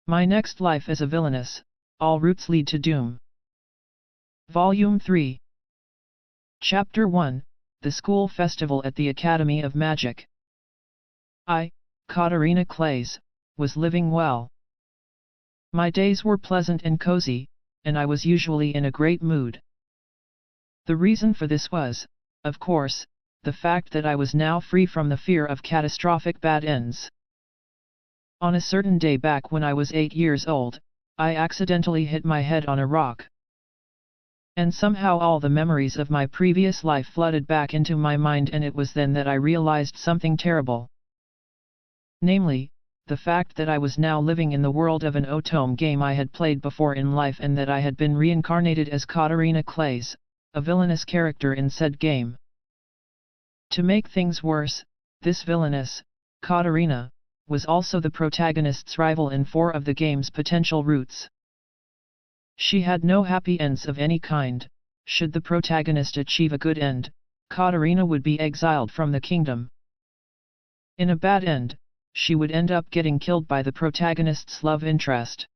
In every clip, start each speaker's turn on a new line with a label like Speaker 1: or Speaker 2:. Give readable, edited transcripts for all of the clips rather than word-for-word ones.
Speaker 1: My next life as a villainess, all routes lead to doom. Volume 3. Chapter 1, The School Festival at the Academy of Magic. I, Katarina Clays, was living well. My days were pleasant and cozy, and I was usually in a great mood. The reason for this was, of course, the fact that I was now free from the fear of catastrophic bad ends. On a certain day back when I was 8 years old, I accidentally hit my head on a rock. And somehow all the memories of my previous life flooded back into my mind, and it was then that I realized something terrible. Namely, the fact that I was now living in the world of an Otome game I had played before in life, and that I had been reincarnated as Katarina Clays, a villainous character in said game. To make things worse, this villainess, Katarina, was also the protagonist's rival in 4 of the game's potential routes. She had no happy ends of any kind. Should the protagonist achieve a good end, Katarina would be exiled from the kingdom. In a bad end, she would end up getting killed by the protagonist's love interest.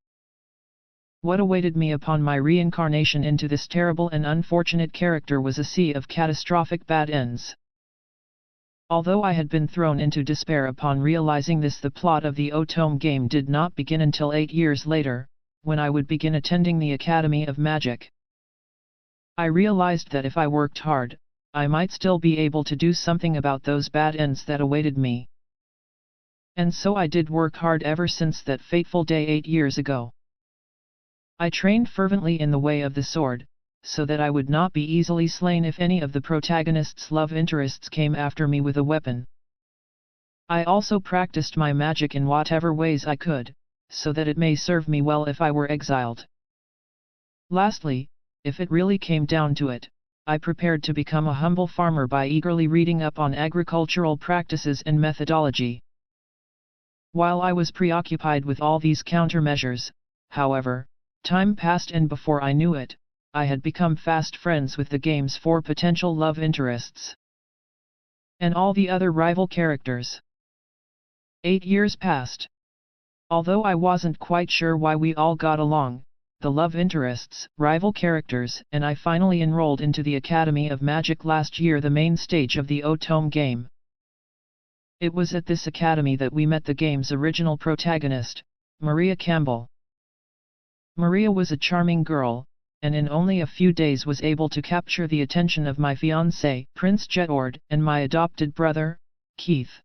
Speaker 1: What awaited me upon my reincarnation into this terrible and unfortunate character was a sea of catastrophic bad ends. Although I had been thrown into despair upon realizing this, the plot of the Otome game did not begin until 8 years later, when I would begin attending the Academy of Magic. I realized that if I worked hard, I might still be able to do something about those bad ends that awaited me. And so I did work hard ever since that fateful day 8 years ago. I trained fervently in the way of the sword, so that I would not be easily slain if any of the protagonist's love interests came after me with a weapon. I also practiced my magic in whatever ways I could, so that it may serve me well if I were exiled. Lastly, if it really came down to it, I prepared to become a humble farmer by eagerly reading up on agricultural practices and methodology. While I was preoccupied with all these countermeasures, however, time passed, and before I knew it, I had become fast friends with the game's 4 potential love interests and all the other rival characters. 8 years passed. Although I wasn't quite sure why we all got along, the love interests, rival characters, and I finally enrolled into the Academy of Magic last year, the main stage of the Otome game. It was at this academy that we met the game's original protagonist, Maria Campbell. Maria was a charming girl, and in only a few days was able to capture the attention of my fiancé, Prince Jetord, and my adopted brother, Keith.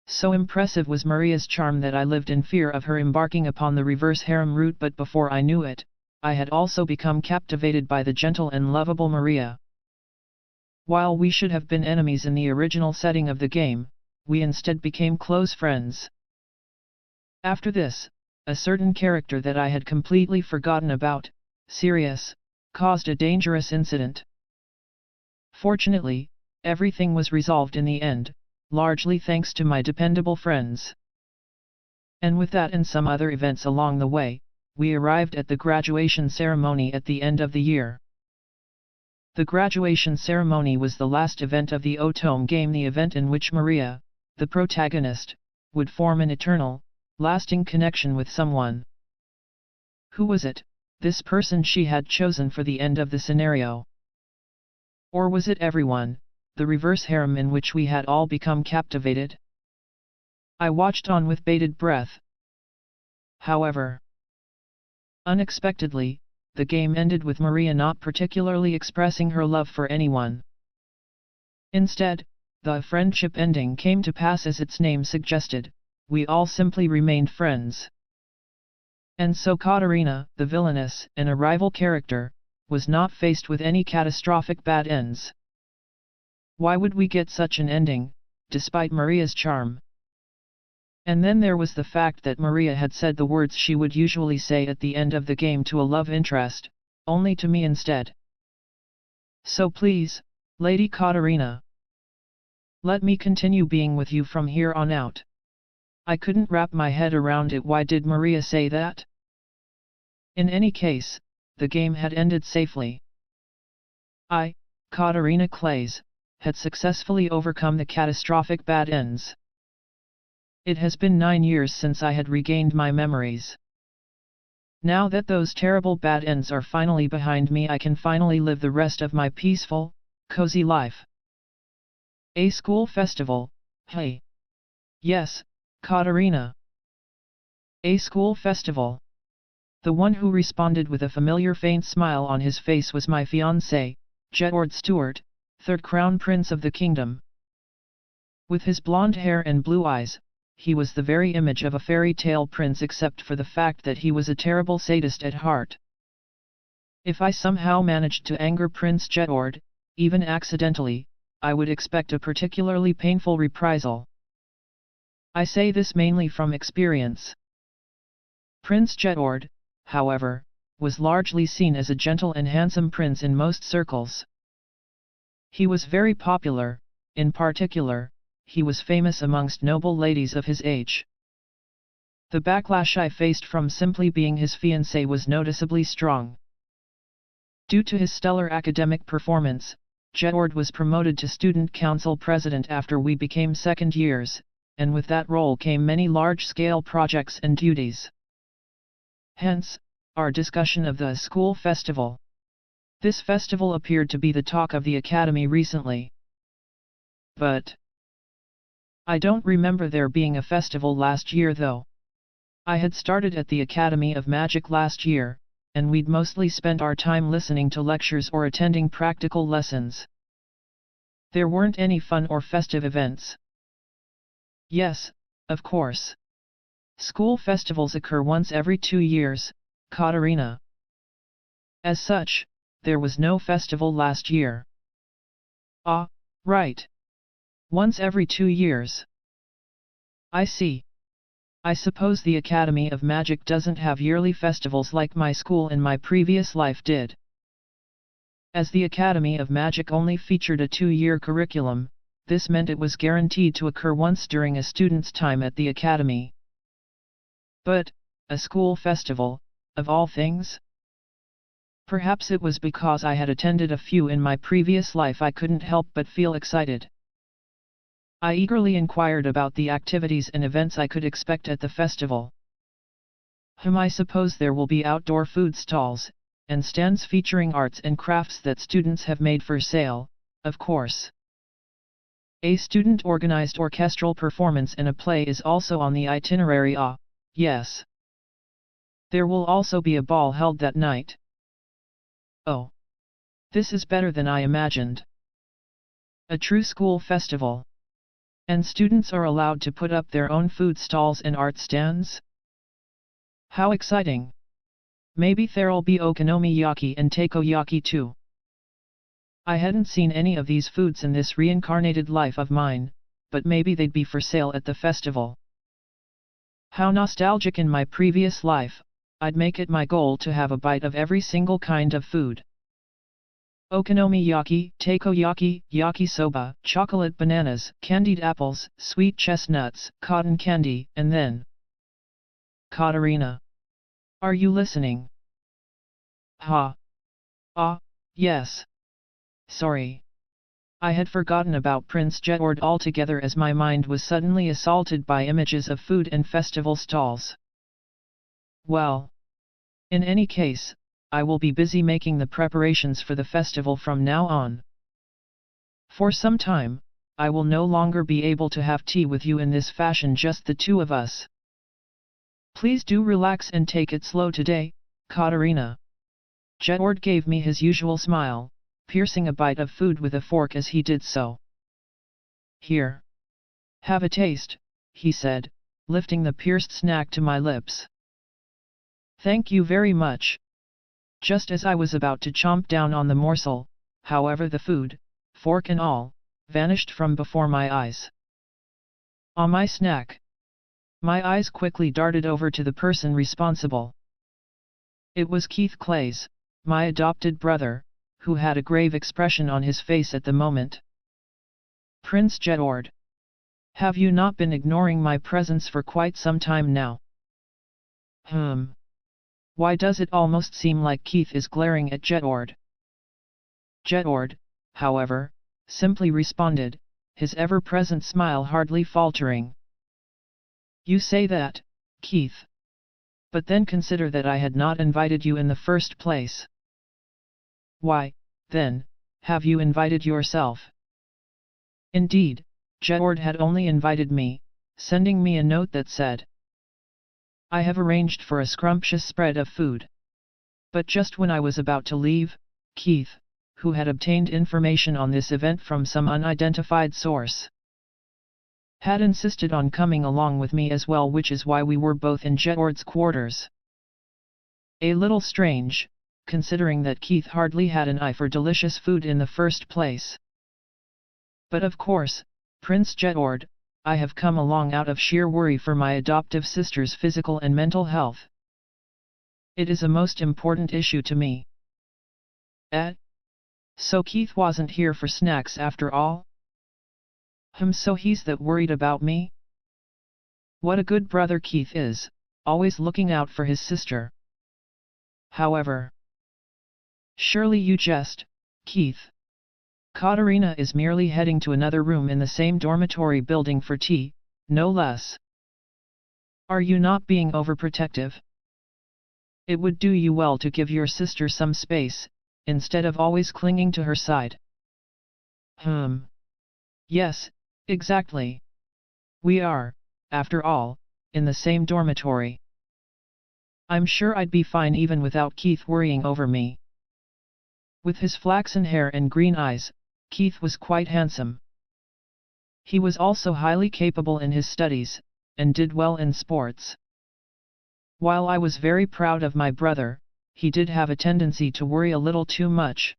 Speaker 1: So impressive was Maria's charm that I lived in fear of her embarking upon the reverse harem route, but before I knew it, I had also become captivated by the gentle and lovable Maria. While we should have been enemies in the original setting of the game, we instead became close friends. After this, a certain character that I had completely forgotten about, Sirius, caused a dangerous incident. Fortunately, everything was resolved in the end, largely thanks to my dependable friends. And with that and some other events along the way, we arrived at the graduation ceremony at the end of the year. The graduation ceremony was the last event of the Otome game, the event in which Maria, the protagonist, would form an eternal, lasting connection with someone. Who was it, this person she had chosen for the end of the scenario? Or was it everyone, the reverse harem in which we had all become captivated? I watched on with bated breath. However, unexpectedly, the game ended with Maria not particularly expressing her love for anyone. Instead, the friendship ending came to pass as its name suggested. We all simply remained friends. And so Katarina, the villainess and a rival character, was not faced with any catastrophic bad ends. Why would we get such an ending, despite Maria's charm? And then there was the fact that Maria had said the words she would usually say at the end of the game to a love interest, only to me instead. So please, Lady Katarina, let me continue being with you from here on out. I couldn't wrap my head around it. Why did Maria say that? In any case, the game had ended safely. I, Katarina Clays, had successfully overcome the catastrophic bad ends. It has been 9 years since I had regained my memories. Now that those terrible bad ends are finally behind me, I can finally live the rest of my peaceful, cozy life. A school festival, hey. Yes, Katarina. A school festival. The one who responded with a familiar faint smile on his face was my fiancé, Jedward Stewart, third crown prince of the kingdom. With his blonde hair and blue eyes, he was the very image of a fairy tale prince, except for the fact that he was a terrible sadist at heart. If I somehow managed to anger Prince Jedward, even accidentally, I would expect a particularly painful reprisal. I say this mainly from experience. Prince Jedward, however, was largely seen as a gentle and handsome prince in most circles. He was very popular, in particular, he was famous amongst noble ladies of his age. The backlash I faced from simply being his fiancé was noticeably strong. Due to his stellar academic performance, Jedward was promoted to student council president after we became second years, and with that role came many large-scale projects and duties. Hence, our discussion of the school festival. This festival appeared to be the talk of the academy recently. But I don't remember there being a festival last year though. I had started at the Academy of Magic last year, and we'd mostly spent our time listening to lectures or attending practical lessons. There weren't any fun or festive events. Yes, of course. School festivals occur once every 2 years, Katarina. As such, there was no festival last year. Ah, right. Once every 2 years. I see. I suppose the Academy of Magic doesn't have yearly festivals like my school in my previous life did. As the Academy of Magic only featured a 2-year curriculum, this meant it was guaranteed to occur once during a student's time at the Academy. But, a school festival, of all things? Perhaps it was because I had attended a few in my previous life I couldn't help but feel excited. I eagerly inquired about the activities and events I could expect at the festival. I suppose there will be outdoor food stalls, and stands featuring arts and crafts that students have made for sale, of course. A student-organized orchestral performance and a play is also on the itinerary. Ah, yes. There will also be a ball held that night. Oh. This is better than I imagined. A true school festival. And students are allowed to put up their own food stalls and art stands? How exciting! Maybe there'll be okonomiyaki and takoyaki too. I hadn't seen any of these foods in this reincarnated life of mine, but maybe they'd be for sale at the festival. How nostalgic! In my previous life, I'd make it my goal to have a bite of every single kind of food. Okonomiyaki, takoyaki, yakisoba, chocolate bananas, candied apples, sweet chestnuts, cotton candy, and then... Katarina. Are you listening? Ha. Ah, yes. Sorry. I had forgotten about Prince Jedward altogether as my mind was suddenly assaulted by images of food and festival stalls. Well. In any case, I will be busy making the preparations for the festival from now on. For some time, I will no longer be able to have tea with you in this fashion, just the two of us. Please do relax and take it slow today, Katarina. Jedward gave me his usual smile, piercing a bite of food with a fork as he did so. Here. Have a taste, he said, lifting the pierced snack to my lips. Thank you very much. Just as I was about to chomp down on the morsel, however, the food, fork and all, vanished from before my eyes. Ah, my snack! My eyes quickly darted over to the person responsible. It was Keith Clays, my adopted brother, who had a grave expression on his face at the moment. Prince Jedward. Have you not been ignoring my presence for quite some time now? Why does it almost seem like Keith is glaring at Jedward? Jedward, however, simply responded, his ever-present smile hardly faltering. You say that, Keith. But then consider that I had not invited you in the first place. Why, then, have you invited yourself? Indeed, Jedward had only invited me, sending me a note that said, I have arranged for a scrumptious spread of food. But just when I was about to leave, Keith, who had obtained information on this event from some unidentified source, had insisted on coming along with me as well, which is why we were both in Jedward's quarters. A little strange, considering that Keith hardly had an eye for delicious food in the first place. But of course, Prince Jedward, I have come along out of sheer worry for my adoptive sister's physical and mental health. It is a most important issue to me. So Keith wasn't here for snacks after all? So he's that worried about me? What a good brother Keith is, always looking out for his sister. However, surely you jest, Keith. Katerina is merely heading to another room in the same dormitory building for tea, no less. Are you not being overprotective? It would do you well to give your sister some space, instead of always clinging to her side. Yes, exactly. We are, after all, in the same dormitory. I'm sure I'd be fine even without Keith worrying over me. With his flaxen hair and green eyes, Keith was quite handsome. He was also highly capable in his studies, and did well in sports. While I was very proud of my brother, he did have a tendency to worry a little too much.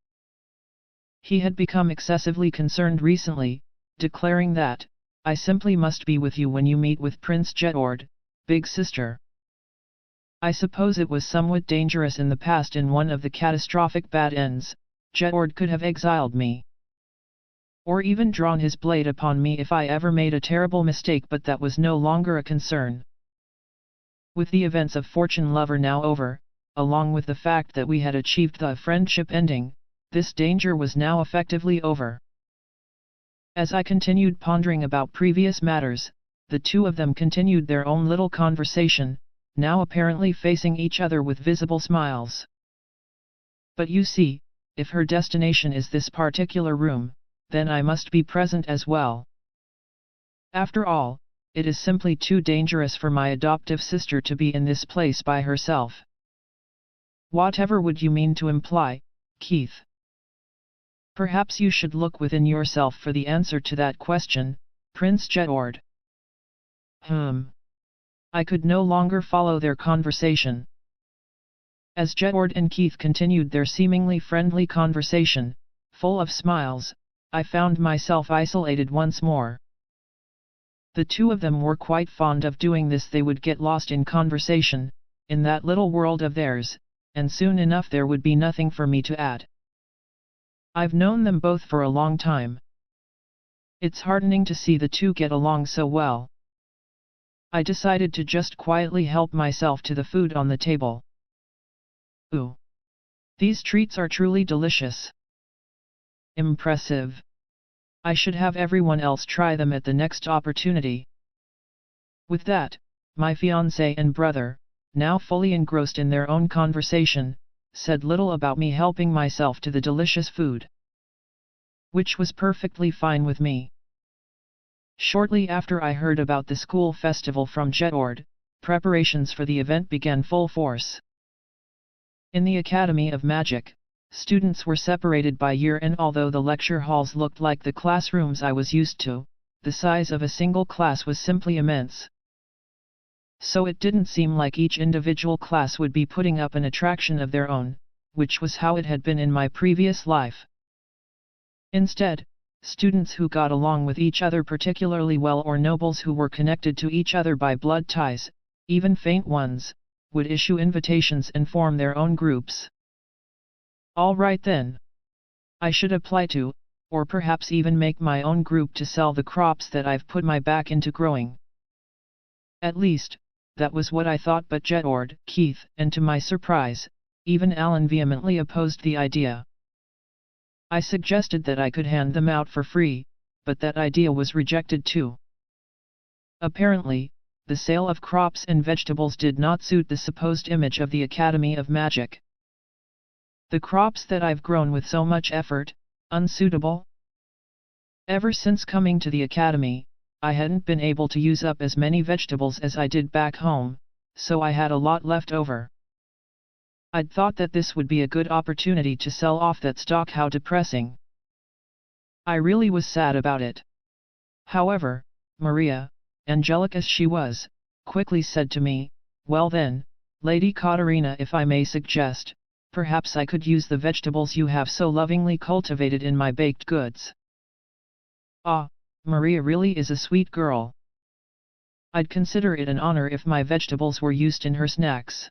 Speaker 1: He had become excessively concerned recently, declaring that, I simply must be with you when you meet with Prince Jedward, big sister. I suppose it was somewhat dangerous in the past. In one of the catastrophic bad ends, Jedward could have exiled me, or even drawn his blade upon me if I ever made a terrible mistake, but that was no longer a concern. With the events of Fortune Lover now over, along with the fact that we had achieved the friendship ending, this danger was now effectively over. As I continued pondering about previous matters, the two of them continued their own little conversation, now apparently facing each other with visible smiles. But you see, if her destination is this particular room, then I must be present as well. After all, it is simply too dangerous for my adoptive sister to be in this place by herself. Whatever would you mean to imply, Keith? Perhaps you should look within yourself for the answer to that question, Prince Jedward. I could no longer follow their conversation. As Jedward and Keith continued their seemingly friendly conversation, full of smiles, I found myself isolated once more. The two of them were quite fond of doing this. They would get lost in conversation, in that little world of theirs, and soon enough there would be nothing for me to add. I've known them both for a long time. It's heartening to see the two get along so well. I decided to just quietly help myself to the food on the table. Ooh! These treats are truly delicious. Impressive. I should have everyone else try them at the next opportunity. With that, my fiancé and brother, now fully engrossed in their own conversation, said little about me helping myself to the delicious food, which was perfectly fine with me. Shortly after I heard about the school festival from Jedward, preparations for the event began full force. In the Academy of Magic, students were separated by year, and although the lecture halls looked like the classrooms I was used to, the size of a single class was simply immense. So it didn't seem like each individual class would be putting up an attraction of their own, which was how it had been in my previous life. Instead, students who got along with each other particularly well, or nobles who were connected to each other by blood ties, even faint ones, would issue invitations and form their own groups. All right then. I should apply to, or perhaps even make my own group to sell the crops that I've put my back into growing. At least, that was what I thought, but Jedward, Keith, and to my surprise, even Alan vehemently opposed the idea. I suggested that I could hand them out for free, but that idea was rejected too. Apparently, the sale of crops and vegetables did not suit the supposed image of the Academy of Magic. The crops that I've grown with so much effort, unsuitable? Ever since coming to the Academy, I hadn't been able to use up as many vegetables as I did back home, so I had a lot left over. I'd thought that this would be a good opportunity to sell off that stock. How depressing. I really was sad about it. However, Maria, angelic as she was, quickly said to me, "Well then, Lady Katarina, if I may suggest, perhaps I could use the vegetables you have so lovingly cultivated in my baked goods." Ah, Maria really is a sweet girl. I'd consider it an honor if my vegetables were used in her snacks.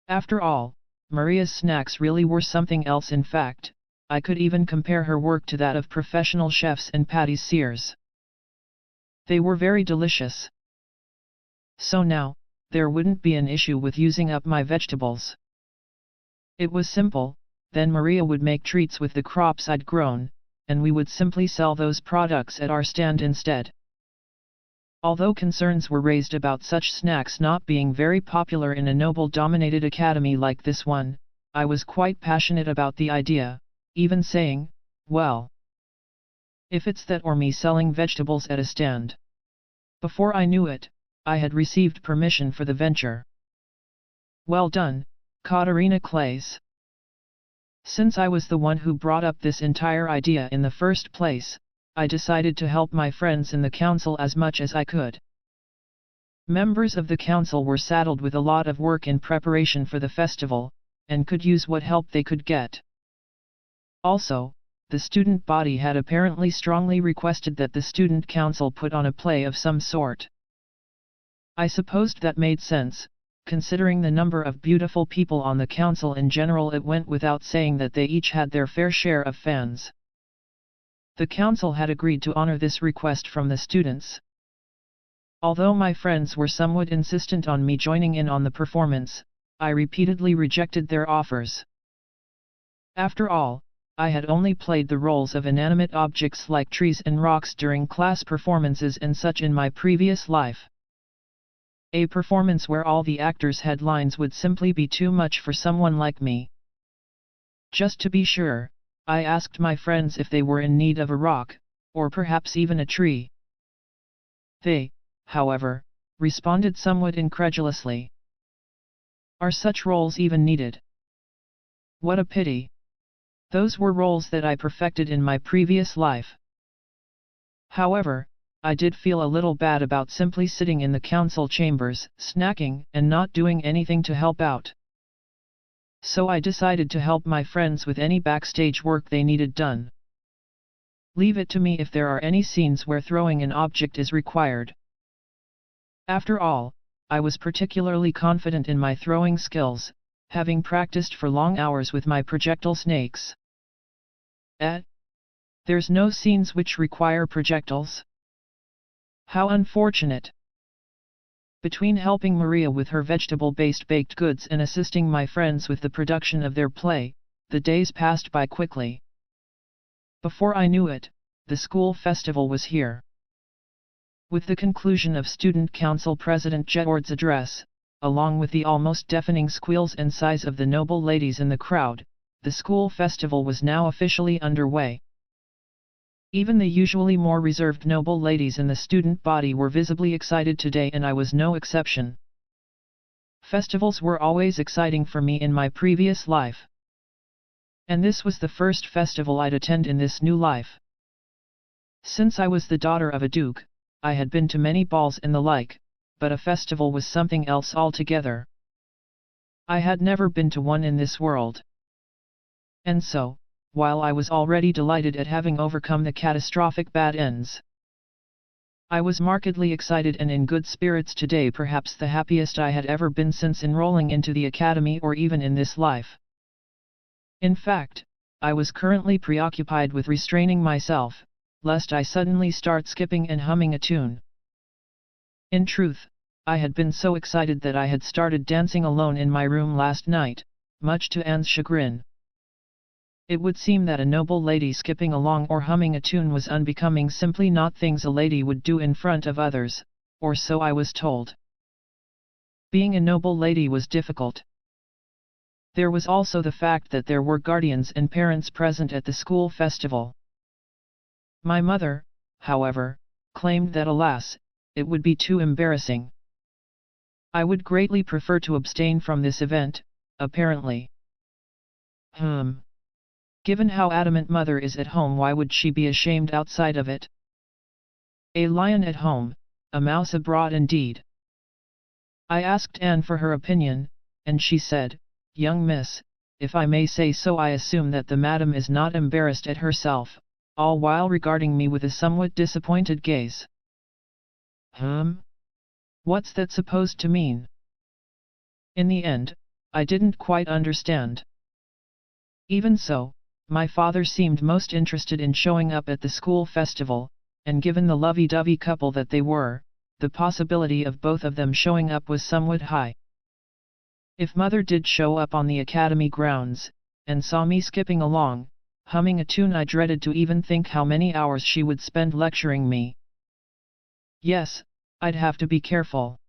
Speaker 1: After all, Maria's snacks really were something else. In fact, I could even compare her work to that of professional chefs and pâtissiers. They were very delicious. So now, there wouldn't be an issue with using up my vegetables. It was simple, then Maria would make treats with the crops I'd grown, and we would simply sell those products at our stand instead. Although concerns were raised about such snacks not being very popular in a noble-dominated academy like this one, I was quite passionate about the idea, even saying, "Well, if it's that or me selling vegetables at a stand." Before I knew it, I had received permission for the venture. Well done, Katarina Clays. Since I was the one who brought up this entire idea in the first place, I decided to help my friends in the council as much as I could. Members of the council were saddled with a lot of work in preparation for the festival, and could use what help they could get. Also, the student body had apparently strongly requested that the student council put on a play of some sort. I supposed that made sense, considering the number of beautiful people on the council in general. It went without saying that they each had their fair share of fans. The council had agreed to honor this request from the students. Although my friends were somewhat insistent on me joining in on the performance, I repeatedly rejected their offers. After all, I had only played the roles of inanimate objects like trees and rocks during class performances and such in my previous life. A performance where all the actors had lines would simply be too much for someone like me. Just to be sure, I asked my friends if they were in need of a rock, or perhaps even a tree. They, however, responded somewhat incredulously. Are such roles even needed? What a pity. Those were roles that I perfected in my previous life. However, I did feel a little bad about simply sitting in the council chambers, snacking, and not doing anything to help out. So I decided to help my friends with any backstage work they needed done. Leave it to me if there are any scenes where throwing an object is required. After all, I was particularly confident in my throwing skills, having practiced for long hours with my projectile snakes. There's no scenes which require projectiles? How unfortunate. Between helping Maria with her vegetable-based baked goods and assisting my friends with the production of their play, the days passed by quickly. Before I knew it, the school festival was here. With the conclusion of Student Council President Jedward's address, along with the almost deafening squeals and sighs of the noble ladies in the crowd, the school festival was now officially underway. Even the usually more reserved noble ladies in the student body were visibly excited today, and I was no exception. Festivals were always exciting for me in my previous life. And this was the first festival I'd attend in this new life. Since I was the daughter of a duke, I had been to many balls and the like, but a festival was something else altogether. I had never been to one in this world. And so, while I was already delighted at having overcome the catastrophic bad ends, I was markedly excited and in good spirits today, perhaps the happiest I had ever been since enrolling into the academy or even in this life. In fact, I was currently preoccupied with restraining myself, lest I suddenly start skipping and humming a tune. In truth, I had been so excited that I had started dancing alone in my room last night, much to Anne's chagrin. It would seem that a noble lady skipping along or humming a tune was unbecoming, simply not things a lady would do in front of others, or so I was told. Being a noble lady was difficult. There was also the fact that there were guardians and parents present at the school festival. My mother, however, claimed that alas, it would be too embarrassing. I would greatly prefer to abstain from this event, apparently. Given how adamant mother is at home, why would she be ashamed outside of it? A lion at home, a mouse abroad indeed. I asked Anne for her opinion, and she said, "Young miss, if I may say so, I assume that the madam is not embarrassed at herself," all while regarding me with a somewhat disappointed gaze. What's that supposed to mean? In the end, I didn't quite understand. Even so, my father seemed most interested in showing up at the school festival, and given the lovey-dovey couple that they were, the possibility of both of them showing up was somewhat high. If mother did show up on the academy grounds, and saw me skipping along, humming a tune, I dreaded to even think how many hours she would spend lecturing me. Yes, I'd have to be careful.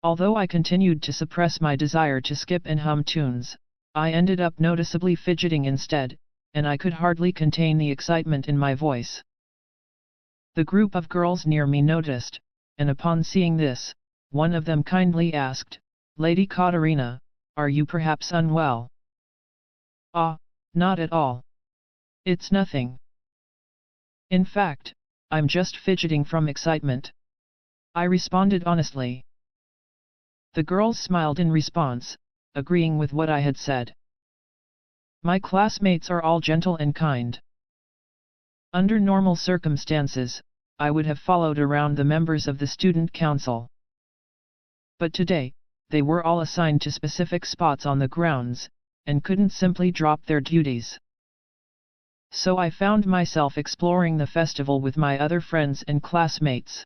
Speaker 1: Although I continued to suppress my desire to skip and hum tunes, I ended up noticeably fidgeting instead, and I could hardly contain the excitement in my voice. The group of girls near me noticed, and upon seeing this, one of them kindly asked, "Lady Katarina, are you perhaps unwell?" "Ah, not at all. It's nothing. In fact, I'm just fidgeting from excitement," I responded honestly. The girls smiled in response, agreeing with what I had said. My classmates are all gentle and kind. Under normal circumstances, I would have followed around the members of the student council. But today, they were all assigned to specific spots on the grounds, and couldn't simply drop their duties. So I found myself exploring the festival with my other friends and classmates.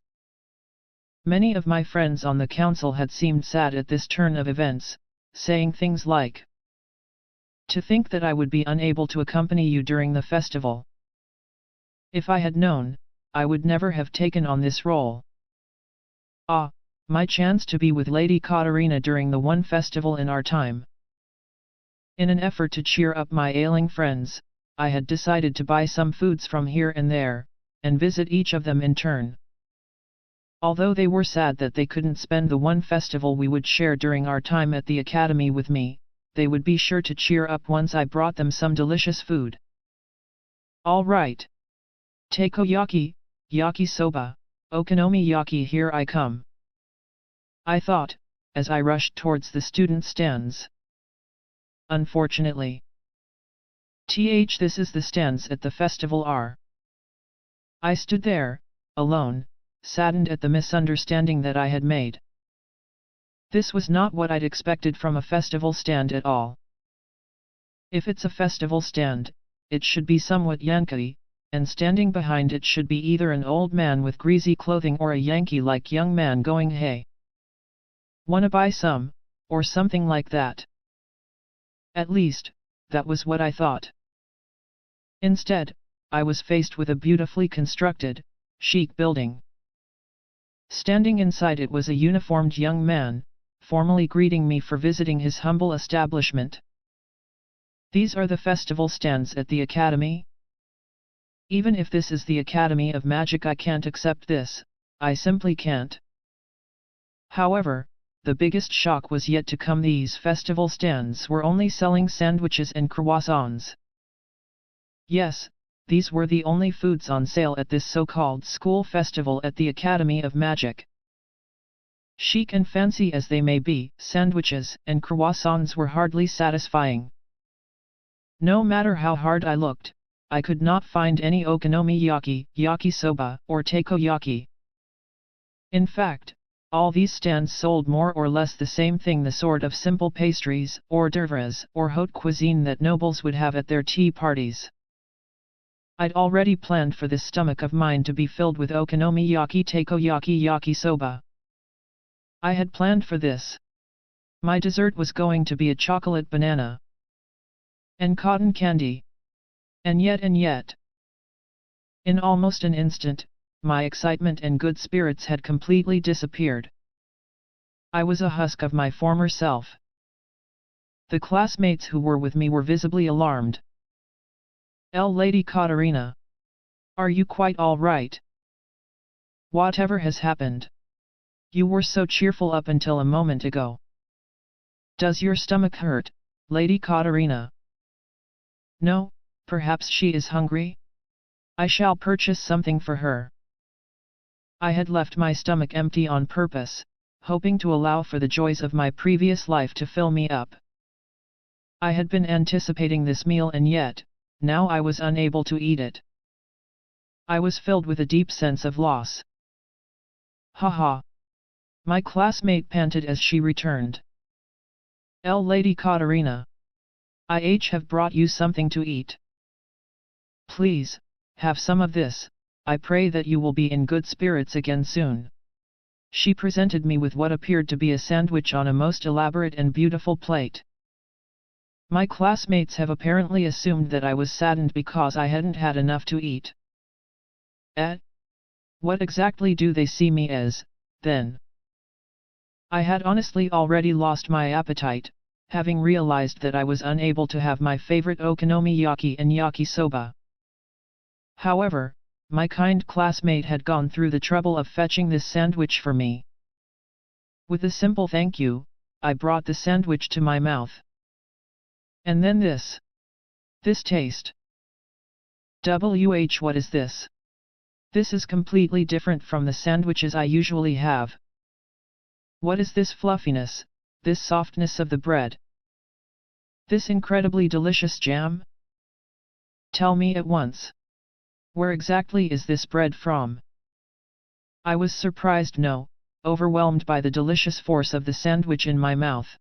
Speaker 1: Many of my friends on the council had seemed sad at this turn of events, saying things like, "To think that I would be unable to accompany you during the festival. If I had known, I would never have taken on this role. Ah, my chance to be with Lady Katarina during the one festival in our time." In an effort to cheer up my ailing friends, I had decided to buy some foods from here and there, and visit each of them in turn. Although they were sad that they couldn't spend the one festival we would share during our time at the academy with me, they would be sure to cheer up once I brought them some delicious food. "All right. Takoyaki, yakisoba, okonomiyaki, here I come," I thought, as I rushed towards the student stands. Unfortunately, this is the stands at the festival are. I stood there, alone, saddened at the misunderstanding that I had made. This was not what I'd expected from a festival stand at all. If it's a festival stand, it should be somewhat Yankee, and standing behind it should be either an old man with greasy clothing or a Yankee-like young man going, "Hey, wanna buy some?" or something like that. At least, that was what I thought. Instead, I was faced with a beautifully constructed, chic building. Standing inside it was a uniformed young man, formally greeting me for visiting his humble establishment. "These are the festival stands at the academy? Even if this is the Academy of Magic, I can't accept this, I simply can't." However, the biggest shock was yet to come. These festival stands were only selling sandwiches and croissants. Yes, these were the only foods on sale at this so-called school festival at the Academy of Magic. Chic and fancy as they may be, sandwiches and croissants were hardly satisfying. No matter how hard I looked, I could not find any okonomiyaki, yakisoba, or takoyaki. In fact, all these stands sold more or less the same thing, the sort of simple pastries, hors d'oeuvres, or haute cuisine that nobles would have at their tea parties. I'd already planned for this stomach of mine to be filled with okonomiyaki, takoyaki, yakisoba. I had planned for this. My dessert was going to be a chocolate banana. And cotton candy. And yet. In almost an instant, my excitement and good spirits had completely disappeared. I was a husk of my former self. The classmates who were with me were visibly alarmed. Lady Katarina. Are you quite all right? Whatever has happened? You were so cheerful up until a moment ago. Does your stomach hurt, Lady Katarina? No, perhaps she is hungry? I shall purchase something for her. I had left my stomach empty on purpose, hoping to allow for the joys of my previous life to fill me up. I had been anticipating this meal and yet, now I was unable to eat it. I was filled with a deep sense of loss. Haha! My classmate panted as she returned. Lady Katarina. I have brought you something to eat. Please, have some of this, I pray that you will be in good spirits again soon. She presented me with what appeared to be a sandwich on a most elaborate and beautiful plate. My classmates have apparently assumed that I was saddened because I hadn't had enough to eat. What exactly do they see me as, then? I had honestly already lost my appetite, having realized that I was unable to have my favorite okonomiyaki and yakisoba. However, my kind classmate had gone through the trouble of fetching this sandwich for me. With a simple thank you, I brought the sandwich to my mouth. And then this. This taste. What is this? This is completely different from the sandwiches I usually have. What is this fluffiness, this softness of the bread? This incredibly delicious jam? Tell me at once. Where exactly is this bread from? I was surprised, no, overwhelmed by the delicious force of the sandwich in my mouth.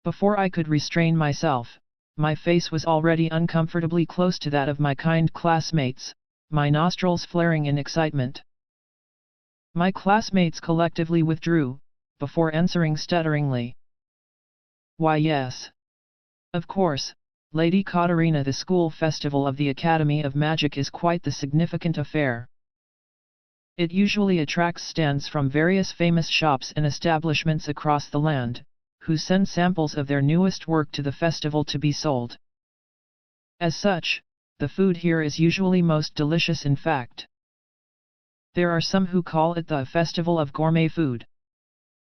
Speaker 1: Before I could restrain myself, my face was already uncomfortably close to that of my kind classmates, my nostrils flaring in excitement. My classmates collectively withdrew, before answering stutteringly. Why yes. Of course, Lady Katarina, the school festival of the Academy of Magic is quite the significant affair. It usually attracts stands from various famous shops and establishments across the land, who send samples of their newest work to the festival to be sold. As such, the food here is usually most delicious. In fact, there are some who call it the festival of gourmet food.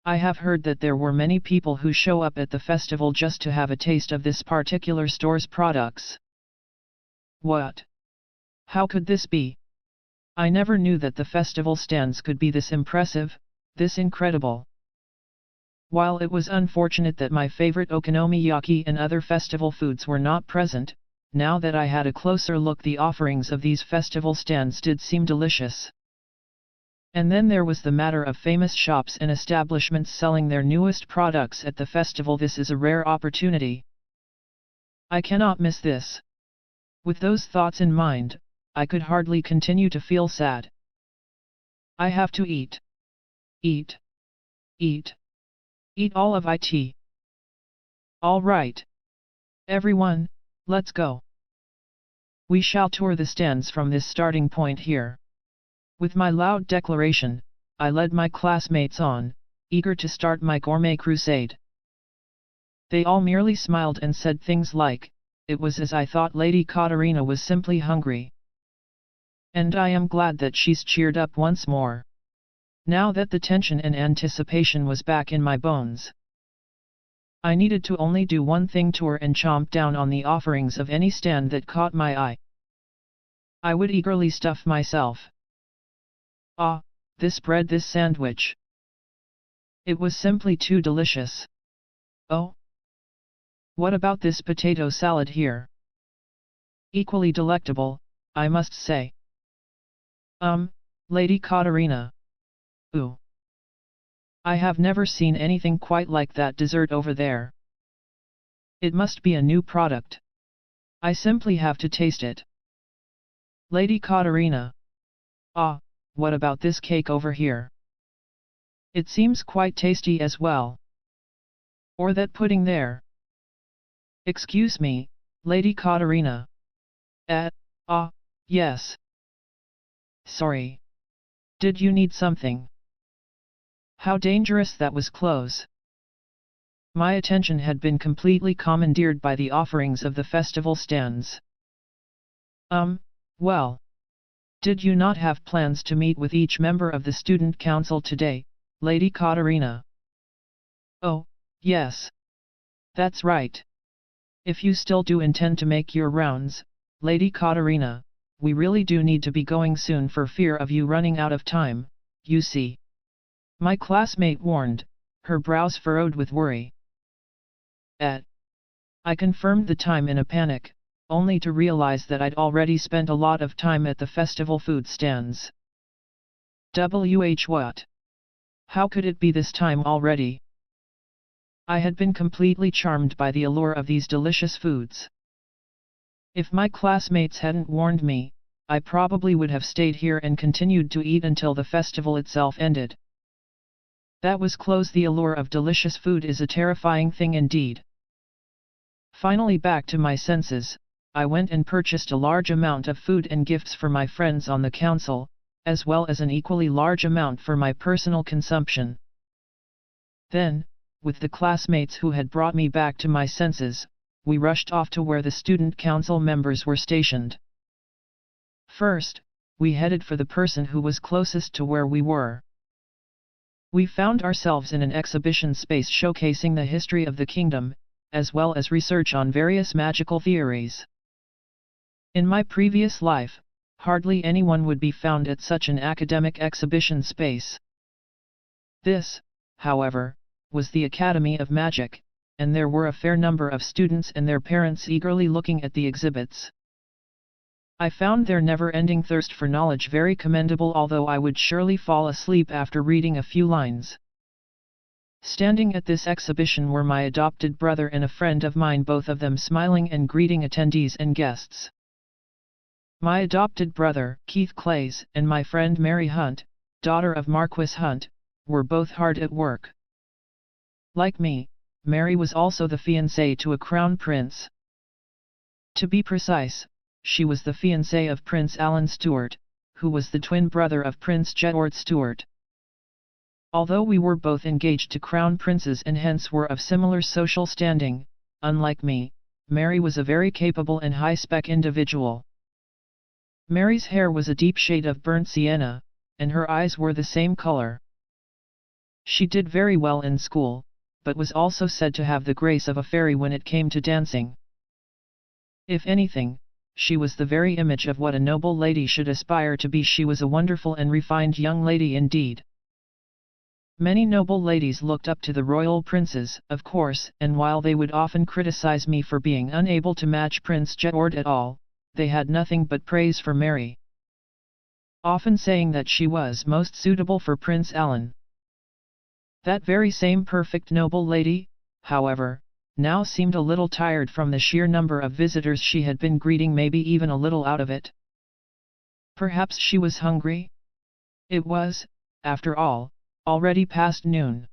Speaker 1: I have heard that there were many people who show up at the festival just to have a taste of this particular store's products. What? How could this be? I never knew that the festival stands could be this impressive, this incredible. While it was unfortunate that my favorite okonomiyaki and other festival foods were not present, now that I had a closer look, the offerings of these festival stands did seem delicious. And then there was the matter of famous shops and establishments selling their newest products at the festival. This is a rare opportunity. I cannot miss this. With those thoughts in mind, I could hardly continue to feel sad. I have to eat. Eat. Eat. Eat all of it. All right. Everyone, let's go. We shall tour the stands from this starting point here. With my loud declaration, I led my classmates on, eager to start my gourmet crusade. They all merely smiled and said things like, "It was as I thought, Lady Katarina was simply hungry." And I am glad that she's cheered up once more. Now that the tension and anticipation was back in my bones, I needed to only do one thing: tour and chomp down on the offerings of any stand that caught my eye. I would eagerly stuff myself. Ah, this bread, this sandwich. It was simply too delicious. Oh! What about this potato salad here? Equally delectable, I must say. Lady Katarina. Ooh. I have never seen anything quite like that dessert over there. It must be a new product. I simply have to taste it. Lady Katarina. Ah, what about this cake over here? It seems quite tasty as well. Or that pudding there. Excuse me, Lady Katarina. Yes. Sorry, Did you need something? How dangerous that was close. My attention had been completely commandeered by the offerings of the festival stands. Well. Did you not have plans to meet with each member of the student council today, Lady Katarina? Oh, yes. That's right. If you still do intend to make your rounds, Lady Katarina, we really do need to be going soon for fear of you running out of time, you see. My classmate warned, her brows furrowed with worry. I confirmed the time in a panic, only to realize that I'd already spent a lot of time at the festival food stands. What? How could it be this time already? I had been completely charmed by the allure of these delicious foods. If my classmates hadn't warned me, I probably would have stayed here and continued to eat until the festival itself ended. That was close. The allure of delicious food is a terrifying thing indeed. Finally back to my senses, I went and purchased a large amount of food and gifts for my friends on the council, as well as an equally large amount for my personal consumption. Then, with the classmates who had brought me back to my senses, we rushed off to where the student council members were stationed. First, we headed for the person who was closest to where we were. We found ourselves in an exhibition space showcasing the history of the kingdom, as well as research on various magical theories. In my previous life, hardly anyone would be found at such an academic exhibition space. This, however, was the Academy of Magic, and there were a fair number of students and their parents eagerly looking at the exhibits. I found their never-ending thirst for knowledge very commendable, although I would surely fall asleep after reading a few lines. Standing at this exhibition were my adopted brother and a friend of mine, both of them smiling and greeting attendees and guests. My adopted brother, Keith Clays, and my friend Mary Hunt, daughter of Marquis Hunt, were both hard at work. Like me, Mary was also the fiancée to a crown prince. To be precise, she was the fiancée of Prince Alan Stuart, who was the twin brother of Prince Jedward Stuart. Although we were both engaged to crown princes and hence were of similar social standing, unlike me, Mary was a very capable and high-spec individual. Mary's hair was a deep shade of burnt sienna, and her eyes were the same color. She did very well in school, but was also said to have the grace of a fairy when it came to dancing. If anything, she was the very image of what a noble lady should aspire to be. She was a wonderful and refined young lady indeed. Many noble ladies looked up to the royal princes, of course, and while they would often criticize me for being unable to match Prince Jedward at all, they had nothing but praise for Mary, often saying that she was most suitable for Prince Alan. That very same perfect noble lady, however, now seemed a little tired from the sheer number of visitors she had been greeting, maybe even a little out of it. Perhaps she was hungry? It was, after all, already past noon.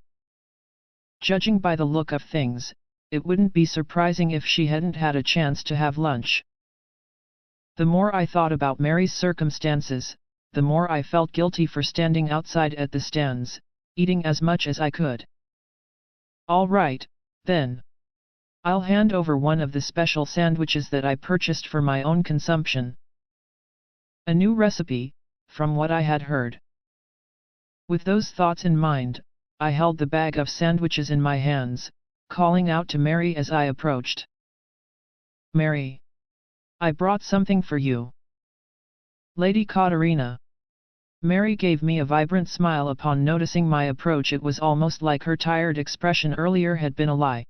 Speaker 1: Judging by the look of things, it wouldn't be surprising if she hadn't had a chance to have lunch. The more I thought about Mary's circumstances, the more I felt guilty for standing outside at the stands, eating as much as I could. All right, then. I'll hand over one of the special sandwiches that I purchased for my own consumption. A new recipe, from what I had heard. With those thoughts in mind, I held the bag of sandwiches in my hands, calling out to Mary as I approached. Mary! I brought something for you. Lady Katarina. Mary gave me a vibrant smile upon noticing my approach. It was almost like her tired expression earlier had been a lie.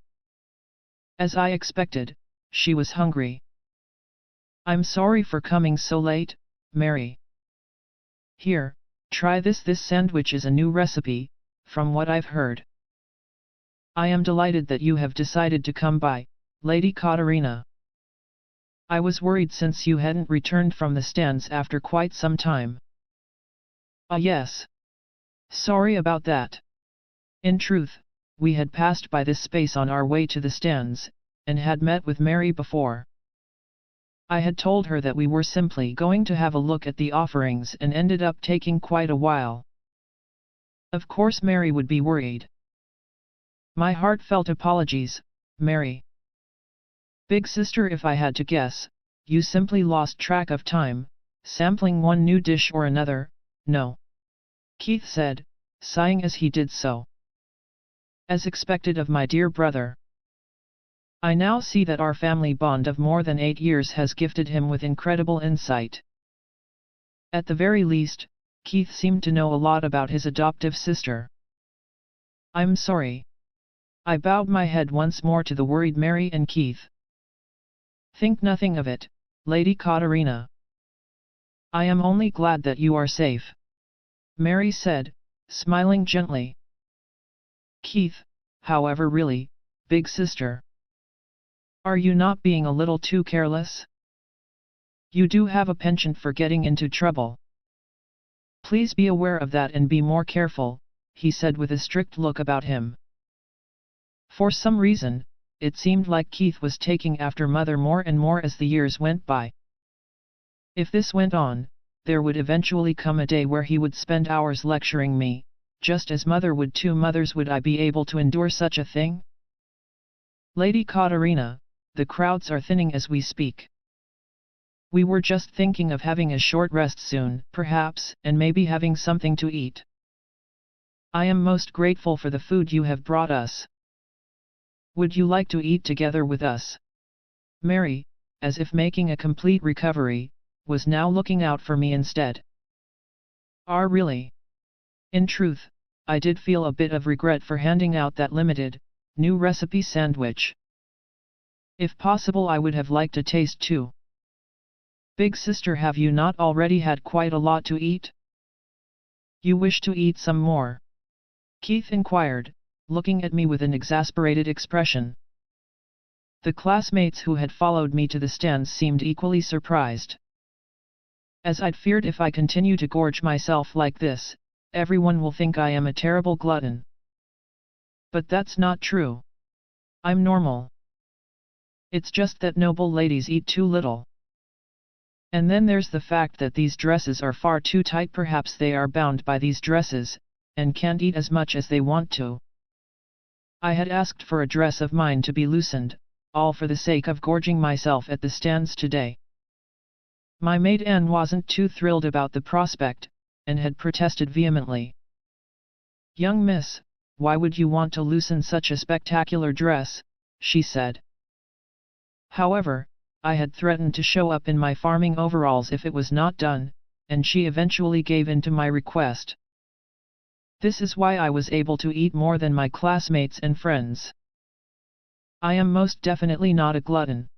Speaker 1: As I expected, she was hungry. I'm sorry for coming so late, Mary. Here, try this. This sandwich is a new recipe, from what I've heard. I am delighted that you have decided to come by, Lady Katarina. I was worried since you hadn't returned from the stands after quite some time. Ah yes. Sorry about that. In truth, we had passed by this space on our way to the stands, and had met with Mary before. I had told her that we were simply going to have a look at the offerings and ended up taking quite a while. Of course Mary would be worried. My heartfelt apologies, Mary. Big sister, if I had to guess, you simply lost track of time, sampling one new dish or another. No. Keith said, sighing as he did so. As expected of my dear brother. I now see that our family bond of more than 8 years has gifted him with incredible insight. At the very least, Keith seemed to know a lot about his adoptive sister. I'm sorry. I bowed my head once more to the worried Mary and Keith. Think nothing of it, Lady Katarina. I am only glad that you are safe, Mary said, smiling gently. Keith, however, really, big sister. Are you not being a little too careless? You do have a penchant for getting into trouble. Please be aware of that and be more careful, he said with a strict look about him. For some reason, it seemed like Keith was taking after Mother more and more as the years went by. If this went on, there would eventually come a day where he would spend hours lecturing me, just as Mother would too. Mothers, would I be able to endure such a thing? Lady Katarina, the crowds are thinning as we speak. We were just thinking of having a short rest soon, perhaps, and maybe having something to eat. I am most grateful for the food you have brought us. Would you like to eat together with us? Mary, as if making a complete recovery, was now looking out for me instead. Really? In truth, I did feel a bit of regret for handing out that limited, new recipe sandwich. If possible, I would have liked a taste too. Big sister, have you not already had quite a lot to eat? You wish to eat some more? Keith inquired, looking at me with an exasperated expression. The classmates who had followed me to the stands seemed equally surprised. As I'd feared, if I continue to gorge myself like this, everyone will think I am a terrible glutton. But that's not true. I'm normal. It's just that noble ladies eat too little. And then there's the fact that these dresses are far too tight. Perhaps they are bound by these dresses, and can't eat as much as they want to. I had asked for a dress of mine to be loosened, all for the sake of gorging myself at the stands today. My maid Anne wasn't too thrilled about the prospect, and had protested vehemently. Young miss, why would you want to loosen such a spectacular dress? She said. However, I had threatened to show up in my farming overalls if it was not done, and she eventually gave in to my request. This is why I was able to eat more than my classmates and friends. I am most definitely not a glutton.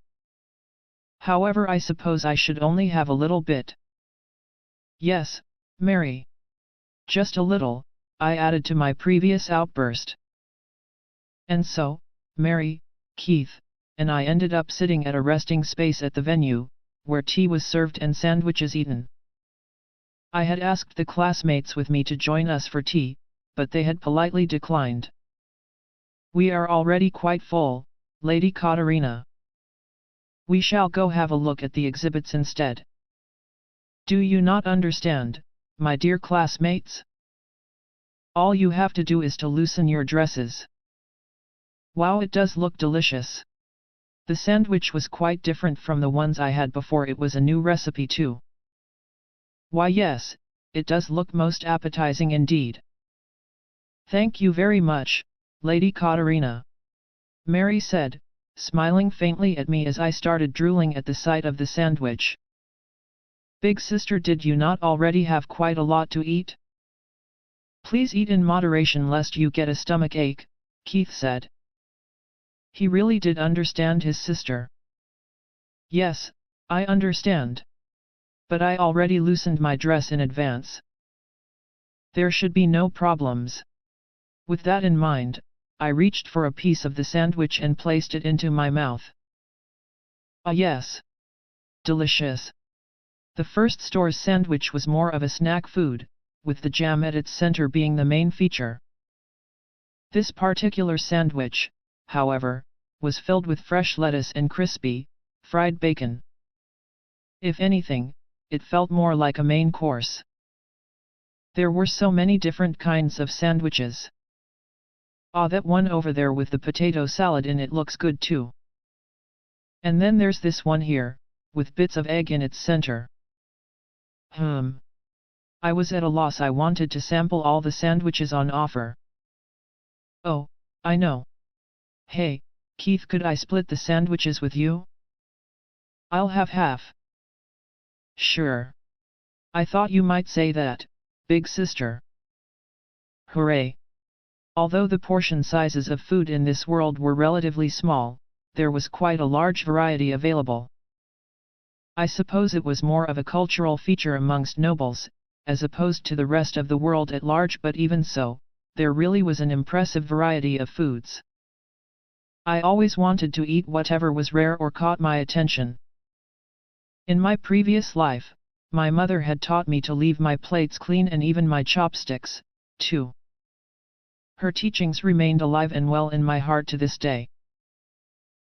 Speaker 1: However, I suppose I should only have a little bit. Yes, Mary. Just a little, I added to my previous outburst. And so, Mary, Keith, and I ended up sitting at a resting space at the venue, where tea was served and sandwiches eaten. I had asked the classmates with me to join us for tea, but they had politely declined. We are already quite full, Lady Katarina. We shall go have a look at the exhibits instead. Do you not understand, my dear classmates? All you have to do is to loosen your dresses. Wow, it does look delicious. The sandwich was quite different from the ones I had before. It was a new recipe too. Why yes, it does look most appetizing indeed. Thank you very much, Lady Katarina. Mary said, smiling faintly at me as I started drooling at the sight of the sandwich. Big sister, did you not already have quite a lot to eat? Please eat in moderation lest you get a stomach ache, Keith said. He really did understand his sister. Yes, I understand. But I already loosened my dress in advance. There should be no problems. With that in mind, I reached for a piece of the sandwich and placed it into my mouth. Ah yes. Delicious. The first store's sandwich was more of a snack food, with the jam at its center being the main feature. This particular sandwich, however, was filled with fresh lettuce and crispy, fried bacon. If anything, it felt more like a main course. There were so many different kinds of sandwiches. Ah, that one over there with the potato salad in it looks good too. And then there's this one here, with bits of egg in its center. I was at a loss. I wanted to sample all the sandwiches on offer. Oh, I know. Hey, Keith, could I split the sandwiches with you? I'll have half. Sure. I thought you might say that, big sister. Hooray! Although the portion sizes of food in this world were relatively small, there was quite a large variety available. I suppose it was more of a cultural feature amongst nobles, as opposed to the rest of the world at large, but even so, there really was an impressive variety of foods. I always wanted to eat whatever was rare or caught my attention. In my previous life, my mother had taught me to leave my plates clean and even my chopsticks, too. Her teachings remained alive and well in my heart to this day.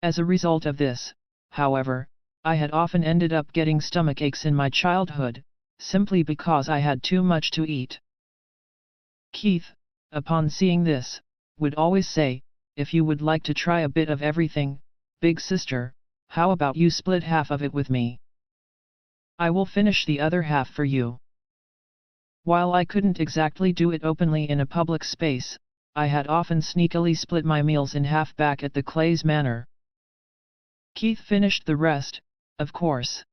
Speaker 1: As a result of this, however, I had often ended up getting stomachaches in my childhood, simply because I had too much to eat. Keith, upon seeing this, would always say, "If you would like to try a bit of everything, big sister, how about you split half of it with me? I will finish the other half for you." While I couldn't exactly do it openly in a public space, I had often sneakily split my meals in half back at the Clays Manor. Keith finished the rest, of course.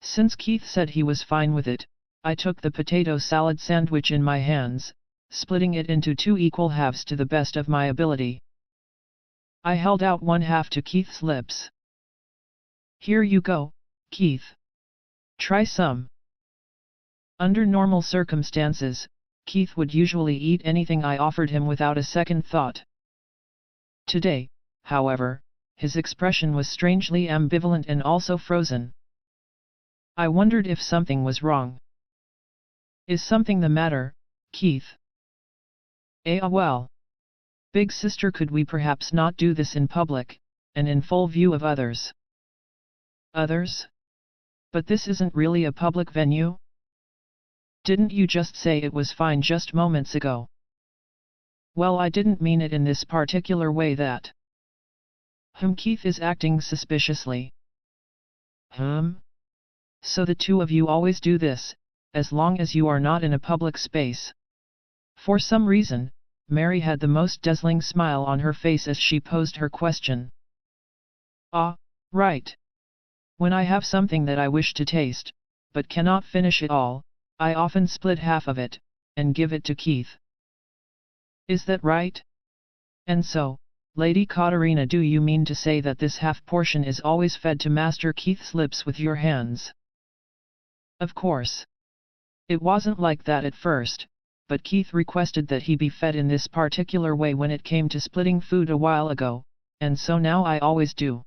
Speaker 1: Since Keith said he was fine with it, I took the potato salad sandwich in my hands, splitting it into 2 equal halves to the best of my ability. I held out one half to Keith's lips. "Here you go, Keith. Try some." Under normal circumstances, Keith would usually eat anything I offered him without a second thought. Today, however, his expression was strangely ambivalent and also frozen. I wondered if something was wrong. "Is something the matter, Keith?" Well. Big sister, could we perhaps not do this in public, and in full view of others?" "Others? But this isn't really a public venue? Didn't you just say it was fine just moments ago?" "Well, I didn't mean it in this particular way that." Keith is acting suspiciously. So the two of you always do this, as long as you are not in a public space? For some reason, Mary had the most dazzling smile on her face as she posed her question. "Ah, right. When I have something that I wish to taste, but cannot finish it all, I often split half of it, and give it to Keith." "Is that right? And so, Lady Katarina, do you mean to say that this half portion is always fed to Master Keith's lips with your hands?" Of course. It wasn't like that at first, but Keith requested that he be fed in this particular way when it came to splitting food a while ago, and so now I always do.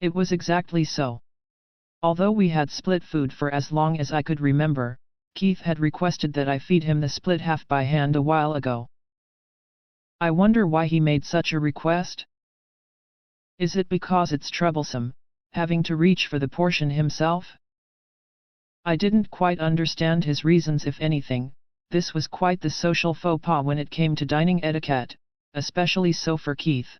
Speaker 1: It was exactly so. Although we had split food for as long as I could remember, Keith had requested that I feed him the split half by hand a while ago. I wonder why he made such a request? Is it because it's troublesome, having to reach for the portion himself? I didn't quite understand his reasons. If anything, this was quite the social faux pas when it came to dining etiquette, especially so for Keith.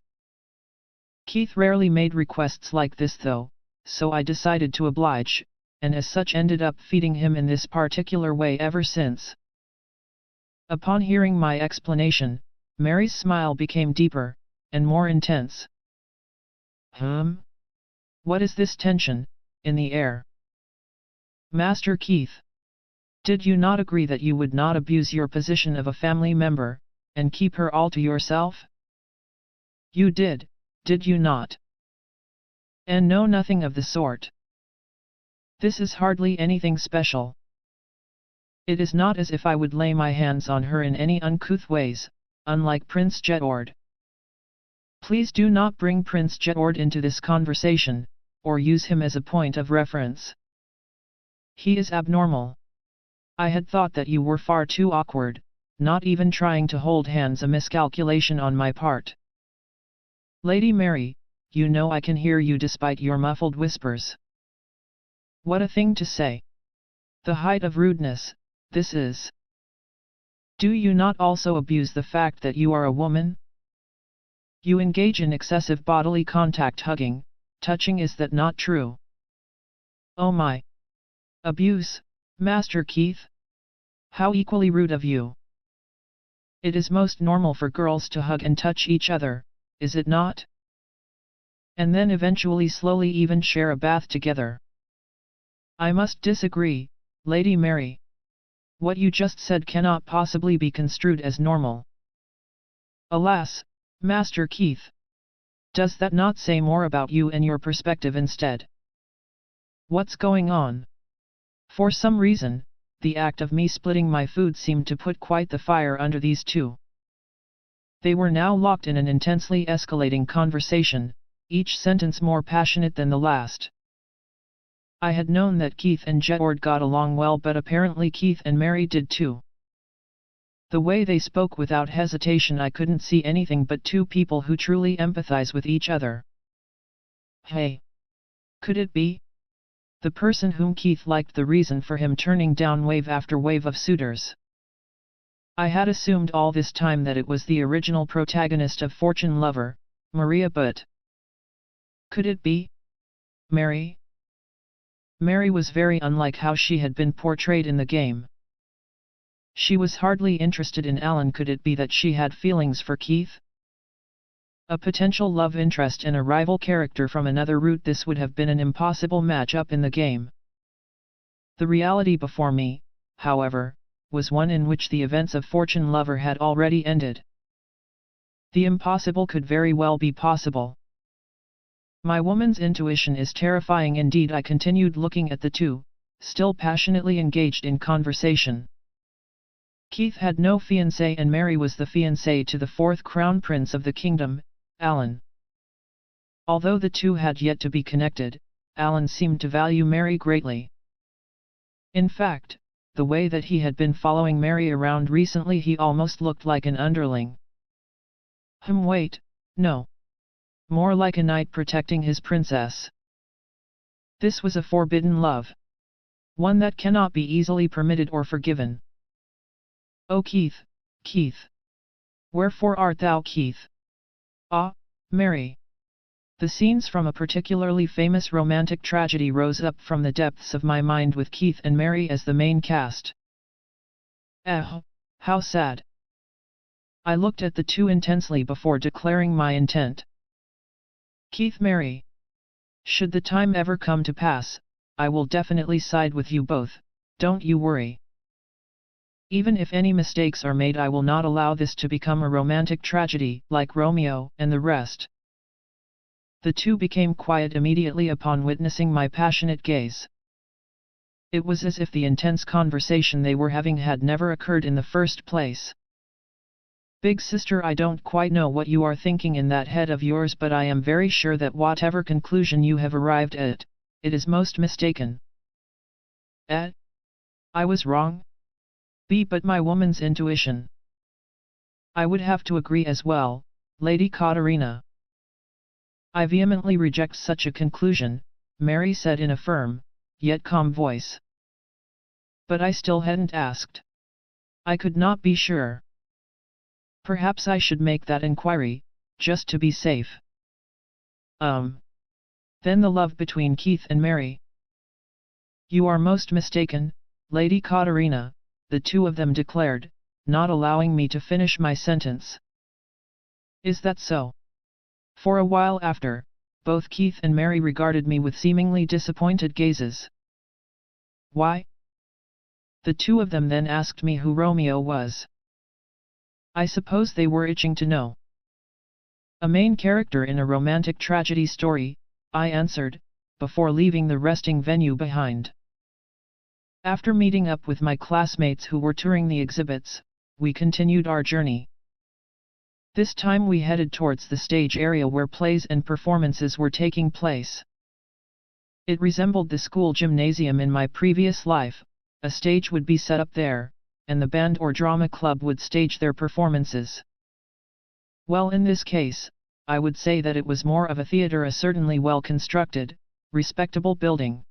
Speaker 1: Keith rarely made requests like this though, so I decided to oblige, and as such ended up feeding him in this particular way ever since. Upon hearing my explanation, Mary's smile became deeper, and more intense. What is this tension, in the air? Master Keith, did you not agree that you would not abuse your position of a family member, and keep her all to yourself? You did you not? And no, nothing of the sort. This is hardly anything special. It is not as if I would lay my hands on her in any uncouth ways, unlike Prince Jetord. Please do not bring Prince Jetord into this conversation, or use him as a point of reference. He is abnormal. I had thought that you were far too awkward, not even trying to hold hands, a miscalculation on my part. Lady Mary, you know I can hear you despite your muffled whispers. What a thing to say! The height of rudeness, this is. Do you not also abuse the fact that you are a woman? You engage in excessive bodily contact, hugging, touching, is that not true? Oh my! Abuse, Master Keith? How equally rude of you! It is most normal for girls to hug and touch each other, is it not? And then eventually slowly even share a bath together. I must disagree, Lady Mary. What you just said cannot possibly be construed as normal. Alas, Master Keith! Does that not say more about you and your perspective instead? What's going on? For some reason, the act of me splitting my food seemed to put quite the fire under these two. They were now locked in an intensely escalating conversation, each sentence more passionate than the last. I had known that Keith and Jedward got along well, but apparently Keith and Mary did too. The way they spoke without hesitation, I couldn't see anything but two people who truly empathize with each other. Hey! Could it be? The person whom Keith liked, the reason for him turning down wave after wave of suitors. I had assumed all this time that it was the original protagonist of Fortune Lover, Maria, but could it be Mary? Mary was very unlike how she had been portrayed in the game. She was hardly interested in Alan. Could it be that she had feelings for Keith? A potential love interest and a rival character from another route. This would have been an impossible match-up in the game. The reality before me, however, was one in which the events of Fortune Lover had already ended. The impossible could very well be possible. My woman's intuition is terrifying indeed. I continued looking at the two, still passionately engaged in conversation. Keith had no fiancé and Mary was the fiancé to the fourth crown prince of the kingdom, Alan. Although the two had yet to be connected, Alan seemed to value Mary greatly. In fact, the way that he had been following Mary around recently, he almost looked like an underling. Wait, no. More like a knight protecting his princess. This was a forbidden love. One that cannot be easily permitted or forgiven. Oh Keith, Keith! Wherefore art thou, Keith? Ah, Mary! The scenes from a particularly famous romantic tragedy rose up from the depths of my mind with Keith and Mary as the main cast. How sad! I looked at the two intensely before declaring my intent. Keith, Mary. Should the time ever come to pass, I will definitely side with you both, don't you worry. Even if any mistakes are made, I will not allow this to become a romantic tragedy, like Romeo and the rest. The two became quiet immediately upon witnessing my passionate gaze. It was as if the intense conversation they were having had never occurred in the first place. Big sister, I don't quite know what you are thinking in that head of yours, but I am very sure that whatever conclusion you have arrived at, it is most mistaken. I was wrong? But my woman's intuition. I would have to agree as well, Lady Katarina. I vehemently reject such a conclusion, Mary said in a firm, yet calm voice. But I still hadn't asked. I could not be sure. Perhaps I should make that inquiry, just to be safe. Then the love between Keith and Mary. You are most mistaken, Lady Katarina, the two of them declared, not allowing me to finish my sentence. Is that so? For a while after, both Keith and Mary regarded me with seemingly disappointed gazes. Why? The two of them then asked me who Romeo was. I suppose they were itching to know. A main character in a romantic tragedy story, I answered, before leaving the resting venue behind. After meeting up with my classmates who were touring the exhibits, we continued our journey. This time we headed towards the stage area where plays and performances were taking place. It resembled the school gymnasium in my previous life. A stage would be set up there, and the band or drama club would stage their performances. Well, in this case, I would say that it was more of a theatre, a certainly well-constructed, respectable building.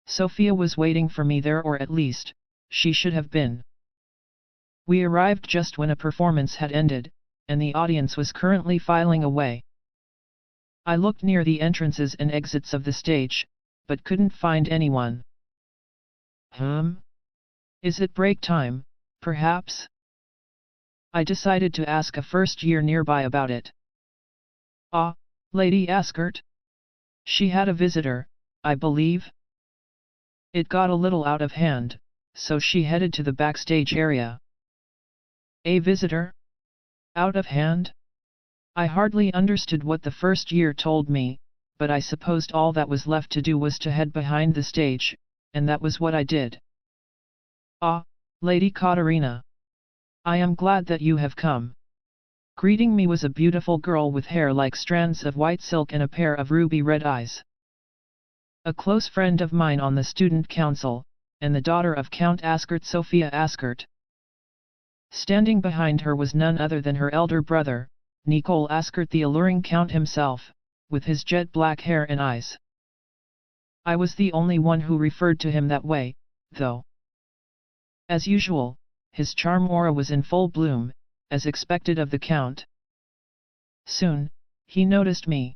Speaker 1: Sophia was waiting for me there, or at least, she should have been. We arrived just when a performance had ended, and the audience was currently filing away. I looked near the entrances and exits of the stage, but couldn't find anyone. Is it break time, perhaps? I decided to ask a first year nearby about it. Ah, Lady Askert? She had a visitor, I believe? It got a little out of hand, so she headed to the backstage area. A visitor? Out of hand? I hardly understood what the first year told me, but I supposed all that was left to do was to head behind the stage, and that was what I did. Ah, Lady Katarina. I am glad that you have come. Greeting me was a beautiful girl with hair like strands of white silk and a pair of ruby red eyes. A close friend of mine on the student council, and the daughter of Count Askert, Sophia Askert. Standing behind her was none other than her elder brother, Nicole Askert, the alluring count himself, with his jet black hair and eyes. I was the only one who referred to him that way, though. As usual, his charm aura was in full bloom, as expected of the count. Soon, he noticed me.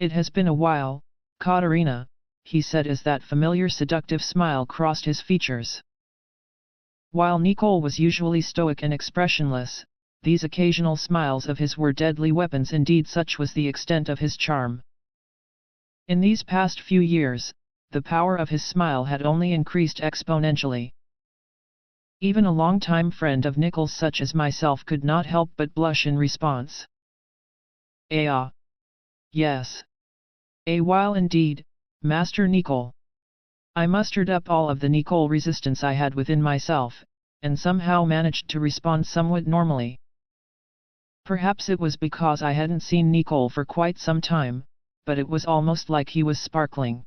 Speaker 1: It has been a while, Katarina, he said as that familiar seductive smile crossed his features. While Nicole was usually stoic and expressionless, these occasional smiles of his were deadly weapons indeed, such was the extent of his charm. In these past few years, the power of his smile had only increased exponentially. Even a long-time friend of Nicole's such as myself could not help but blush in response. Yes. A while indeed, Master Nicole. I mustered up all of the Nicole resistance I had within myself, and somehow managed to respond somewhat normally. Perhaps it was because I hadn't seen Nicole for quite some time, but it was almost like he was sparkling.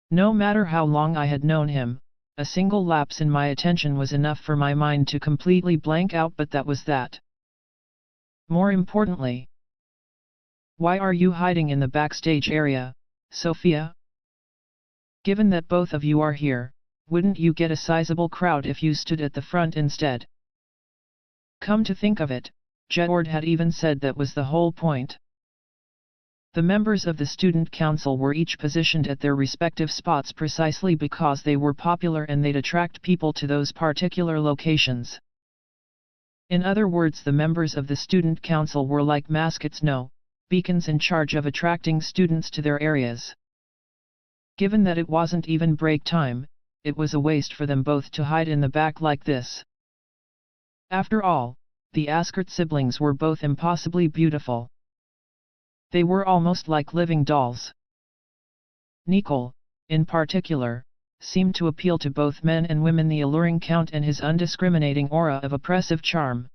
Speaker 1: No matter how long I had known him, a single lapse in my attention was enough for my mind to completely blank out, but that was that. More importantly, why are you hiding in the backstage area, Sophia? Given that both of you are here, wouldn't you get a sizable crowd if you stood at the front instead? Come to think of it, Jedward had even said that was the whole point. The members of the student council were each positioned at their respective spots precisely because they were popular and they'd attract people to those particular locations. In other words, the members of the student council were like mascots, beacons in charge of attracting students to their areas. Given that it wasn't even break time, it was a waste for them both to hide in the back like this. After all, the Askert siblings were both impossibly beautiful. They were almost like living dolls. Nicole, in particular, seemed to appeal to both men and women, the alluring count and his undiscriminating aura of oppressive charm.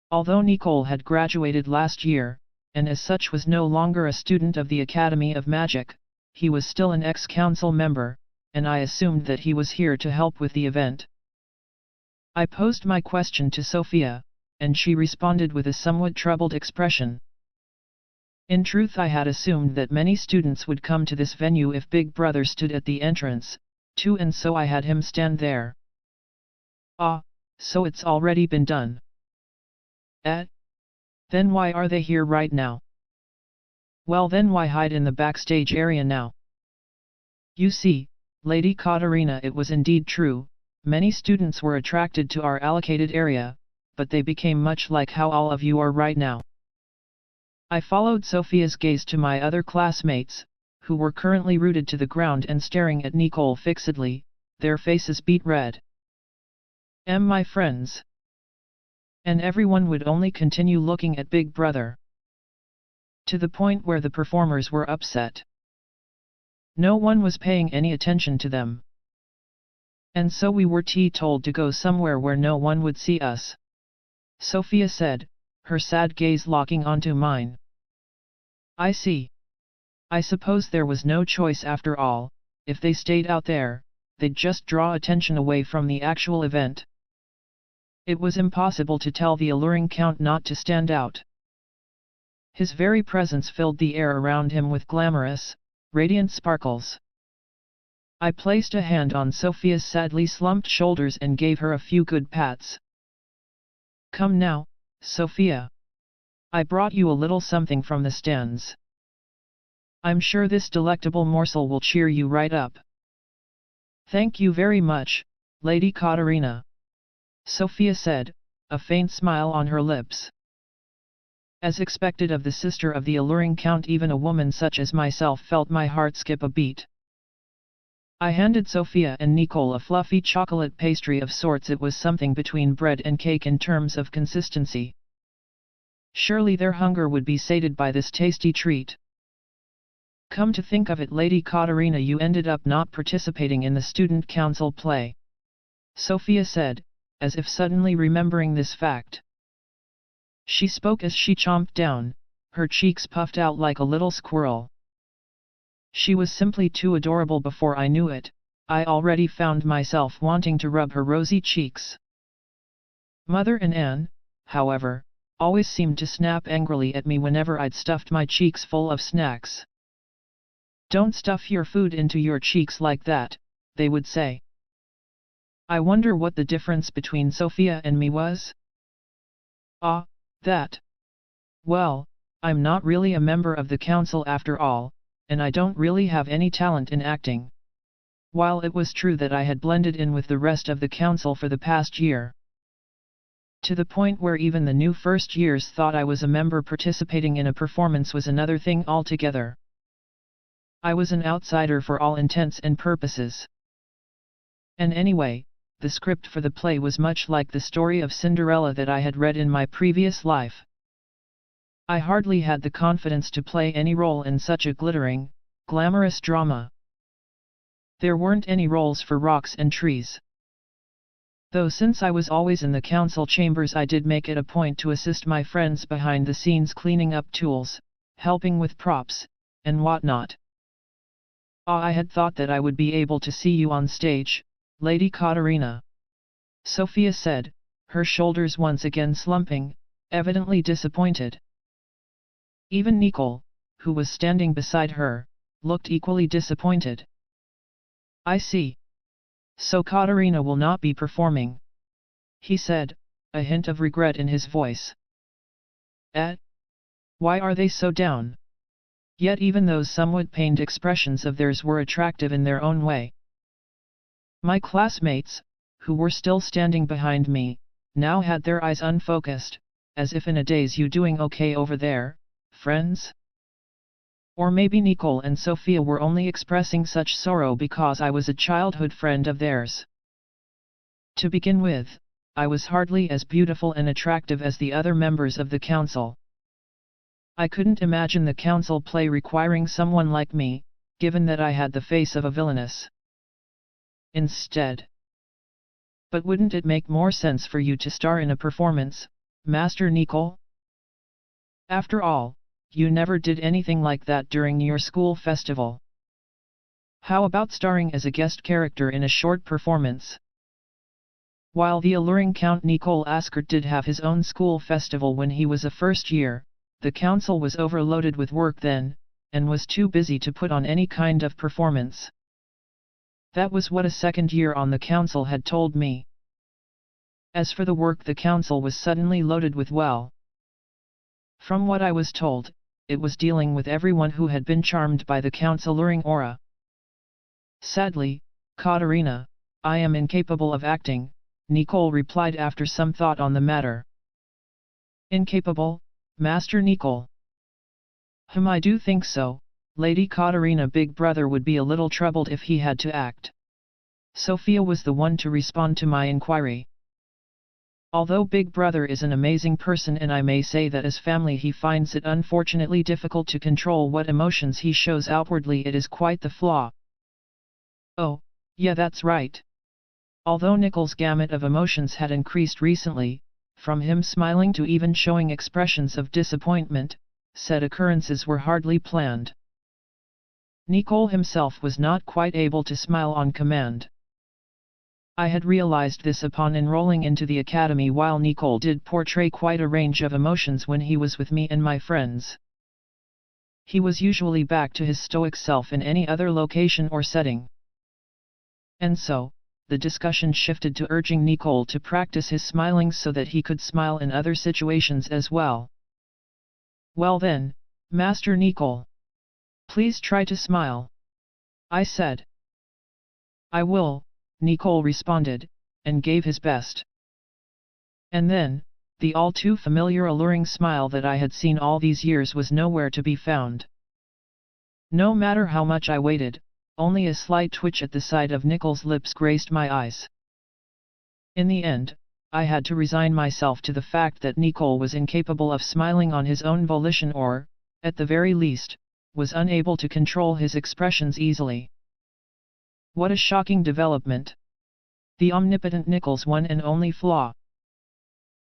Speaker 1: Although Nicole had graduated last year, and as such was no longer a student of the Academy of Magic, he was still an ex-council member, and I assumed that he was here to help with the event. I posed my question to Sophia, and she responded with a somewhat troubled expression. In truth, I had assumed that many students would come to this venue if Big Brother stood at the entrance, too, and so I had him stand there. Ah, so it's already been done. Then why are they here right now? Well then, why hide in the backstage area now? You see, Lady Katarina, it was indeed true, many students were attracted to our allocated area, but they became much like how all of you are right now. I followed Sophia's gaze to my other classmates, who were currently rooted to the ground and staring at Nicole fixedly, their faces beet red. My friends. And everyone would only continue looking at Big Brother. To the point where the performers were upset. No one was paying any attention to them. And so we were told to go somewhere where no one would see us. Sophia said, her sad gaze locking onto mine. I see. I suppose there was no choice after all. If they stayed out there, they'd just draw attention away from the actual event. It was impossible to tell the alluring count not to stand out. His very presence filled the air around him with glamorous, radiant sparkles. I placed a hand on Sophia's sadly slumped shoulders and gave her a few good pats. Come now, Sophia. I brought you a little something from the stands. I'm sure this delectable morsel will cheer you right up. Thank you very much, Lady Katarina, Sophia said, a faint smile on her lips. As expected of the sister of the alluring count, even a woman such as myself felt my heart skip a beat. I handed Sophia and Nicole a fluffy chocolate pastry of sorts. It was something between bread and cake in terms of consistency. Surely their hunger would be sated by this tasty treat. Come to think of it, Lady Katarina, you ended up not participating in the student council play, Sophia said, as if suddenly remembering this fact. She spoke as she chomped down, her cheeks puffed out like a little squirrel. She was simply too adorable. Before I knew it, I already found myself wanting to rub her rosy cheeks. Mother and Anne, however, always seemed to snap angrily at me whenever I'd stuffed my cheeks full of snacks. Don't stuff your food into your cheeks like that, they would say. I wonder what the difference between Sophia and me was? Ah, that. Well, I'm not really a member of the council after all, and I don't really have any talent in acting. While it was true that I had blended in with the rest of the council for the past year, to the point where even the new first years thought I was a member, participating in a performance was another thing altogether. I was an outsider for all intents and purposes. And anyway, the script for the play was much like the story of Cinderella that I had read in my previous life. I hardly had the confidence to play any role in such a glittering, glamorous drama. There weren't any roles for rocks and trees. Though since I was always in the council chambers, I did make it a point to assist my friends behind the scenes, cleaning up tools, helping with props, and whatnot. I had thought that I would be able to see you on stage, Lady Katarina, Sophia said, her shoulders once again slumping, evidently disappointed. Even Nicole, who was standing beside her, looked equally disappointed. I see. So Katarina will not be performing, he said, a hint of regret in his voice. Why are they so down? Yet even those somewhat pained expressions of theirs were attractive in their own way. My classmates, who were still standing behind me, now had their eyes unfocused, as if in a daze. You doing okay over there, friends? Or maybe Nicole and Sophia were only expressing such sorrow because I was a childhood friend of theirs. To begin with, I was hardly as beautiful and attractive as the other members of the council. I couldn't imagine the council play requiring someone like me, given that I had the face of a villainess. Instead. But wouldn't it make more sense for you to star in a performance, Master Nicole? After all, you never did anything like that during your school festival. How about starring as a guest character in a short performance? While the alluring Count Nicole Ascart did have his own school festival when he was a first year, the council was overloaded with work then, and was too busy to put on any kind of performance. That was what a second year on the council had told me. As for the work the council was suddenly loaded with, well, from what I was told, it was dealing with everyone who had been charmed by the count's alluring aura. Sadly, Katarina, I am incapable of acting, Nicole replied after some thought on the matter. Incapable, Master Nicole? I do think so, Lady Katarina. Big Brother would be a little troubled if he had to act. Sophia was the one to respond to my inquiry. Although Big Brother is an amazing person, and I may say that as family he finds it unfortunately difficult to control what emotions he shows outwardly, it is quite the flaw. Oh, yeah, that's right. Although Nicole's gamut of emotions had increased recently, from him smiling to even showing expressions of disappointment, said occurrences were hardly planned. Nicole himself was not quite able to smile on command. I had realized this upon enrolling into the academy, while Nicole did portray quite a range of emotions when he was with me and my friends. He was usually back to his stoic self in any other location or setting. And so, the discussion shifted to urging Nicole to practice his smiling so that he could smile in other situations as well. Well then, Master Nicole. Please try to smile. I said. I will, Nicole responded, and gave his best. And then, the all too familiar alluring smile that I had seen all these years was nowhere to be found. No matter how much I waited, only a slight twitch at the side of Nicole's lips graced my eyes. In the end, I had to resign myself to the fact that Nicole was incapable of smiling on his own volition or, at the very least, was unable to control his expressions easily. What a shocking development! The omnipotent Nicole's one and only flaw.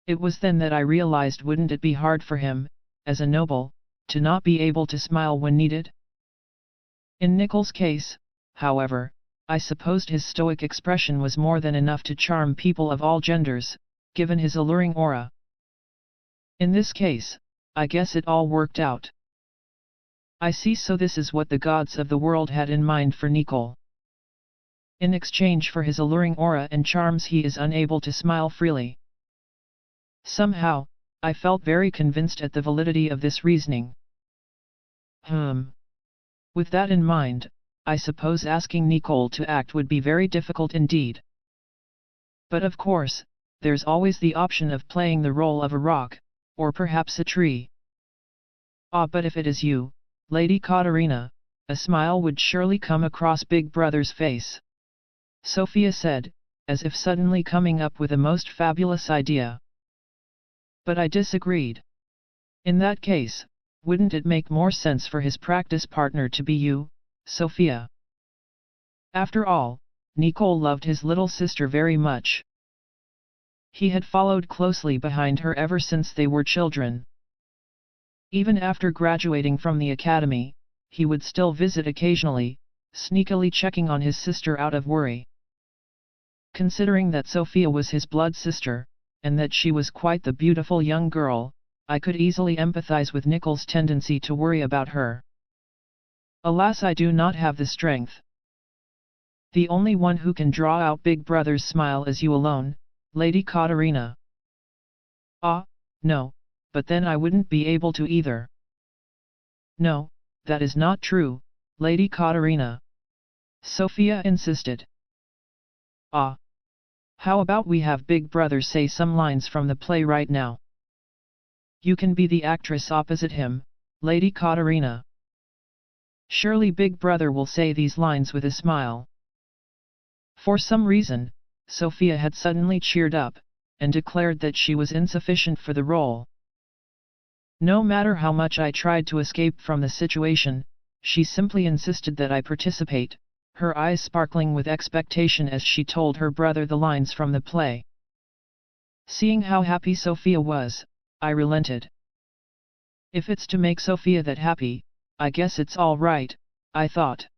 Speaker 1: It was then that I realized, wouldn't it be hard for him, as a noble, to not be able to smile when needed? In Nicole's case, however, I supposed his stoic expression was more than enough to charm people of all genders, given his alluring aura. In this case, I guess it all worked out. I see, so this is what the gods of the world had in mind for Nicole. In exchange for his alluring aura and charms, he is unable to smile freely. Somehow, I felt very convinced at the validity of this reasoning. With that in mind, I suppose asking Nicole to act would be very difficult indeed. But of course, there's always the option of playing the role of a rock, or perhaps a tree. Ah, but if it is you, Lady Katarina, a smile would surely come across Big Brother's face. Sophia said, as if suddenly coming up with a most fabulous idea. But I disagreed. In that case, wouldn't it make more sense for his practice partner to be you, Sophia? After all, Nicole loved his little sister very much. He had followed closely behind her ever since they were children. Even after graduating from the academy, he would still visit occasionally, sneakily checking on his sister out of worry. Considering that Sophia was his blood sister, and that she was quite the beautiful young girl, I could easily empathize with Nicole's tendency to worry about her. Alas, I do not have the strength. The only one who can draw out Big Brother's smile is you alone, Lady Katarina. Ah, no, but then I wouldn't be able to either. No, that is not true, Lady Katarina. Sophia insisted. Ah. How about we have Big Brother say some lines from the play right now? You can be the actress opposite him, Lady Katarina. Surely Big Brother will say these lines with a smile. For some reason, Sophia had suddenly cheered up, and declared that she was insufficient for the role. No matter how much I tried to escape from the situation, she simply insisted that I participate, her eyes sparkling with expectation as she told her brother the lines from the play. Seeing how happy Sophia was, I relented. If it's to make Sophia that happy, I guess it's all right, I thought.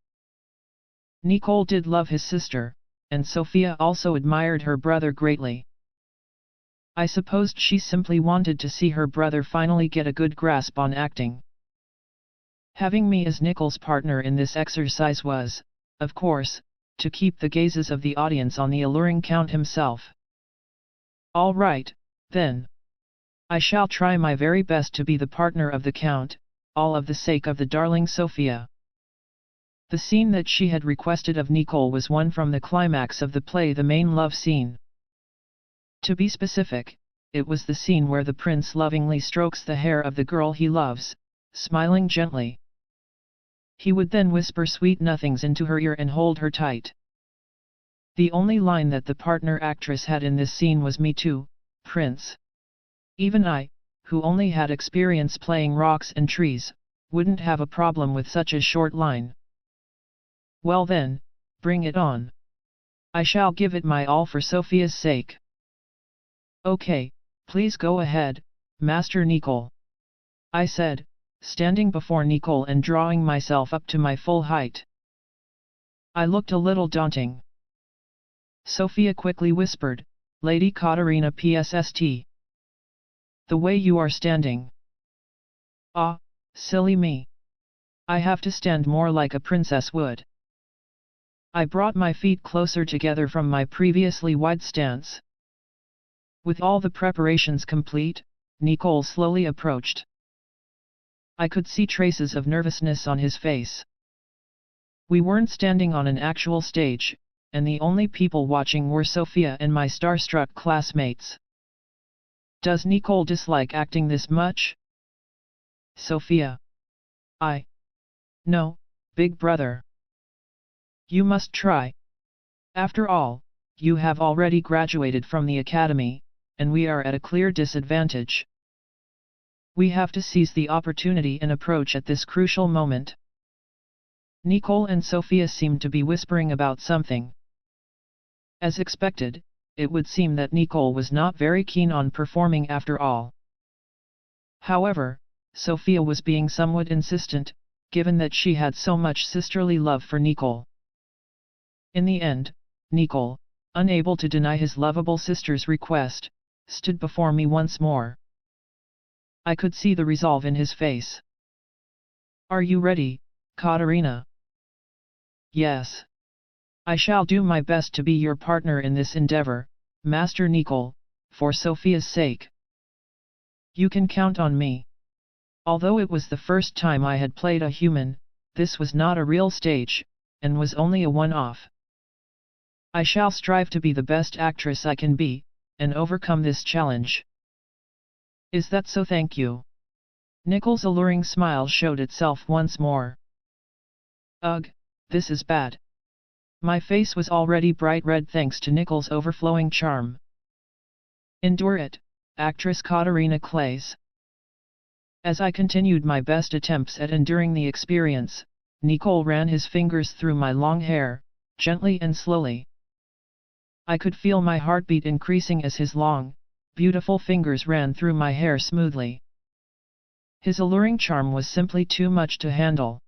Speaker 1: Nicole did love his sister, and Sophia also admired her brother greatly. I supposed she simply wanted to see her brother finally get a good grasp on acting. Having me as Nicole's partner in this exercise was, of course, to keep the gazes of the audience on the alluring Count himself. All right, then. I shall try my very best to be the partner of the Count, all of the sake of the darling Sophia. The scene that she had requested of Nicole was one from the climax of the play, the main love scene. To be specific, it was the scene where the prince lovingly strokes the hair of the girl he loves, smiling gently. He would then whisper sweet nothings into her ear and hold her tight. The only line that the partner actress had in this scene was "Me too, Prince." Even I, who only had experience playing rocks and trees, wouldn't have a problem with such a short line. Well then, bring it on. I shall give it my all for Sophia's sake. Okay, please go ahead, Master Nicole. I said, standing before Nicole and drawing myself up to my full height. I looked a little daunting. Sophia quickly whispered, "Lady Katarina PSST. The way you are standing. Ah, silly me. I have to stand more like a princess would." I brought my feet closer together from my previously wide stance. With all the preparations complete, Nicole slowly approached. I could see traces of nervousness on his face. We weren't standing on an actual stage, and the only people watching were Sophia and my starstruck classmates. Does Nicole dislike acting this much? Sophia. No, big brother. You must try. After all, you have already graduated from the academy, and we are at a clear disadvantage. We have to seize the opportunity and approach at this crucial moment. Nicole and Sophia seemed to be whispering about something. As expected, it would seem that Nicole was not very keen on performing after all. However, Sophia was being somewhat insistent, given that she had so much sisterly love for Nicole. In the end, Nicole, unable to deny his lovable sister's request, stood before me once more. I could see the resolve in his face. Are you ready, Katarina? Yes. I shall do my best to be your partner in this endeavor, Master Nicole, for Sophia's sake. You can count on me. Although it was the first time I had played a human, this was not a real stage, and was only a one-off. I shall strive to be the best actress I can be, and overcome this challenge. Is that so? Thank you. Nicole's alluring smile showed itself once more. Ugh, this is bad. My face was already bright red thanks to Nicole's overflowing charm. Endure it, actress Katarina Clays. As I continued my best attempts at enduring the experience, Nicole ran his fingers through my long hair, gently and slowly. I could feel my heartbeat increasing as his long, beautiful fingers ran through my hair smoothly. His alluring charm was simply too much to handle.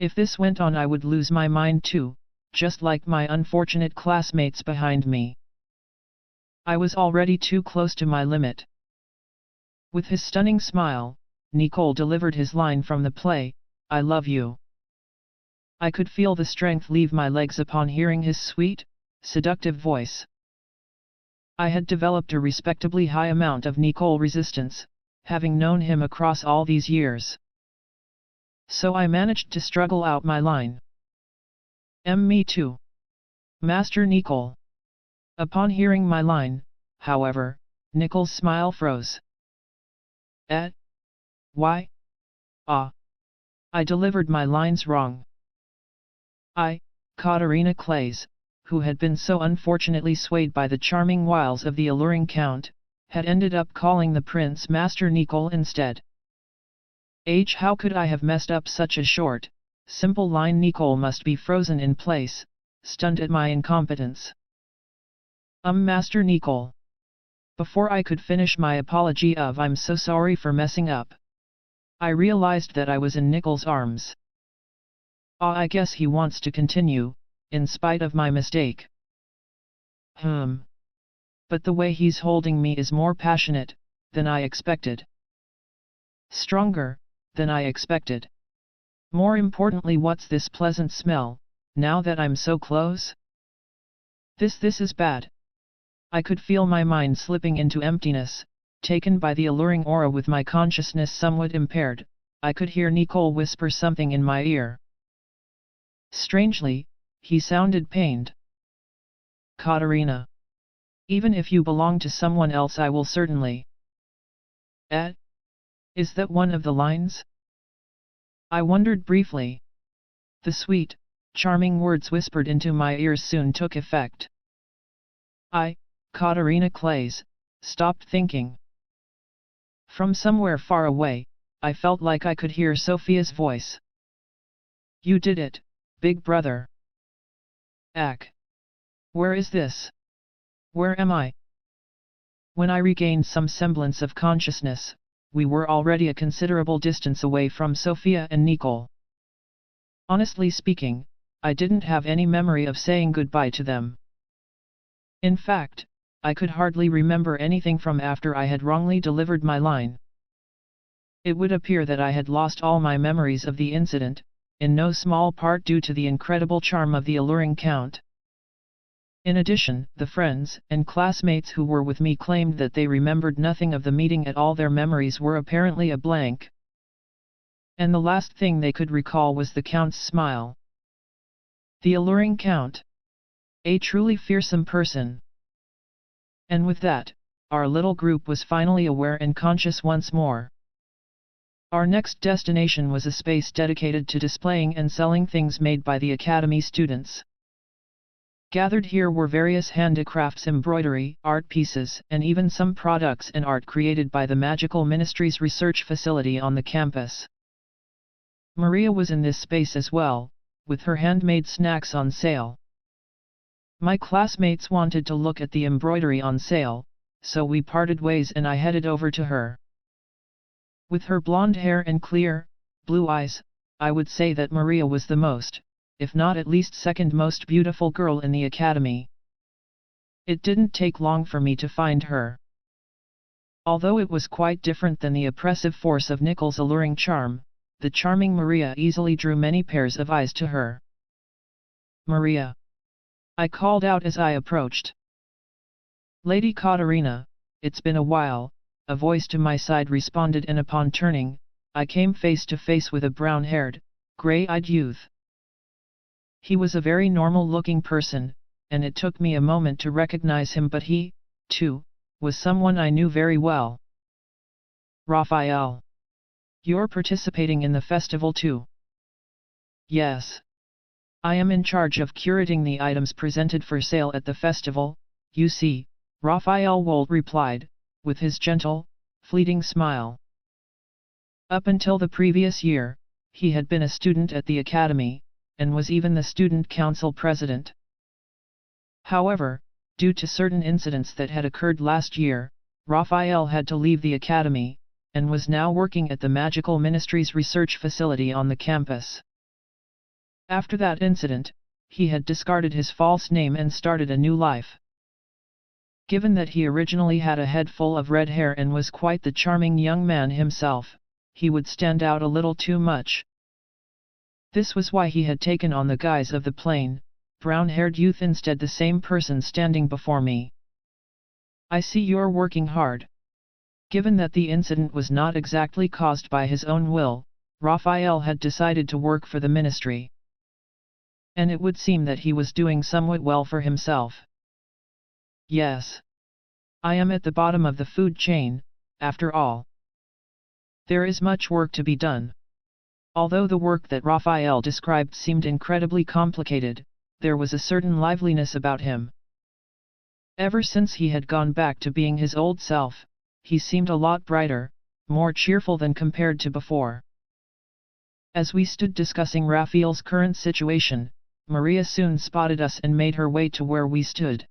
Speaker 1: If this went on, I would lose my mind too, just like my unfortunate classmates behind me. I was already too close to my limit. With his stunning smile, Nicole delivered his line from the play, I love you. I could feel the strength leave my legs upon hearing his sweet, seductive voice. I had developed a respectably high amount of Nicole resistance, having known him across all these years. So I managed to struggle out my line. Me too. Master Nicole. Upon hearing my line, however, Nicole's smile froze. Why? I delivered my lines wrong. Katarina Clays, who had been so unfortunately swayed by the charming wiles of the alluring count, had ended up calling the prince Master Nicole instead. How could I have messed up such a short, simple line? Nicole must be frozen in place, stunned at my incompetence. Master Nicole. Before I could finish my apology of I'm so sorry for messing up, I realized that I was in Nicole's arms. I guess he wants to continue, in spite of my mistake. But the way he's holding me is more passionate than I expected. Stronger than I expected. More importantly, what's this pleasant smell, now that I'm so close? This is bad. I could feel my mind slipping into emptiness, taken by the alluring aura. With my consciousness somewhat impaired, I could hear Nicole whisper something in my ear. Strangely, he sounded pained. Katarina. Even if you belong to someone else, I will certainly. Is that one of the lines? I wondered briefly. The sweet, charming words whispered into my ears soon took effect. Katarina Clays, stopped thinking. From somewhere far away, I felt like I could hear Sophia's voice. You did it, big brother. Where is this? Where am I? When I regained some semblance of consciousness, we were already a considerable distance away from Sophia and Nicole. Honestly speaking, I didn't have any memory of saying goodbye to them. In fact, I could hardly remember anything from after I had wrongly delivered my line. It would appear that I had lost all my memories of the incident, in no small part due to the incredible charm of the alluring count. In addition, the friends and classmates who were with me claimed that they remembered nothing of the meeting at all. Their memories were apparently a blank. And the last thing they could recall was the Count's smile. The alluring Count. A truly fearsome person. And with that, our little group was finally aware and conscious once more. Our next destination was a space dedicated to displaying and selling things made by the Academy students. Gathered here were various handicrafts, embroidery, art pieces, and even some products and art created by the Magical Ministry's research facility on the campus. Maria was in this space as well, with her handmade snacks on sale. My classmates wanted to look at the embroidery on sale, so we parted ways and I headed over to her. With her blonde hair and clear, blue eyes, I would say that Maria was the most, if not at least second most beautiful girl in the academy. It didn't take long for me to find her. Although it was quite different than the oppressive force of Nickel's alluring charm, the charming Maria easily drew many pairs of eyes to her. "Maria!" I called out as I approached. "Lady Katarina, it's been a while," a voice to my side responded, and upon turning, I came face to face with a brown-haired, grey-eyed youth. He was a very normal-looking person, and it took me a moment to recognize him, but he, too, was someone I knew very well. "Raphael. You're participating in the festival too?" "Yes. I am in charge of curating the items presented for sale at the festival, you see," Raphael Wold replied, with his gentle, fleeting smile. Up until the previous year, he had been a student at the academy, and was even the student council president. However, due to certain incidents that had occurred last year, Raphael had to leave the academy, and was now working at the Magical Ministry's research facility on the campus. After that incident, he had discarded his false name and started a new life. Given that he originally had a head full of red hair and was quite the charming young man himself, he would stand out a little too much. This was why he had taken on the guise of the plain, brown-haired youth instead, the same person standing before me. "I see you're working hard." Given that the incident was not exactly caused by his own will, Raphael had decided to work for the ministry. And it would seem that he was doing somewhat well for himself. "Yes. I am at the bottom of the food chain, after all. There is much work to be done." Although the work that Raphael described seemed incredibly complicated, there was a certain liveliness about him. Ever since he had gone back to being his old self, he seemed a lot brighter, more cheerful than compared to before. As we stood discussing Raphael's current situation, Maria soon spotted us and made her way to where we stood.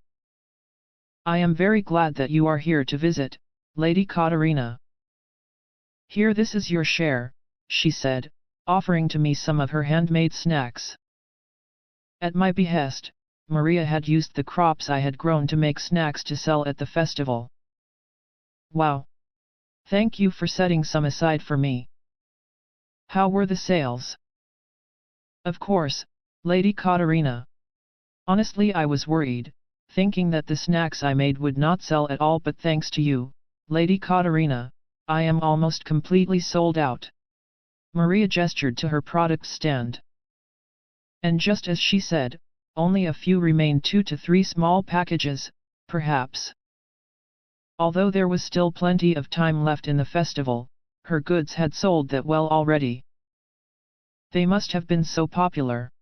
Speaker 1: "I am very glad that you are here to visit, Lady Katarina. Here, this is your share," she said, offering to me some of her handmade snacks. At my behest, Maria had used the crops I had grown to make snacks to sell at the festival. "Wow! Thank you for setting some aside for me. How were the sales?" "Of course, Lady Katarina. Honestly, I was worried, thinking that the snacks I made would not sell at all, but thanks to you, Lady Katarina, I am almost completely sold out." Maria gestured to her product stand. And just as she said, only a few remained, 2 to 3 small packages, perhaps. Although there was still plenty of time left in the festival, her goods had sold that well already. They must have been so popular.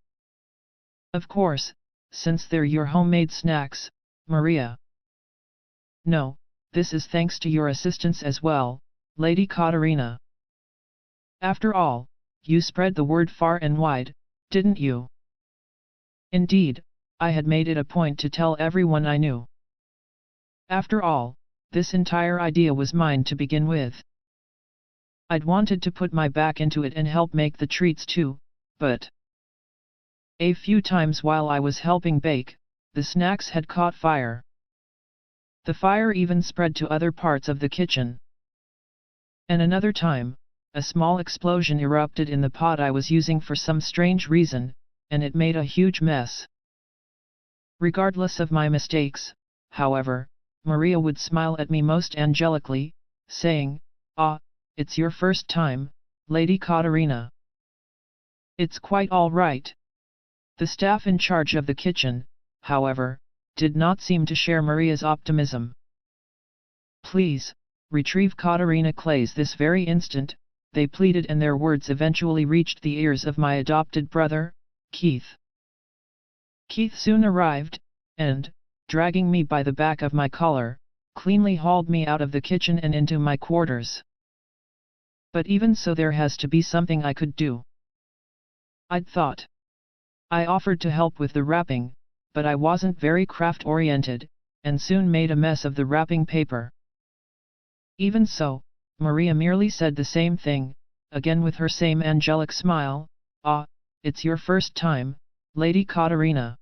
Speaker 1: "Of course, since they're your homemade snacks, Maria." "No, this is thanks to your assistance as well, Lady Katarina. After all, you spread the word far and wide, didn't you?" Indeed, I had made it a point to tell everyone I knew. After all, this entire idea was mine to begin with. I'd wanted to put my back into it and help make the treats too, but a few times while I was helping bake, the snacks had caught fire. The fire even spread to other parts of the kitchen. And another time, a small explosion erupted in the pot I was using for some strange reason, and it made a huge mess. Regardless of my mistakes, however, Maria would smile at me most angelically, saying, "Ah, it's your first time, Lady Katarina. It's quite all right." The staff in charge of the kitchen, however, did not seem to share Maria's optimism. "Please, retrieve Katarina Clays this very instant," they pleaded, and their words eventually reached the ears of my adopted brother, Keith. Keith soon arrived, and, dragging me by the back of my collar, cleanly hauled me out of the kitchen and into my quarters. But even so, there has to be something I could do, I'd thought. I offered to help with the wrapping, but I wasn't very craft-oriented, and soon made a mess of the wrapping paper. Even so, Maria merely said the same thing, again with her same angelic smile, "Ah, it's your first time, Lady Katarina.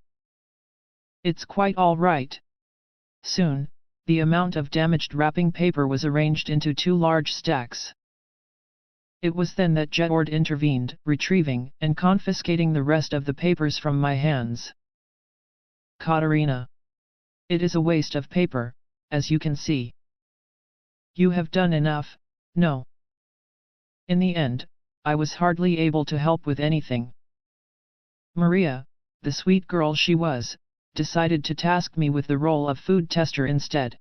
Speaker 1: It's quite all right." Soon, the amount of damaged wrapping paper was arranged into 2 large stacks. It was then that Jedward intervened, retrieving and confiscating the rest of the papers from my hands. "Katarina. It is a waste of paper, as you can see. You have done enough, no?" In the end, I was hardly able to help with anything. Maria, the sweet girl she was, decided to task me with the role of food tester instead.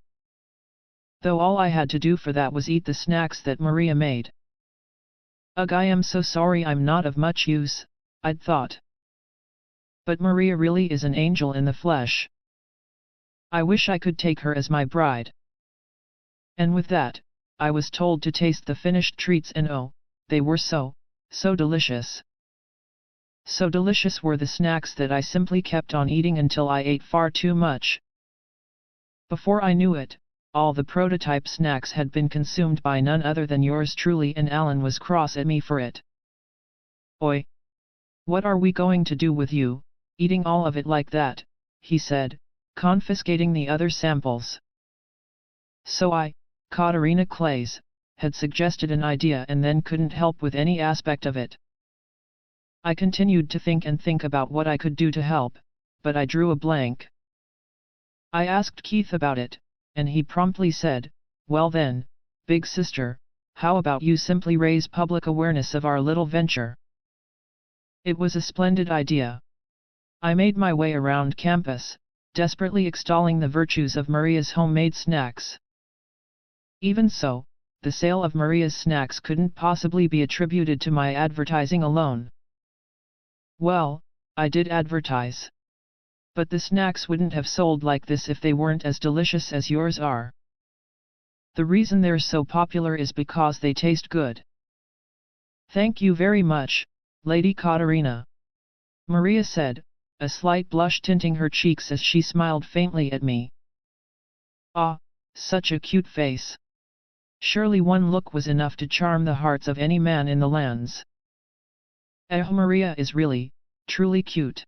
Speaker 1: Though all I had to do for that was eat the snacks that Maria made. "Ugh, I am so sorry I'm not of much use," I'd thought. But Maria really is an angel in the flesh. I wish I could take her as my bride. And with that, I was told to taste the finished treats, and oh, they were so delicious. So delicious were the snacks that I simply kept on eating until I ate far too much. Before I knew it, all the prototype snacks had been consumed by none other than yours truly, and Alan was cross at me for it. "Oi! What are we going to do with you, eating all of it like that?" he said, confiscating the other samples. So I, Katarina Clays, had suggested an idea and then couldn't help with any aspect of it. I continued to think about what I could do to help, but I drew a blank. I asked Keith about it, and he promptly said, "Well then, big sister, how about you simply raise public awareness of our little venture?" It was a splendid idea. I made my way around campus, desperately extolling the virtues of Maria's homemade snacks. Even so, the sale of Maria's snacks couldn't possibly be attributed to my advertising alone. Well, I did advertise. But the snacks wouldn't have sold like this if they weren't as delicious as yours are. The reason they're so popular is because they taste good. "Thank you very much, Lady Katarina," Maria said, a slight blush tinting her cheeks as she smiled faintly at me. "Ah, such a cute face. Surely one look was enough to charm the hearts of any man in the lands." Maria is really, truly cute.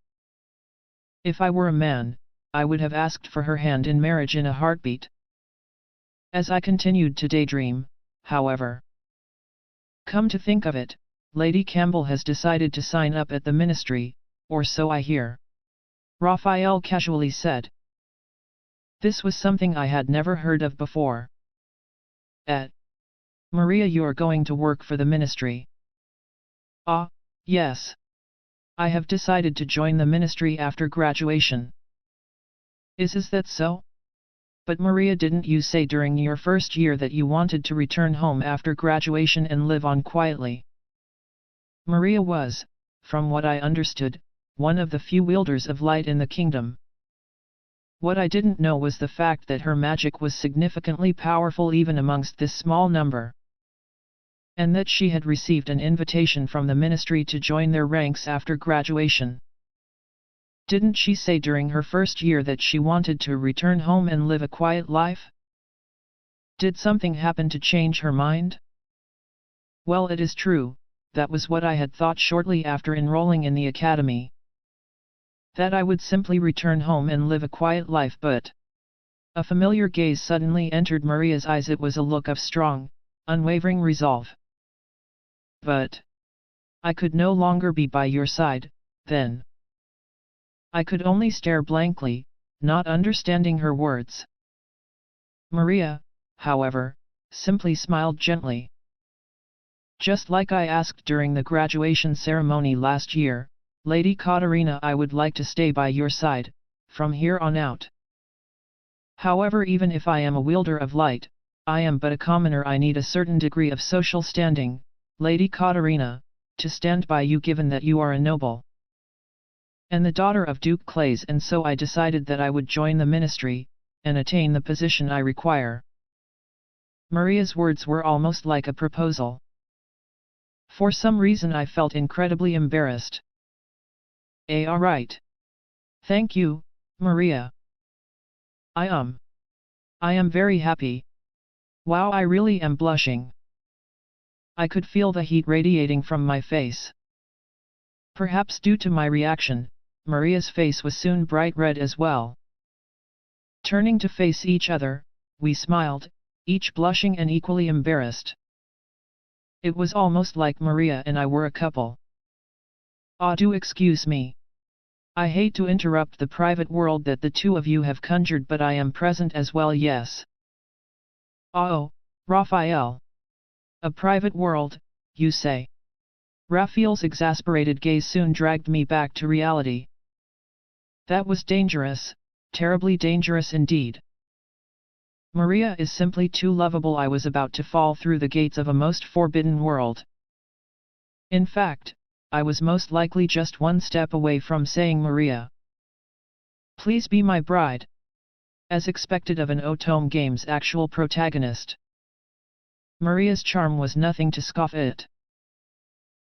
Speaker 1: If I were a man, I would have asked for her hand in marriage in a heartbeat. As I continued to daydream, however. "Come to think of it, Lady Campbell has decided to sign up at the ministry, or so I hear," Raphael casually said. This was something I had never heard of before. Maria, you're going to work for the ministry?" "Ah, yes. I have decided to join the ministry after graduation." Is that so? But Maria, didn't you say during your first year that you wanted to return home after graduation and live on quietly? Maria was, from what I understood, one of the few wielders of light in the kingdom. What I didn't know was the fact that her magic was significantly powerful even amongst this small number. And that she had received an invitation from the ministry to join their ranks after graduation. Didn't she say during her first year that she wanted to return home and live a quiet life? Did something happen to change her mind? Well, it is true, that was what I had thought shortly after enrolling in the academy. That I would simply return home and live a quiet life, but... A familiar gaze suddenly entered Maria's eyes. It was a look of strong, unwavering resolve. But I could no longer be by your side, then. I could only stare blankly, not understanding her words. Maria, however, simply smiled gently. Just like I asked during the graduation ceremony last year, Lady Katarina, I would like to stay by your side, from here on out. However, even if I am a wielder of light, I am but a commoner. I need a certain degree of social standing, Lady Katarina, to stand by you given that you are a noble and the daughter of Duke Clays, and so I decided that I would join the ministry, and attain the position I require. Maria's words were almost like a proposal. For some reason I felt incredibly embarrassed. Alright. Thank you, Maria. I am very happy. Wow, I really am blushing. I could feel the heat radiating from my face. Perhaps due to my reaction, Maria's face was soon bright red as well. Turning to face each other, we smiled, each blushing and equally embarrassed. It was almost like Maria and I were a couple. Do excuse me. I hate to interrupt the private world that the two of you have conjured, but I am present as well. Yes. Oh, Raphael. A private world, you say? Raphael's exasperated gaze soon dragged me back to reality. That was dangerous, terribly dangerous indeed. Maria is simply too lovable. I was about to fall through the gates of a most forbidden world. In fact, I was most likely just one step away from saying, Maria, please be my bride. As expected of an Otome game's actual protagonist. Maria's charm was nothing to scoff at.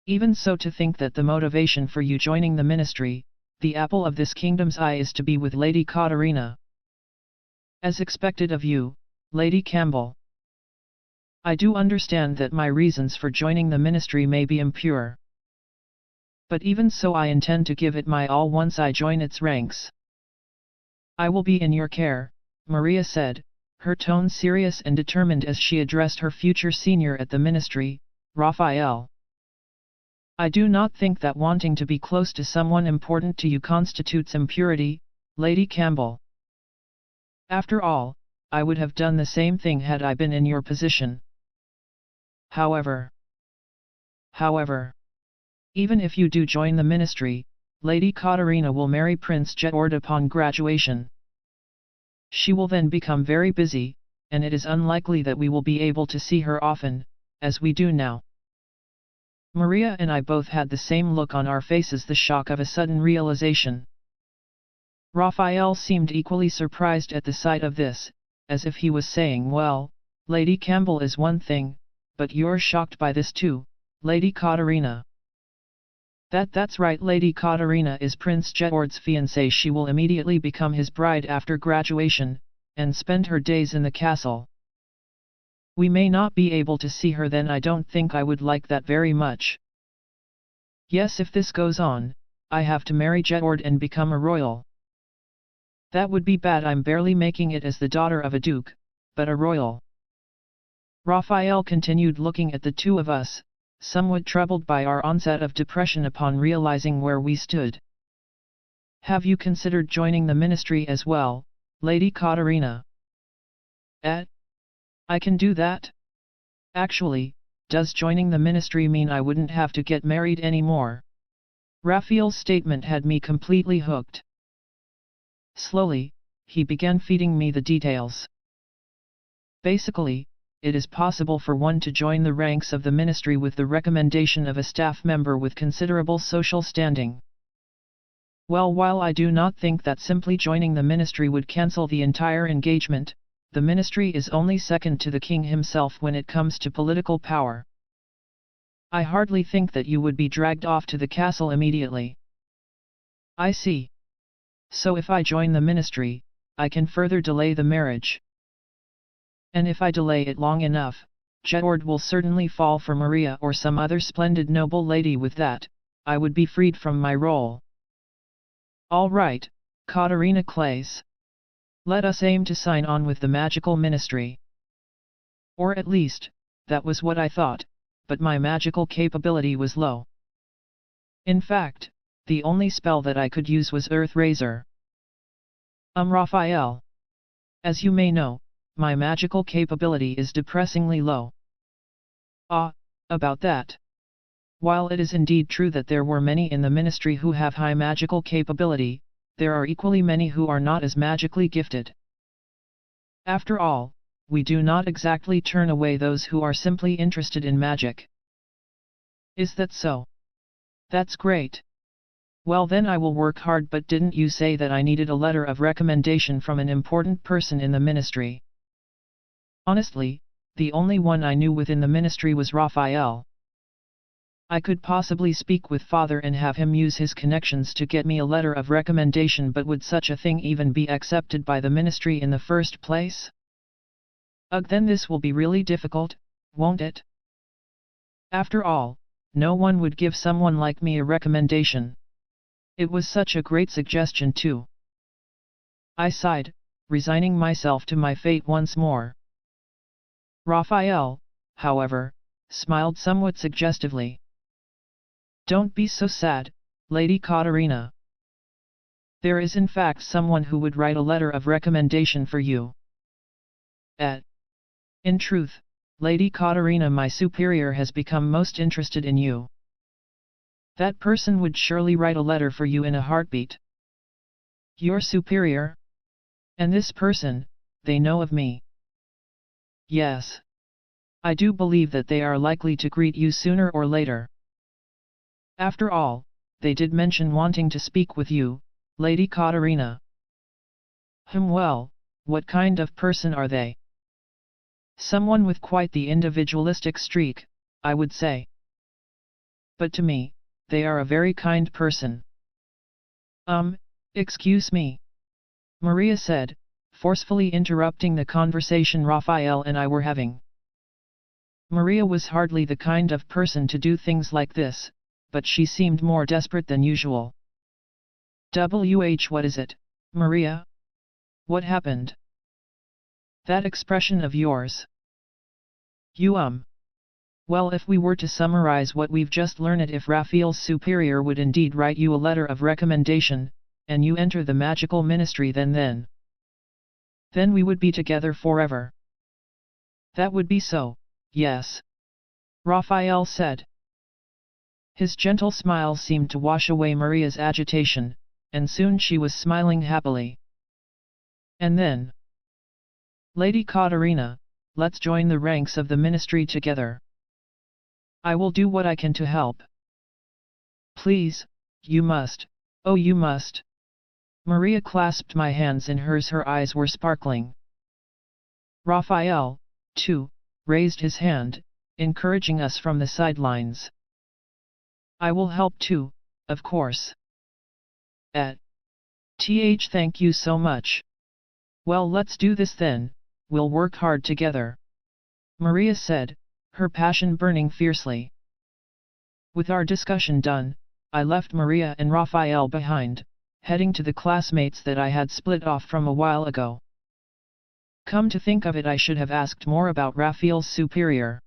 Speaker 1: Even so, to think that the motivation for you joining the ministry, the apple of this kingdom's eye, is to be with Lady Katarina. As expected of you, Lady Campbell. I do understand that my reasons for joining the ministry may be impure. But even so, I intend to give it my all once I join its ranks. I will be in your care, Maria said, her tone serious and determined as she addressed her future senior at the ministry, Raphael. I do not think that wanting to be close to someone important to you constitutes impurity, Lady Campbell. After all, I would have done the same thing had I been in your position. However, even if you do join the ministry, Lady Katarina will marry Prince Jedward upon graduation. She will then become very busy, and it is unlikely that we will be able to see her often, as we do now. Maria and I both had the same look on our faces, the shock of a sudden realization. Raphael seemed equally surprised at the sight of this, as if he was saying, well, Lady Campbell is one thing, but you're shocked by this too, Lady Katarina. That's right, Lady Katarina is Prince Jedward's fiancée. She will immediately become his bride after graduation, and spend her days in the castle. We may not be able to see her then. I don't think I would like that very much. Yes, if this goes on, I have to marry Jedward and become a royal. That would be bad. I'm barely making it as the daughter of a duke, but a royal. Raphael continued, looking at the two of us, somewhat troubled by our onset of depression upon realizing where we stood. Have you considered joining the ministry as well, Lady Katarina? I can do that? Actually, does joining the ministry mean I wouldn't have to get married anymore? Raphael's statement had me completely hooked. Slowly, he began feeding me the details. Basically, it is possible for one to join the ranks of the ministry with the recommendation of a staff member with considerable social standing. Well, while I do not think that simply joining the ministry would cancel the entire engagement, the ministry is only second to the king himself when it comes to political power. I hardly think that you would be dragged off to the castle immediately. I see. So if I join the ministry, I can further delay the marriage. And if I delay it long enough, Jedward will certainly fall for Maria or some other splendid noble lady. With that, I would be freed from my role. All right, Katarina Clays. Let us aim to sign on with the magical ministry. Or at least, that was what I thought, but my magical capability was low. In fact, the only spell that I could use was Earth Razor. Raphael. As you may know, my magical capability is depressingly low. About that. While it is indeed true that there were many in the ministry who have high magical capability, there are equally many who are not as magically gifted. After all, we do not exactly turn away those who are simply interested in magic. Is that so? That's great. Well then I will work hard, but didn't you say that I needed a letter of recommendation from an important person in the ministry? Honestly, the only one I knew within the ministry was Raphael. I could possibly speak with father and have him use his connections to get me a letter of recommendation, but would such a thing even be accepted by the ministry in the first place? Then this will be really difficult, won't it? After all, no one would give someone like me a recommendation. It was such a great suggestion too. I sighed, resigning myself to my fate once more. Raphael, however, smiled somewhat suggestively. Don't be so sad, Lady Katarina. There is in fact someone who would write a letter of recommendation for you. In truth, Lady Katarina, my superior has become most interested in you. That person would surely write a letter for you in a heartbeat. Your superior? And this person, they know of me. Yes. I do believe that they are likely to greet you sooner or later. After all, they did mention wanting to speak with you, Lady Katarina. Well, what kind of person are they? Someone with quite the individualistic streak, I would say. But to me, they are a very kind person. Excuse me. Maria said, forcefully interrupting the conversation Raphael and I were having. Maria was hardly the kind of person to do things like this, but she seemed more desperate than usual. What is it, Maria? What happened? That expression of yours. You Well, if we were to summarize what we've just learned, if Raphael's superior would indeed write you a letter of recommendation, and you enter the magical ministry, then we would be together forever. That would be so, yes. Raphael said. His gentle smile seemed to wash away Maria's agitation, and soon she was smiling happily. And then, Lady Katarina, let's join the ranks of the ministry together. I will do what I can to help. Please, you must, oh you must. Maria clasped my hands in hers, her eyes were sparkling. Raphael, too, raised his hand, encouraging us from the sidelines. I will help too, of course. Thank you so much. Well, let's do this then, we'll work hard together. Maria said, her passion burning fiercely. With our discussion done, I left Maria and Raphael behind, heading to the classmates that I had split off from a while ago. Come to think of it, I should have asked more about Raphael's superior.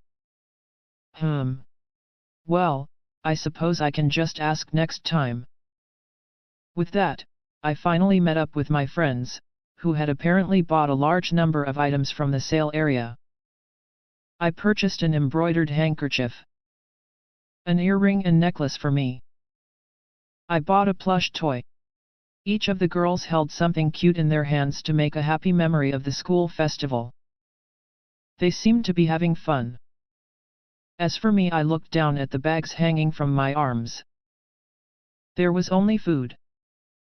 Speaker 1: Well, I suppose I can just ask next time. With that, I finally met up with my friends, who had apparently bought a large number of items from the sale area. I purchased an embroidered handkerchief, an earring and necklace for me. I bought a plush toy. Each of the girls held something cute in their hands to make a happy memory of the school festival. They seemed to be having fun. As for me, I looked down at the bags hanging from my arms. There was only food.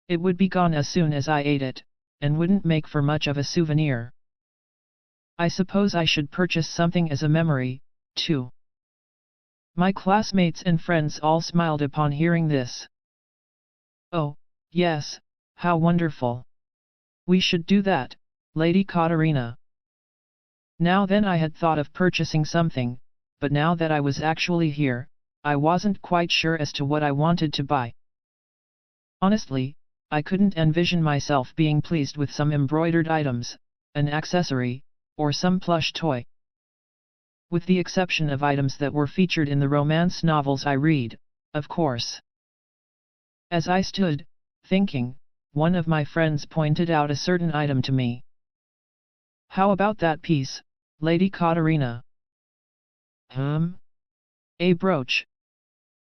Speaker 1: It would be gone as soon as I ate it, and wouldn't make for much of a souvenir. I suppose I should purchase something as a memory, too. My classmates and friends all smiled upon hearing this. Oh, yes, how wonderful. We should do that, Lady Katarina. Now then, I had thought of purchasing something, but now that I was actually here, I wasn't quite sure as to what I wanted to buy. Honestly, I couldn't envision myself being pleased with some embroidered items, an accessory, or some plush toy. with the exception of items that were featured in the romance novels I read, of course. As I stood, thinking, one of my friends pointed out a certain item to me. "How about that piece, Lady Katarina?" A brooch.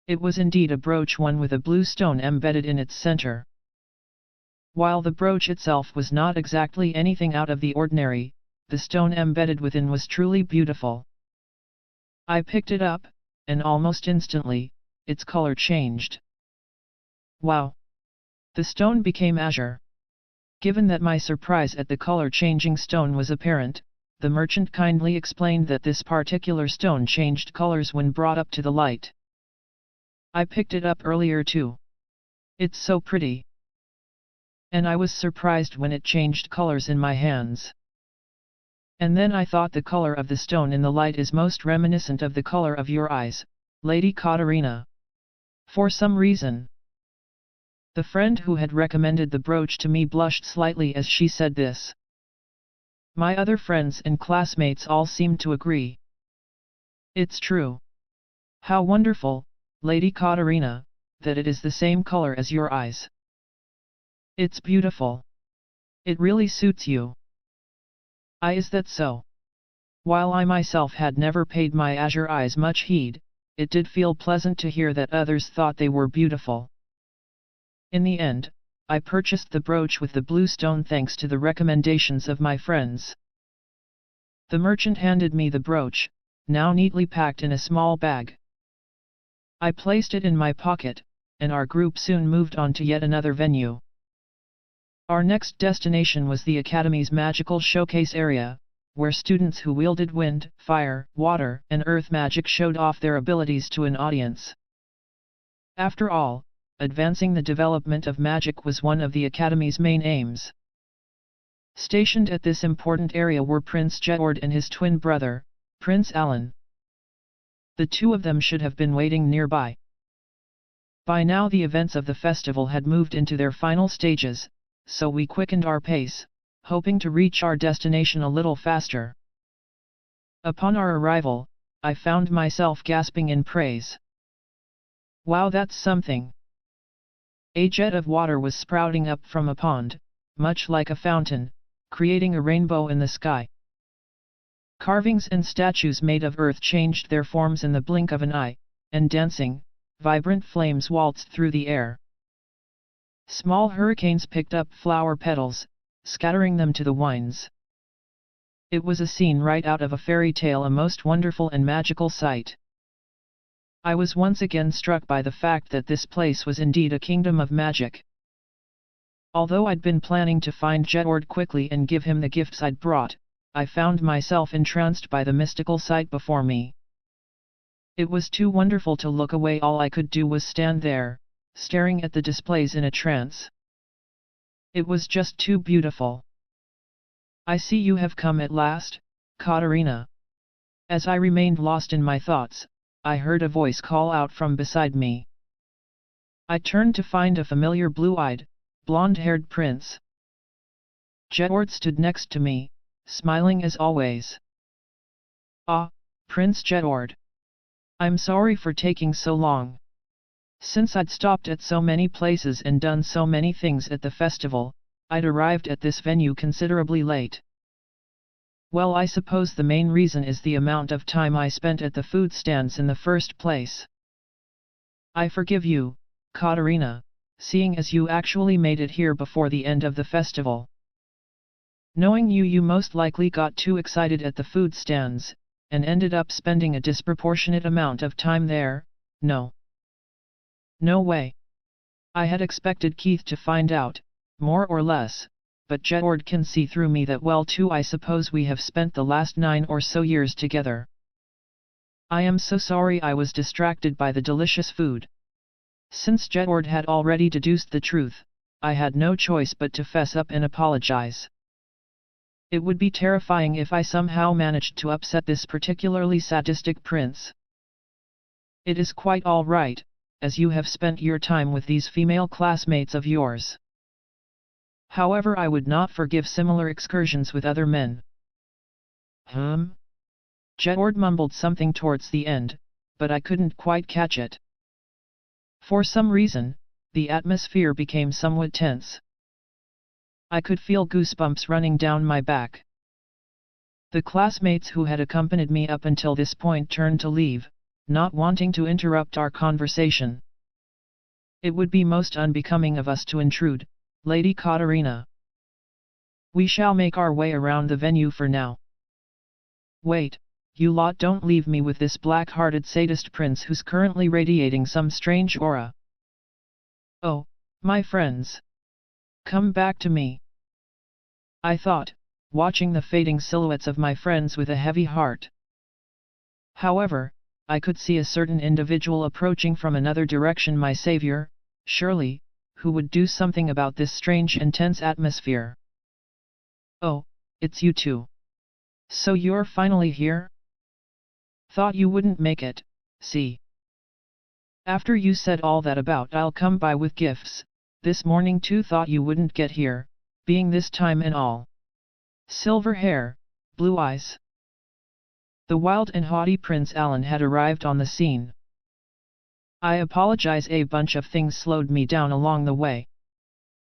Speaker 1: It was indeed a brooch, one with a blue stone embedded in its center. While the brooch itself was not exactly anything out of the ordinary, the stone embedded within was truly beautiful. I picked it up, and almost instantly, its color changed. Wow! The stone became azure. Given that my surprise at the color-changing stone was apparent, the merchant kindly explained that this particular stone changed colors when brought up to the light. I picked it up earlier too. It's so pretty. And I was surprised when it changed colors in my hands. And then I thought the color of the stone in the light is most reminiscent of the color of your eyes, Lady Katarina. For some reason. The friend who had recommended the brooch to me blushed slightly as she said this. My other friends and classmates all seemed to agree. It's true. How wonderful, Lady Katarina, that it is the same color as your eyes. It's beautiful. It really suits you. Is that so? While I myself had never paid my azure eyes much heed, it did feel pleasant to hear that others thought they were beautiful. In the end, I purchased the brooch with the blue stone thanks to the recommendations of my friends. The merchant handed me the brooch, now neatly packed in a small bag. I placed it in my pocket, and our group soon moved on to yet another venue. Our next destination was the Academy's magical showcase area, where students who wielded wind, fire, water, and earth magic showed off their abilities to an audience. After all, advancing the development of magic was one of the Academy's main aims. Stationed at this important area were Prince Jedward and his twin brother, Prince Alan. The two of them should have been waiting nearby. By now the events of the festival had moved into their final stages, so we quickened our pace, hoping to reach our destination a little faster. Upon our arrival, I found myself gasping in praise. Wow, that's something! A jet of water was sprouting up from a pond, much like a fountain, creating a rainbow in the sky. Carvings and statues made of earth changed their forms in the blink of an eye, and dancing, vibrant flames waltzed through the air. Small hurricanes picked up flower petals, scattering them to the winds. It was a scene right out of a fairy tale, a most wonderful and magical sight. I was once again struck by the fact that this place was indeed a kingdom of magic. Although I'd been planning to find Jedward quickly and give him the gifts I'd brought, I found myself entranced by the mystical sight before me. It was too wonderful to look away. All I could do was stand there, staring at the displays in a trance. It was just too beautiful. I see you have come at last, Katarina. As I remained lost in my thoughts, I heard a voice call out from beside me. I turned to find a familiar blue-eyed, blonde-haired prince. Jedward stood next to me, smiling as always. Ah, Prince Jedward. I'm sorry for taking so long. Since I'd stopped at so many places and done so many things at the festival, I'd arrived at this venue considerably late. Well, I suppose the main reason is the amount of time I spent at the food stands in the first place. I forgive you, Katarina, seeing as you actually made it here before the end of the festival. Knowing you most likely got too excited at the food stands, and ended up spending a disproportionate amount of time there. No. No way. I had expected Keith to find out, more or less, but Jedward can see through me that well too. I suppose we have spent the last 9 or so years together. I am so sorry I was distracted by the delicious food. Since Jedward had already deduced the truth, I had no choice but to fess up and apologize. It would be terrifying if I somehow managed to upset this particularly sadistic prince. It is quite all right, as you have spent your time with these female classmates of yours. However, I would not forgive similar excursions with other men. Jedward mumbled something towards the end, but I couldn't quite catch it. For some reason, the atmosphere became somewhat tense. I could feel goosebumps running down my back. The classmates who had accompanied me up until this point turned to leave, not wanting to interrupt our conversation. It would be most unbecoming of us to intrude, Lady Katarina. We shall make our way around the venue for now. Wait, you lot don't leave me with this black-hearted sadist prince who's currently radiating some strange aura. Oh, my friends. Come back to me. I thought, watching the fading silhouettes of my friends with a heavy heart. However, I could see a certain individual approaching from another direction, my savior, surely, who would do something about this strange and tense atmosphere. Oh, it's you two. So you're finally here? Thought you wouldn't make it, see. After you said all that about I'll come by with gifts, this morning too thought you wouldn't get here, being this time and all. Silver hair, blue eyes. The wild and haughty Prince Alan had arrived on the scene. I apologize, a bunch of things slowed me down along the way.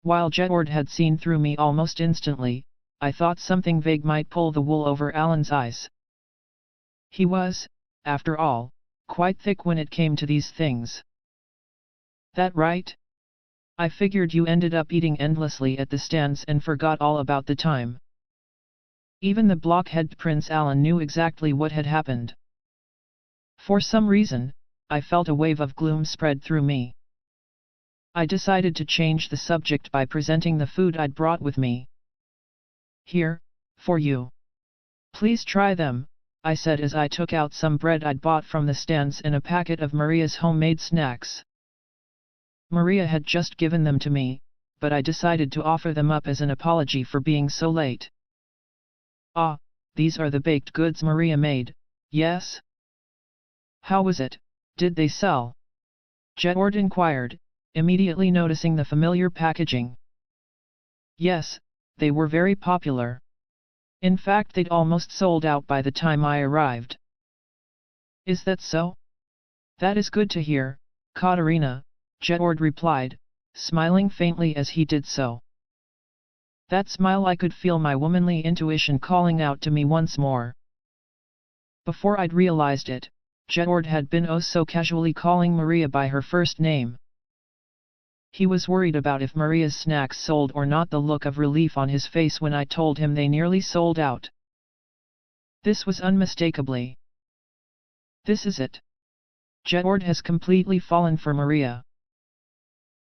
Speaker 1: While Jedward had seen through me almost instantly, I thought something vague might pull the wool over Alan's eyes. He was, after all, quite thick when it came to these things. That right? I figured you ended up eating endlessly at the stands and forgot all about the time. Even the blockhead Prince Alan knew exactly what had happened. For some reason, I felt a wave of gloom spread through me. I decided to change the subject by presenting the food I'd brought with me. Here, for you. Please try them, I said as I took out some bread I'd bought from the stands and a packet of Maria's homemade snacks. Maria had just given them to me, but I decided to offer them up as an apology for being so late. Ah, these are the baked goods Maria made, yes? How was it, did they sell? Jedward inquired, immediately noticing the familiar packaging. Yes, they were very popular. In fact, they'd almost sold out by the time I arrived. Is that so? That is good to hear, Katarina, Jedward replied, smiling faintly as he did so. That smile, I could feel my womanly intuition calling out to me once more. Before I'd realized it, Jedward had been oh so casually calling Maria by her first name. He was worried about if Maria's snacks sold or not, the look of relief on his face when I told him they nearly sold out. This was unmistakably. This is it. Jedward has completely fallen for Maria.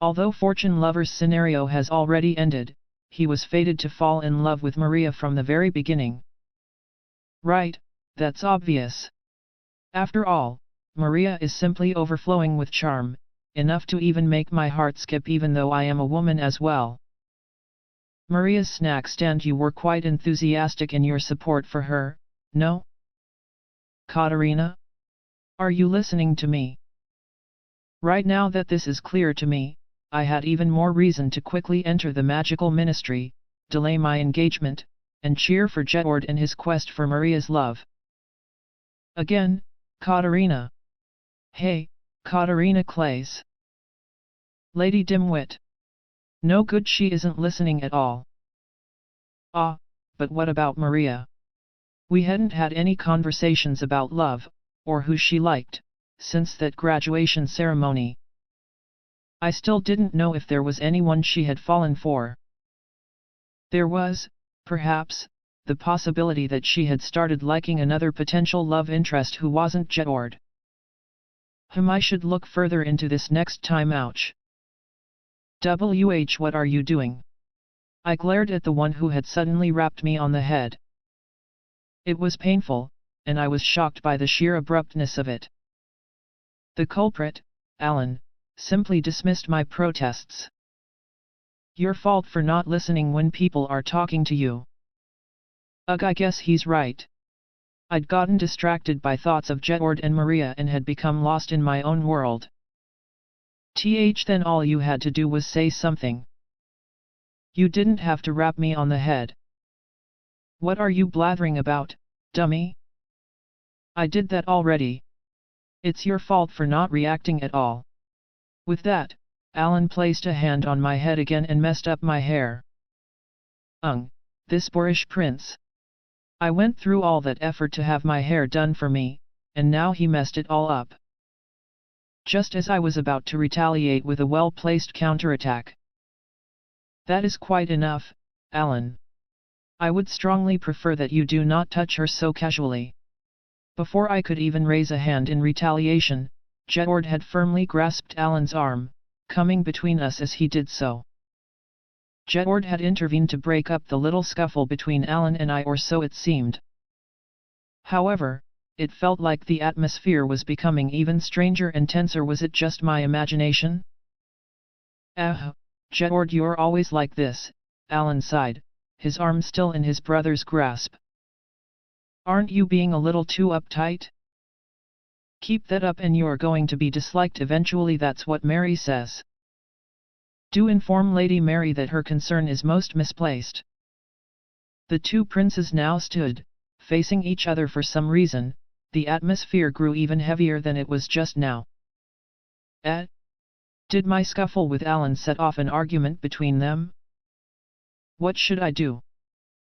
Speaker 1: Although Fortune Lover's scenario has already ended, he was fated to fall in love with Maria from the very beginning. Right, that's obvious. After all, Maria is simply overflowing with charm, enough to even make my heart skip even though I am a woman as well. Maria's snack stand, you were quite enthusiastic in your support for her, no? Katarina? Are you listening to me? Right now that this is clear to me, I had even more reason to quickly enter the magical ministry, delay my engagement, and cheer for Jedward in his quest for Maria's love. Again, Katarina. Hey, Katarina Clays. Lady Dimwit. No good, she isn't listening at all. Ah, but what about Maria? We hadn't had any conversations about love, or who she liked, since that graduation ceremony. I still didn't know if there was anyone she had fallen for. There was, perhaps, the possibility that she had started liking another potential love interest who wasn't Jedward. I should look further into this next time, ouch. What are you doing? I glared at the one who had suddenly rapped me on the head. It was painful, and I was shocked by the sheer abruptness of it. The culprit, Alan, simply dismissed my protests. Your fault for not listening when people are talking to you. Ugh, I guess he's right. I'd gotten distracted by thoughts of Jedward and Maria and had become lost in my own world. Then all you had to do was say something. You didn't have to rap me on the head. What are you blathering about, dummy? I did that already. It's your fault for not reacting at all. With that, Alan placed a hand on my head again and messed up my hair. This boorish prince. I went through all that effort to have my hair done for me, and now he messed it all up. Just as I was about to retaliate with a well-placed counterattack. That is quite enough, Alan. I would strongly prefer that you do not touch her so casually. Before I could even raise a hand in retaliation, Jedward had firmly grasped Alan's arm, coming between us as he did so. Jedward had intervened to break up the little scuffle between Alan and I, or so it seemed. However, it felt like the atmosphere was becoming even stranger and tenser. Was it just my imagination? Jedward, you're always like this, Alan sighed, his arm still in his brother's grasp. Aren't you being a little too uptight? Keep that up and you're going to be disliked eventually, that's what Mary says. Do inform Lady Mary that her concern is most misplaced. The two princes now stood, facing each other. For some reason, the atmosphere grew even heavier than it was just now. Did my scuffle with Alan set off an argument between them? What should I do?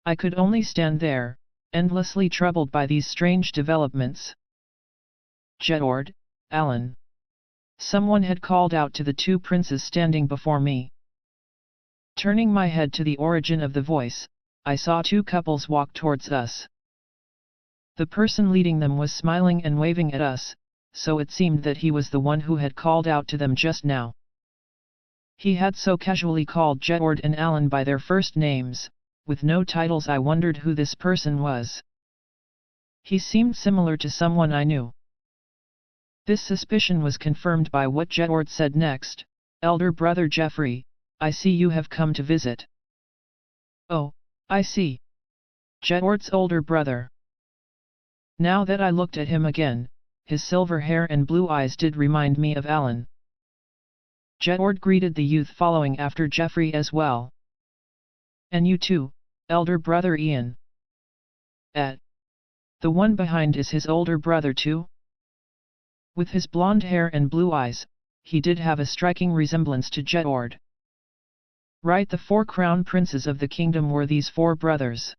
Speaker 1: I could only stand there, endlessly troubled by these strange developments. Jedward, Alan. Someone had called out to the two princes standing before me. Turning my head to the origin of the voice, I saw two couples walk towards us. The person leading them was smiling and waving at us, so it seemed that he was the one who had called out to them just now. He had so casually called Jedward and Alan by their first names, with no titles. I wondered who this person was. He seemed similar to someone I knew. This suspicion was confirmed by what Jedward said next. Elder brother Jeffrey, I see you have come to visit. Oh, I see. Jedward's older brother. Now that I looked at him again, his silver hair and blue eyes did remind me of Alan. Jedward greeted the youth following after Jeffrey as well. And you too, elder brother Ian. The one behind is his older brother too? With his blonde hair and blue eyes, he did have a striking resemblance to Jedward. Right, the 4 crown princes of the kingdom were these 4 brothers.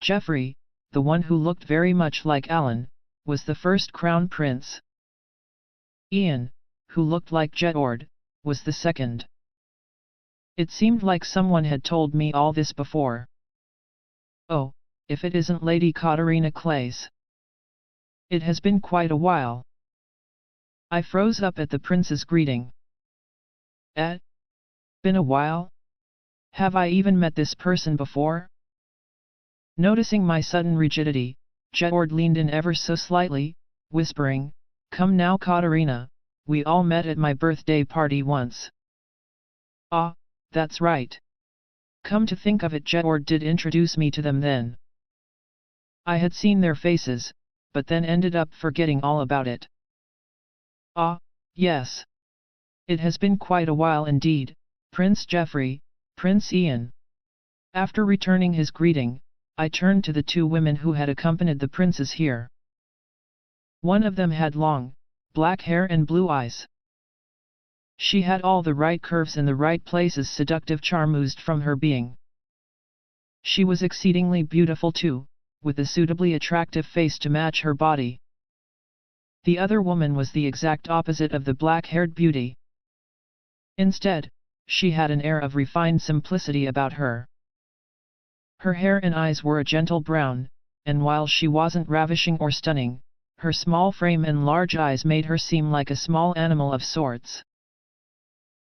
Speaker 1: Jeffrey, the one who looked very much like Alan, was the first crown prince. Ian, who looked like Jedward, was the second. It seemed like someone had told me all this before. Oh, if it isn't Lady Katarina Clays. It has been quite a while. I froze up at the prince's greeting. Been a while? Have I even met this person before? Noticing my sudden rigidity, Jedward leaned in ever so slightly, whispering, "Come now, Katarina, we all met at my birthday party once." Ah, that's right. Come to think of it, Jedward did introduce me to them then. I had seen their faces, but then ended up forgetting all about it. Ah, yes. It has been quite a while indeed, Prince Jeffrey, Prince Ian. After returning his greeting, I turned to the 2 women who had accompanied the princes here. One of them had long, black hair and blue eyes. She had all the right curves in the right places. Seductive charm oozed from her being. She was exceedingly beautiful too, with a suitably attractive face to match her body. The other woman was the exact opposite of the black-haired beauty. Instead, she had an air of refined simplicity about her. Her hair and eyes were a gentle brown, and while she wasn't ravishing or stunning, her small frame and large eyes made her seem like a small animal of sorts.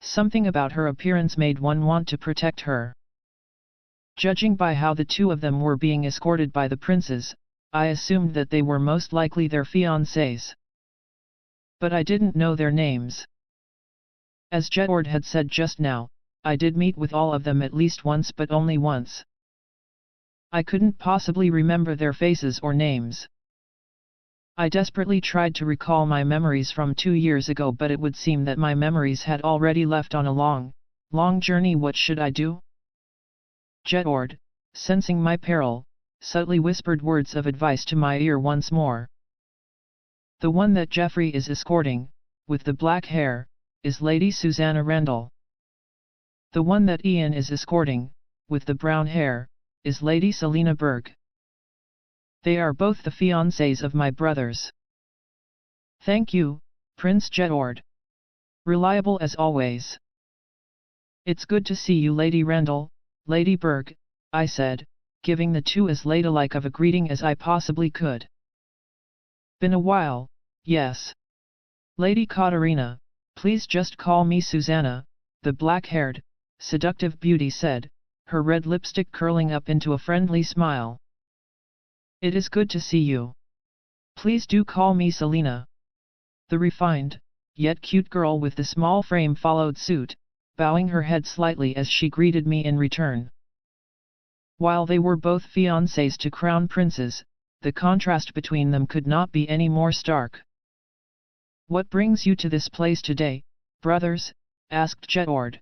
Speaker 1: Something about her appearance made one want to protect her. Judging by how the 2 of them were being escorted by the princes, I assumed that they were most likely their fiancés. But I didn't know their names. As Jedward had said just now, I did meet with all of them at least once, but only once. I couldn't possibly remember their faces or names. I desperately tried to recall my memories from 2 years ago, but it would seem that my memories had already left on a long, long journey. What should I do? Jedward, sensing my peril, subtly whispered words of advice to my ear once more. The one that Jeffrey is escorting, with the black hair, is Lady Susanna Rendell. The one that Ian is escorting, with the brown hair, is Lady Selena Berg. They are both the fiancés of my brothers. Thank you, Prince Jedward. Reliable as always. It's good to see you, Lady Rendell, Lady Berg, I said, giving the two as ladylike of a greeting as I possibly could. Been a while, yes. Lady Katarina, please just call me Susanna, the black-haired, seductive beauty said, her red lipstick curling up into a friendly smile. It is good to see you. Please do call me Selena. The refined, yet cute girl with the small frame followed suit, bowing her head slightly as she greeted me in return. While they were both fiancés to crown princes, the contrast between them could not be any more stark. What brings you to this place today, brothers? Asked Jedward.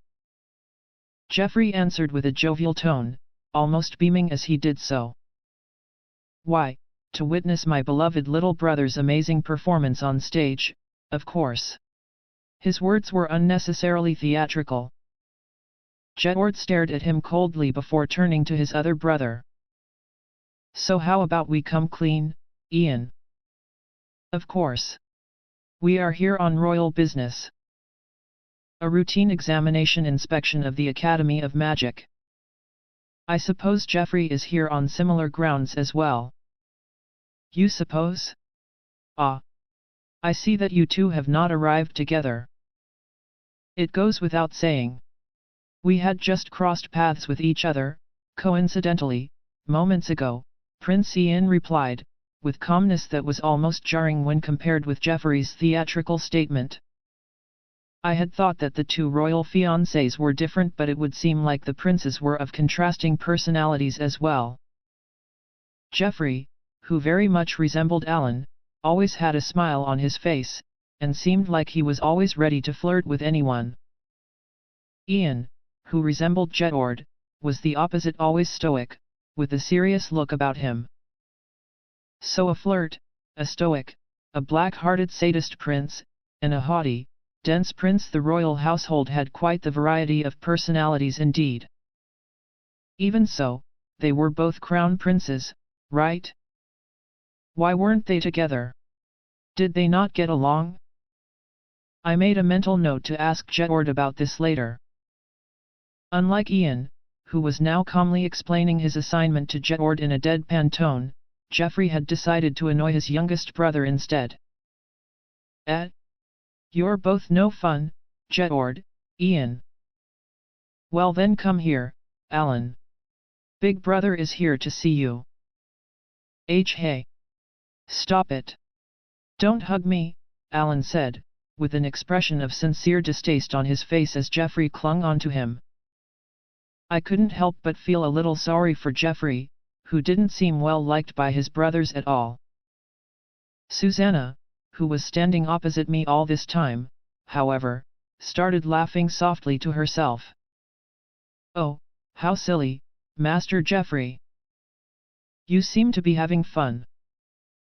Speaker 1: Jeffrey answered with a jovial tone, almost beaming as he did so. Why, to witness my beloved little brother's amazing performance on stage, of course. His words were unnecessarily theatrical. Jedward stared at him coldly before turning to his other brother. So how about we come clean, Ian? Of course. We are here on royal business. A routine examination inspection of the Academy of Magic. I suppose Jeffrey is here on similar grounds as well. You suppose? Ah. I see that you two have not arrived together. It goes without saying. We had just crossed paths with each other, coincidentally, moments ago, Prince Ian replied, with calmness that was almost jarring when compared with Jeffrey's theatrical statement. I had thought that the two royal fiancés were different, but it would seem like the princes were of contrasting personalities as well. Jeffrey, who very much resembled Alan, always had a smile on his face, and seemed like he was always ready to flirt with anyone. Ian, who resembled Jedward, was the opposite, always stoic, with a serious look about him. So a flirt, a stoic, a black-hearted sadist prince, and a haughty, dense prince. The royal household had quite the variety of personalities indeed. Even so, they were both crown princes, right? Why weren't they together? Did they not get along? I made a mental note to ask Jedward about this later. Unlike Ian, who was now calmly explaining his assignment to Jedward in a deadpan tone, Jeffrey had decided to annoy his youngest brother instead. You're both no fun, Jedward, Ian. Well then come here, Alan. Big brother is here to see you. Hey. Stop it. Don't hug me, Alan said, with an expression of sincere distaste on his face as Jeffrey clung onto him. I couldn't help but feel a little sorry for Jeffrey, who didn't seem well liked by his brothers at all. Susanna, who was standing opposite me all this time, however, started laughing softly to herself. Oh, how silly, Master Jeffrey. You seem to be having fun.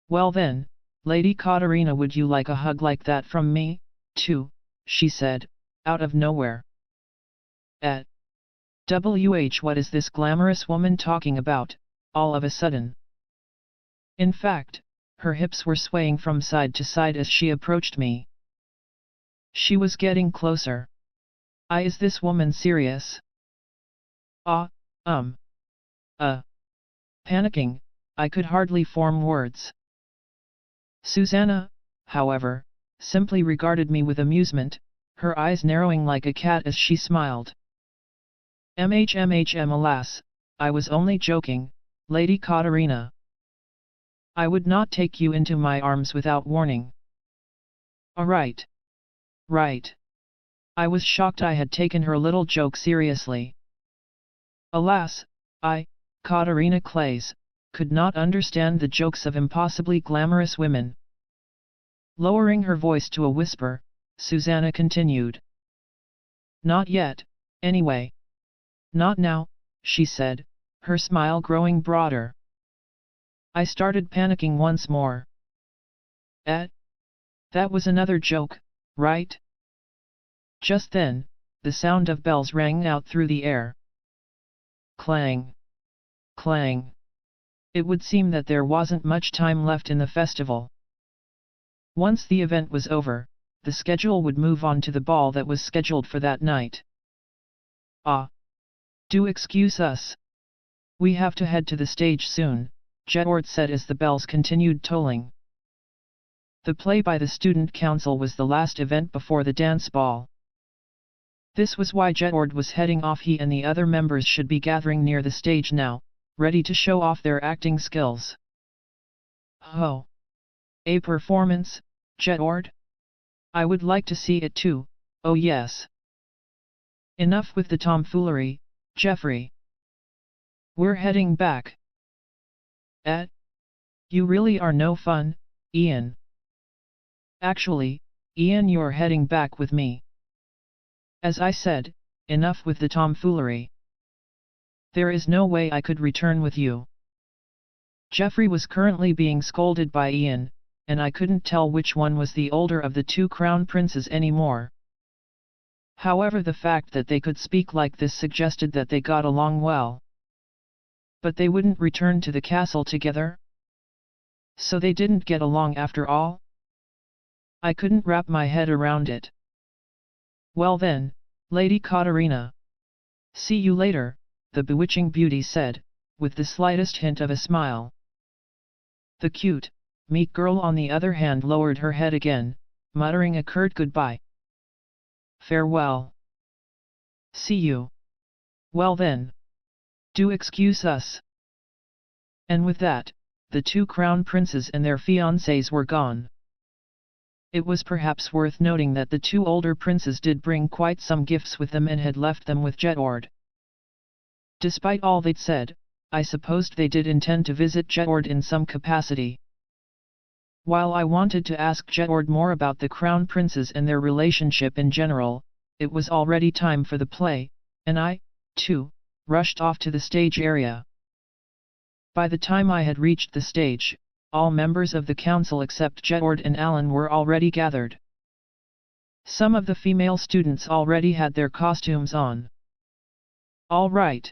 Speaker 1: Well then, Lady Katarina, would you like a hug like that from me, too? She said, out of nowhere. What is this glamorous woman talking about, all of a sudden? In fact, her hips were swaying from side to side as she approached me. She was getting closer. Is this woman serious? Panicking, I could hardly form words. Susanna, however, simply regarded me with amusement, her eyes narrowing like a cat as she smiled. Alas, I was only joking, Lady Katarina. I would not take you into my arms without warning. Right. I was shocked I had taken her little joke seriously. Alas, Katarina Clays, could not understand the jokes of impossibly glamorous women. Lowering her voice to a whisper, Susanna continued. Not yet, anyway. Not now, she said, her smile growing broader. I started panicking once more. That was another joke, right? Just then, the sound of bells rang out through the air. Clang! Clang! It would seem that there wasn't much time left in the festival. Once the event was over, the schedule would move on to the ball that was scheduled for that night. Do excuse us. We have to head to the stage soon, Jedward said as the bells continued tolling. The play by the student council was the last event before the dance ball. This was why Jedward was heading off. He and the other members should be gathering near the stage now, ready to show off their acting skills. Oh! A performance, Jedward? I would like to see it too, oh yes. Enough with the tomfoolery, Jeffrey. We're heading back. You really are no fun, Ian. Actually, Ian, you're heading back with me. As I said, enough with the tomfoolery. There is no way I could return with you. Jeffrey was currently being scolded by Ian, and I couldn't tell which one was the older of the two crown princes anymore. However, the fact that they could speak like this suggested that they got along well. But they wouldn't return to the castle together? So they didn't get along after all? I couldn't wrap my head around it. Well then, Lady Katarina. See you later, the bewitching beauty said, with the slightest hint of a smile. The cute, meek girl on the other hand lowered her head again, muttering a curt goodbye. Farewell. See you. Well then. Do excuse us. And with that, the two crown princes and their fiancés were gone. It was perhaps worth noting that the two older princes did bring quite some gifts with them and had left them with Jedward. Despite all they'd said, I supposed they did intend to visit Jedward in some capacity. While I wanted to ask Jedward more about the crown princes and their relationship in general, it was already time for the play, and I, too, rushed off to the stage area. By the time I had reached the stage, all members of the council except Jedward and Alan were already gathered. Some of the female students already had their costumes on. All right.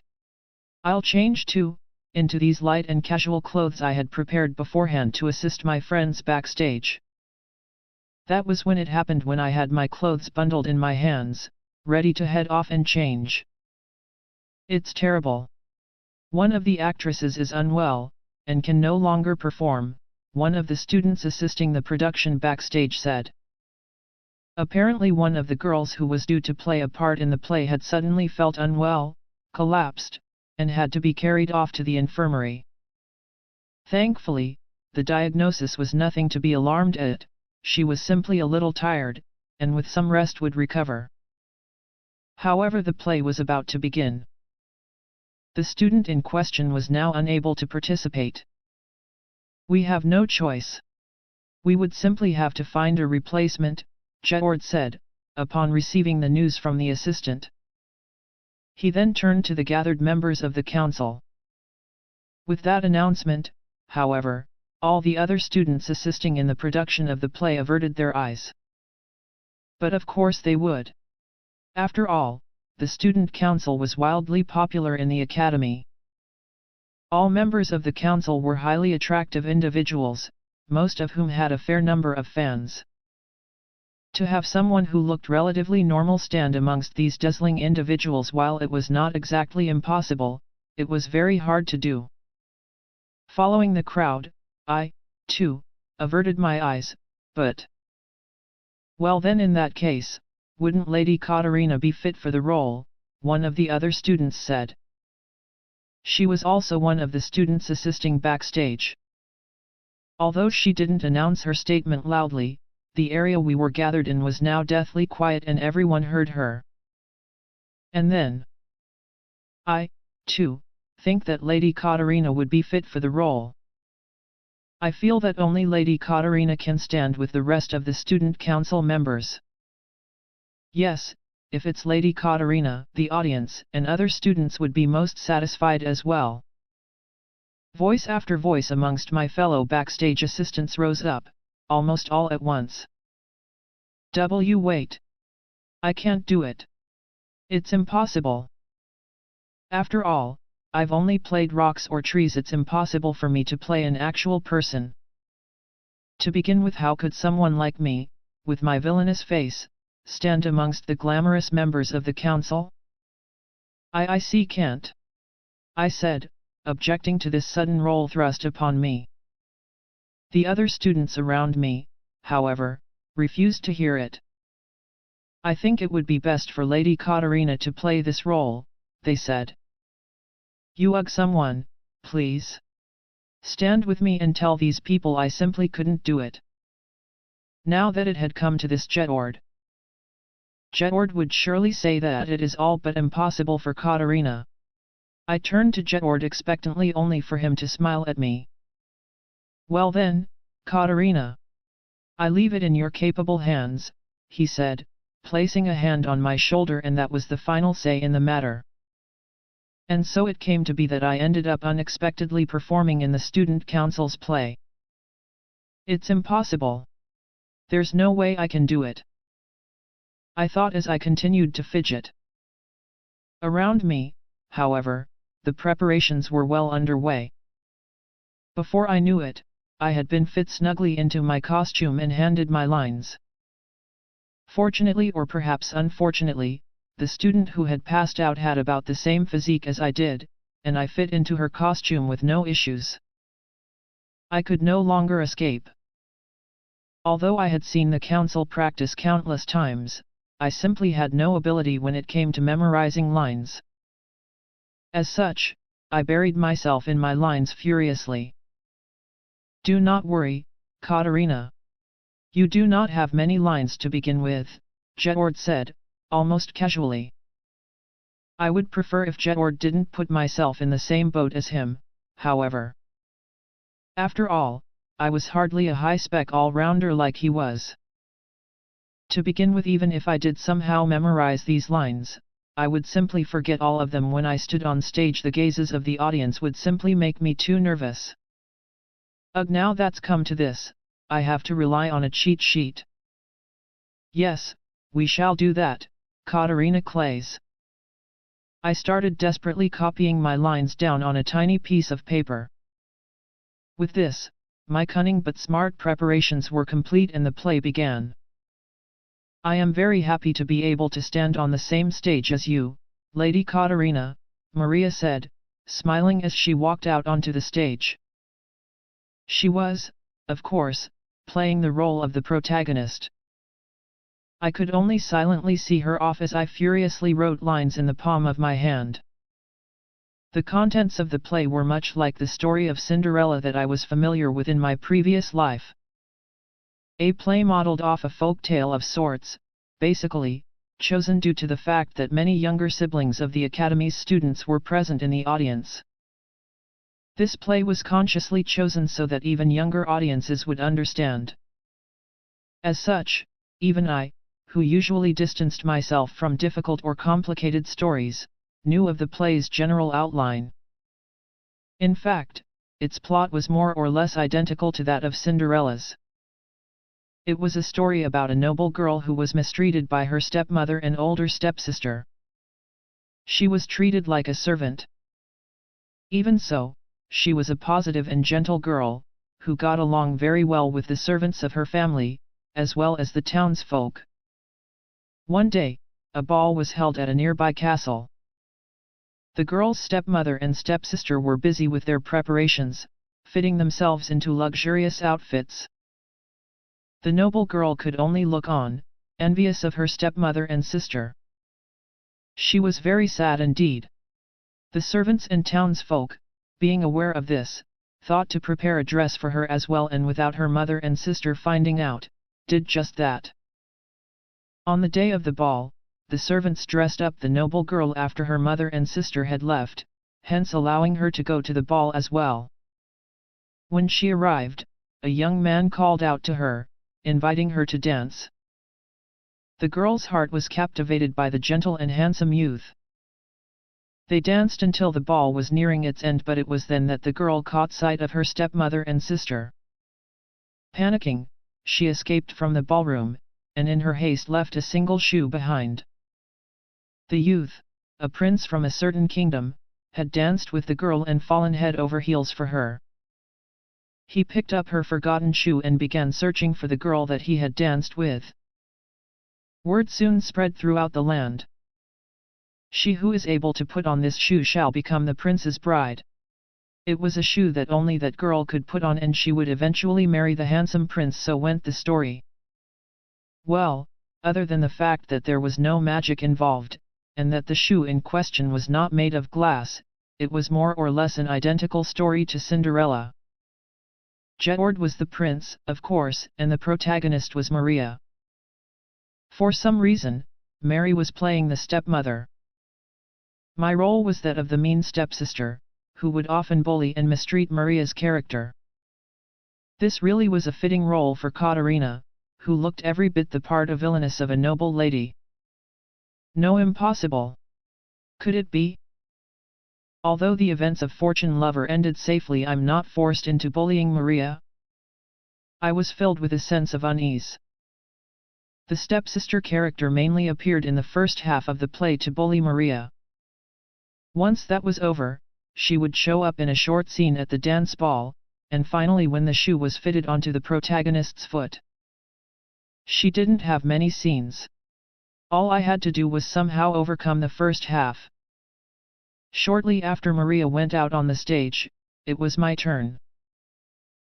Speaker 1: I'll change too, into these light and casual clothes I had prepared beforehand to assist my friends backstage. That was when it happened, when I had my clothes bundled in my hands, ready to head off and change. It's terrible. One of the actresses is unwell, and can no longer perform, one of the students assisting the production backstage said. Apparently one of the girls who was due to play a part in the play had suddenly felt unwell, collapsed, and had to be carried off to the infirmary. Thankfully, the diagnosis was nothing to be alarmed at, she was simply a little tired, and with some rest would recover. However, the play was about to begin. The student in question was now unable to participate. We have no choice. We would simply have to find a replacement, Jedward said, upon receiving the news from the assistant. He then turned to the gathered members of the council. With that announcement, however, all the other students assisting in the production of the play averted their eyes. But of course they would. After all, the student council was wildly popular in the academy. All members of the council were highly attractive individuals, most of whom had a fair number of fans. To have someone who looked relatively normal stand amongst these dazzling individuals, while it was not exactly impossible, it was very hard to do. Following the crowd, I, too, averted my eyes, but... Well then, in that case, wouldn't Lady Katarina be fit for the role, one of the other students said. She was also one of the students assisting backstage. Although she didn't announce her statement loudly, the area we were gathered in was now deathly quiet and everyone heard her. And then... I, too, think that Lady Katarina would be fit for the role. I feel that only Lady Katarina can stand with the rest of the student council members. Yes, if it's Lady Katarina, the audience and other students would be most satisfied as well. Voice after voice amongst my fellow backstage assistants rose up, almost all at once. Wait. I can't do it. It's impossible. After all, I've only played rocks or trees. It's impossible for me to play an actual person. To begin with, how could someone like me, with my villainous face, stand amongst the glamorous members of the council? I can't. I said, objecting to this sudden role thrust upon me. The other students around me, however, refused to hear it. I think it would be best for Lady Katarina to play this role, they said. You someone, please. Stand with me and tell these people I simply couldn't do it. Now that it had come to this, Jedward would surely say that it is all but impossible for Katarina. I turned to Jedward expectantly, only for him to smile at me. Well then, Katarina. I leave it in your capable hands, he said, placing a hand on my shoulder, and that was the final say in the matter. And so it came to be that I ended up unexpectedly performing in the student council's play. It's impossible. There's no way I can do it, I thought as I continued to fidget. Around me, however, the preparations were well underway. Before I knew it, I had been fit snugly into my costume and handed my lines. Fortunately, or perhaps unfortunately, the student who had passed out had about the same physique as I did, and I fit into her costume with no issues. I could no longer escape. Although I had seen the council practice countless times, I simply had no ability when it came to memorizing lines. As such, I buried myself in my lines furiously. Do not worry, Katarina. You do not have many lines to begin with, Jedward said, almost casually. I would prefer if Jedward didn't put myself in the same boat as him, however. After all, I was hardly a high-spec all-rounder like he was. To begin with, even if I did somehow memorize these lines, I would simply forget all of them when I stood on stage. The gazes of the audience would simply make me too nervous. Now that's come to this, I have to rely on a cheat sheet. Yes, we shall do that, Katarina Clays. I started desperately copying my lines down on a tiny piece of paper. With this, my cunning but smart preparations were complete and the play began. I am very happy to be able to stand on the same stage as you, Lady Katarina, Maria said, smiling as she walked out onto the stage. She was, of course, playing the role of the protagonist. I could only silently see her off as I furiously wrote lines in the palm of my hand. The contents of the play were much like the story of Cinderella that I was familiar with in my previous life. A play modeled off a folk tale of sorts, basically, chosen due to the fact that many younger siblings of the Academy's students were present in the audience. This play was consciously chosen so that even younger audiences would understand. As such, even I, who usually distanced myself from difficult or complicated stories, knew of the play's general outline. In fact, its plot was more or less identical to that of Cinderella's. It was a story about a noble girl who was mistreated by her stepmother and older stepsister. She was treated like a servant. Even so, she was a positive and gentle girl, who got along very well with the servants of her family, as well as the townsfolk. One day, a ball was held at a nearby castle. The girl's stepmother and stepsister were busy with their preparations, fitting themselves into luxurious outfits. The noble girl could only look on, envious of her stepmother and sister. She was very sad indeed. The servants and townsfolk, being aware of this, thought to prepare a dress for her as well, and without her mother and sister finding out, did just that. On the day of the ball, the servants dressed up the noble girl after her mother and sister had left, hence allowing her to go to the ball as well. When she arrived, a young man called out to her, inviting her to dance. The girl's heart was captivated by the gentle and handsome youth. They danced until the ball was nearing its end, but it was then that the girl caught sight of her stepmother and sister. Panicking, she escaped from the ballroom, and in her haste left a single shoe behind. The youth, a prince from a certain kingdom, had danced with the girl and fallen head over heels for her. He picked up her forgotten shoe and began searching for the girl that he had danced with. Word soon spread throughout the land. She who is able to put on this shoe shall become the prince's bride. It was a shoe that only that girl could put on, and she would eventually marry the handsome prince, so went the story. Well, other than the fact that there was no magic involved, and that the shoe in question was not made of glass, it was more or less an identical story to Cinderella. Jedward was the prince, of course, and the protagonist was Maria. For some reason, Mary was playing the stepmother. My role was that of the mean stepsister, who would often bully and mistreat Maria's character. This really was a fitting role for Katarina, who looked every bit the part of villainess of a noble lady. No, impossible. Could it be? Although the events of Fortune Lover ended safely, I'm not forced into bullying Maria. I was filled with a sense of unease. The stepsister character mainly appeared in the first half of the play to bully Maria. Once that was over, she would show up in a short scene at the dance ball, and finally when the shoe was fitted onto the protagonist's foot. She didn't have many scenes. All I had to do was somehow overcome the first half. Shortly after Maria went out on the stage, it was my turn.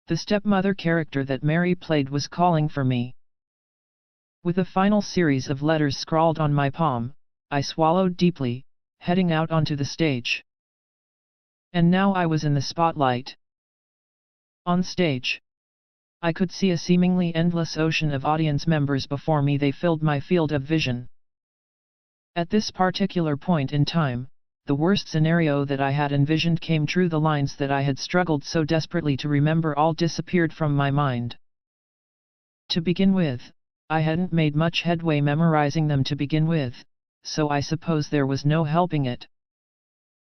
Speaker 1: The stepmother character that Mary played was calling for me. With a final series of letters scrawled on my palm, I swallowed deeply, heading out onto the stage. And now I was in the spotlight. On stage, I could see a seemingly endless ocean of audience members before me. They filled my field of vision. At this particular point in time, the worst scenario that I had envisioned came true. The lines that I had struggled so desperately to remember all disappeared from my mind. To begin with, I hadn't made much headway memorizing them to begin with, so I suppose there was no helping it.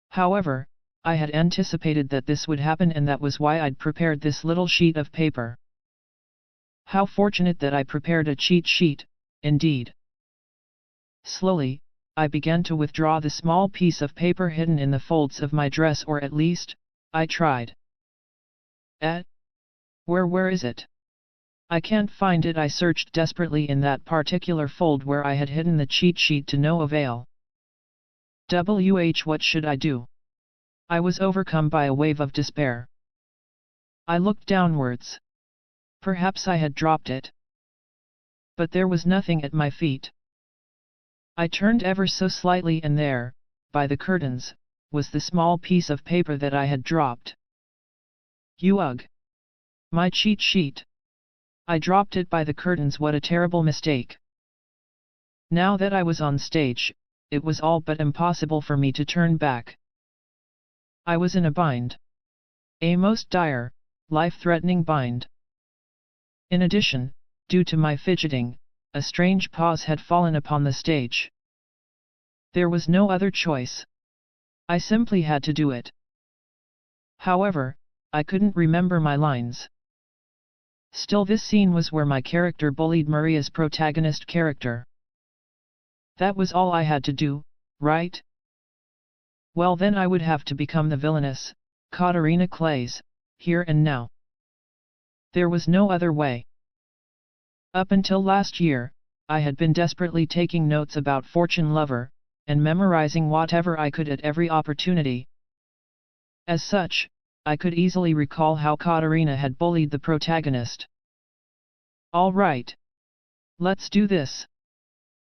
Speaker 1: However, I had anticipated that this would happen, and that was why I'd prepared this little sheet of paper. How fortunate that I prepared a cheat sheet, indeed. Slowly, I began to withdraw the small piece of paper hidden in the folds of my dress, or at least, I tried. Where is it? I can't find it. I searched desperately in that particular fold where I had hidden the cheat sheet to no avail. What should I do? I was overcome by a wave of despair. I looked downwards. Perhaps I had dropped it. But there was nothing at my feet. I turned ever so slightly, and there, by the curtains, was the small piece of paper that I had dropped. Ugh! My cheat sheet! I dropped it by the curtains. What a terrible mistake! Now that I was on stage, it was all but impossible for me to turn back. I was in a bind. A most dire, life-threatening bind. In addition, due to my fidgeting, a strange pause had fallen upon the stage. There was no other choice. I simply had to do it. However, I couldn't remember my lines. Still, this scene was where my character bullied Maria's protagonist character. That was all I had to do, right? Well, then I would have to become the villainess, Katarina Clays, here and now. There was no other way. Up until last year, I had been desperately taking notes about Fortune Lover, and memorizing whatever I could at every opportunity. As such, I could easily recall how Katarina had bullied the protagonist. All right. Let's do this.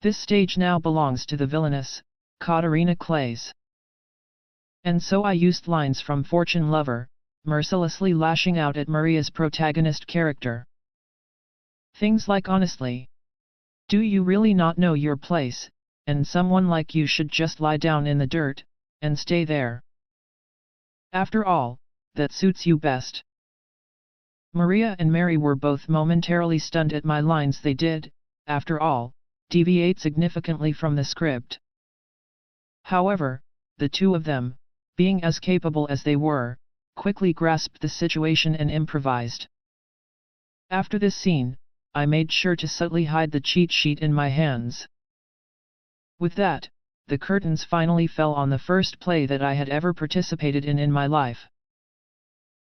Speaker 1: This stage now belongs to the villainess, Katarina Clays. And so I used lines from Fortune Lover, mercilessly lashing out at Maria's protagonist character. Things like, honestly, do you really not know your place, and someone like you should just lie down in the dirt, and stay there. After all, that suits you best. Maria and Mary were both momentarily stunned at my lines. They did, after all, deviate significantly from the script. However, the two of them, being as capable as they were, quickly grasped the situation and improvised. After this scene, I made sure to subtly hide the cheat sheet in my hands. With that, the curtains finally fell on the first play that I had ever participated in my life.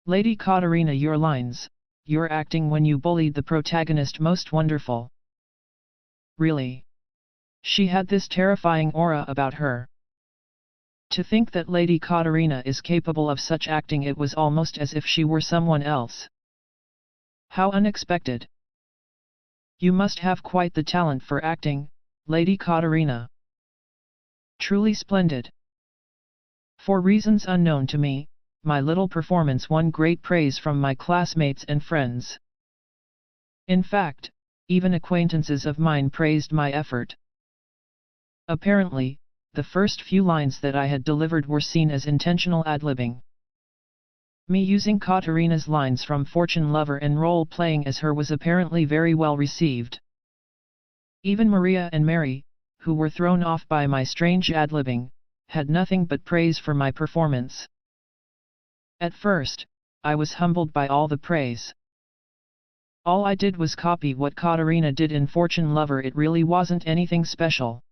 Speaker 1: Lady Katarina, your lines, your acting when you bullied the protagonist, most wonderful. Really. She had this terrifying aura about her. To think that Lady Katarina is capable of such acting, it was almost as if she were someone else. How unexpected. You must have quite the talent for acting, Lady Katarina. Truly splendid. For reasons unknown to me, my little performance won great praise from my classmates and friends. In fact, even acquaintances of mine praised my effort. Apparently, the first few lines that I had delivered were seen as intentional ad-libbing. Me using Katarina's lines from Fortune Lover and role-playing as her was apparently very well received. Even Maria and Mary, who were thrown off by my strange ad-libbing, had nothing but praise for my performance. At first, I was humbled by all the praise. All I did was copy what Katarina did in Fortune Lover. It really wasn't anything special.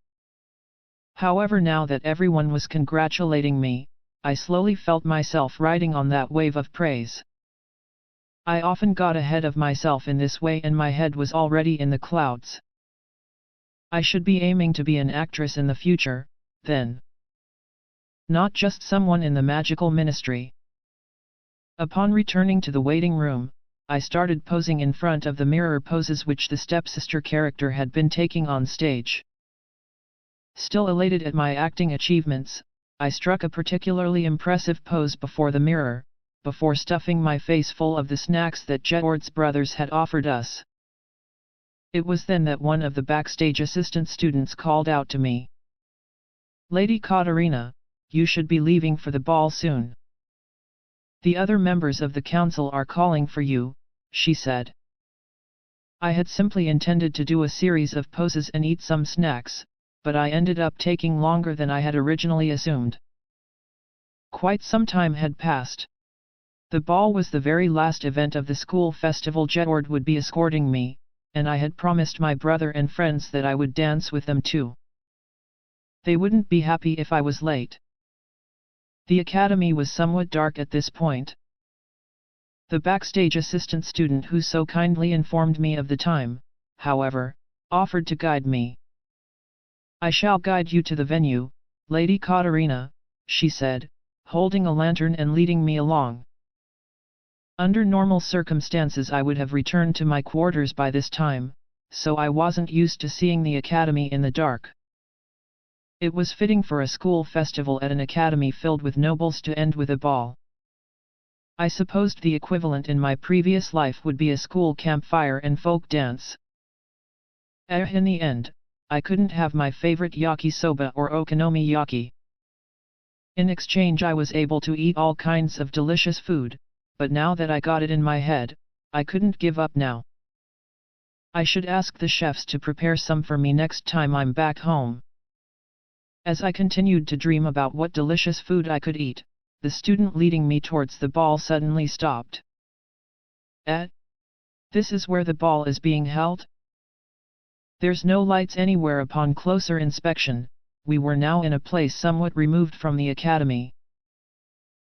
Speaker 1: However, now that everyone was congratulating me, I slowly felt myself riding on that wave of praise. I often got ahead of myself in this way and my head was already in the clouds. I should be aiming to be an actress in the future, then. Not just someone in the magical ministry. Upon returning to the waiting room, I started posing in front of the mirror, poses which the stepsister character had been taking on stage. Still elated at my acting achievements, I struck a particularly impressive pose before the mirror, before stuffing my face full of the snacks that Jedward's brothers had offered us. It was then that one of the backstage assistant students called out to me. "Lady Katarina, you should be leaving for the ball soon. The other members of the council are calling for you," she said. I had simply intended to do a series of poses and eat some snacks, but I ended up taking longer than I had originally assumed. Quite some time had passed. The ball was the very last event of the school festival. Jedward would be escorting me, and I had promised my brother and friends that I would dance with them too. They wouldn't be happy if I was late. The academy was somewhat dark at this point. The backstage assistant student who so kindly informed me of the time, however, offered to guide me. "I shall guide you to the venue, Lady Katarina," she said, holding a lantern and leading me along. Under normal circumstances I would have returned to my quarters by this time, so I wasn't used to seeing the academy in the dark. It was fitting for a school festival at an academy filled with nobles to end with a ball. I supposed the equivalent in my previous life would be a school campfire and folk dance. In the end, I couldn't have my favorite yakisoba or okonomiyaki. In exchange I was able to eat all kinds of delicious food, but now that I got it in my head, I couldn't give up now. I should ask the chefs to prepare some for me next time I'm back home. As I continued to dream about what delicious food I could eat, the student leading me towards the ball suddenly stopped. This is where the ball is being held? There's no lights anywhere. Upon closer inspection, we were now in a place somewhat removed from the academy.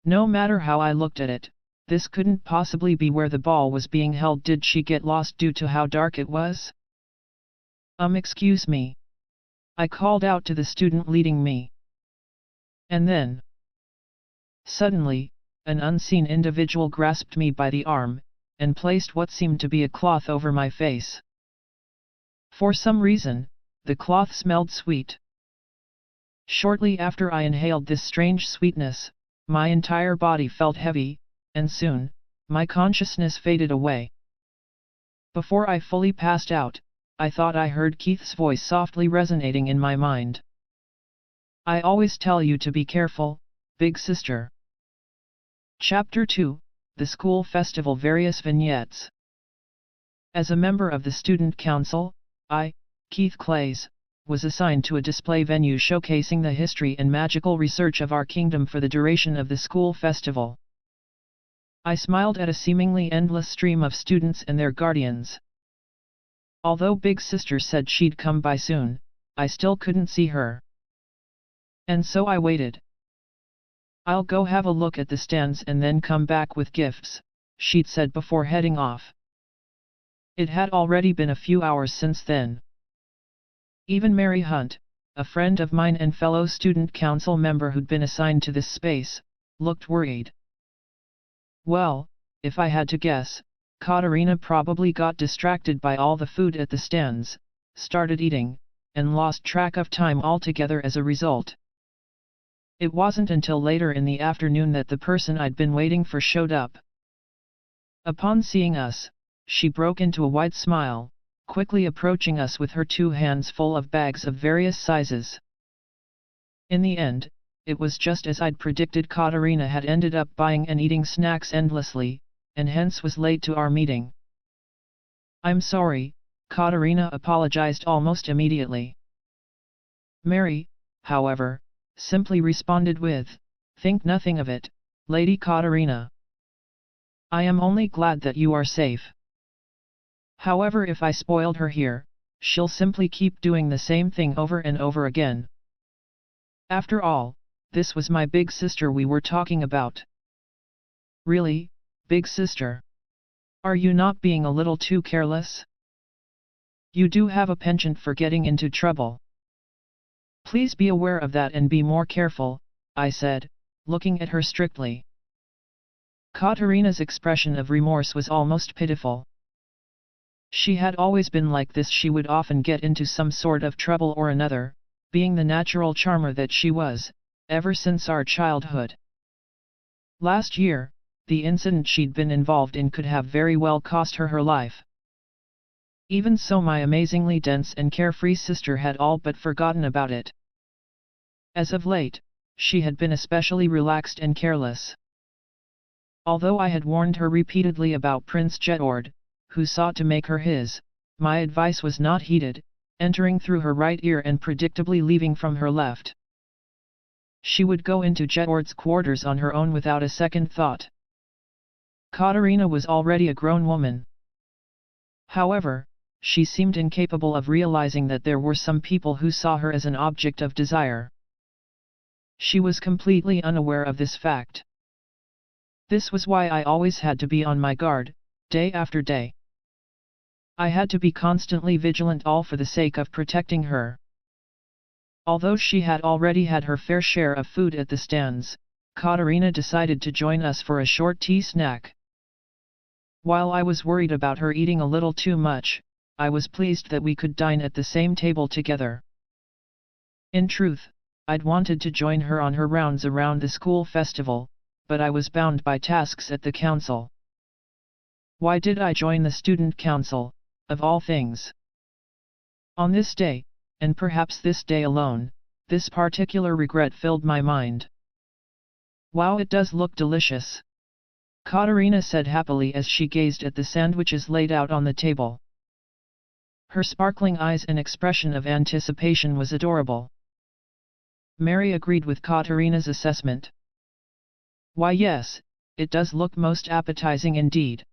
Speaker 1: No matter how I looked at it, this couldn't possibly be where the ball was being held. Did she get lost due to how dark it was? Excuse me. I called out to the student leading me. And then, suddenly, an unseen individual grasped me by the arm, and placed what seemed to be a cloth over my face. For some reason, the cloth smelled sweet. Shortly after I inhaled this strange sweetness, my entire body felt heavy, and soon, my consciousness faded away. Before I fully passed out, I thought I heard Keith's voice softly resonating in my mind. "I always tell you to be careful, big sister." Chapter 2, The School Festival. Various vignettes. As a member of the student council, I, Keith Clays, was assigned to a display venue showcasing the history and magical research of our kingdom for the duration of the school festival. I smiled at a seemingly endless stream of students and their guardians. Although Big Sister said she'd come by soon, I still couldn't see her. And so I waited. "I'll go have a look at the stands and then come back with gifts," she'd said before heading off. It had already been a few hours since then. Even Mary Hunt, a friend of mine and fellow student council member who'd been assigned to this space, looked worried. Well, if I had to guess, Katarina probably got distracted by all the food at the stands, started eating, and lost track of time altogether as a result. It wasn't until later in the afternoon that the person I'd been waiting for showed up. Upon seeing us, she broke into a wide smile, quickly approaching us with her 2 hands full of bags of various sizes. In the end, it was just as I'd predicted. Katarina had ended up buying and eating snacks endlessly, and hence was late to our meeting. "I'm sorry," Katarina apologized almost immediately. Mary, however, simply responded with, "Think nothing of it, Lady Katarina. I am only glad that you are safe. However, if I spoiled her here, she'll simply keep doing the same thing over and over again. After all, this was my big sister we were talking about." "Really, Big Sister? Are you not being a little too careless? You do have a penchant for getting into trouble. Please be aware of that and be more careful," I said, looking at her strictly. Katarina's expression of remorse was almost pitiful. She had always been like this. She would often get into some sort of trouble or another, being the natural charmer that she was, ever since our childhood. Last year, the incident she'd been involved in could have very well cost her her life. Even so, my amazingly dense and carefree sister had all but forgotten about it. As of late, she had been especially relaxed and careless. Although I had warned her repeatedly about Prince Jedord, who sought to make her his, my advice was not heeded, entering through her right ear and predictably leaving from her left. She would go into Jedord's quarters on her own without a second thought. Katarina was already a grown woman. However, she seemed incapable of realizing that there were some people who saw her as an object of desire. She was completely unaware of this fact. This was why I always had to be on my guard, day after day. I had to be constantly vigilant, all for the sake of protecting her. Although she had already had her fair share of food at the stands, Katarina decided to join us for a short tea snack. While I was worried about her eating a little too much, I was pleased that we could dine at the same table together. In truth, I'd wanted to join her on her rounds around the school festival, but I was bound by tasks at the council. Why did I join the student council, of all things? On this day, and perhaps this day alone, this particular regret filled my mind. "Wow, it does look delicious," Katarina said happily as she gazed at the sandwiches laid out on the table. Her sparkling eyes and expression of anticipation was adorable. Mary agreed with Katarina's assessment. "Why yes, it does look most appetizing indeed."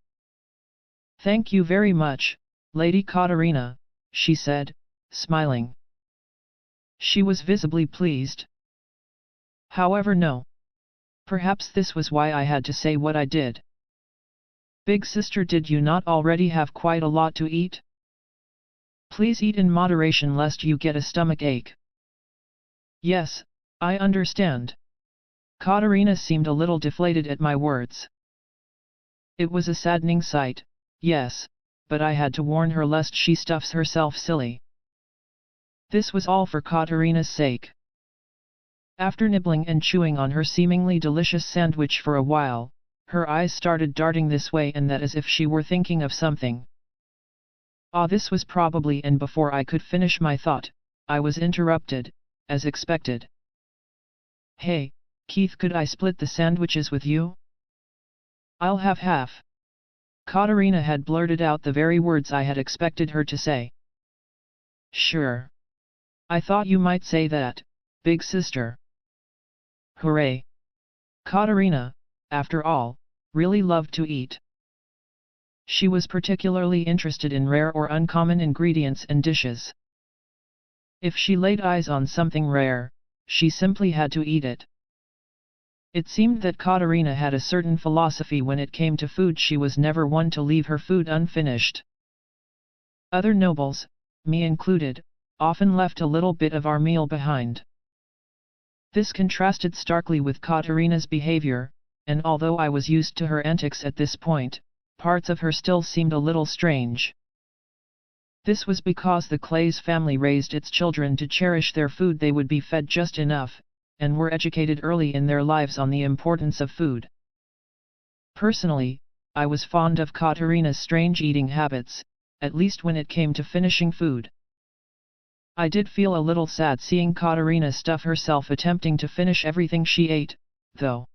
Speaker 1: "Thank you very much, Lady Katarina," she said, smiling. She was visibly pleased. However, no. Perhaps this was why I had to say what I did. "Big Sister, did you not already have quite a lot to eat? Please eat in moderation lest you get a stomach ache." "Yes, I understand." Katarina seemed a little deflated at my words. It was a saddening sight, yes, but I had to warn her lest she stuffs herself silly. This was all for Katarina's sake. After nibbling and chewing on her seemingly delicious sandwich for a while, her eyes started darting this way and that as if she were thinking of something. This was probably, and before I could finish my thought, I was interrupted, as expected. "Hey, Keith, could I split the sandwiches with you? I'll have half." Katarina had blurted out the very words I had expected her to say. "Sure. I thought you might say that, big sister. Hooray! Katerina, after all, really loved to eat. She was particularly interested in rare or uncommon ingredients and dishes. If she laid eyes on something rare, she simply had to eat it. It seemed that Katerina had a certain philosophy when it came to food. She was never one to leave her food unfinished. Other nobles, me included, often left a little bit of our meal behind. This contrasted starkly with Katerina's behavior, and although I was used to her antics at this point, parts of her still seemed a little strange. This was because the Clay's family raised its children to cherish their food. They would be fed just enough, and were educated early in their lives on the importance of food. Personally, I was fond of Katerina's strange eating habits, at least when it came to finishing food. I did feel a little sad seeing Katerina stuff herself attempting to finish everything she ate, though.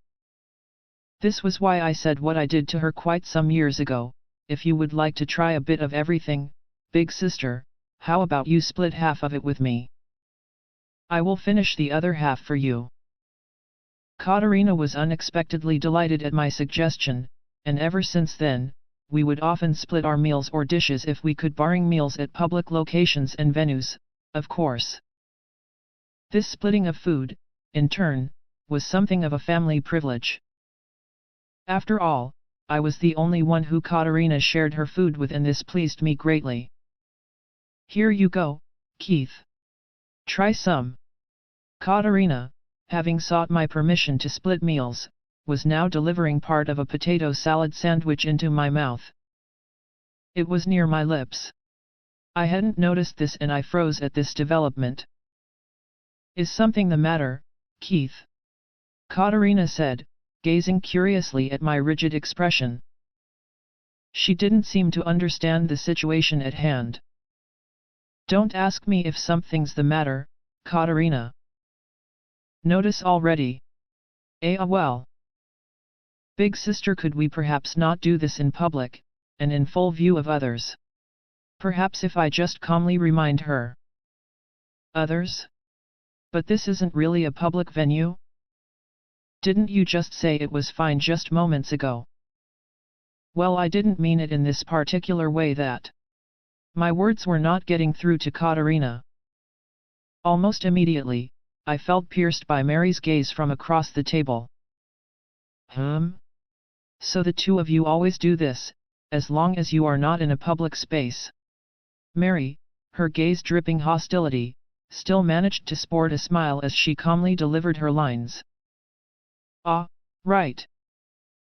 Speaker 1: This was why I said what I did to her quite some years ago: if you would like to try a bit of everything, big sister, how about you split half of it with me? I will finish the other half for you. Katerina was unexpectedly delighted at my suggestion, and ever since then, we would often split our meals or dishes if we could, barring meals at public locations and venues, of course. This splitting of food, in turn, was something of a family privilege. After all, I was the only one who Katerina shared her food with, and this pleased me greatly. Here you go, Keith. Try some. Katerina, having sought my permission to split meals, was now delivering part of a potato salad sandwich into my mouth. It was near my lips. I hadn't noticed this and I froze at this development. Is something the matter, Keith? Katerina said, gazing curiously at my rigid expression. She didn't seem to understand the situation at hand. Don't ask me if something's the matter, Katerina. Notice already. Well. Big sister, could we perhaps not do this in public, and in full view of others? Perhaps if I just calmly remind her. Others? But this isn't really a public venue? Didn't you just say it was fine just moments ago? Well, I didn't mean it in this particular way. That. My words were not getting through to Katerina. Almost immediately, I felt pierced by Mary's gaze from across the table. So the two of you always do this, as long as you are not in a public space? Mary, her gaze dripping hostility, still managed to sport a smile as she calmly delivered her lines. Right.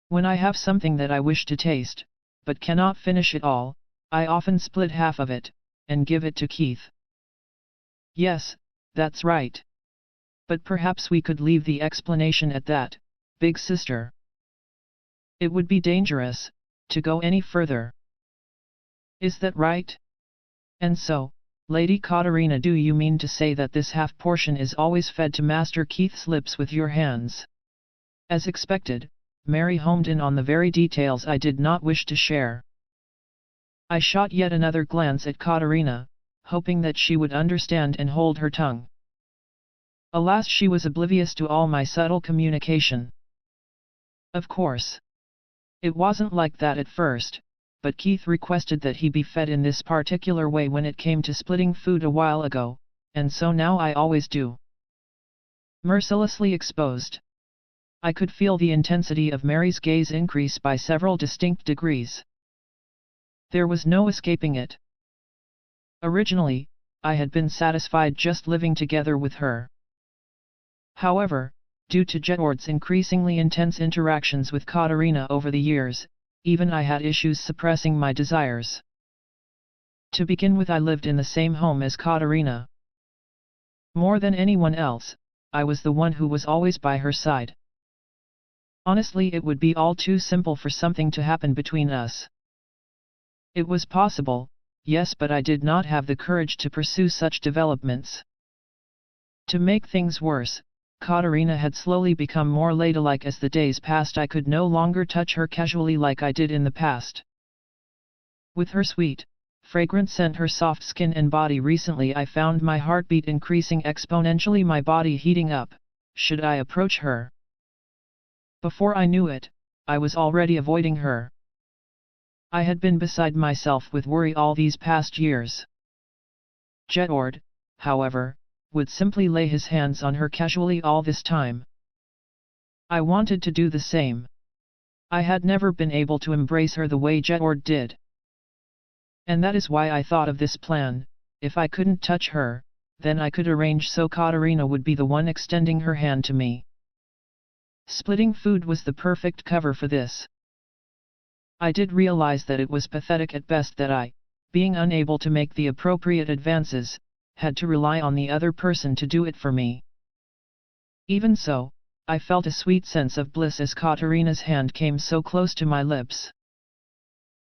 Speaker 1: When I have something that I wish to taste, but cannot finish it all, I often split half of it, and give it to Keith. Yes, that's right. But perhaps we could leave the explanation at that, big sister. It would be dangerous, to go any further. Is that right? And so, Lady Katerina, do you mean to say that this half portion is always fed to Master Keith's lips with your hands? As expected, Mary homed in on the very details I did not wish to share. I shot yet another glance at Katerina, hoping that she would understand and hold her tongue. Alas, she was oblivious to all my subtle communication. Of course. It wasn't like that at first, but Keith requested that he be fed in this particular way when it came to splitting food a while ago, and so now I always do. Mercilessly exposed. I could feel the intensity of Mary's gaze increase by several distinct degrees. There was no escaping it. Originally, I had been satisfied just living together with her. However, due to Jedward's increasingly intense interactions with Katerina over the years, even I had issues suppressing my desires. To begin with, I lived in the same home as Katerina. More than anyone else, I was the one who was always by her side. Honestly, it would be all too simple for something to happen between us. It was possible, yes, but I did not have the courage to pursue such developments. To make things worse, Katerina had slowly become more ladylike as the days passed. I could no longer touch her casually like I did in the past. With her sweet, fragrant scent her soft skin and body. Recently I found my heartbeat increasing exponentially, my body heating up. Should I approach her? Before I knew it, I was already avoiding her. I had been beside myself with worry all these past years. Jedward, however, would simply lay his hands on her casually all this time. I wanted to do the same. I had never been able to embrace her the way Jedward did. And that is why I thought of this plan. If I couldn't touch her, then I could arrange so Katarina would be the one extending her hand to me. Splitting food was the perfect cover for this. I did realize that it was pathetic at best that I, being unable to make the appropriate advances, had to rely on the other person to do it for me. Even so, I felt a sweet sense of bliss as Katarina's hand came so close to my lips.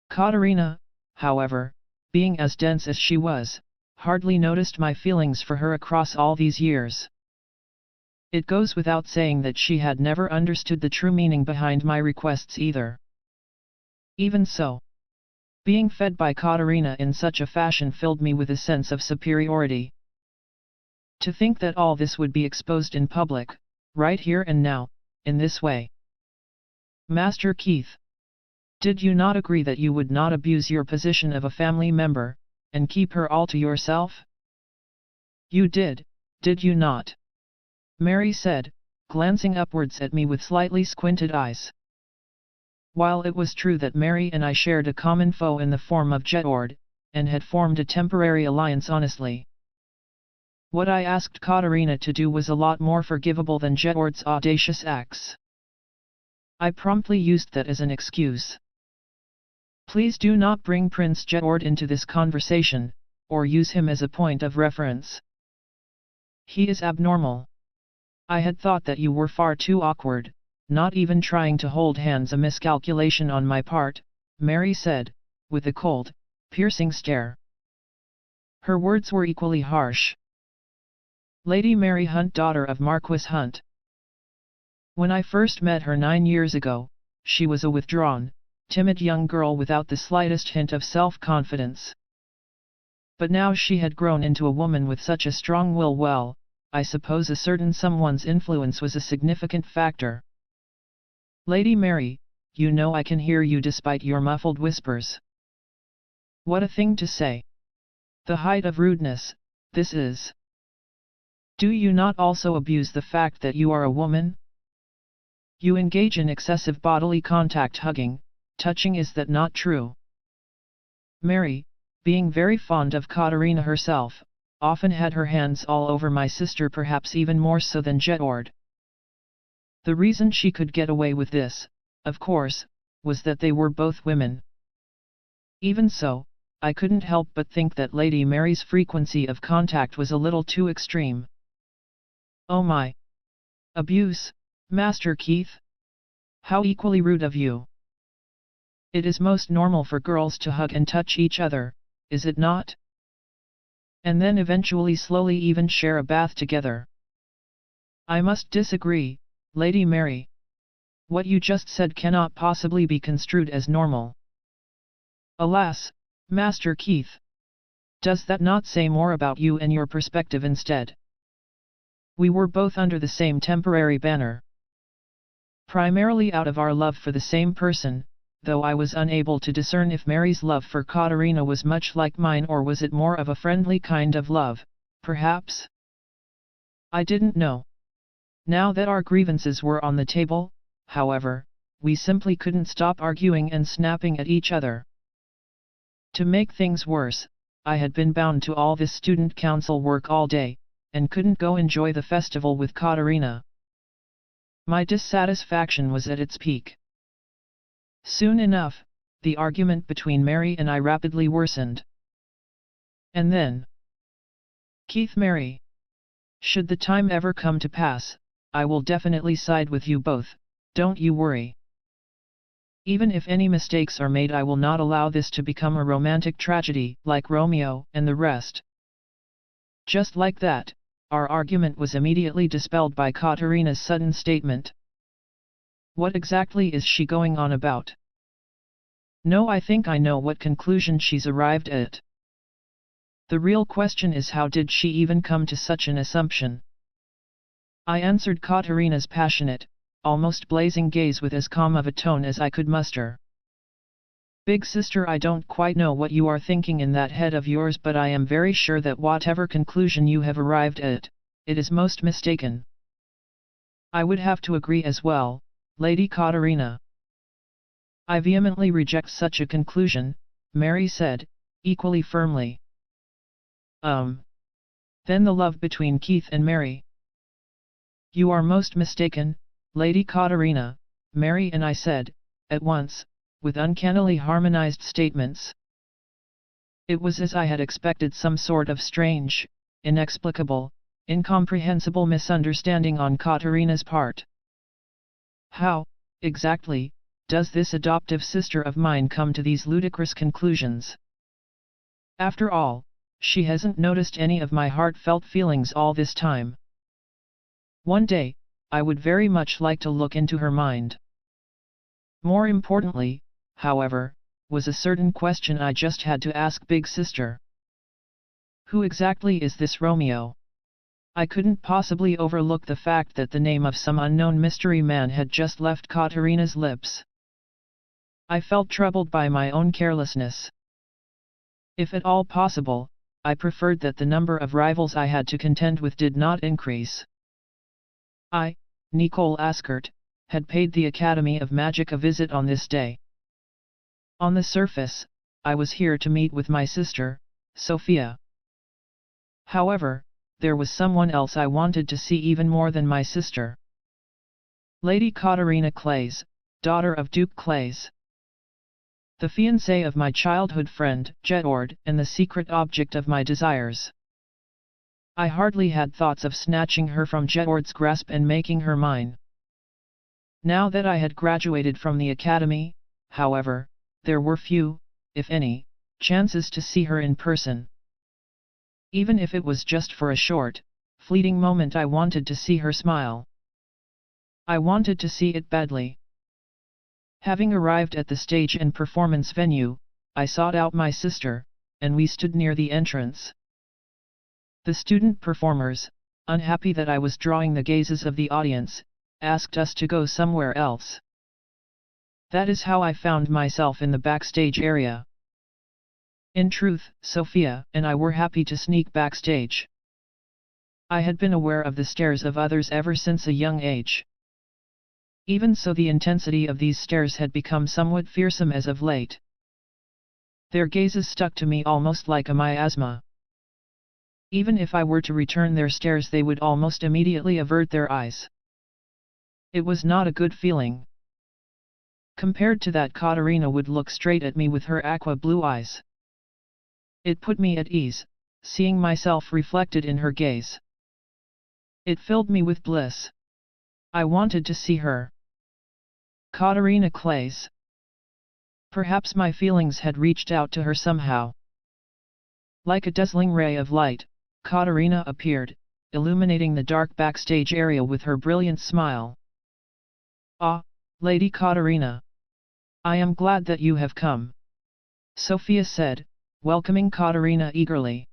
Speaker 1: Katarina, however, being as dense as she was, hardly noticed my feelings for her across all these years. It goes without saying that she had never understood the true meaning behind my requests either. Even so, being fed by Katarina in such a fashion filled me with a sense of superiority. To think that all this would be exposed in public, right here and now, in this way. Master Keith, did you not agree that you would not abuse your position of a family member, and keep her all to yourself? You did you not? Mary said, glancing upwards at me with slightly squinted eyes. While it was true that Mary and I shared a common foe in the form of Jedward, and had formed a temporary alliance honestly, what I asked Katarina to do was a lot more forgivable than Jedward's audacious acts. I promptly used that as an excuse. Please do not bring Prince Jedward into this conversation, or use him as a point of reference. He is abnormal. I had thought that you were far too awkward, not even trying to hold hands. A miscalculation on my part, Mary said, with a cold, piercing stare. Her words were equally harsh. Lady Mary Hunt, daughter of Marquis Hunt. When I first met her 9 years ago, she was a withdrawn, timid young girl without the slightest hint of self-confidence. But now she had grown into a woman with such a strong will. Well, I suppose a certain someone's influence was a significant factor. Lady Mary, you know I can hear you despite your muffled whispers. What a thing to say. The height of rudeness, this is. Do you not also abuse the fact that you are a woman? You engage in excessive bodily contact, hugging, touching, is that not true? Mary, being very fond of Katarina herself, often had her hands all over my sister, perhaps even more so than Jedward. The reason she could get away with this, of course, was that they were both women. Even so, I couldn't help but think that Lady Mary's frequency of contact was a little too extreme. Oh my! Abuse, Master Keith? How equally rude of you! It is most normal for girls to hug and touch each other, is it not? And then eventually slowly even share a bath together. I must disagree, Lady Mary. What you just said cannot possibly be construed as normal. Alas, Master Keith! Does that not say more about you and your perspective instead? We were both under the same temporary banner. Primarily out of our love for the same person, though I was unable to discern if Mary's love for Katarina was much like mine, or was it more of a friendly kind of love, perhaps? I didn't know. Now that our grievances were on the table, however, we simply couldn't stop arguing and snapping at each other. To make things worse, I had been bound to all this student council work all day, and couldn't go enjoy the festival with Katarina. My dissatisfaction was at its peak. Soon enough, the argument between Mary and I rapidly worsened. And then, Keith, Mary, should the time ever come to pass, I will definitely side with you both, don't you worry. Even if any mistakes are made, I will not allow this to become a romantic tragedy like Romeo and the rest. Just like that, our argument was immediately dispelled by Katarina's sudden statement. What exactly is she going on about? No, I think I know what conclusion she's arrived at. The real question is, how did she even come to such an assumption? I answered Katerina's passionate, almost blazing gaze with as calm of a tone as I could muster. Big sister, I don't quite know what you are thinking in that head of yours, but I am very sure that whatever conclusion you have arrived at, it is most mistaken. I would have to agree as well, Lady Katerina. I vehemently reject such a conclusion, Mary said, equally firmly. Then the love between Keith and Mary. You are most mistaken, Lady Katerina, Mary and I said, at once, with uncannily harmonized statements. It was as I had expected, some sort of strange, inexplicable, incomprehensible misunderstanding on Katerina's part. How, exactly, does this adoptive sister of mine come to these ludicrous conclusions? After all, she hasn't noticed any of my heartfelt feelings all this time. One day, I would very much like to look into her mind. More importantly, however, was a certain question I just had to ask Big Sister. Who exactly is this Romeo? I couldn't possibly overlook the fact that the name of some unknown mystery man had just left Katerina's lips. I felt troubled by my own carelessness. If at all possible, I preferred that the number of rivals I had to contend with did not increase. I, Nicole Askert, had paid the Academy of Magic a visit on this day. On the surface, I was here to meet with my sister, Sophia. However, there was someone else I wanted to see even more than my sister. Lady Katerina Clays, daughter of Duke Clays. The fiancée of my childhood friend, Jedward, and the secret object of my desires. I hardly had thoughts of snatching her from Jedward's grasp and making her mine. Now that I had graduated from the academy, however, there were few, if any, chances to see her in person. Even if it was just for a short, fleeting moment, I wanted to see her smile. I wanted to see it badly. Having arrived at the stage and performance venue, I sought out my sister, and we stood near the entrance. The student performers, unhappy that I was drawing the gazes of the audience, asked us to go somewhere else. That is how I found myself in the backstage area. In truth, Sophia and I were happy to sneak backstage. I had been aware of the stares of others ever since a young age. Even so, the intensity of these stares had become somewhat fearsome as of late. Their gazes stuck to me almost like a miasma. Even if I were to return their stares, they would almost immediately avert their eyes. It was not a good feeling. Compared to that, Katerina would look straight at me with her aqua blue eyes. It put me at ease, seeing myself reflected in her gaze. It filled me with bliss. I wanted to see her. Katerina Clays. Perhaps my feelings had reached out to her somehow. Like a dazzling ray of light, Katerina appeared, illuminating the dark backstage area with her brilliant smile. Ah, Lady Katerina. I am glad that you have come, Sophia said, welcoming Katerina eagerly.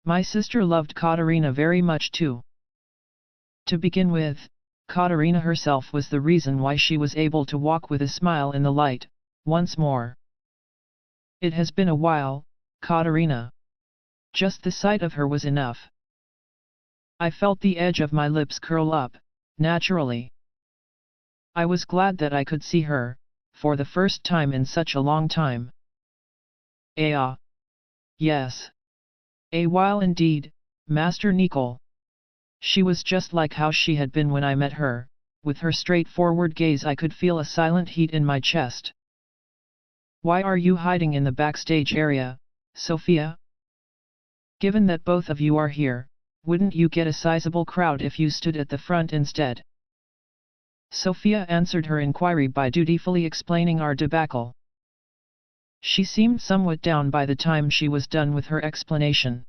Speaker 1: My sister loved Katerina very much too. To begin with, Katerina herself was the reason why she was able to walk with a smile in the light, once more. It has been a while, Katerina. Just the sight of her was enough. I felt the edge of my lips curl up, naturally. I was glad that I could see her, for the first time in such a long time. Yes. A while indeed, Master Nicole. She was just like how she had been when I met her. With her straightforward gaze, I could feel a silent heat in my chest. Why are you hiding in the backstage area, Sophia? Given that both of you are here, wouldn't you get a sizable crowd if you stood at the front instead? Sophia answered her inquiry by dutifully explaining our debacle. She seemed somewhat down by the time she was done with her explanation.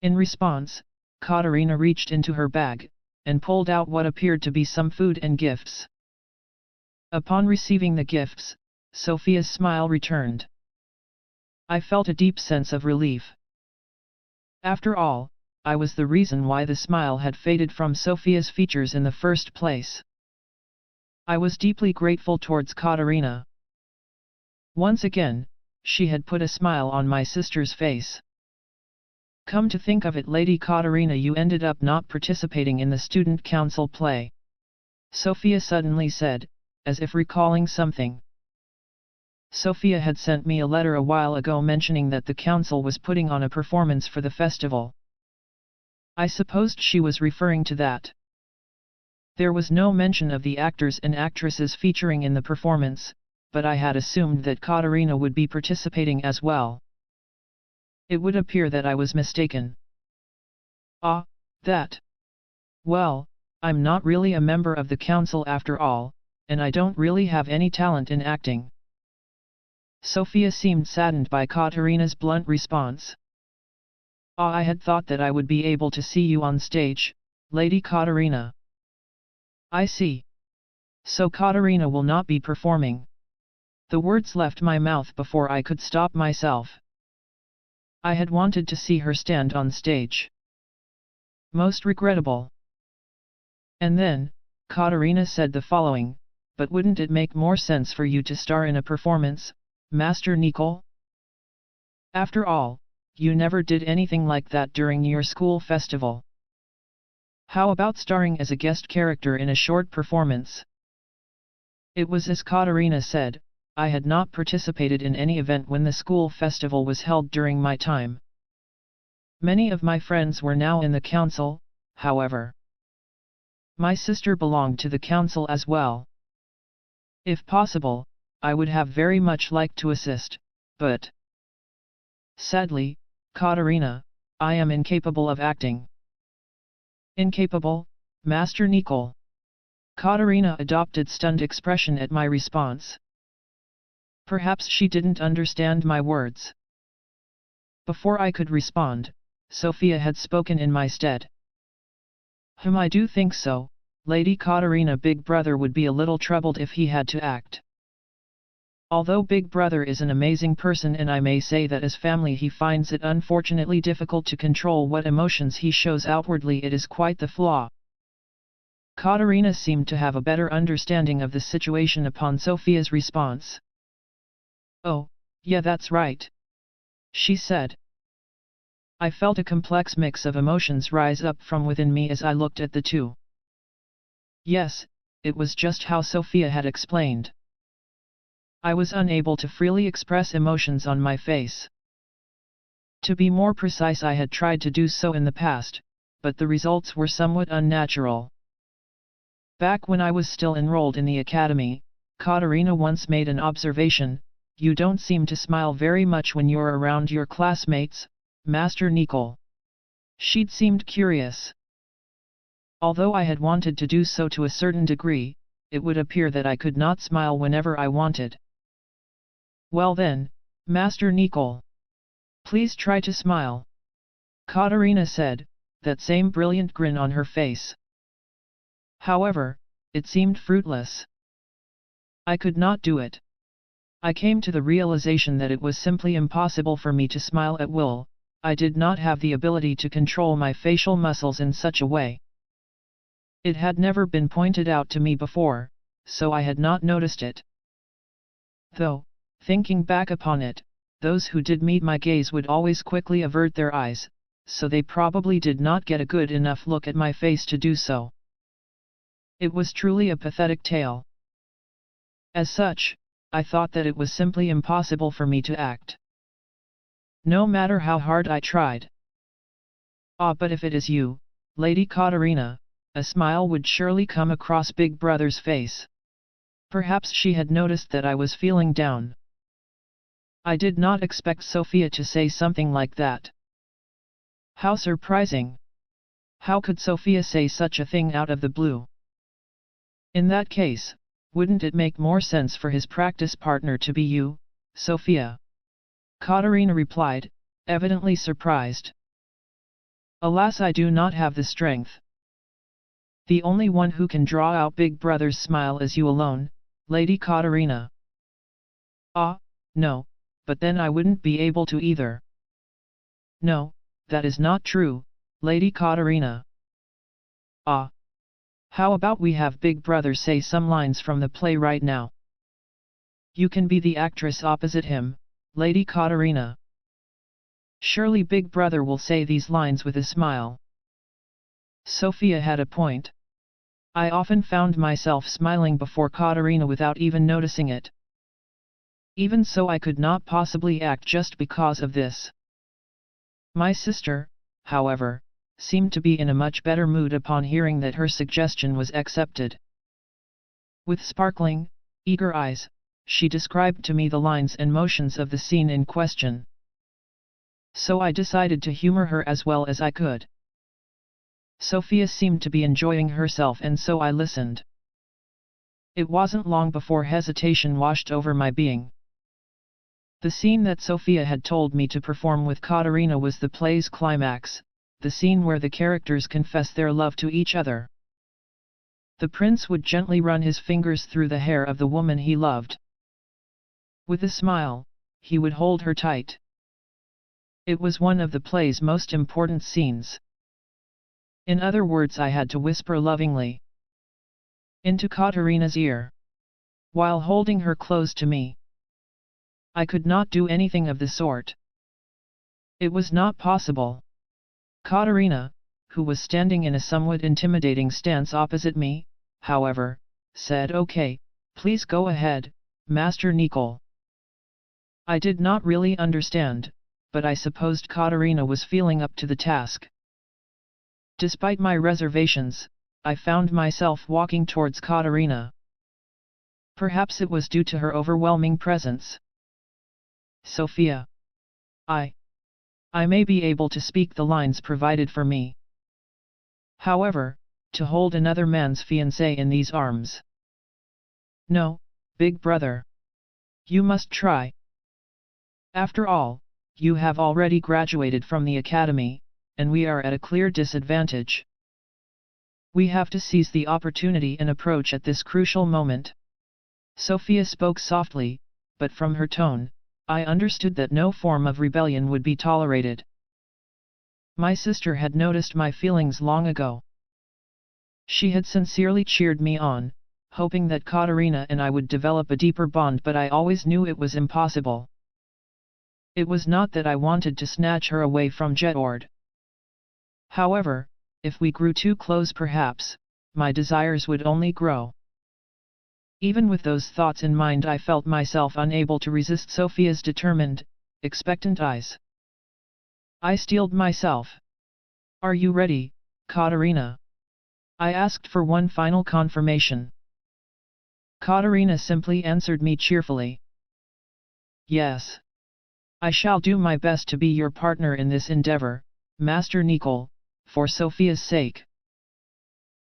Speaker 1: In response, Katerina reached into her bag, and pulled out what appeared to be some food and gifts. Upon receiving the gifts, Sophia's smile returned. I felt a deep sense of relief. After all, I was the reason why the smile had faded from Sophia's features in the first place. I was deeply grateful towards Katarina. Once again, she had put a smile on my sister's face. Come to think of it, Lady Katarina, you ended up not participating in the student council play. Sophia suddenly said, as if recalling something. Sophia had sent me a letter a while ago mentioning that the council was putting on a performance for the festival. I supposed she was referring to that. There was no mention of the actors and actresses featuring in the performance, but I had assumed that Katarina would be participating as well. It would appear that I was mistaken. Ah, that. Well, I'm not really a member of the council after all, and I don't really have any talent in acting. Sophia seemed saddened by Katarina's blunt response. Ah, I had thought that I would be able to see you on stage, Lady Katarina. I see. So Katarina will not be performing. The words left my mouth before I could stop myself. I had wanted to see her stand on stage. Most regrettable. And then, Katarina said the following, but wouldn't it make more sense for you to star in a performance, Master Nicole? After all, you never did anything like that during your school festival. How about starring as a guest character in a short performance? It was as Katarina said, I had not participated in any event when the school festival was held during my time. Many of my friends were now in the council, however. My sister belonged to the council as well. If possible, I would have very much liked to assist, but sadly, Katarina, I am incapable of acting. Incapable, Master Nicole? Katarina adopted stunned expression at my response. Perhaps she didn't understand my words. Before I could respond, Sophia had spoken in my stead. I do think so, Lady Katarina. Big Brother would be a little troubled if he had to act. Although Big Brother is an amazing person, and I may say that as family he finds it unfortunately difficult to control what emotions he shows outwardly, it is quite the flaw. Katarina seemed to have a better understanding of the situation upon Sophia's response. Oh, yeah, that's right, she said. I felt a complex mix of emotions rise up from within me as I looked at the two. Yes, it was just how Sophia had explained. I was unable to freely express emotions on my face. To be more precise, I had tried to do so in the past, but the results were somewhat unnatural. Back when I was still enrolled in the academy, Katarina once made an observation: you don't seem to smile very much when you're around your classmates, Master Nicole. She'd seemed curious. Although I had wanted to do so to a certain degree, it would appear that I could not smile whenever I wanted. Well then, Master Nicole, please try to smile, Katarina said, that same brilliant grin on her face. However, it seemed fruitless. I could not do it. I came to the realization that it was simply impossible for me to smile at will. I did not have the ability to control my facial muscles in such a way. It had never been pointed out to me before, so I had not noticed it. Though, thinking back upon it, those who did meet my gaze would always quickly avert their eyes, so they probably did not get a good enough look at my face to do so. It was truly a pathetic tale. As such, I thought that it was simply impossible for me to act. No matter how hard I tried. Ah, but if it is you, Lady Katarina, a smile would surely come across Big Brother's face. Perhaps she had noticed that I was feeling down. I did not expect Sophia to say something like that. How surprising! How could Sophia say such a thing out of the blue? In that case, wouldn't it make more sense for his practice partner to be you, Sophia? Katarina replied, evidently surprised. Alas, I do not have the strength. The only one who can draw out Big Brother's smile is you alone, Lady Katarina. Ah, no, but then I wouldn't be able to either. No, that is not true, Lady Katarina. Ah. How about we have Big Brother say some lines from the play right now? You can be the actress opposite him, Lady Katarina. Surely Big Brother will say these lines with a smile. Sophia had a point. I often found myself smiling before Katarina without even noticing it. Even so, I could not possibly act just because of this. My sister, however, seemed to be in a much better mood upon hearing that her suggestion was accepted. With sparkling, eager eyes, she described to me the lines and motions of the scene in question. So I decided to humor her as well as I could. Sophia seemed to be enjoying herself, and so I listened. It wasn't long before hesitation washed over my being. The scene that Sophia had told me to perform with Katarina was the play's climax, the scene where the characters confess their love to each other. The prince would gently run his fingers through the hair of the woman he loved. With a smile, he would hold her tight. It was one of the play's most important scenes. In other words, I had to whisper lovingly into Katarina's ear, while holding her close to me. I could not do anything of the sort. It was not possible. Katarina, who was standing in a somewhat intimidating stance opposite me, however, said, "Okay, please go ahead, Master Nicole." I did not really understand, but I supposed Katarina was feeling up to the task. Despite my reservations, I found myself walking towards Katarina. Perhaps it was due to her overwhelming presence. Sophia. I may be able to speak the lines provided for me. However, to hold another man's fiancée in these arms. No, Big Brother. You must try. After all, you have already graduated from the academy, and we are at a clear disadvantage. We have to seize the opportunity and approach at this crucial moment. Sophia spoke softly, but from her tone, I understood that no form of rebellion would be tolerated. My sister had noticed my feelings long ago. She had sincerely cheered me on, hoping that Katarina and I would develop a deeper bond, but I always knew it was impossible. It was not that I wanted to snatch her away from Jetord. However, if we grew too close, perhaps my desires would only grow. Even with those thoughts in mind, I felt myself unable to resist Sophia's determined, expectant eyes. I steeled myself. "Are you ready, Katarina?" I asked for one final confirmation. Katarina simply answered me cheerfully. "Yes. I shall do my best to be your partner in this endeavor, Master Nicole, for Sophia's sake.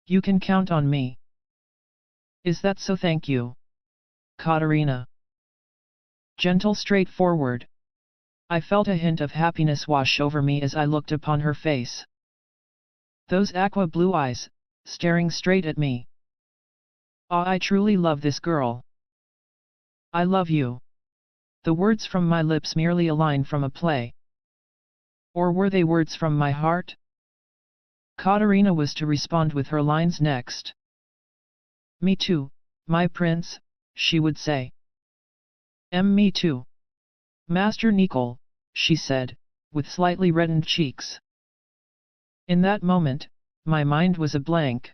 Speaker 1: You can count on me." "Is that so? Thank you, Katarina." Gentle, straightforward. I felt a hint of happiness wash over me as I looked upon her face. Those aqua blue eyes, staring straight at me. Ah, I truly love this girl. "I love you." The words from my lips merely a line from a play. Or were they words from my heart? Katarina was to respond with her lines next. "Me too, my prince," she would say. Me too. Master Nicole," she said, with slightly reddened cheeks. In that moment, my mind was a blank.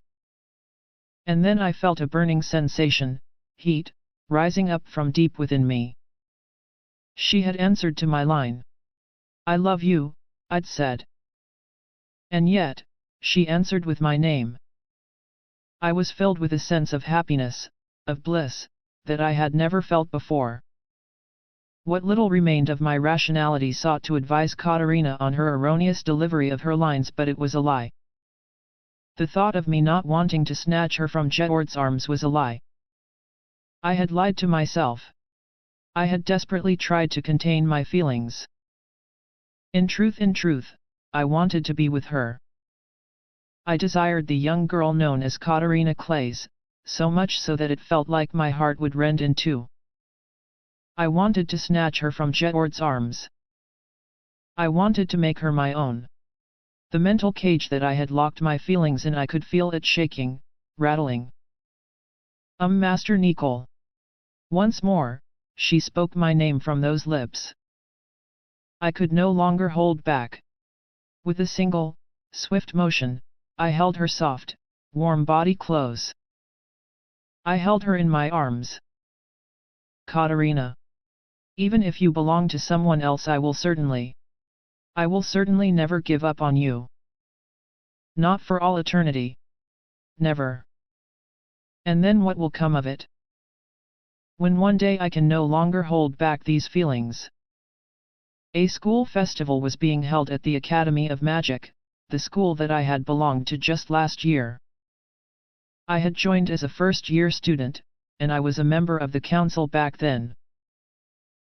Speaker 1: And then I felt a burning sensation, heat, rising up from deep within me. She had answered to my line. "I love you," I'd said. And yet, she answered with my name. I was filled with a sense of happiness, of bliss, that I had never felt before. What little remained of my rationality sought to advise Katarina on her erroneous delivery of her lines, but it was a lie. The thought of me not wanting to snatch her from Jetord's arms was a lie. I had lied to myself. I had desperately tried to contain my feelings. In truth, I wanted to be with her. I desired the young girl known as Katarina Clays, so much so that it felt like my heart would rend in two. I wanted to snatch her from Jedward's arms. I wanted to make her my own. The mental cage that I had locked my feelings in, I could feel it shaking, rattling. Master Nicole. Once more, she spoke my name from those lips. I could no longer hold back. With a single, swift motion, I held her soft, warm body close. I held her in my arms. Katarina. Even if you belong to someone else, I will certainly never give up on you. Not for all eternity. Never. And then what will come of it? When one day I can no longer hold back these feelings. A school festival was being held at the Academy of Magic, the school that I had belonged to just last year. I had joined as a first-year student, and I was a member of the council back then.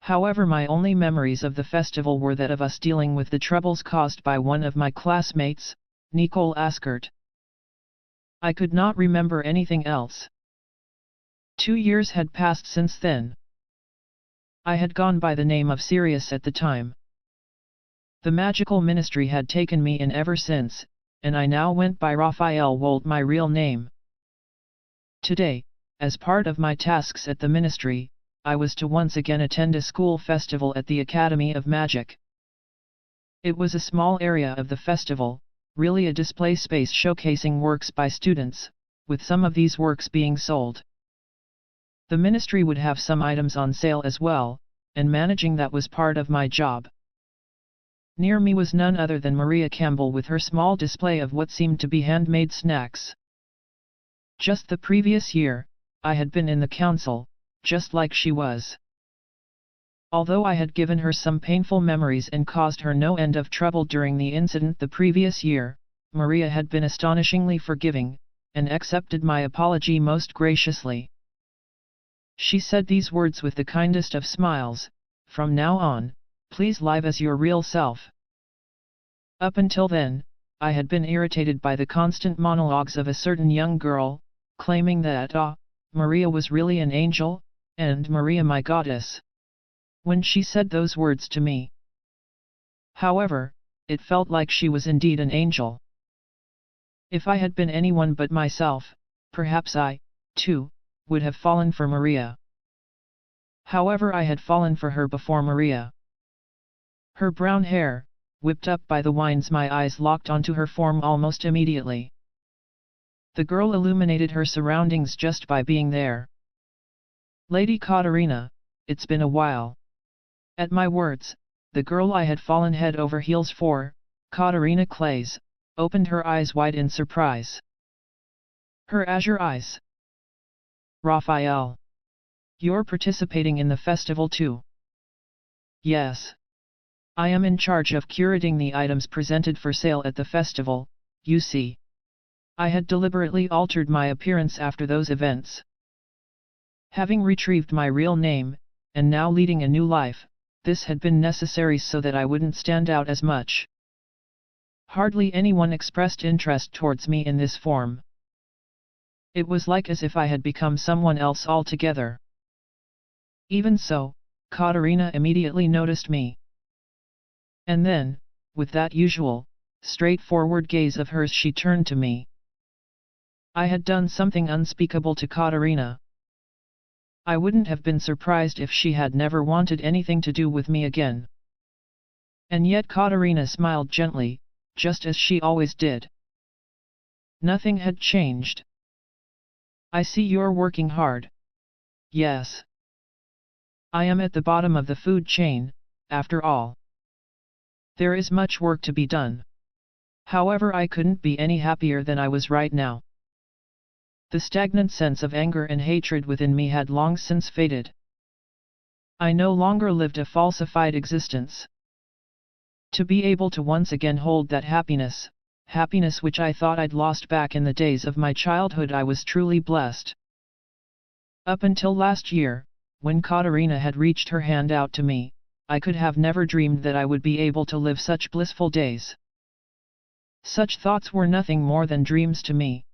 Speaker 1: However, my only memories of the festival were that of us dealing with the troubles caused by one of my classmates, Nicole Askert. I could not remember anything else. 2 years had passed since then. I had gone by the name of Sirius at the time. The magical ministry had taken me in ever since, and I now went by Raphael Wold, my real name. Today, as part of my tasks at the ministry, I was to once again attend a school festival at the Academy of Magic. It was a small area of the festival, really a display space showcasing works by students, with some of these works being sold. The ministry would have some items on sale as well, and managing that was part of my job. Near me was none other than Maria Campbell with her small display of what seemed to be handmade snacks. Just the previous year, I had been in the council, just like she was. Although I had given her some painful memories and caused her no end of trouble during the incident the previous year, Maria had been astonishingly forgiving, and accepted my apology most graciously. She said these words with the kindest of smiles, "From now on, please live as your real self." Up until then, I had been irritated by the constant monologues of a certain young girl, claiming that, Maria was really an angel, and Maria my goddess. When she said those words to me. However, it felt like she was indeed an angel. If I had been anyone but myself, perhaps I, too, would have fallen for Maria. However, I had fallen for her before Maria. Her brown hair, whipped up by the wines, my eyes locked onto her form almost immediately. The girl illuminated her surroundings just by being there. Lady Katarina, it's been a while. At my words, the girl I had fallen head over heels for, Katarina Clays, opened her eyes wide in surprise. Her azure eyes. Raphael. You're participating in the festival too? Yes. I am in charge of curating the items presented for sale at the festival, you see. I had deliberately altered my appearance after those events. Having retrieved my real name, and now leading a new life, this had been necessary so that I wouldn't stand out as much. Hardly anyone expressed interest towards me in this form. It was like as if I had become someone else altogether. Even so, Katarina immediately noticed me. And then, with that usual, straightforward gaze of hers, she turned to me. I had done something unspeakable to Katarina. I wouldn't have been surprised if she had never wanted anything to do with me again. And yet Katarina smiled gently, just as she always did. Nothing had changed. I see you're working hard. Yes. I am at the bottom of the food chain, after all. There is much work to be done. However, I couldn't be any happier than I was right now. The stagnant sense of anger and hatred within me had long since faded. I no longer lived a falsified existence. To be able to once again hold that happiness which I thought I'd lost back in the days of my childhood, I was truly blessed. Up until last year, when Katarina had reached her hand out to me, I could have never dreamed that I would be able to live such blissful days. Such thoughts were nothing more than dreams to me.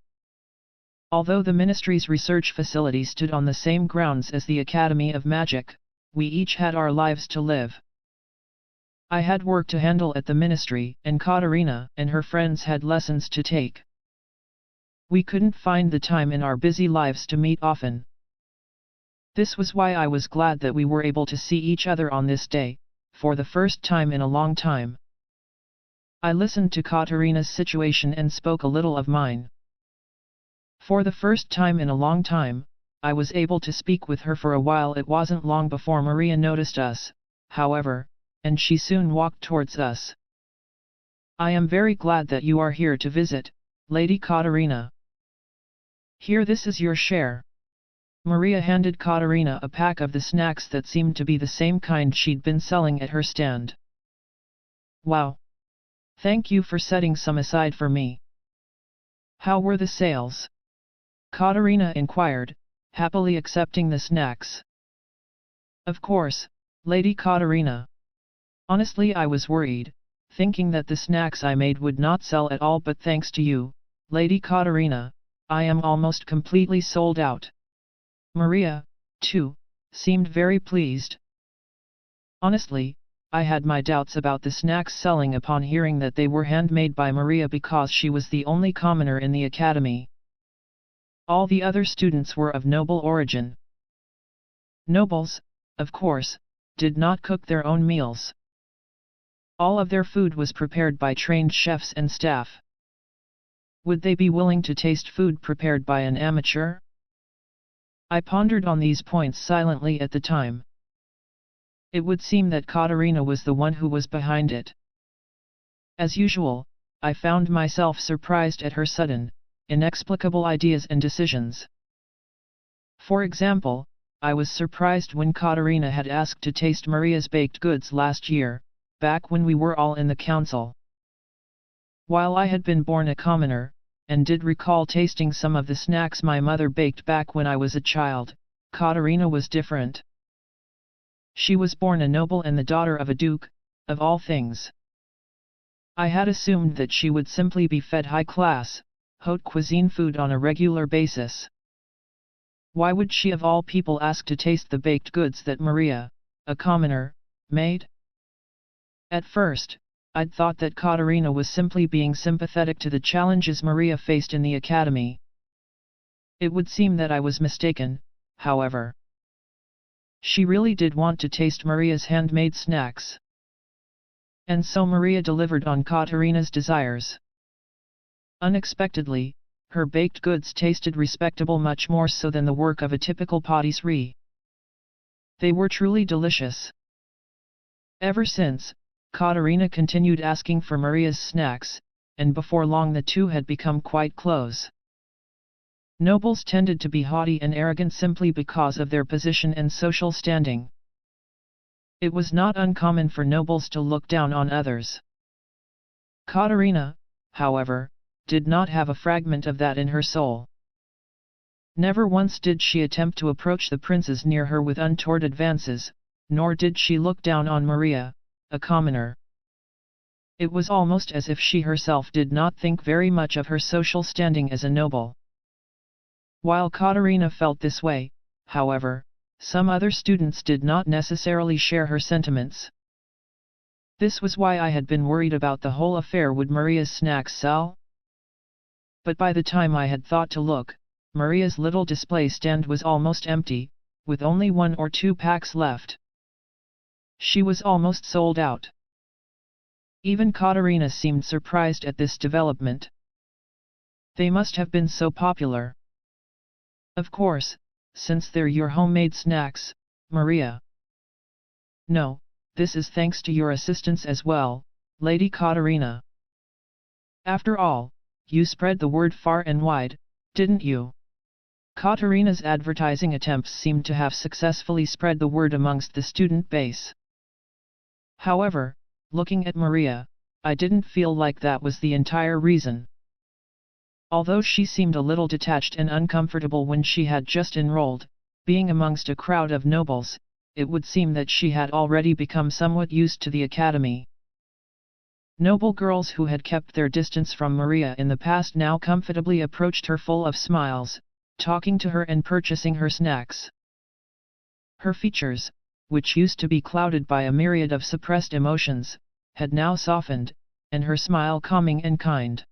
Speaker 1: Although the Ministry's research facility stood on the same grounds as the Academy of Magic, we each had our lives to live. I had work to handle at the ministry, and Katarina and her friends had lessons to take. We couldn't find the time in our busy lives to meet often. This was why I was glad that we were able to see each other on this day, for the first time in a long time. I listened to Katarina's situation and spoke a little of mine. For the first time in a long time, I was able to speak with her for a while. It wasn't long before Maria noticed us, however, and she soon walked towards us. I am very glad that you are here to visit, Lady Katarina. Here, this is your share. Maria handed Katarina a pack of the snacks that seemed to be the same kind she'd been selling at her stand. Wow! Thank you for setting some aside for me. How were the sales? Katarina inquired, happily accepting the snacks. Of course, Lady Katarina. Honestly, I was worried, thinking that the snacks I made would not sell at all, but thanks to you, Lady Katarina, I am almost completely sold out. Maria, too, seemed very pleased. Honestly, I had my doubts about the snacks selling upon hearing that they were handmade by Maria because she was the only commoner in the academy. All the other students were of noble origin. Nobles, of course, did not cook their own meals. All of their food was prepared by trained chefs and staff. Would they be willing to taste food prepared by an amateur? I pondered on these points silently at the time. It would seem that Katarina was the one who was behind it. As usual, I found myself surprised at her sudden, inexplicable ideas and decisions. For example, I was surprised when Katarina had asked to taste Maria's baked goods last year, back when we were all in the council. While I had been born a commoner, and did recall tasting some of the snacks my mother baked back when I was a child, Katarina was different. She was born a noble and the daughter of a duke, of all things. I had assumed that she would simply be fed high-class, haute cuisine food on a regular basis. Why would she of all people ask to taste the baked goods that Maria, a commoner, made? At first, I'd thought that Katarina was simply being sympathetic to the challenges Maria faced in the academy. It would seem that I was mistaken, however. She really did want to taste Maria's handmade snacks. And so Maria delivered on Katarina's desires. Unexpectedly, her baked goods tasted respectable, much more so than the work of a typical patisserie. They were truly delicious. Ever since, Katarina continued asking for Maria's snacks, and before long the two had become quite close. Nobles tended to be haughty and arrogant simply because of their position and social standing. It was not uncommon for nobles to look down on others. Katarina, however, did not have a fragment of that in her soul. Never once did she attempt to approach the princes near her with untoward advances, nor did she look down on Maria, a commoner. It was almost as if she herself did not think very much of her social standing as a noble. While Katarina felt this way, however, some other students did not necessarily share her sentiments. This was why I had been worried about the whole affair. Would Maria's snacks sell? But by the time I had thought to look, Maria's little display stand was almost empty, with only 1 or 2 packs left. She was almost sold out. Even Katarina seemed surprised at this development. They must have been so popular. Of course, since they're your homemade snacks, Maria. No, this is thanks to your assistance as well, Lady Katarina. After all, you spread the word far and wide, didn't you? Katarina's advertising attempts seemed to have successfully spread the word amongst the student base. However, looking at Maria, I didn't feel like that was the entire reason. Although she seemed a little detached and uncomfortable when she had just enrolled, being amongst a crowd of nobles, it would seem that she had already become somewhat used to the academy. Noble girls who had kept their distance from Maria in the past now comfortably approached her full of smiles, talking to her and purchasing her snacks. Her features, which used to be clouded by a myriad of suppressed emotions, had now softened, and her smile calming and kind.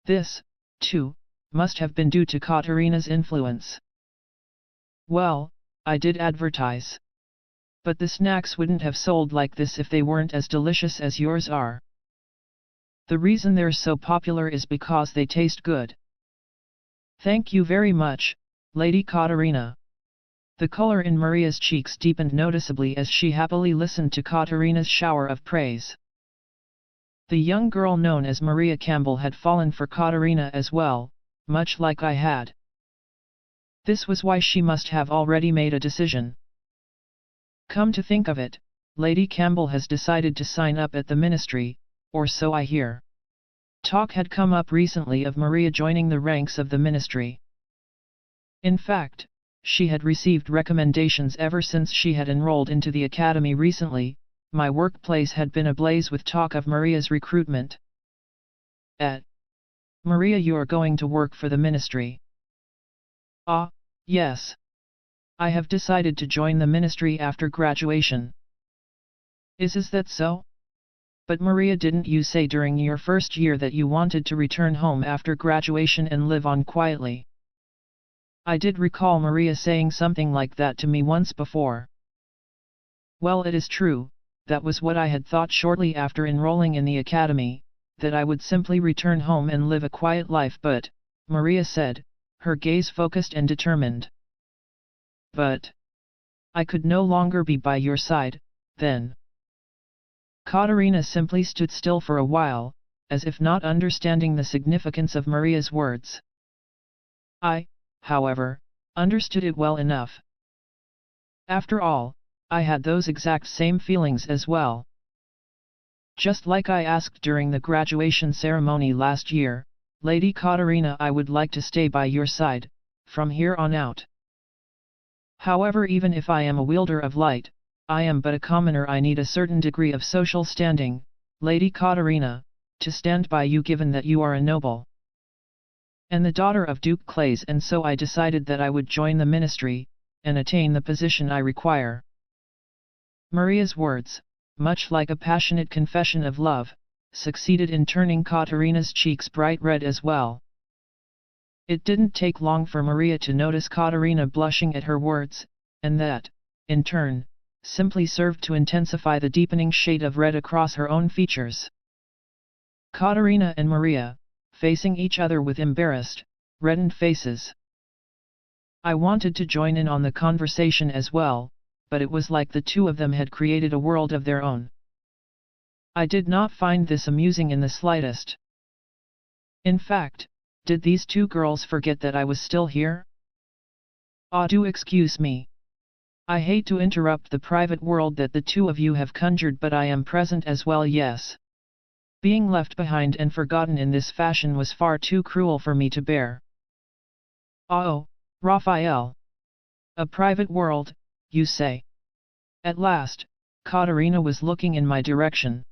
Speaker 1: This, too, must have been due to Katarina's influence. Well, I did advertise. But the snacks wouldn't have sold like this if they weren't as delicious as yours are. The reason they're so popular is because they taste good. Thank you very much, Lady Katarina. The color in Maria's cheeks deepened noticeably as she happily listened to Katarina's shower of praise. The young girl known as Maria Campbell had fallen for Katarina as well, much like I had. This was why she must have already made a decision. Come to think of it, Lady Campbell has decided to sign up at the ministry, or so I hear. Talk had come up recently of Maria joining the ranks of the ministry. In fact, she had received recommendations ever since she had enrolled into the academy recently. My workplace had been ablaze with talk of Maria's recruitment. Maria, you are going to work for the ministry. Ah, yes. I have decided to join the ministry after graduation. Is that so? But Maria, didn't you say during your first year that you wanted to return home after graduation and live on quietly? I did recall Maria saying something like that to me once before. Well, it is true, that was what I had thought shortly after enrolling in the academy, that I would simply return home and live a quiet life, but, Maria said, her gaze focused and determined. But I could no longer be by your side, then. Katarina simply stood still for a while, as if not understanding the significance of Maria's words. I, however, understood it well enough. After all, I had those exact same feelings as well. Just like I asked during the graduation ceremony last year, Lady Katarina, I would like to stay by your side, from here on out. However, even if I am a wielder of light, I am but a commoner. I need a certain degree of social standing, Lady Katarina, to stand by you, given that you are a noble and the daughter of Duke Clays, and so I decided that I would join the ministry, and attain the position I require. Maria's words, much like a passionate confession of love, succeeded in turning Katarina's cheeks bright red as well. It didn't take long for Maria to notice Katarina blushing at her words, and that, in turn, simply served to intensify the deepening shade of red across her own features. Katarina and Maria, facing each other with embarrassed, reddened faces. I wanted to join in on the conversation as well, but it was like the two of them had created a world of their own. I did not find this amusing in the slightest. In fact, did these two girls forget that I was still here? Do excuse me. I hate to interrupt the private world that the two of you have conjured, but I am present as well, yes. Being left behind and forgotten in this fashion was far too cruel for me to bear. Oh, Raphael. A private world, you say? At last, Katarina was looking in my direction.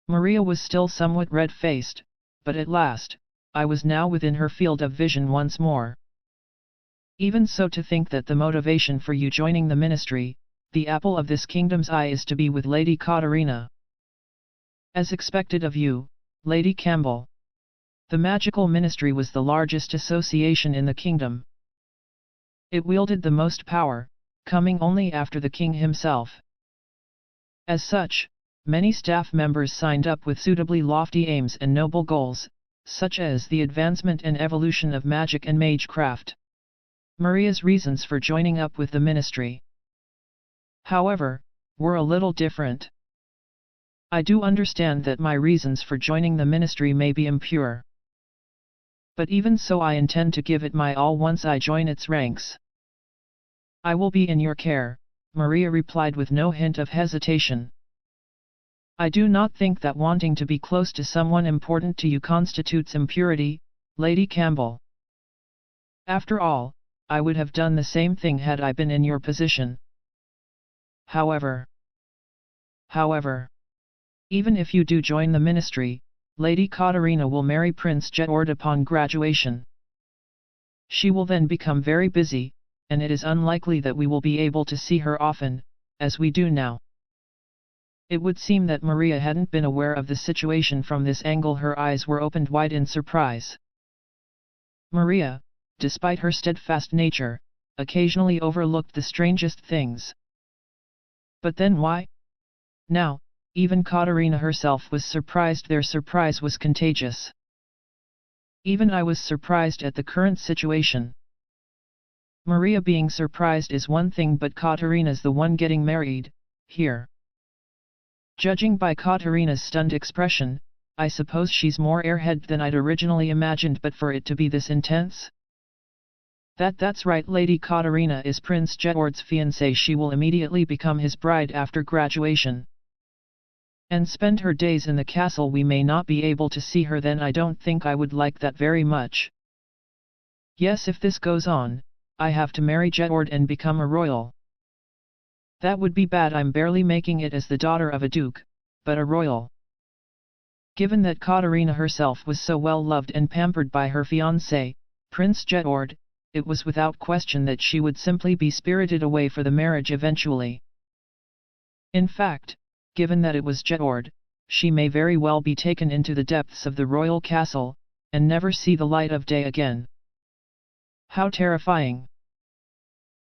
Speaker 1: Maria was still somewhat red-faced, but at last, I was now within her field of vision once more. Even so, to think that the motivation for you joining the ministry, the apple of this kingdom's eye, is to be with Lady Katarina. As expected of you, Lady Campbell. The magical ministry was the largest association in the kingdom. It wielded the most power, coming only after the king himself. As such, many staff members signed up with suitably lofty aims and noble goals, such as the advancement and evolution of magic and magecraft. Maria's reasons for joining up with the ministry, however, were a little different. I do understand that my reasons for joining the ministry may be impure. But even so, I intend to give it my all once I join its ranks. I will be in your care, Maria replied with no hint of hesitation. I do not think that wanting to be close to someone important to you constitutes impurity, Lady Campbell. After all, I would have done the same thing had I been in your position. However, even if you do join the ministry, Lady Katarina will marry Prince Jedward upon graduation. She will then become very busy, and it is unlikely that we will be able to see her often, as we do now. It would seem that Maria hadn't been aware of the situation from this angle. Her eyes were opened wide in surprise. Maria, despite her steadfast nature, occasionally overlooked the strangest things. But then why? Now, even Katerina herself was surprised. Their surprise was contagious. Even I was surprised at the current situation. Maria being surprised is one thing, but Katerina's the one getting married, here. Judging by Katerina's stunned expression, I suppose she's more airhead than I'd originally imagined, but for it to be this intense? That's right, Lady Katerina is Prince Jedward's fiancée. She will immediately become his bride after graduation. And spend her days in the castle. We may not be able to see her then. I don't think I would like that very much. Yes, if this goes on, I have to marry Jedward and become a royal. That would be bad. I'm barely making it as the daughter of a duke, but a royal. Given that Katerina herself was so well loved and pampered by her fiancé, Prince Jedward, it was without question that she would simply be spirited away for the marriage eventually. In fact, given that it was Jedward, she may very well be taken into the depths of the royal castle, and never see the light of day again. How terrifying!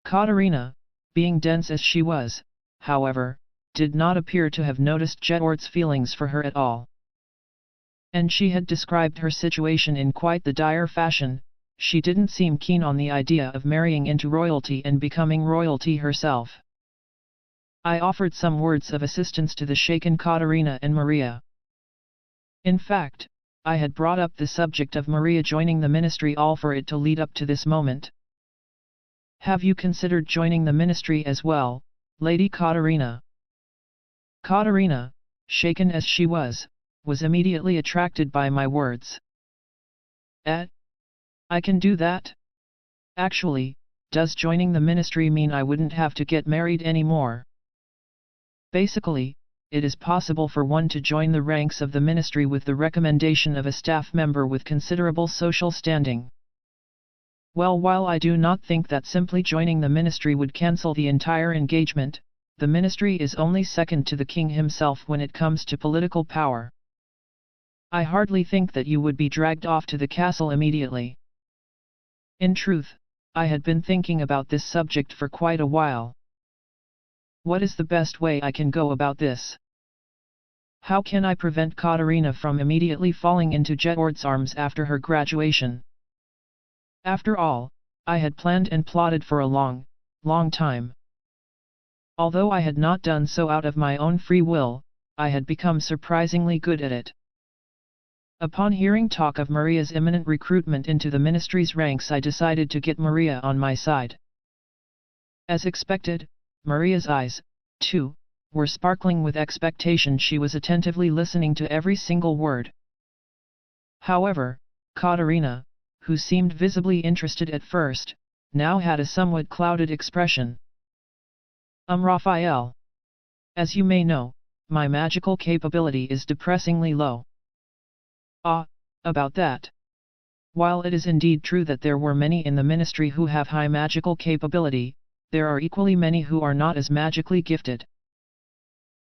Speaker 1: Katerina, being dense as she was, however, did not appear to have noticed Jedward's feelings for her at all. And she had described her situation in quite the dire fashion. She didn't seem keen on the idea of marrying into royalty and becoming royalty herself. I offered some words of assistance to the shaken Katerina and Maria. In fact, I had brought up the subject of Maria joining the ministry all for it to lead up to this moment. Have you considered joining the ministry as well, Lady Katerina? Katerina, shaken as she was immediately attracted by my words. I can do that? Actually, does joining the ministry mean I wouldn't have to get married anymore? Basically, it is possible for one to join the ranks of the ministry with the recommendation of a staff member with considerable social standing. Well, while I do not think that simply joining the ministry would cancel the entire engagement, the ministry is only second to the king himself when it comes to political power. I hardly think that you would be dragged off to the castle immediately. In truth, I had been thinking about this subject for quite a while. What is the best way I can go about this? How can I prevent Katerina from immediately falling into Jedward's arms after her graduation? After all, I had planned and plotted for a long time. Although I had not done so out of my own free will, I had become surprisingly good at it. Upon hearing talk of Maria's imminent recruitment into the ministry's ranks, I decided to get Maria on my side. As expected, Maria's eyes, too, were sparkling with expectation. She was attentively listening to every single word. However, Katerina, who seemed visibly interested at first, now had a somewhat clouded expression. Raphael. As you may know, my magical capability is depressingly low. About that. While it is indeed true that there were many in the ministry who have high magical capability, there are equally many who are not as magically gifted.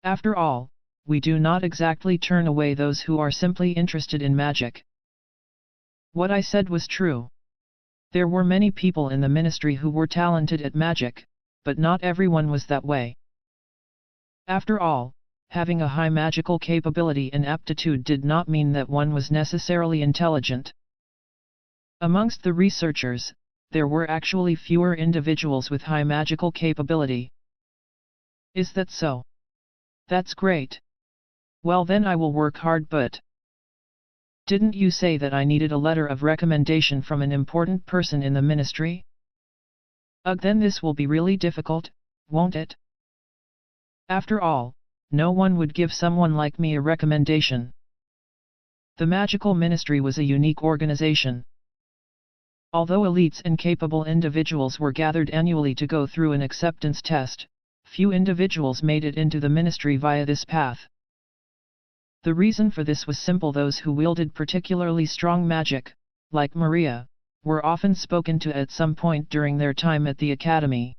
Speaker 1: After all, we do not exactly turn away those who are simply interested in magic. What I said was true. There were many people in the ministry who were talented at magic, but not everyone was that way. After all, having a high magical capability and aptitude did not mean that one was necessarily intelligent. Amongst the researchers, there were actually fewer individuals with high magical capability. Is that so? That's great. Well then I will work hard, but... Didn't you say that I needed a letter of recommendation from an important person in the ministry? Then this will be really difficult, won't it? After all, no one would give someone like me a recommendation. The magical ministry was a unique organization. Although elites and capable individuals were gathered annually to go through an acceptance test, few individuals made it into the ministry via this path. The reason for this was simple: those who wielded particularly strong magic, like Maria, were often spoken to at some point during their time at the academy.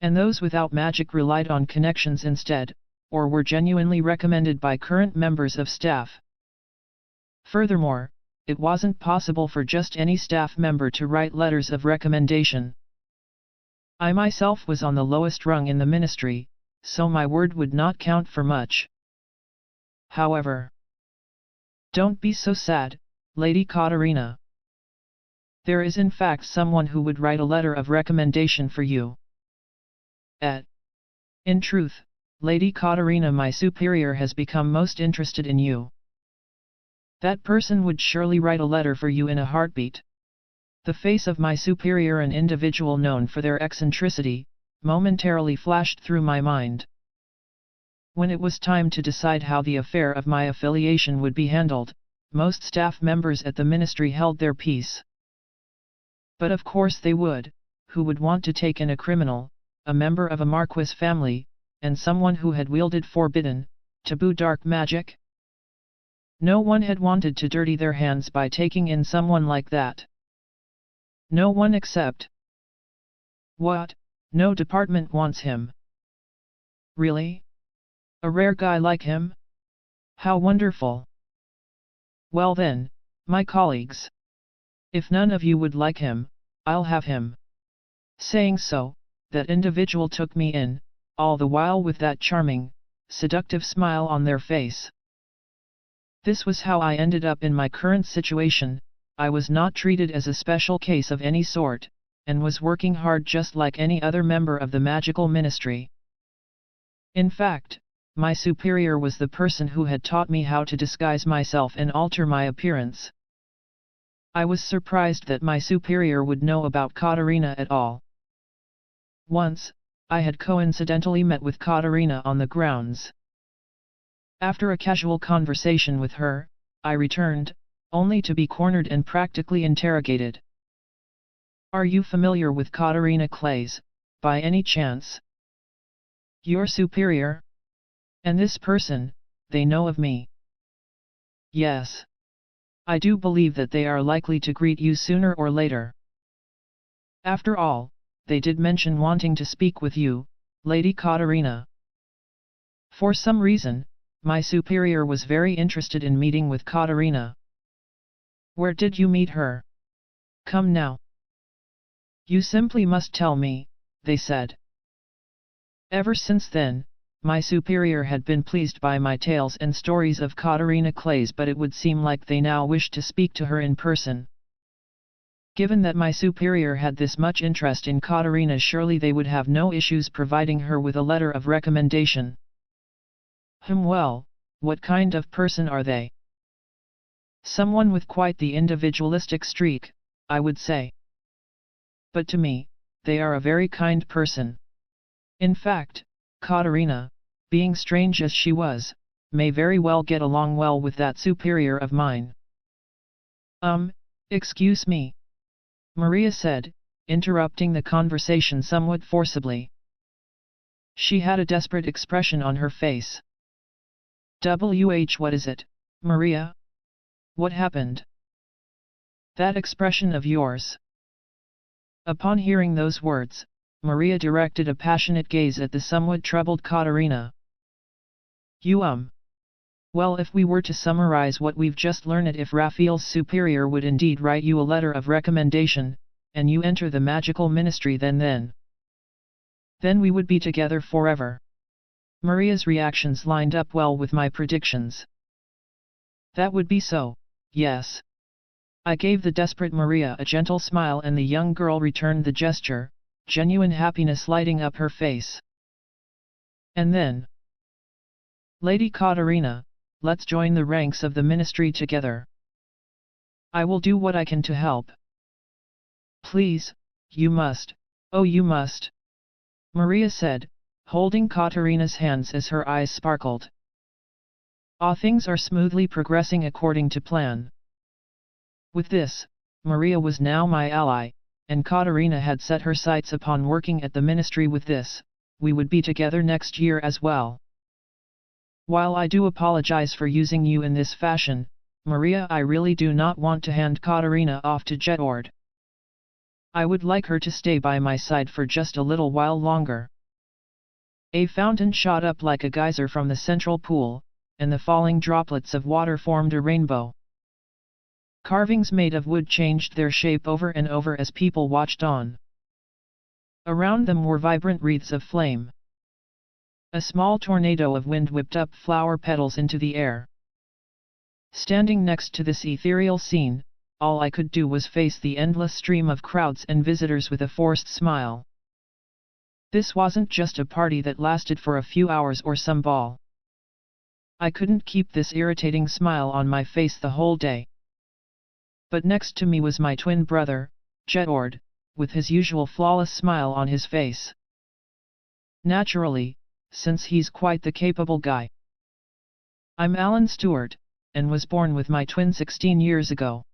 Speaker 1: And those without magic relied on connections instead, or were genuinely recommended by current members of staff. Furthermore, it wasn't possible for just any staff member to write letters of recommendation. I myself was on the lowest rung in the ministry, so my word would not count for much. However, don't be so sad, Lady Katarina. There is in fact someone who would write a letter of recommendation for you. In truth, Lady Katarina, my superior has become most interested in you. That person would surely write a letter for you in a heartbeat. The face of my superior, an individual known for their eccentricity, momentarily flashed through my mind. When it was time to decide how the affair of my affiliation would be handled, most staff members at the ministry held their peace. But of course they would. Who would want to take in a criminal, a member of a marquis family, and someone who had wielded forbidden, taboo dark magic? No one had wanted to dirty their hands by taking in someone like that. No one except... What? No department wants him. Really? A rare guy like him? How wonderful! Well then, my colleagues. If none of you would like him, I'll have him. Saying so, that individual took me in, all the while with that charming, seductive smile on their face. This was how I ended up in my current situation. I was not treated as a special case of any sort, and was working hard just like any other member of the magical ministry. In fact, my superior was the person who had taught me how to disguise myself and alter my appearance. I was surprised that my superior would know about Katarina at all. Once, I had coincidentally met with Katarina on the grounds. After a casual conversation with her, I returned, only to be cornered and practically interrogated. Are you familiar with Katarina Clays, by any chance? Your superior? And this person, they know of me? Yes. I do believe that they are likely to greet you sooner or later. After all, they did mention wanting to speak with you, Lady Katarina. For some reason, my superior was very interested in meeting with Katarina. Where did you meet her? Come now. You simply must tell me, they said. Ever since then, my superior had been pleased by my tales and stories of Katarina Clays, but it would seem like they now wished to speak to her in person. Given that my superior had this much interest in Katarina, surely they would have no issues providing her with a letter of recommendation. Well, what kind of person are they? Someone with quite the individualistic streak, I would say. But to me, they are a very kind person. In fact, Katarina, being strange as she was, may very well get along well with that superior of mine. Excuse me, Maria said, interrupting the conversation somewhat forcibly. She had a desperate expression on her face. What is it, Maria? What happened? That expression of yours. Upon hearing those words, Maria directed a passionate gaze at the somewhat troubled Katarina. You Well, if we were to summarize what we've just learned, if Raphael's superior would indeed write you a letter of recommendation, and you enter the magical ministry, then we would be together forever. Maria's reactions lined up well with my predictions. That would be so, yes. I gave the desperate Maria a gentle smile, and the young girl returned the gesture, genuine happiness lighting up her face. And then, Lady Katarina, let's join the ranks of the ministry together. I will do what I can to help. Please, you must, oh you must, Maria said, holding Katarina's hands as her eyes sparkled. Things are smoothly progressing according to plan. With this, Maria was now my ally, and Katarina had set her sights upon working at the ministry with this. We would be together next year as well. While I do apologize for using you in this fashion, Maria, I really do not want to hand Katarina off to Jedward. I would like her to stay by my side for just a little while longer." A fountain shot up like a geyser from the central pool, and the falling droplets of water formed a rainbow. Carvings made of wood changed their shape over and over as people watched on. Around them were vibrant wreaths of flame. A small tornado of wind whipped up flower petals into the air. Standing next to this ethereal scene, all I could do was face the endless stream of crowds and visitors with a forced smile. This wasn't just a party that lasted for a few hours or some ball. I couldn't keep this irritating smile on my face the whole day. But next to me was my twin brother, Jedward, with his usual flawless smile on his face. Naturally, since he's quite the capable guy. I'm Alan Stewart, and was born with my twin 16 years ago.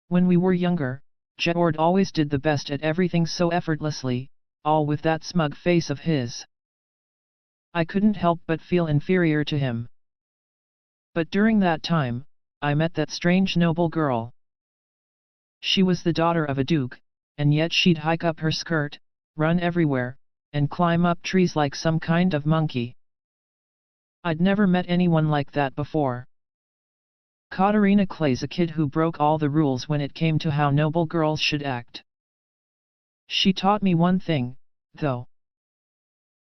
Speaker 1: When we were younger, Jedward always did the best at everything so effortlessly, all with that smug face of his. I couldn't help but feel inferior to him. But during that time, I met that strange noble girl. She was the daughter of a duke, and yet she'd hike up her skirt, run everywhere, and climb up trees like some kind of monkey. I'd never met anyone like that before. Katarina Clay's a kid who broke all the rules when it came to how noble girls should act. She taught me one thing, though.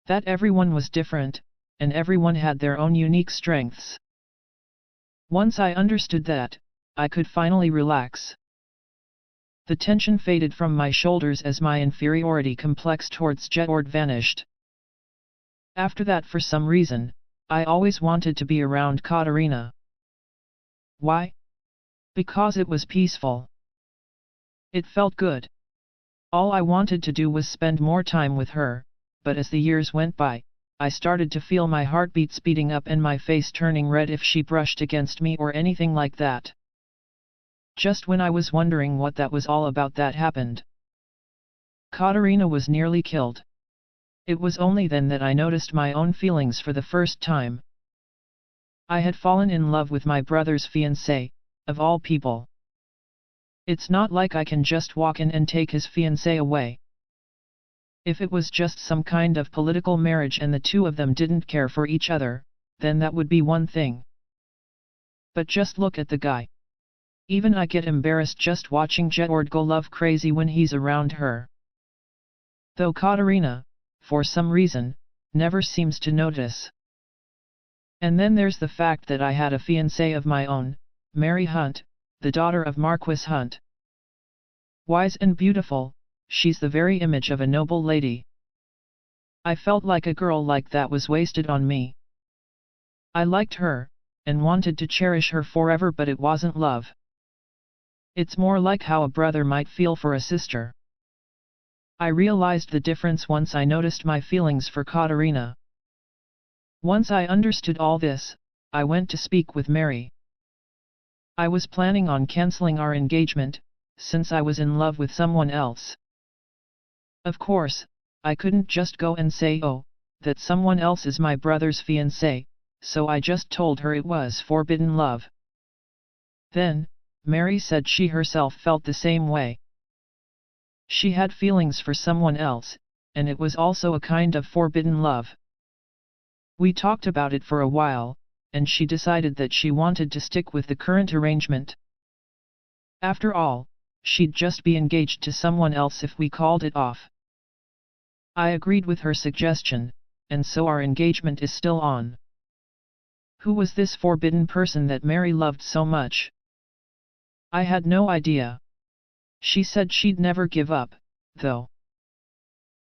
Speaker 1: That everyone was different, and everyone had their own unique strengths. Once I understood that, I could finally relax. The tension faded from my shoulders as my inferiority complex towards Jedward vanished. After that, for some reason, I always wanted to be around Katarina. Why? Because it was peaceful. It felt good. All I wanted to do was spend more time with her, but as the years went by, I started to feel my heartbeat speeding up and my face turning red if she brushed against me or anything like that. Just when I was wondering what that was all about, that happened. Katarina was nearly killed. It was only then that I noticed my own feelings for the first time. I had fallen in love with my brother's fiancée, of all people. It's not like I can just walk in and take his fiancée away. If it was just some kind of political marriage and the two of them didn't care for each other, then that would be one thing. But just look at the guy. Even I get embarrassed just watching Jedward go love crazy when he's around her. Though Katarina, for some reason, never seems to notice. And then there's the fact that I had a fiancée of my own, Mary Hunt, the daughter of Marquis Hunt. Wise and beautiful, she's the very image of a noble lady. I felt like a girl like that was wasted on me. I liked her, and wanted to cherish her forever, but it wasn't love. It's more like how a brother might feel for a sister. I realized the difference once I noticed my feelings for Katarina. Once I understood all this, I went to speak with Mary. I was planning on cancelling our engagement, since I was in love with someone else. Of course, I couldn't just go and say, oh, that someone else is my brother's fiancé, so I just told her it was forbidden love. Then, Mary said she herself felt the same way. She had feelings for someone else, and it was also a kind of forbidden love. We talked about it for a while, and she decided that she wanted to stick with the current arrangement. After all, she'd just be engaged to someone else if we called it off. I agreed with her suggestion, and so our engagement is still on. Who was this forbidden person that Mary loved so much? I had no idea. She said she'd never give up, though.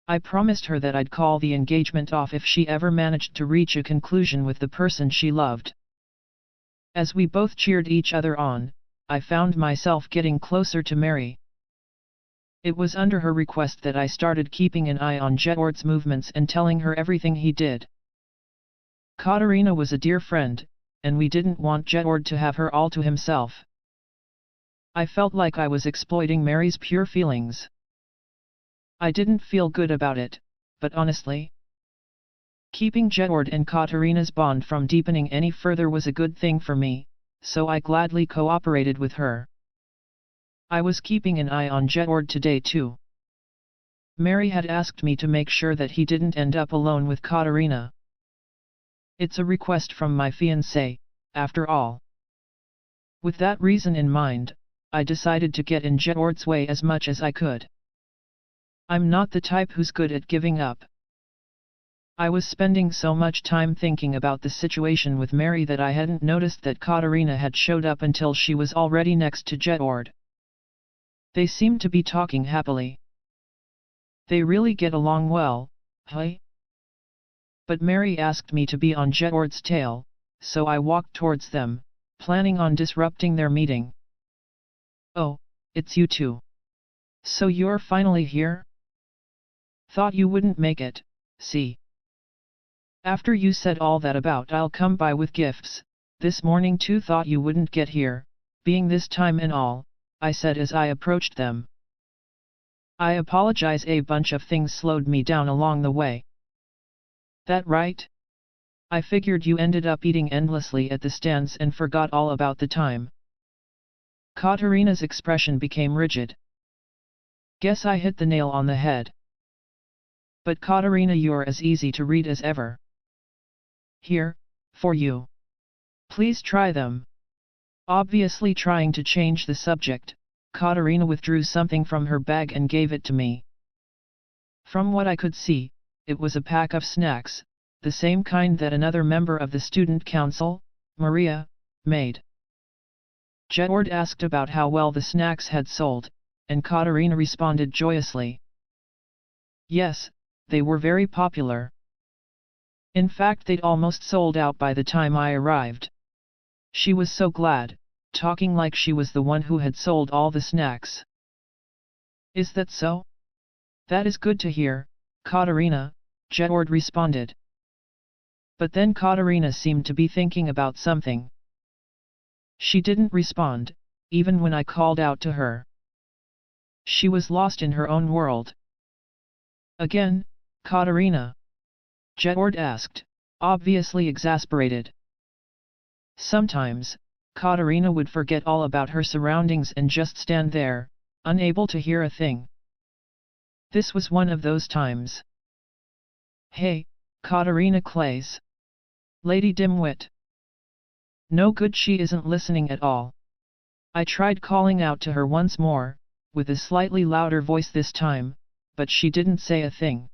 Speaker 1: I promised her that I'd call the engagement off if she ever managed to reach a conclusion with the person she loved. As we both cheered each other on, I found myself getting closer to Mary. It was under her request that I started keeping an eye on Jedward's movements and telling her everything he did. Katarina was a dear friend, and we didn't want Jedward to have her all to himself. I felt like I was exploiting Mary's pure feelings. I didn't feel good about it, but honestly, keeping Jedward and Katarina's bond from deepening any further was a good thing for me, so I gladly cooperated with her. I was keeping an eye on Jedward today too. Mary had asked me to make sure that he didn't end up alone with Katarina. It's a request from my fiancé, after all. With that reason in mind, I decided to get in Jedward's way as much as I could. I'm not the type who's good at giving up. I was spending so much time thinking about the situation with Mary that I hadn't noticed that Katarina had showed up until she was already next to Jedward. They seemed to be talking happily. They really get along well, hey? But Mary asked me to be on Jedward's tail, so I walked towards them, planning on disrupting their meeting. Oh, it's you two. So you're finally here? Thought you wouldn't make it, see? After you said all that about I'll come by with gifts, this morning too thought you wouldn't get here, being this time and all, I said as I approached them. I apologize, a bunch of things slowed me down along the way. That right? I figured you ended up eating endlessly at the stands and forgot all about the time. Katarina's expression became rigid. Guess I hit the nail on the head. But Katarina, you're as easy to read as ever. Here, for you. Please try them. Obviously trying to change the subject, Katarina withdrew something from her bag and gave it to me. From what I could see, it was a pack of snacks, the same kind that another member of the student council, Maria, made. Jedward asked about how well the snacks had sold, and Katarina responded joyously. Yes, they were very popular. In fact, they'd almost sold out by the time I arrived. She was so glad, talking like she was the one who had sold all the snacks. Is that so? That is good to hear, Katarina, Jedward responded. But then Katarina seemed to be thinking about something. She didn't respond, even when I called out to her. She was lost in her own world. Again, Katarina? Jedward asked, obviously exasperated. Sometimes, Katarina would forget all about her surroundings and just stand there, unable to hear a thing. This was one of those times. Hey, Katarina Clays. Lady Dimwit. No good, she isn't listening at all. I tried calling out to her once more, with a slightly louder voice this time, but she didn't say a thing.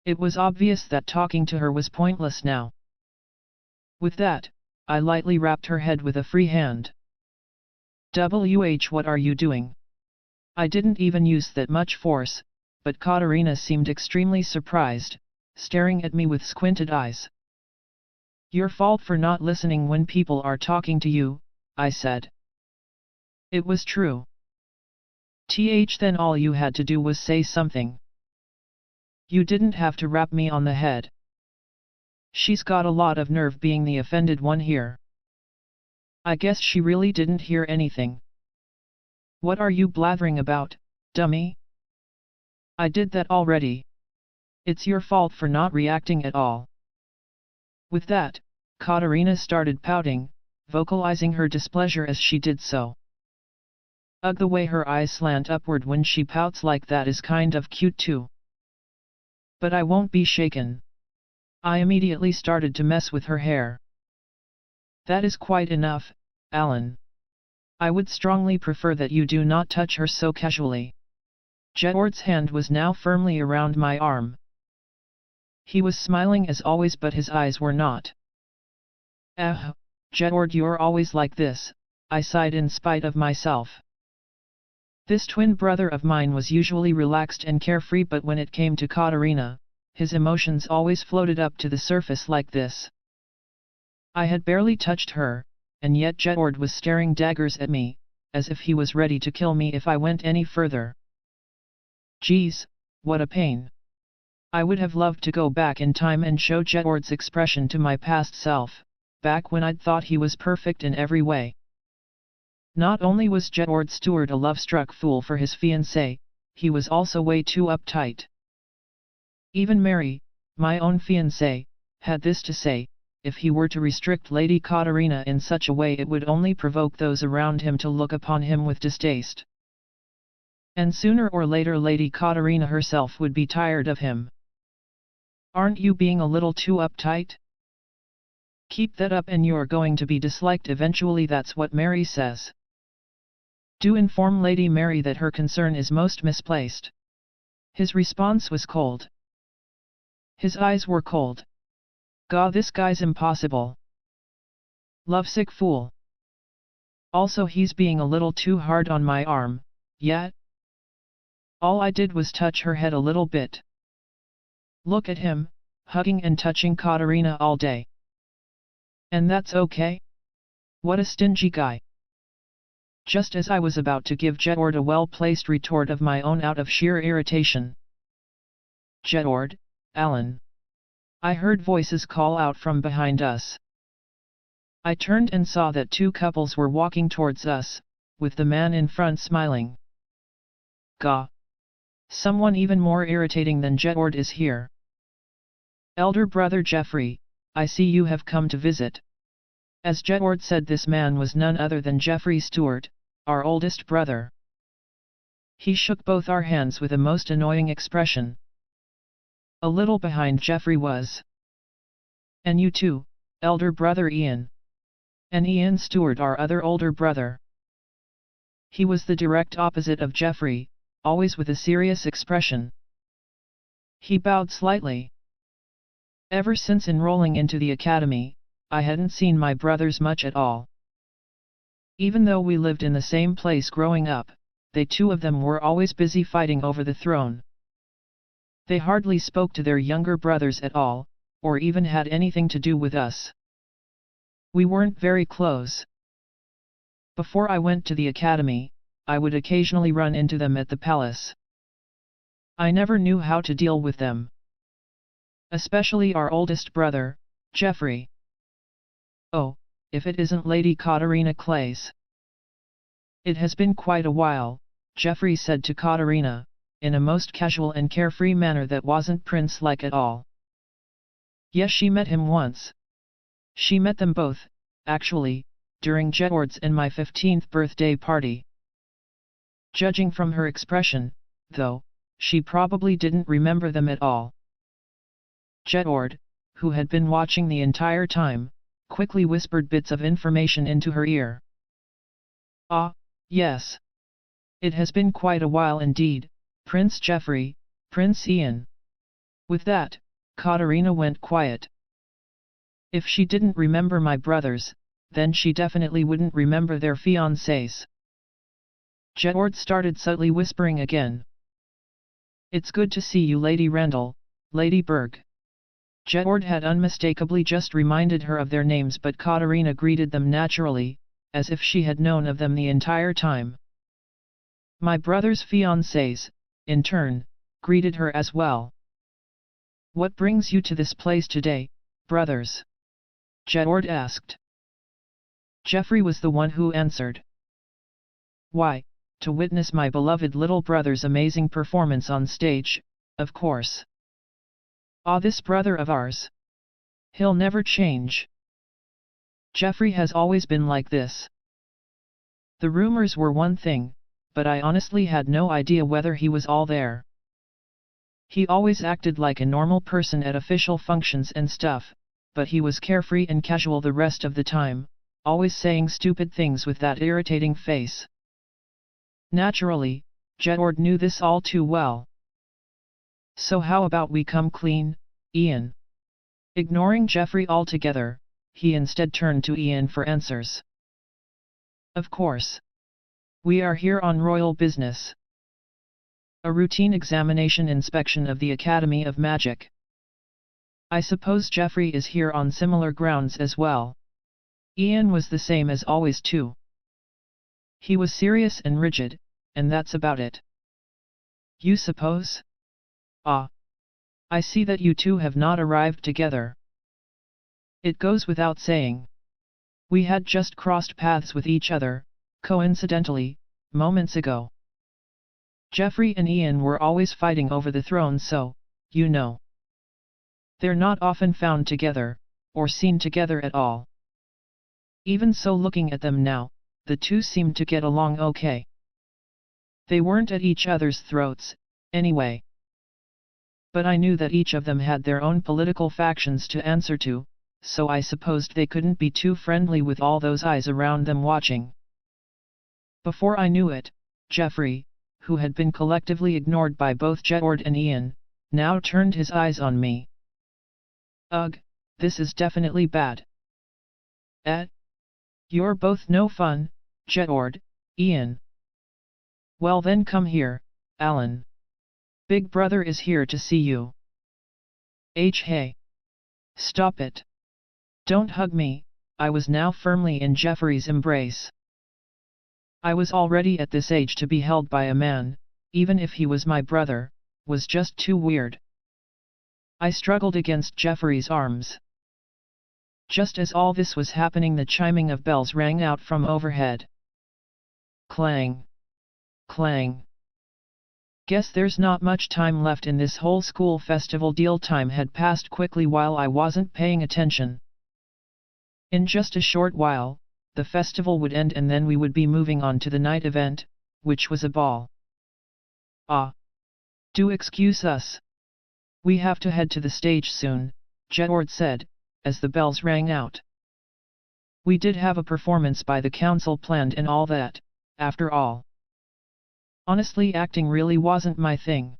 Speaker 1: It was obvious that talking to her was pointless now. With that, I lightly rapped her head with a free hand. What are you doing? I didn't even use that much force, but Katarina seemed extremely surprised, staring at me with squinted eyes. Your fault for not listening when people are talking to you, I said. It was true. Then all you had to do was say something. You didn't have to rap me on the head. She's got a lot of nerve being the offended one here. I guess she really didn't hear anything. What are you blathering about, dummy? I did that already. It's your fault for not reacting at all. With that, Katarina started pouting, vocalizing her displeasure as she did so. Ugh, the way her eyes slant upward when she pouts like that is kind of cute too. But I won't be shaken. I immediately started to mess with her hair. That is quite enough, Alan. I would strongly prefer that you do not touch her so casually. Jedward's hand was now firmly around my arm. He was smiling as always, but his eyes were not. Jedward, you're always like this, I sighed in spite of myself. This twin brother of mine was usually relaxed and carefree, but when it came to Katarina, his emotions always floated up to the surface like this. I had barely touched her, and yet Jedward was staring daggers at me, as if he was ready to kill me if I went any further. Geez, what a pain. I would have loved to go back in time and show Jedward's expression to my past self, back when I'd thought he was perfect in every way. Not only was Jedward Stewart a love-struck fool for his fiancée, he was also way too uptight. Even Mary, my own fiancée, had this to say, if he were to restrict Lady Katarina in such a way it would only provoke those around him to look upon him with distaste. And sooner or later Lady Katarina herself would be tired of him. Aren't you being a little too uptight? Keep that up and you're going to be disliked eventually, that's what Mary says. Do inform Lady Mary that her concern is most misplaced. His response was cold. His eyes were cold. God, this guy's impossible. Lovesick fool. Also, he's being a little too hard on my arm, yet. All I did was touch her head a little bit. Look at him, hugging and touching Katarina all day. And that's okay? What a stingy guy. Just as I was about to give Jedward a well-placed retort of my own out of sheer irritation. Jedward, Alan. I heard voices call out from behind us. I turned and saw that two couples were walking towards us, with the man in front smiling. Gah! Someone even more irritating than Jedward is here. Elder brother Jeffrey, I see you have come to visit. As Jedward said, this man was none other than Jeffrey Stewart, our oldest brother. He shook both our hands with a most annoying expression. A little behind Jeffrey was. And you too, elder brother Ian. And Ian Stewart, our other older brother. He was the direct opposite of Jeffrey, always with a serious expression. He bowed slightly. Ever since enrolling into the academy, I hadn't seen my brothers much at all. Even though we lived in the same place growing up, they two of them were always busy fighting over the throne. They hardly spoke to their younger brothers at all, or even had anything to do with us. We weren't very close. Before I went to the academy, I would occasionally run into them at the palace. I never knew how to deal with them. Especially our oldest brother, Jeffrey. Oh, if it isn't Lady Katarina Clays. It has been quite a while, Jeffrey said to Katarina, in a most casual and carefree manner that wasn't prince-like at all. Yes, she met him once. She met them both, actually, during Jedward's and my 15th birthday party. Judging from her expression, though, she probably didn't remember them at all. Jedward, who had been watching the entire time, quickly whispered bits of information into her ear. Ah, yes. It has been quite a while indeed, Prince Jeffrey, Prince Ian. With that, Katarina went quiet. If she didn't remember my brothers, then she definitely wouldn't remember their fiancés. Jedward started subtly whispering again. It's good to see you, Lady Randall, Lady Berg. Jedward had unmistakably just reminded her of their names, but Katarina greeted them naturally, as if she had known of them the entire time. My brother's fiancés, in turn, greeted her as well. What brings you to this place today, brothers? Jedward asked. Jeffrey was the one who answered. Why, to witness my beloved little brother's amazing performance on stage, of course. Ah, this brother of ours. He'll never change. Jeffrey has always been like this. The rumors were one thing, but I honestly had no idea whether he was all there. He always acted like a normal person at official functions and stuff, but he was carefree and casual the rest of the time, always saying stupid things with that irritating face. Naturally, Jedward knew this all too well. So how about we come clean, Ian? Ignoring Jeffrey altogether, he instead turned to Ian for answers. Of course. We are here on royal business. A routine examination inspection of the Academy of Magic. I suppose Jeffrey is here on similar grounds as well. Ian was the same as always too. He was serious and rigid, and that's about it. You suppose? Ah. I see that you two have not arrived together. It goes without saying. We had just crossed paths with each other, coincidentally, moments ago. Jeffrey and Ian were always fighting over the throne, so, you know. They're not often found together, or seen together at all. Even so, looking at them now, the two seemed to get along okay. They weren't at each other's throats, anyway. But I knew that each of them had their own political factions to answer to, so I supposed they couldn't be too friendly with all those eyes around them watching. Before I knew it, Jeffrey, who had been collectively ignored by both Jedward and Ian, now turned his eyes on me. Ugh, this is definitely bad. You're both no fun, Jedward, Ian. Well then come here, Alan. Big brother is here to see you. Hey. Stop it. Don't hug me. I was now firmly in Jeffrey's embrace. I was already at this age to be held by a man, even if he was my brother, was just too weird. I struggled against Jeffrey's arms. Just as all this was happening, the chiming of bells rang out from overhead. Clang. Clang. Guess there's not much time left in this whole school festival deal. Time had passed quickly while I wasn't paying attention. In just a short while, the festival would end and then we would be moving on to the night event, which was a ball. Do excuse us. We have to head to the stage soon, Jedward said, as the bells rang out. We did have a performance by the council planned and all that, after all. Honestly, acting really wasn't my thing.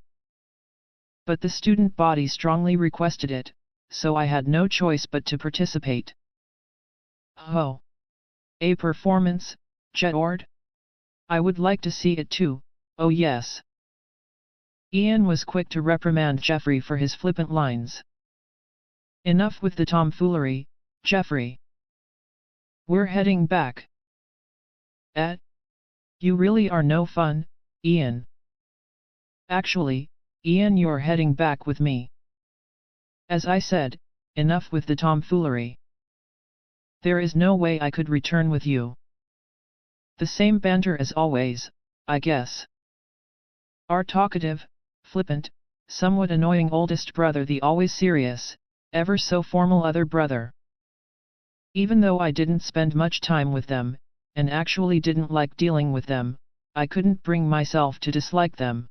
Speaker 1: But the student body strongly requested it, so I had no choice but to participate. Oh. A performance, Jedward? I would like to see it too, oh yes. Ian was quick to reprimand Jeffrey for his flippant lines. Enough with the tomfoolery, Jeffrey. We're heading back. You really are no fun, Ian. Actually, Ian, you're heading back with me. As I said, enough with the tomfoolery. There is no way I could return with you. The same banter as always, I guess. Our talkative, flippant, somewhat annoying oldest brother, the always serious, ever so formal other brother. Even though I didn't spend much time with them, and actually didn't like dealing with them, I couldn't bring myself to dislike them.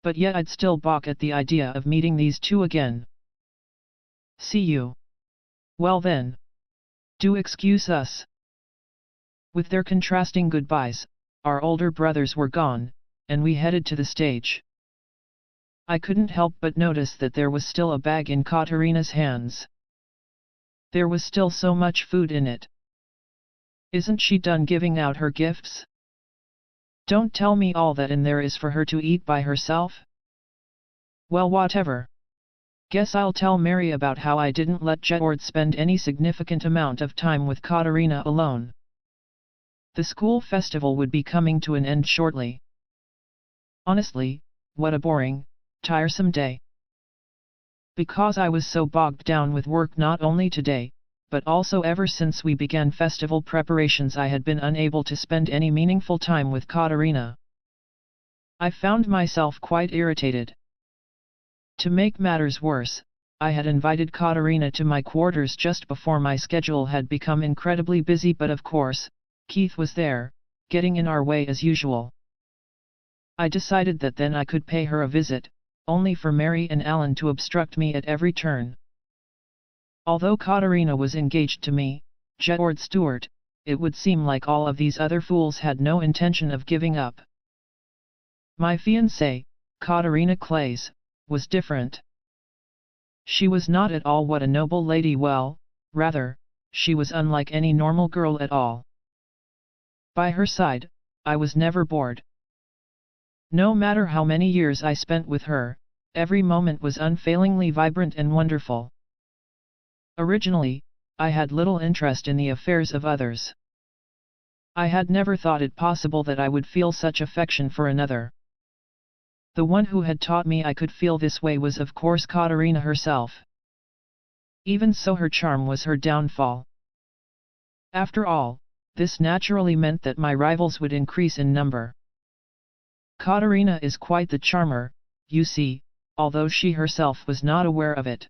Speaker 1: But yet I'd still balk at the idea of meeting these two again. See you. Well then. Do excuse us. With their contrasting goodbyes, our older brothers were gone, and we headed to the stage. I couldn't help but notice that there was still a bag in Katerina's hands. There was still so much food in it. Isn't she done giving out her gifts? Don't tell me all that in there is for her to eat by herself? Well, whatever. Guess I'll tell Mary about how I didn't let Jedward spend any significant amount of time with Katerina alone. The school festival would be coming to an end shortly. Honestly, what a boring, tiresome day. Because I was so bogged down with work not only today, but also ever since we began festival preparations, I had been unable to spend any meaningful time with Katerina. I found myself quite irritated. To make matters worse, I had invited Katerina to my quarters just before my schedule had become incredibly busy, but of course, Keith was there, getting in our way as usual. I decided that then I could pay her a visit, only for Mary and Alan to obstruct me at every turn. Although Katerina was engaged to me, Jedward Stewart, it would seem like all of these other fools had no intention of giving up. My fiancée, Katerina Clays, was different. She was not at all what a noble lady, well, rather, she was unlike any normal girl at all. By her side, I was never bored. No matter how many years I spent with her, every moment was unfailingly vibrant and wonderful. Originally, I had little interest in the affairs of others. I had never thought it possible that I would feel such affection for another. The one who had taught me I could feel this way was of course Katerina herself. Even so, her charm was her downfall. After all, this naturally meant that my rivals would increase in number. Katerina is quite the charmer, you see, although she herself was not aware of it.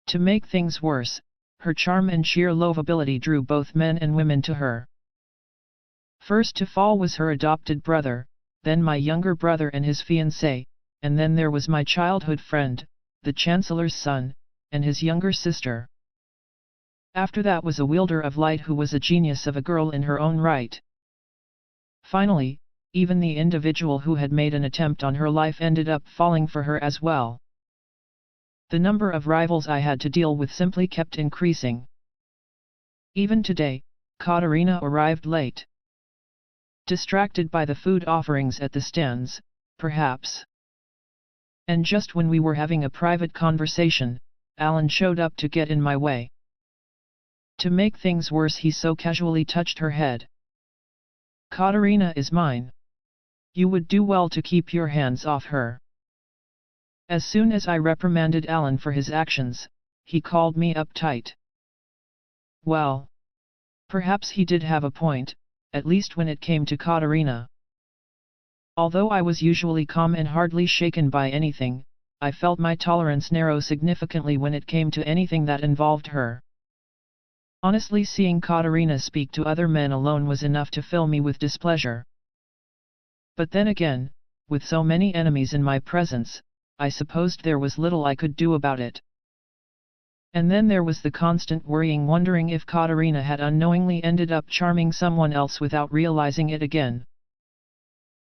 Speaker 1: To make things worse, her charm and sheer lovability drew both men and women to her. First to fall was her adopted brother, then my younger brother and his fiancée, and then there was my childhood friend, the Chancellor's son, and his younger sister. After that was a wielder of light who was a genius of a girl in her own right. Finally, even the individual who had made an attempt on her life ended up falling for her as well. The number of rivals I had to deal with simply kept increasing. Even today, Katarina arrived late. Distracted by the food offerings at the stands, perhaps. And just when we were having a private conversation, Alan showed up to get in my way. To make things worse, he so casually touched her head. "Katarina is mine. You would do well to keep your hands off her." As soon as I reprimanded Alan for his actions, he called me uptight. Well, perhaps he did have a point, at least when it came to Katarina. Although I was usually calm and hardly shaken by anything, I felt my tolerance narrow significantly when it came to anything that involved her. Honestly, seeing Katarina speak to other men alone was enough to fill me with displeasure. But then again, with so many enemies in my presence, I supposed there was little I could do about it. And then there was the constant worrying, wondering if Katarina had unknowingly ended up charming someone else without realizing it again.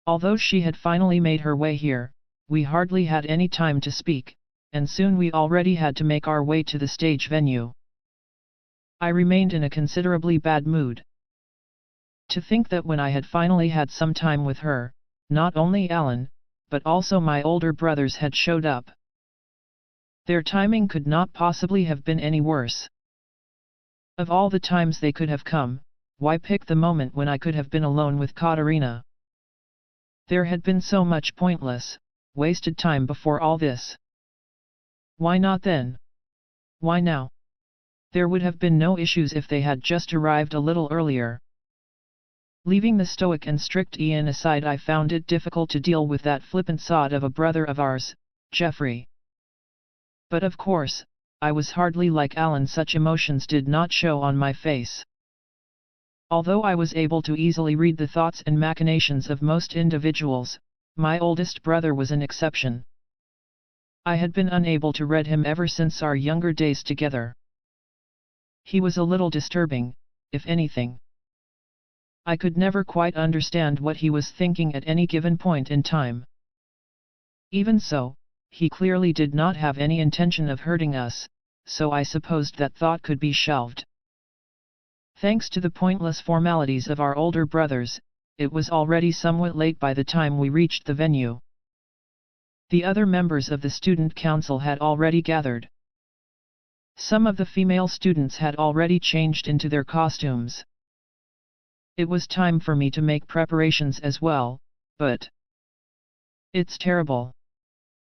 Speaker 1: Although she had finally made her way here, we hardly had any time to speak, and soon we already had to make our way to the stage venue. I remained in a considerably bad mood. To think that when I had finally had some time with her, not only Alan, but also my older brothers had showed up. Their timing could not possibly have been any worse. Of all the times they could have come, why pick the moment when I could have been alone with Katarina? There had been so much pointless, wasted time before all this. Why not then? Why now? There would have been no issues if they had just arrived a little earlier. Leaving the stoic and strict Ian aside, I found it difficult to deal with that flippant sod of a brother of ours, Jeffrey. But of course, I was hardly like Alan, such emotions did not show on my face. Although I was able to easily read the thoughts and machinations of most individuals, my oldest brother was an exception. I had been unable to read him ever since our younger days together. He was a little disturbing, if anything. I could never quite understand what he was thinking at any given point in time. Even so, he clearly did not have any intention of hurting us, so I supposed that thought could be shelved. Thanks to the pointless formalities of our older brothers, it was already somewhat late by the time we reached the venue. The other members of the student council had already gathered. Some of the female students had already changed into their costumes. It was time for me to make preparations as well, but it's terrible.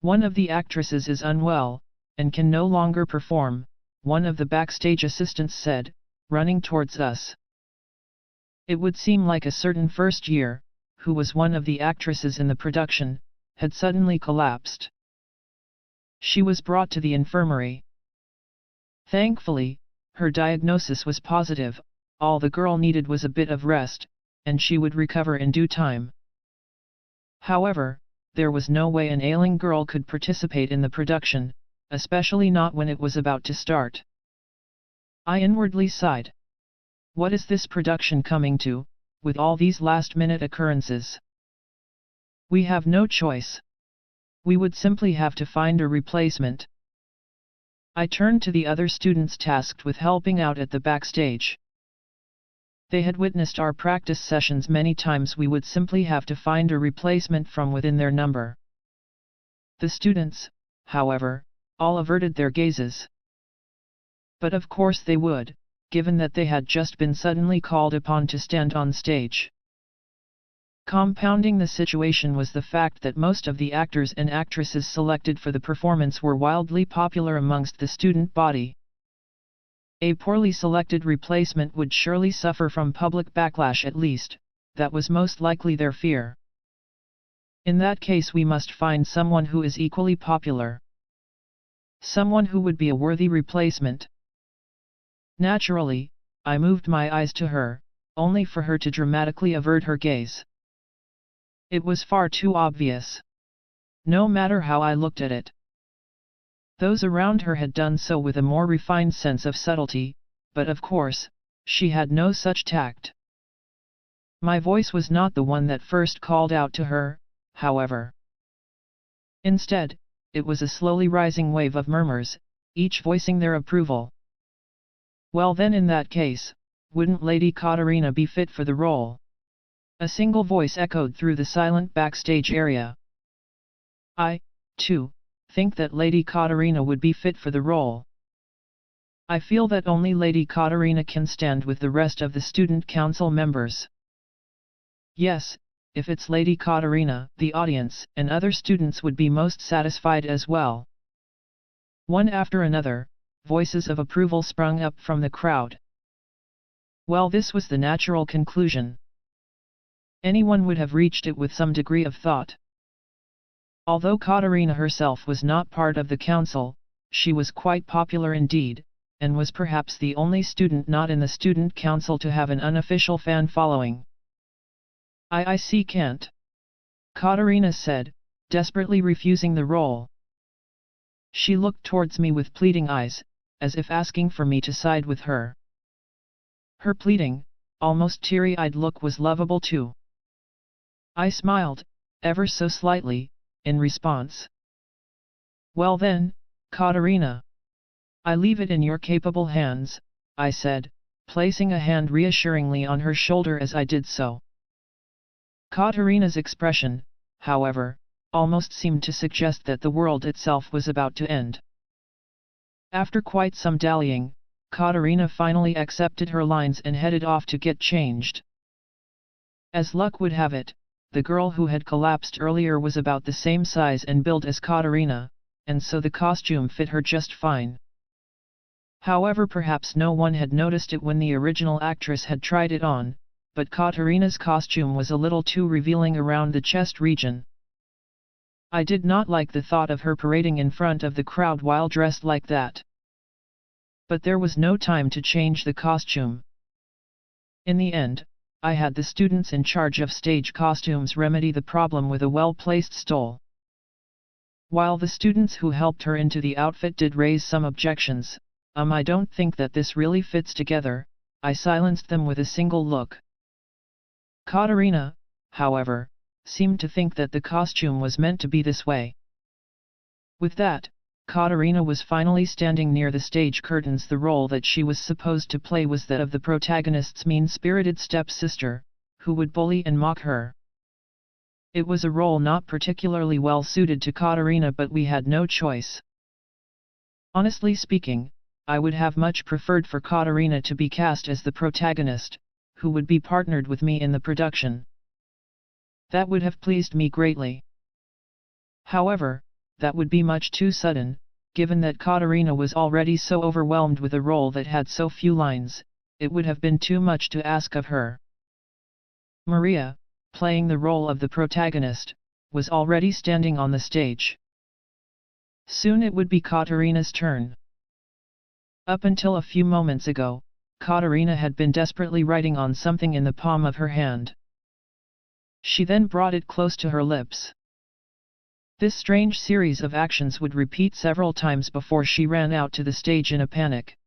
Speaker 1: One of the actresses is unwell, and can no longer perform, one of the backstage assistants said, running towards us. It would seem like a certain first year, who was one of the actresses in the production, had suddenly collapsed. She was brought to the infirmary. Thankfully, her diagnosis was positive. All the girl needed was a bit of rest, and she would recover in due time. However, there was no way an ailing girl could participate in the production, especially not when it was about to start. I inwardly sighed. What is this production coming to, with all these last-minute occurrences? We have no choice. We would simply have to find a replacement. I turned to the other students tasked with helping out at the backstage. They had witnessed our practice sessions many times. We would simply have to find a replacement from within their number. The students, however, all averted their gazes. But of course they would, given that they had just been suddenly called upon to stand on stage. Compounding the situation was the fact that most of the actors and actresses selected for the performance were wildly popular amongst the student body. A poorly selected replacement would surely suffer from public backlash, at least, that was most likely their fear. In that case we must find someone who is equally popular. Someone who would be a worthy replacement. Naturally, I moved my eyes to her, only for her to dramatically avert her gaze. It was far too obvious. No matter how I looked at it. Those around her had done so with a more refined sense of subtlety, but of course, she had no such tact. My voice was not the one that first called out to her, however. Instead, it was a slowly rising wave of murmurs, each voicing their approval. Well then, in that case, wouldn't Lady Katarina be fit for the role? A single voice echoed through the silent backstage area. I, too, think that Lady Katarina would be fit for the role. I feel that only Lady Katarina can stand with the rest of the student council members. Yes, if it's Lady Katarina, the audience and other students would be most satisfied as well. One after another, voices of approval sprung up from the crowd. Well, this was the natural conclusion. Anyone would have reached it with some degree of thought. Although Katarina herself was not part of the council, she was quite popular indeed, and was perhaps the only student not in the student council to have an unofficial fan following. I can't. Katarina said, desperately refusing the role. She looked towards me with pleading eyes, as if asking for me to side with her. Her pleading, almost teary-eyed look was lovable too. I smiled, ever so slightly, in response. Well then, Katarina. I leave it in your capable hands, I said, placing a hand reassuringly on her shoulder as I did so. Katarina's expression, however, almost seemed to suggest that the world itself was about to end. After quite some dallying, Katarina finally accepted her lines and headed off to get changed. As luck would have it, the girl who had collapsed earlier was about the same size and build as Katarina, and so the costume fit her just fine. However, perhaps no one had noticed it when the original actress had tried it on, but Katarina's costume was a little too revealing around the chest region. I did not like the thought of her parading in front of the crowd while dressed like that. But there was no time to change the costume. In the end, I had the students in charge of stage costumes remedy the problem with a well-placed stole. While the students who helped her into the outfit did raise some objections, I don't think that this really fits together, I silenced them with a single look. Katarina, however, seemed to think that the costume was meant to be this way. With that, Katarina was finally standing near the stage curtains. The role that she was supposed to play was that of the protagonist's mean-spirited stepsister, who would bully and mock her. It was a role not particularly well suited to Katarina, but we had no choice. Honestly speaking, I would have much preferred for Katarina to be cast as the protagonist, who would be partnered with me in the production. That would have pleased me greatly. However, that would be much too sudden, given that Katarina was already so overwhelmed with a role that had so few lines. It would have been too much to ask of her. Maria, playing the role of the protagonist, was already standing on the stage. Soon it would be Katarina's turn. Up until a few moments ago, Katarina had been desperately writing on something in the palm of her hand. She then brought it close to her lips. This strange series of actions would repeat several times before she ran out to the stage in a panic.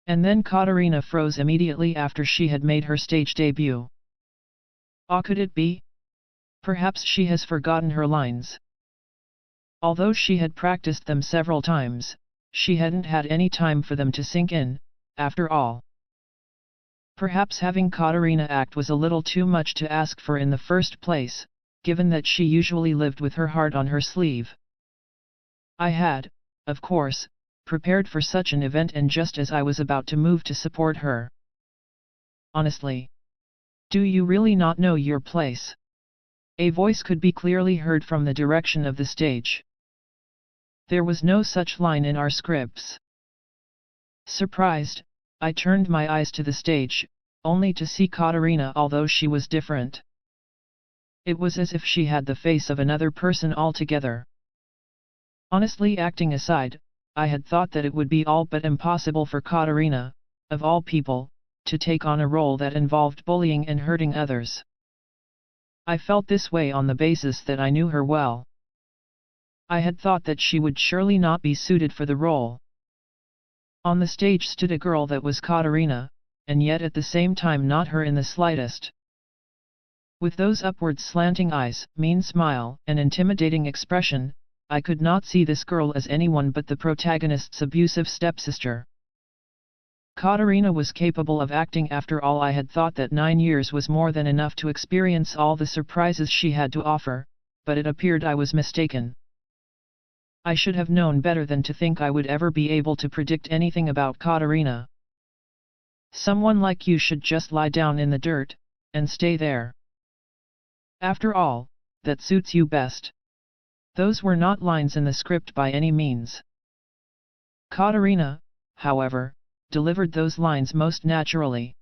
Speaker 1: And then Katarina froze immediately after she had made her stage debut. Could it be? Perhaps she has forgotten her lines. Although she had practiced them several times, she hadn't had any time for them to sink in, after all. Perhaps having Katarina act was a little too much to ask for in the first place, given that she usually lived with her heart on her sleeve. I had, of course, prepared for such an event, and just as I was about to move to support her. Honestly. Do you really not know your place? A voice could be clearly heard from the direction of the stage. There was no such line in our scripts. Surprised, I turned my eyes to the stage, only to see Katarina, although she was different. It was as if she had the face of another person altogether. Honestly, acting aside, I had thought that it would be all but impossible for Katarina, of all people, to take on a role that involved bullying and hurting others. I felt this way on the basis that I knew her well. I had thought that she would surely not be suited for the role. On the stage stood a girl that was Katarina, and yet at the same time not her in the slightest. With those upward slanting eyes, mean smile, and intimidating expression, I could not see this girl as anyone but the protagonist's abusive stepsister. Katarina was capable of acting. After all, I had thought that 9 years was more than enough to experience all the surprises she had to offer, but it appeared I was mistaken. I should have known better than to think I would ever be able to predict anything about Katarina. Someone like you should just lie down in the dirt, and stay there. After all, that suits you best. Those were not lines in the script by any means. Katarina, however, delivered those lines most naturally.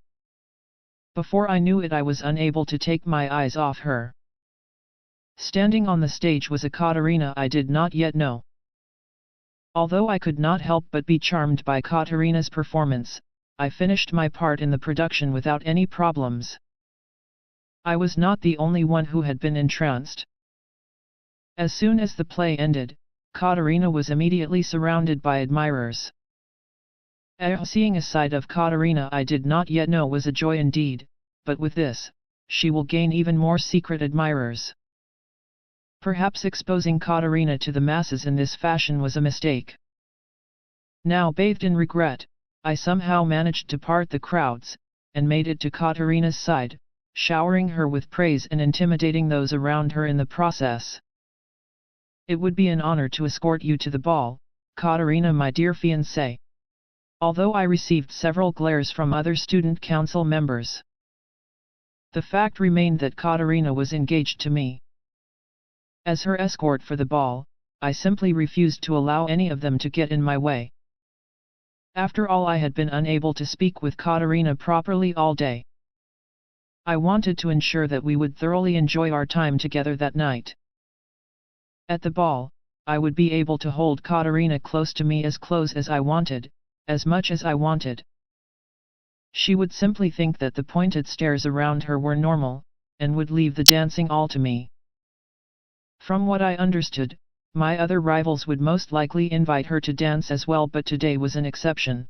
Speaker 1: Before I knew it, I was unable to take my eyes off her. Standing on the stage was a Katarina I did not yet know. Although I could not help but be charmed by Katarina's performance, I finished my part in the production without any problems. I was not the only one who had been entranced. As soon as the play ended, Katarina was immediately surrounded by admirers. Seeing a side of Katarina I did not yet know was a joy indeed, but with this, she will gain even more secret admirers. Perhaps exposing Katarina to the masses in this fashion was a mistake. Now, bathed in regret, I somehow managed to part the crowds, and made it to Katarina's side, showering her with praise and intimidating those around her in the process. It would be an honor to escort you to the ball, Katarina, my dear fiancée. Although I received several glares from other student council members, the fact remained that Katarina was engaged to me. As her escort for the ball, I simply refused to allow any of them to get in my way. After all, I had been unable to speak with Katarina properly all day. I wanted to ensure that we would thoroughly enjoy our time together that night. At the ball, I would be able to hold Katarina close to me, as close as I wanted, as much as I wanted. She would simply think that the pointed stares around her were normal, and would leave the dancing all to me. From what I understood, my other rivals would most likely invite her to dance as well, but today was an exception.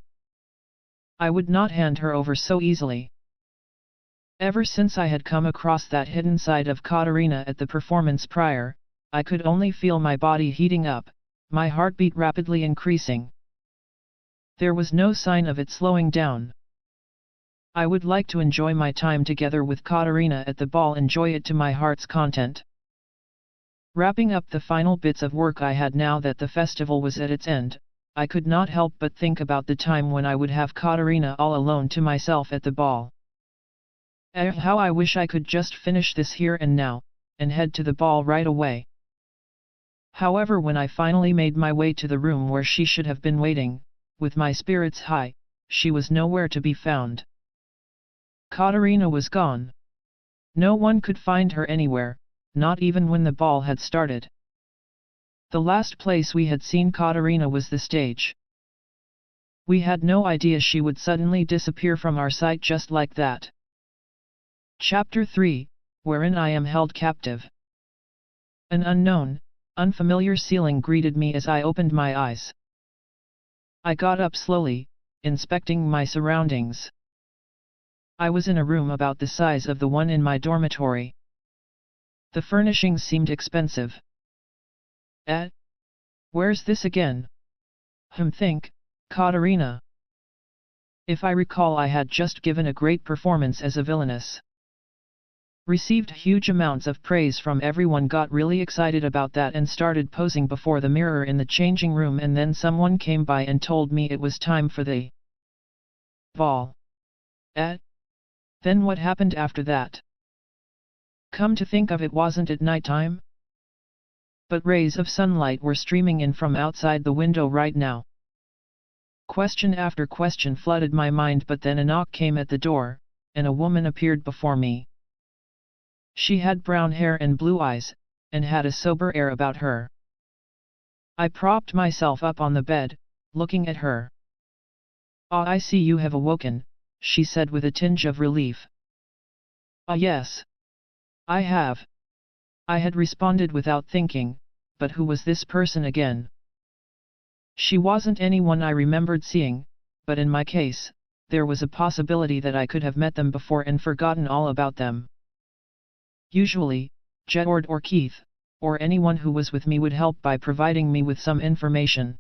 Speaker 1: I would not hand her over so easily. Ever since I had come across that hidden side of Katarina at the performance prior, I could only feel my body heating up, my heartbeat rapidly increasing. There was no sign of it slowing down. I would like to enjoy my time together with Katarina at the ball, enjoy it to my heart's content. Wrapping up the final bits of work I had now that the festival was at its end, I could not help but think about the time when I would have Katarina all alone to myself at the ball. How I wish I could just finish this here and now, and head to the ball right away. However, when I finally made my way to the room where she should have been waiting, with my spirits high, she was nowhere to be found. Katarina was gone. No one could find her anywhere, not even when the ball had started. The last place we had seen Katarina was the stage. We had no idea she would suddenly disappear from our sight just like that. Chapter 3, wherein I am held captive. An unknown, unfamiliar ceiling greeted me as I opened my eyes. I got up slowly, inspecting my surroundings. I was in a room about the size of the one in my dormitory. The furnishings seemed expensive. Where's this again? Think, Katarina. If I recall, I had just given a great performance as a villainess. Received huge amounts of praise from everyone, got really excited about that and started posing before the mirror in the changing room, and then someone came by and told me it was time for the ball. Then what happened after that? Come to think of it, wasn't it nighttime? But rays of sunlight were streaming in from outside the window right now. Question after question flooded my mind, but then a knock came at the door, and a woman appeared before me. She had brown hair and blue eyes, and had a sober air about her. I propped myself up on the bed, looking at her. "Ah, I see you have awoken," she said with a tinge of relief. "Ah, yes. I have." I had responded without thinking, but who was this person again? She wasn't anyone I remembered seeing, but in my case, there was a possibility that I could have met them before and forgotten all about them. Usually, Jedward or Keith, or anyone who was with me would help by providing me with some information.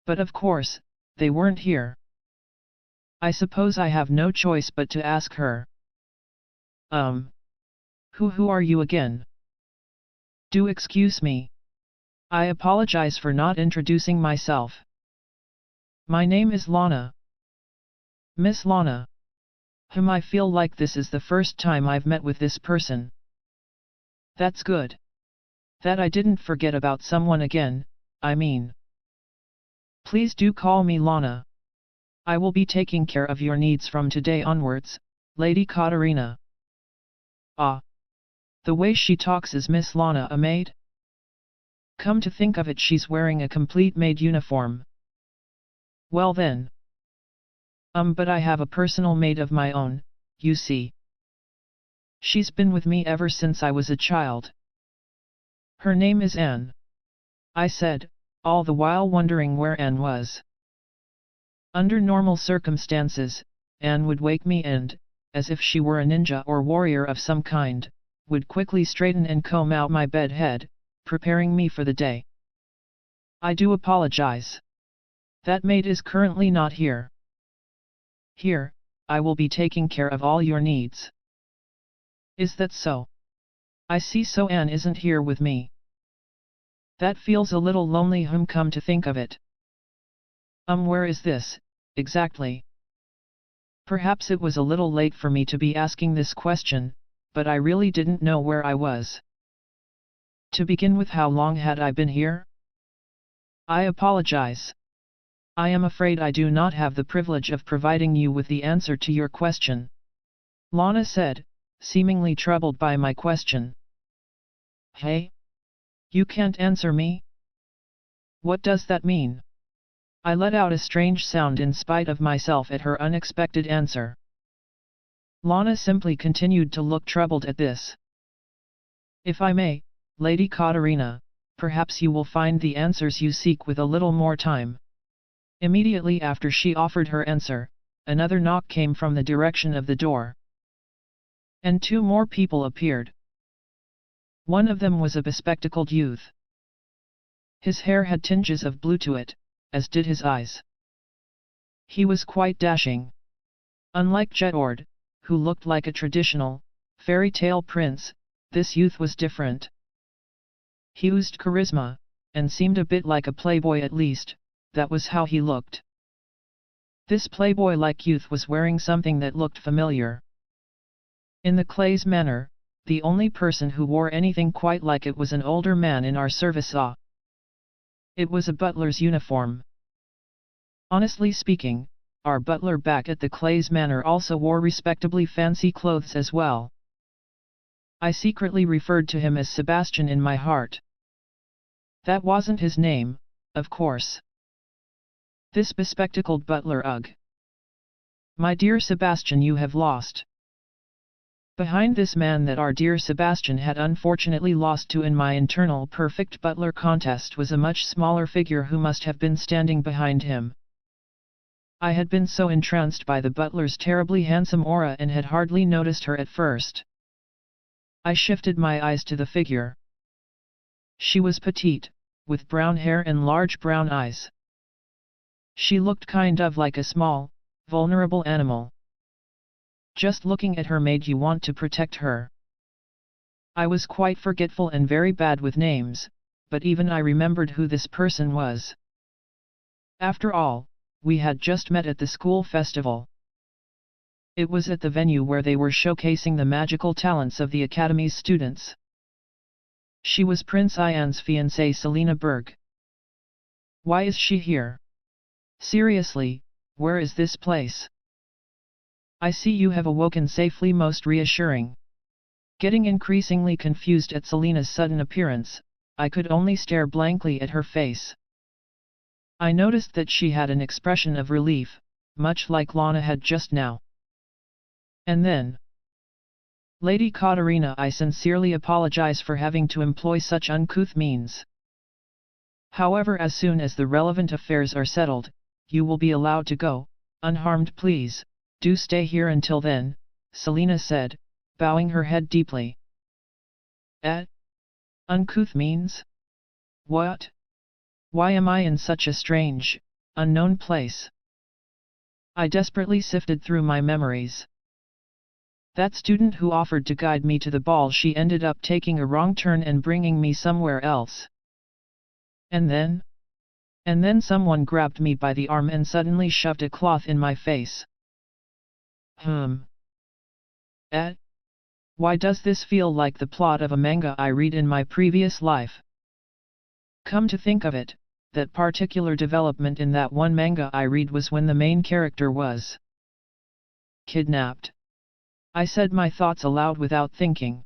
Speaker 1: But of course, they weren't here. I suppose I have no choice but to ask her. Who are you again? Do excuse me. I apologize for not introducing myself. My name is Lana. Miss Lana. I feel like this is the first time I've met with this person. That's good. That I didn't forget about someone again, I mean. Please do call me Lana. I will be taking care of your needs from today onwards, Lady Katarina. Ah. The way she talks, is Miss Lana a maid? Come to think of it, she's wearing a complete maid uniform. Well then. But I have a personal maid of my own, you see. She's been with me ever since I was a child. Her name is Anne. I said, all the while wondering where Anne was. Under normal circumstances, Anne would wake me and, as if she were a ninja or warrior of some kind, would quickly straighten and comb out my bed head, preparing me for the day. I do apologize. That maid is currently not here. Here, I will be taking care of all your needs. Is that so? I see, so Anne isn't here with me. That feels a little lonely, come to think of it. Where is this, exactly? Perhaps it was a little late for me to be asking this question, but I really didn't know where I was. To begin with, how long had I been here? I apologize. I am afraid I do not have the privilege of providing you with the answer to your question. Lana said, seemingly troubled by my question. Hey? You can't answer me? What does that mean? I let out a strange sound in spite of myself at her unexpected answer. Lana simply continued to look troubled at this. If I may, Lady Katarina, perhaps you will find the answers you seek with a little more time. Immediately after she offered her answer, another knock came from the direction of the door. And two more people appeared. One of them was a bespectacled youth. His hair had tinges of blue to it, as did his eyes. He was quite dashing. Unlike Jedward, who looked like a traditional, fairy tale prince, this youth was different. He oozed charisma, and seemed a bit like a playboy, at least, that was how he looked. This playboy-like youth was wearing something that looked familiar. In the Clay's manor, the only person who wore anything quite like it was an older man in our service. It was a butler's uniform. Honestly speaking, our butler back at the Clay's manor also wore respectably fancy clothes as well. I secretly referred to him as Sebastian in my heart. That wasn't his name, of course. This bespectacled butler, ugh. My dear Sebastian, you have lost. Behind this man that our dear Sebastian had unfortunately lost to in my internal perfect butler contest was a much smaller figure who must have been standing behind him. I had been so entranced by the butler's terribly handsome aura and had hardly noticed her at first. I shifted my eyes to the figure. She was petite, with brown hair and large brown eyes. She looked kind of like a small, vulnerable animal. Just looking at her made you want to protect her. I was quite forgetful and very bad with names, but even I remembered who this person was. After all, we had just met at the school festival. It was at the venue where they were showcasing the magical talents of the Academy's students. She was Prince Ian's fiancée, Selena Berg. Why is she here? Seriously, where is this place? I see you have awoken safely, most reassuring. Getting increasingly confused at Selena's sudden appearance, I could only stare blankly at her face. I noticed that she had an expression of relief, much like Lana had just now. And then, Lady Katarina, I sincerely apologize for having to employ such uncouth means. However, as soon as the relevant affairs are settled, you will be allowed to go, unharmed. Please, do stay here until then, Selina said, bowing her head deeply. Uncouth means? What? Why am I in such a strange, unknown place? I desperately sifted through my memories. That student who offered to guide me to the ball, she ended up taking a wrong turn and bringing me somewhere else. And then someone grabbed me by the arm and suddenly shoved a cloth in my face. Why does this feel like the plot of a manga I read in my previous life? Come to think of it, that particular development in that one manga I read was when the main character was kidnapped. I said my thoughts aloud without thinking.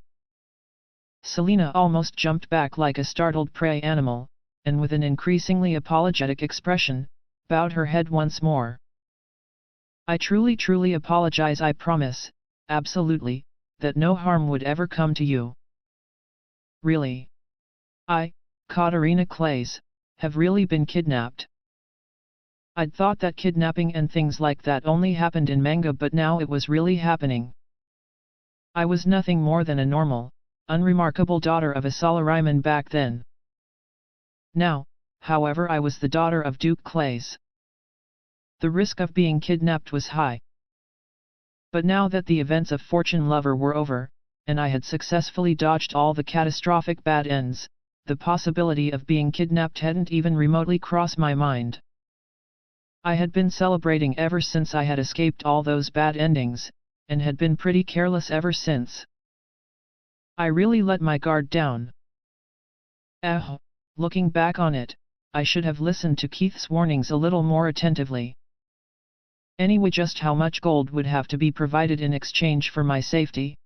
Speaker 1: Selina almost jumped back like a startled prey animal, and with an increasingly apologetic expression, bowed her head once more. I truly apologize. I promise, absolutely, that no harm would ever come to you. Really? I, Katarina Clays, have really been kidnapped. I'd thought that kidnapping and things like that only happened in manga, but now it was really happening. I was nothing more than a normal, unremarkable daughter of a salaryman back then. Now, however, I was the daughter of Duke Clays. The risk of being kidnapped was high. But now that the events of Fortune Lover were over, and I had successfully dodged all the catastrophic bad ends, the possibility of being kidnapped hadn't even remotely crossed my mind. I had been celebrating ever since I had escaped all those bad endings, and had been pretty careless ever since. I really let my guard down. Looking back on it, I should have listened to Keith's warnings a little more attentively. Anyway, just how much gold would have to be provided in exchange for my safety?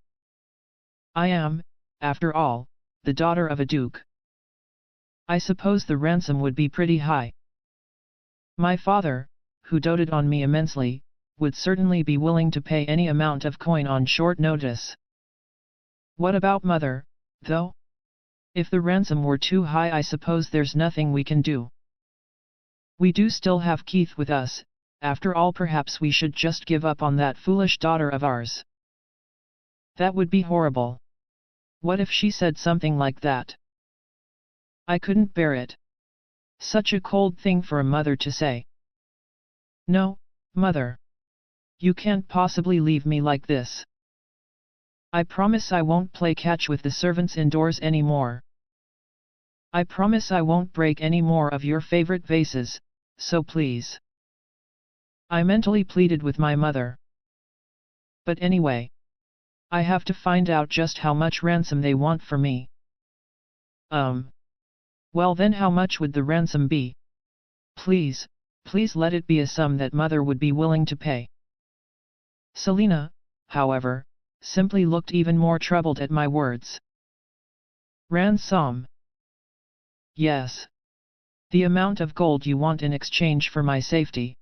Speaker 1: I am, after all, the daughter of a duke. I suppose the ransom would be pretty high. My father, who doted on me immensely, would certainly be willing to pay any amount of coin on short notice. What about mother, though? If the ransom were too high, I suppose there's nothing we can do. We do still have Keith with us. After all, perhaps we should just give up on that foolish daughter of ours. That would be horrible. What if she said something like that? I couldn't bear it. Such a cold thing for a mother to say. No, mother. You can't possibly leave me like this. I promise I won't play catch with the servants indoors anymore. I promise I won't break any more of your favorite vases, so please. I mentally pleaded with my mother. But anyway, I have to find out just how much ransom they want for me. Well then, how much would the ransom be? Please let it be a sum that mother would be willing to pay. Selina, however, simply looked even more troubled at my words. Ransom? Yes. The amount of gold you want in exchange for my safety.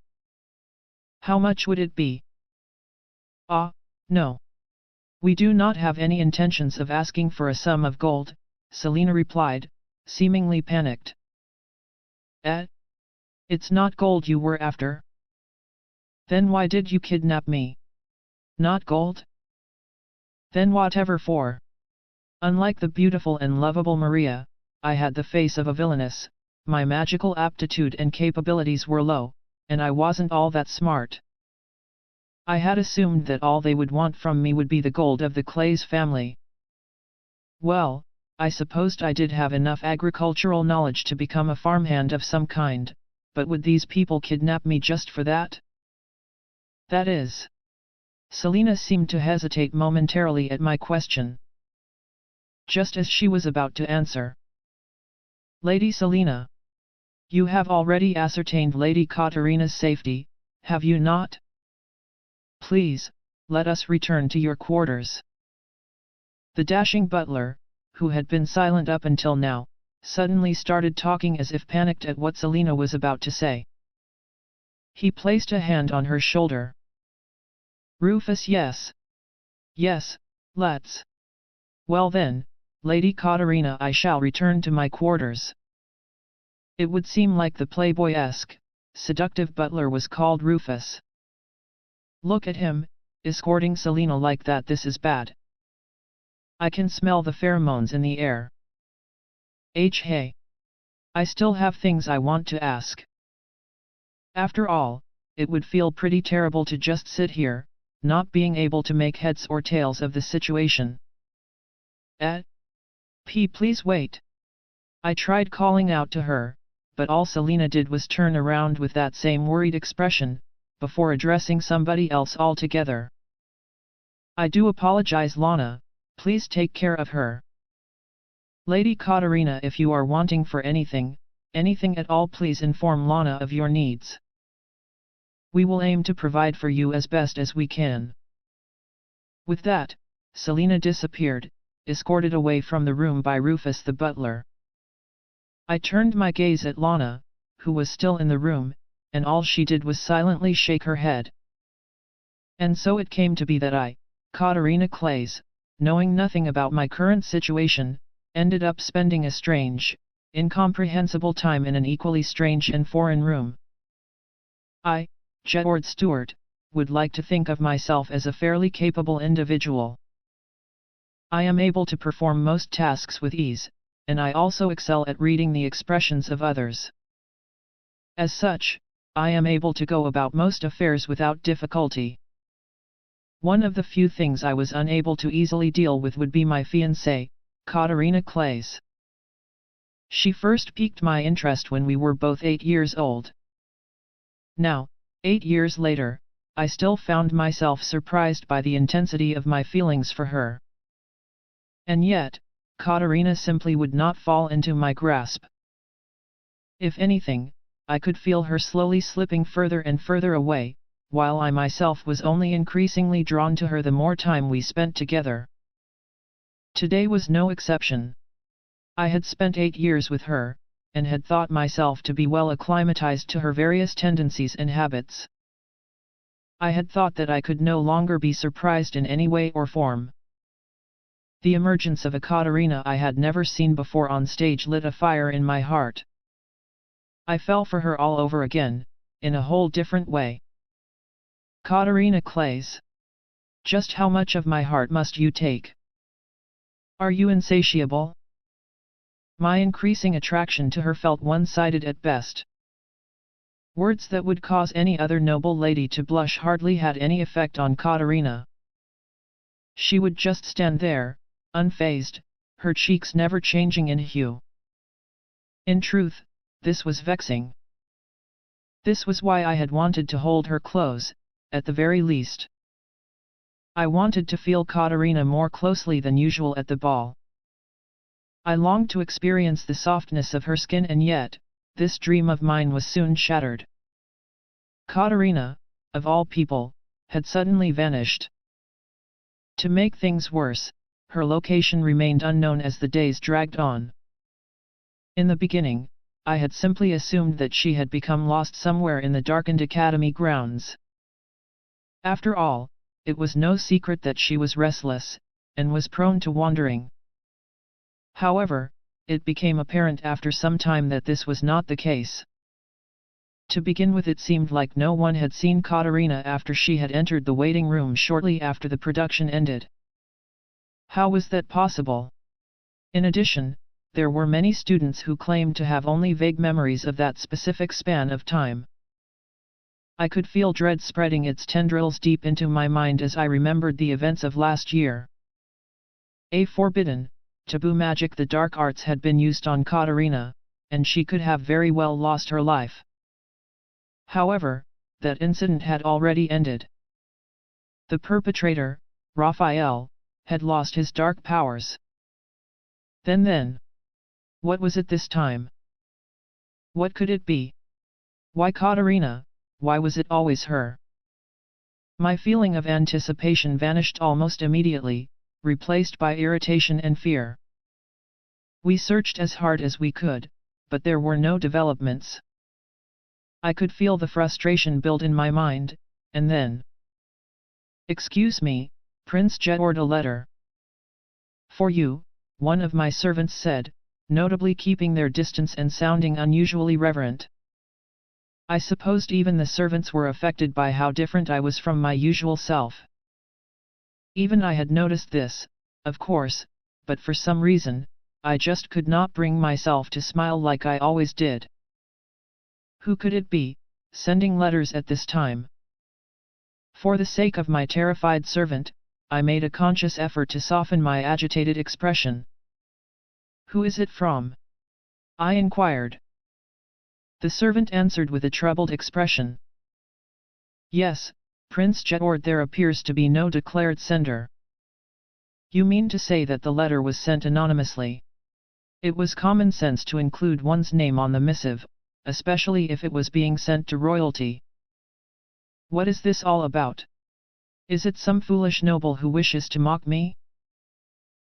Speaker 1: How much would it be? No. We do not have any intentions of asking for a sum of gold, Selina replied, seemingly panicked. It's not gold you were after? Then why did you kidnap me? Not gold? Then whatever for? Unlike the beautiful and lovable Maria, I had the face of a villainess, my magical aptitude and capabilities were low, and I wasn't all that smart. I had assumed that all they would want from me would be the gold of the Clays family. Well, I supposed I did have enough agricultural knowledge to become a farmhand of some kind, but would these people kidnap me just for that? That is. Selina seemed to hesitate momentarily at my question. Just as she was about to answer. Lady Selina. You have already ascertained Lady Katarina's safety, have you not? Please, let us return to your quarters. The dashing butler, who had been silent up until now, suddenly started talking as if panicked at what Selina was about to say. He placed a hand on her shoulder. Rufus, yes. Yes, let's. Well then, Lady Katarina, I shall return to my quarters. It would seem like the playboy-esque, seductive butler was called Rufus. Look at him, escorting Selina like that. This is bad. I can smell the pheromones in the air. Hey. I still have things I want to ask. After all, it would feel pretty terrible to just sit here, not being able to make heads or tails of the situation. Please wait. I tried calling out to her, but all Selina did was turn around with that same worried expression, before addressing somebody else altogether. I do apologize, Lana, please take care of her. Lady Katarina, if you are wanting for anything at all, please inform Lana of your needs. We will aim to provide for you as best as we can. With that, Selina disappeared, escorted away from the room by Rufus the butler. I turned my gaze at Lana, who was still in the room, and all she did was silently shake her head. And so it came to be that I, Katarina Clays, knowing nothing about my current situation, ended up spending a strange, incomprehensible time in an equally strange and foreign room. I, Jedward Stewart, would like to think of myself as a fairly capable individual. I am able to perform most tasks with ease, and I also excel at reading the expressions of others. As such, I am able to go about most affairs without difficulty. One of the few things I was unable to easily deal with would be my fiancée, Katarina Clays. She first piqued my interest when we were both 8 years old. Now, 8 years later, I still found myself surprised by the intensity of my feelings for her. And yet, Katarina simply would not fall into my grasp. If anything, I could feel her slowly slipping further and further away, while I myself was only increasingly drawn to her the more time we spent together. Today was no exception. I had spent 8 years with her, and had thought myself to be well acclimatized to her various tendencies and habits. I had thought that I could no longer be surprised in any way or form. The emergence of a Katarina I had never seen before on stage lit a fire in my heart. I fell for her all over again, in a whole different way. Katarina Clays. Just how much of my heart must you take? Are you insatiable? My increasing attraction to her felt one-sided at best. Words that would cause any other noble lady to blush hardly had any effect on Katarina. She would just stand there, unfazed, her cheeks never changing in hue. In truth, this was vexing. This was why I had wanted to hold her close, at the very least. I wanted to feel Katarina more closely than usual at the ball. I longed to experience the softness of her skin, and yet, this dream of mine was soon shattered. Katarina, of all people, had suddenly vanished. To make things worse, her location remained unknown as the days dragged on. In the beginning, I had simply assumed that she had become lost somewhere in the darkened academy grounds. After all, it was no secret that she was restless, and was prone to wandering. However, it became apparent after some time that this was not the case. To begin with, it seemed like no one had seen Katarina after she had entered the waiting room shortly after the production ended. How was that possible? In addition, there were many students who claimed to have only vague memories of that specific span of time. I could feel dread spreading its tendrils deep into my mind as I remembered the events of last year. A forbidden, taboo magic, the dark arts, had been used on Katarina, and she could have very well lost her life. However, that incident had already ended. The perpetrator, Raphael, had lost his dark powers. Then, what was it this time? What could it be? Why Katarina? Why was it always her? My feeling of anticipation vanished almost immediately, replaced by irritation and fear. We searched as hard as we could, but there were no developments. I could feel the frustration build in my mind, and then... "Excuse me, Prince Jedward, a letter." "For you," one of my servants said, notably keeping their distance and sounding unusually reverent. I supposed even the servants were affected by how different I was from my usual self. Even I had noticed this, of course, but for some reason, I just could not bring myself to smile like I always did. Who could it be, sending letters at this time? For the sake of my terrified servant, I made a conscious effort to soften my agitated expression. "Who is it from?" I inquired. The servant answered with a troubled expression. "Yes, Prince Jedward, there appears to be no declared sender." "You mean to say that the letter was sent anonymously?" It was common sense to include one's name on the missive, especially if it was being sent to royalty. What is this all about? Is it some foolish noble who wishes to mock me?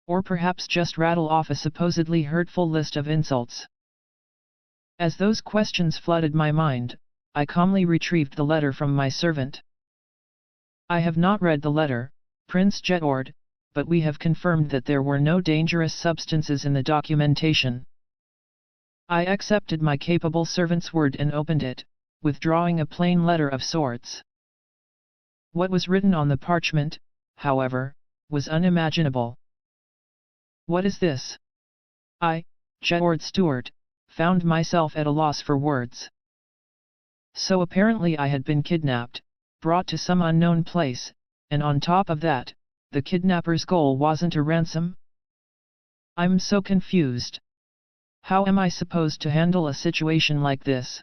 Speaker 1: Or perhaps just rattle off a supposedly hurtful list of insults? As those questions flooded my mind, I calmly retrieved the letter from my servant. "I have not read the letter, Prince Jedward, but we have confirmed that there were no dangerous substances in the documentation." I accepted my capable servant's word and opened it, withdrawing a plain letter of sorts. What was written on the parchment, however, was unimaginable. "What is this?" I, Jedward Stewart, found myself at a loss for words. So apparently I had been kidnapped, brought to some unknown place, and on top of that, the kidnapper's goal wasn't a ransom? I'm so confused. How am I supposed to handle a situation like this?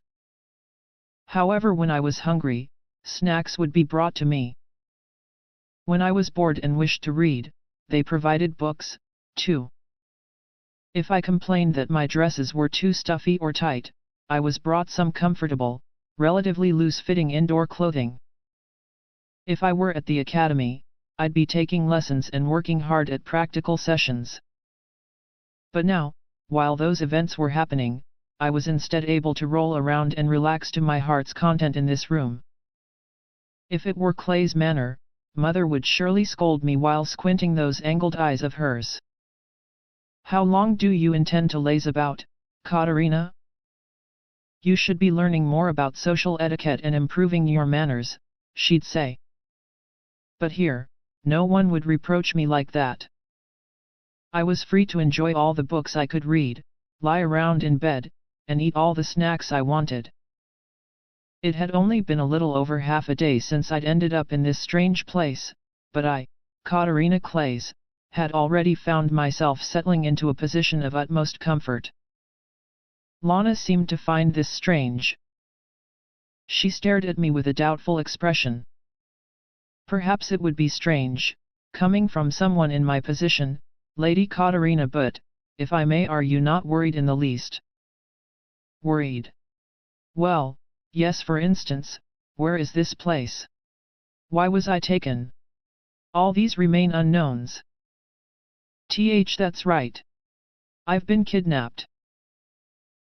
Speaker 1: However, when I was hungry, snacks would be brought to me. When I was bored and wished to read, they provided books, too. If I complained that my dresses were too stuffy or tight, I was brought some comfortable, relatively loose-fitting indoor clothing. If I were at the academy, I'd be taking lessons and working hard at practical sessions. But now, while those events were happening, I was instead able to roll around and relax to my heart's content in this room. If it were Clay's manner, Mother would surely scold me while squinting those angled eyes of hers. "How long do you intend to laze about, Katarina? You should be learning more about social etiquette and improving your manners," she'd say. But here, no one would reproach me like that. I was free to enjoy all the books I could read, lie around in bed, and eat all the snacks I wanted. It had only been a little over half a day since I'd ended up in this strange place, but I, Katarina Clays, had already found myself settling into a position of utmost comfort. Lana seemed to find this strange. She stared at me with a doubtful expression. Perhaps it would be strange, coming from someone in my position, Lady Katarina, but, if I may, are you not worried in the least? Worried? Well, yes, for instance, where is this place? Why was I taken? All these remain unknowns. That's right. I've been kidnapped.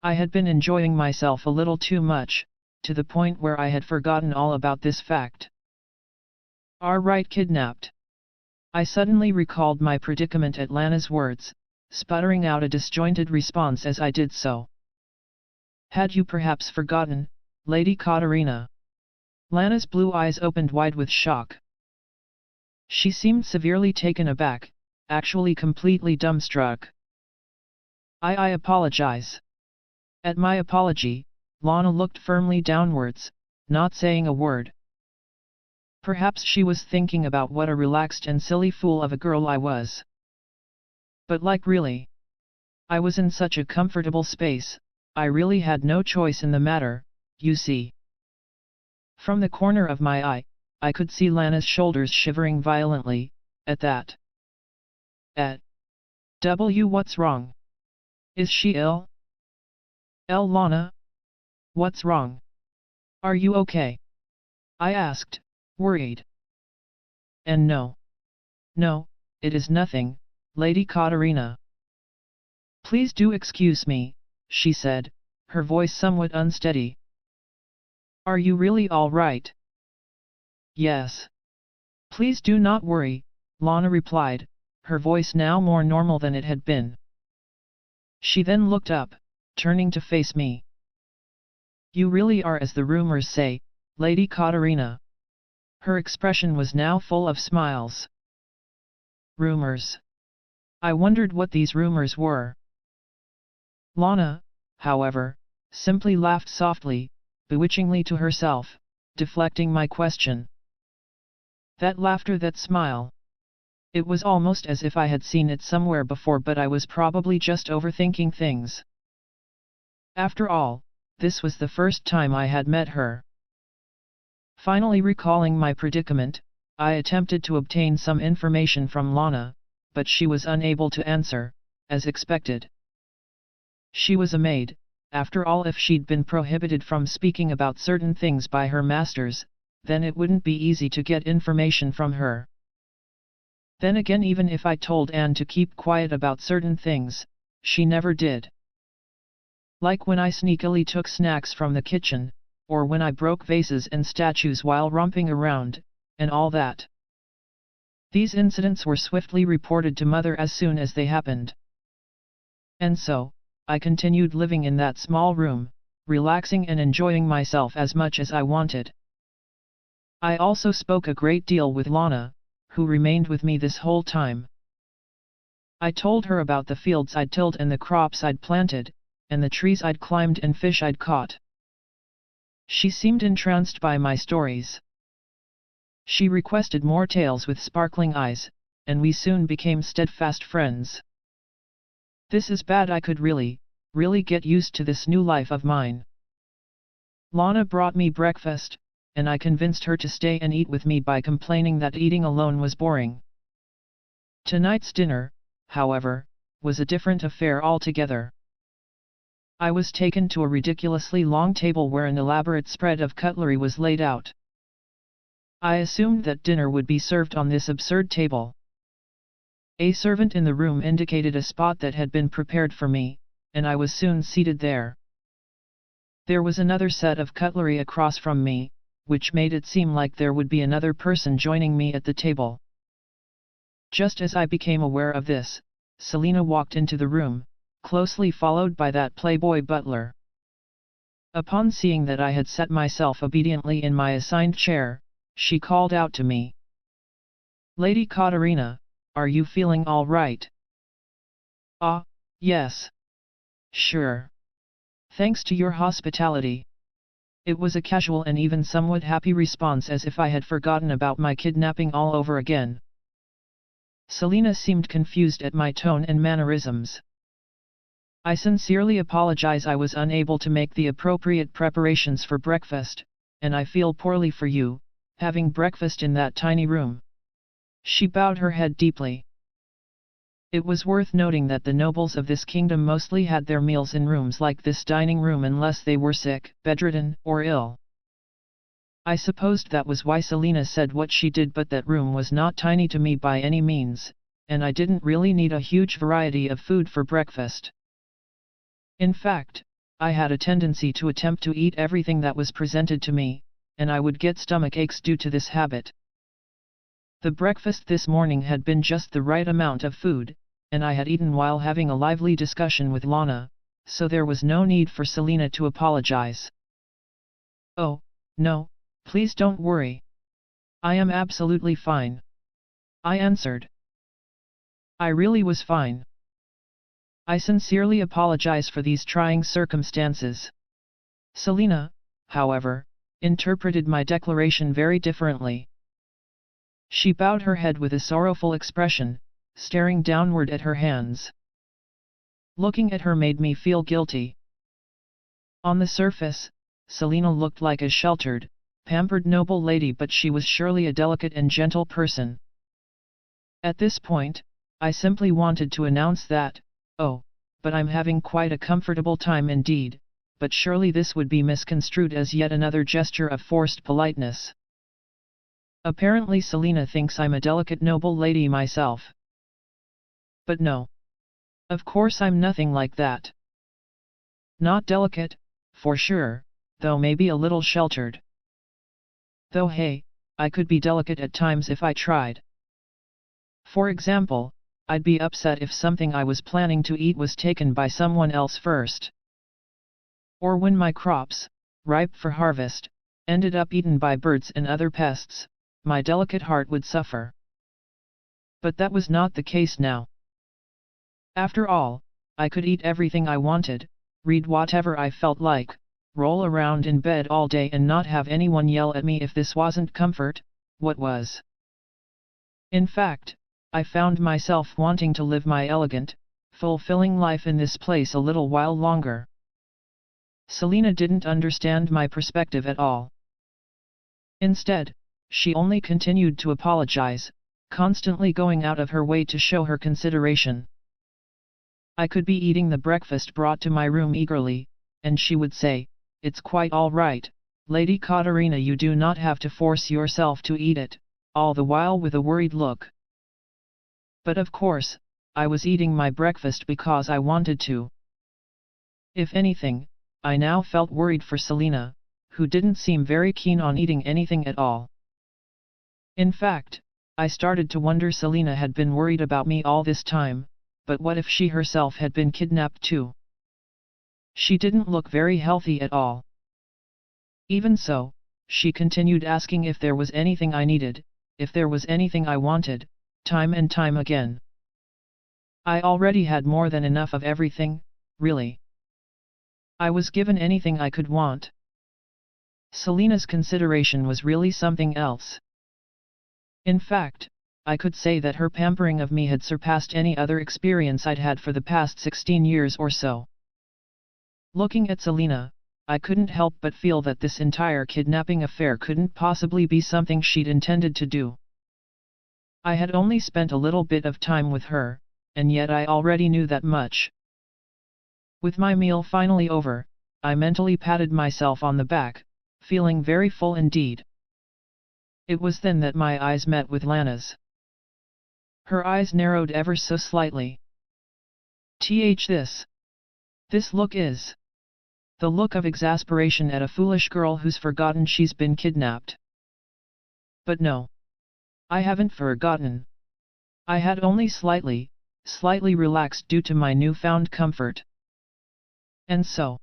Speaker 1: I had been enjoying myself a little too much, to the point where I had forgotten all about this fact. Right, kidnapped. I suddenly recalled my predicament at Lana's words, sputtering out a disjointed response as I did so. Had you perhaps forgotten, Lady Katarina? Lana's blue eyes opened wide with shock. She seemed severely taken aback, actually completely dumbstruck. I apologize. At my apology, Lana looked firmly downwards, not saying a word. Perhaps she was thinking about what a relaxed and silly fool of a girl I was. But really, I was in such a comfortable space, I really had no choice in the matter, you see. From the corner of my eye, I could see Lana's shoulders shivering violently, at that. What's wrong? Is she ill? Lana? What's wrong? Are you okay? I asked, worried. And no, it is nothing, Lady Katarina. Please do excuse me, she said, her voice somewhat unsteady. Are you really all right? Yes. Please do not worry, Lana replied, her voice now more normal than it had been. She then looked up, turning to face me. You really are, as the rumors say, Lady Katarina. Her expression was now full of smiles. Rumors. I wondered what these rumors were. Lana, however, simply laughed softly, bewitchingly to herself, deflecting my question. That laughter, that smile. It was almost as if I had seen it somewhere before, but I was probably just overthinking things. After all, this was the first time I had met her. Finally recalling my predicament, I attempted to obtain some information from Lana, but she was unable to answer, as expected. She was a maid, after all. If she'd been prohibited from speaking about certain things by her masters, then it wouldn't be easy to get information from her. Then again, even if I told Anne to keep quiet about certain things, she never did. Like when I sneakily took snacks from the kitchen, or when I broke vases and statues while romping around, and all that. These incidents were swiftly reported to Mother as soon as they happened. And so, I continued living in that small room, relaxing and enjoying myself as much as I wanted. I also spoke a great deal with Lana, who remained with me this whole time. I told her about the fields I'd tilled and the crops I'd planted, and the trees I'd climbed and fish I'd caught. She seemed entranced by my stories. She requested more tales with sparkling eyes, and we soon became steadfast friends. This is bad. I could really get used to this new life of mine. Lana brought me breakfast, and I convinced her to stay and eat with me by complaining that eating alone was boring. Tonight's dinner, however, was a different affair altogether. I was taken to a ridiculously long table where an elaborate spread of cutlery was laid out. I assumed that dinner would be served on this absurd table. A servant in the room indicated a spot that had been prepared for me, and I was soon seated there. There was another set of cutlery across from me, which made it seem like there would be another person joining me at the table. Just as I became aware of this, Selina walked into the room, closely followed by that playboy butler. Upon seeing that I had set myself obediently in my assigned chair, she called out to me. Lady Katarina, are you feeling all right? Ah, yes. Sure. Thanks to your hospitality. It was a casual and even somewhat happy response, as if I had forgotten about my kidnapping all over again. Selina seemed confused at my tone and mannerisms. I sincerely apologize. I was unable to make the appropriate preparations for breakfast, and I feel poorly for you, having breakfast in that tiny room. She bowed her head deeply. It was worth noting that the nobles of this kingdom mostly had their meals in rooms like this dining room unless they were sick, bedridden, or ill. I supposed that was why Selina said what she did, but that room was not tiny to me by any means, and I didn't really need a huge variety of food for breakfast. In fact, I had a tendency to attempt to eat everything that was presented to me, and I would get stomach aches due to this habit. The breakfast this morning had been just the right amount of food, and I had eaten while having a lively discussion with Lana, so there was no need for Selina to apologize. Oh, no, please don't worry. I am absolutely fine. I answered. I really was fine. I sincerely apologize for these trying circumstances. Selina, however, interpreted my declaration very differently. She bowed her head with a sorrowful expression, staring downward at her hands. Looking at her made me feel guilty. On the surface, Selina looked like a sheltered, pampered noble lady, but she was surely a delicate and gentle person. At this point, I simply wanted to announce that, oh, but I'm having quite a comfortable time indeed, but surely this would be misconstrued as yet another gesture of forced politeness. Apparently Selina thinks I'm a delicate noble lady myself. But no. Of course I'm nothing like that. Not delicate, for sure, though maybe a little sheltered. Though hey, I could be delicate at times if I tried. For example, I'd be upset if something I was planning to eat was taken by someone else first. Or when my crops, ripe for harvest, ended up eaten by birds and other pests, my delicate heart would suffer. But that was not the case now. After all, I could eat everything I wanted, read whatever I felt like, roll around in bed all day and not have anyone yell at me. If this wasn't comfort, what was? In fact, I found myself wanting to live my elegant, fulfilling life in this place a little while longer. Selina didn't understand my perspective at all. Instead, she only continued to apologize, constantly going out of her way to show her consideration. I could be eating the breakfast brought to my room eagerly, and she would say, "It's quite all right, Lady Katarina, you do not have to force yourself to eat it," all the while with a worried look. But of course, I was eating my breakfast because I wanted to. If anything, I now felt worried for Selina, who didn't seem very keen on eating anything at all. In fact, I started to wonder Selina had been worried about me all this time, but what if she herself had been kidnapped too? She didn't look very healthy at all. Even so, she continued asking if there was anything I needed, if there was anything I wanted, time and time again. I already had more than enough of everything, really. I was given anything I could want. Selina's consideration was really something else. In fact, I could say that her pampering of me had surpassed any other experience I'd had for the past 16 years or so. Looking at Selina, I couldn't help but feel that this entire kidnapping affair couldn't possibly be something she'd intended to do. I had only spent a little bit of time with her, and yet I already knew that much. With my meal finally over, I mentally patted myself on the back, feeling very full indeed. It was then that my eyes met with Lana's. Her eyes narrowed ever so slightly. This look is the look of exasperation at a foolish girl who's forgotten she's been kidnapped. But no. I haven't forgotten. I had only slightly relaxed due to my newfound comfort. And so,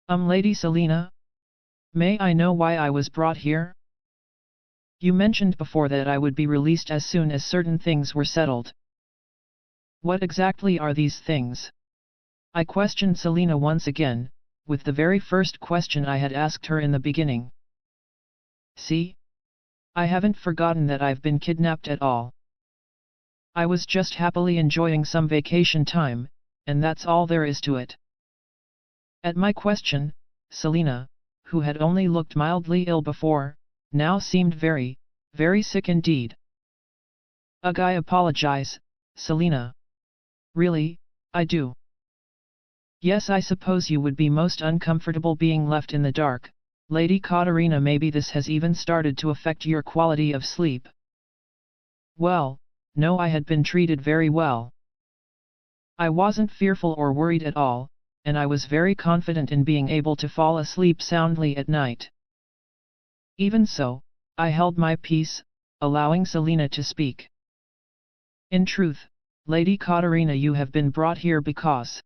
Speaker 1: Lady Selina? May I know why I was brought here? You mentioned before that I would be released as soon as certain things were settled. What exactly are these things? I questioned Selina once again, with the very first question I had asked her in the beginning. See? I haven't forgotten that I've been kidnapped at all. I was just happily enjoying some vacation time, and that's all there is to it. At my question, Selina, who had only looked mildly ill before, now seemed very, very sick indeed. Ugh, I apologize, Selina. Really, I do. Yes, I suppose you would be most uncomfortable being left in the dark, Lady Katarina. Maybe this has even started to affect your quality of sleep. Well, no, I had been treated very well. I wasn't fearful or worried at all, and I was very confident in being able to fall asleep soundly at night. Even so, I held my peace, allowing Selina to speak. In truth, Lady Katarina, you have been brought here because...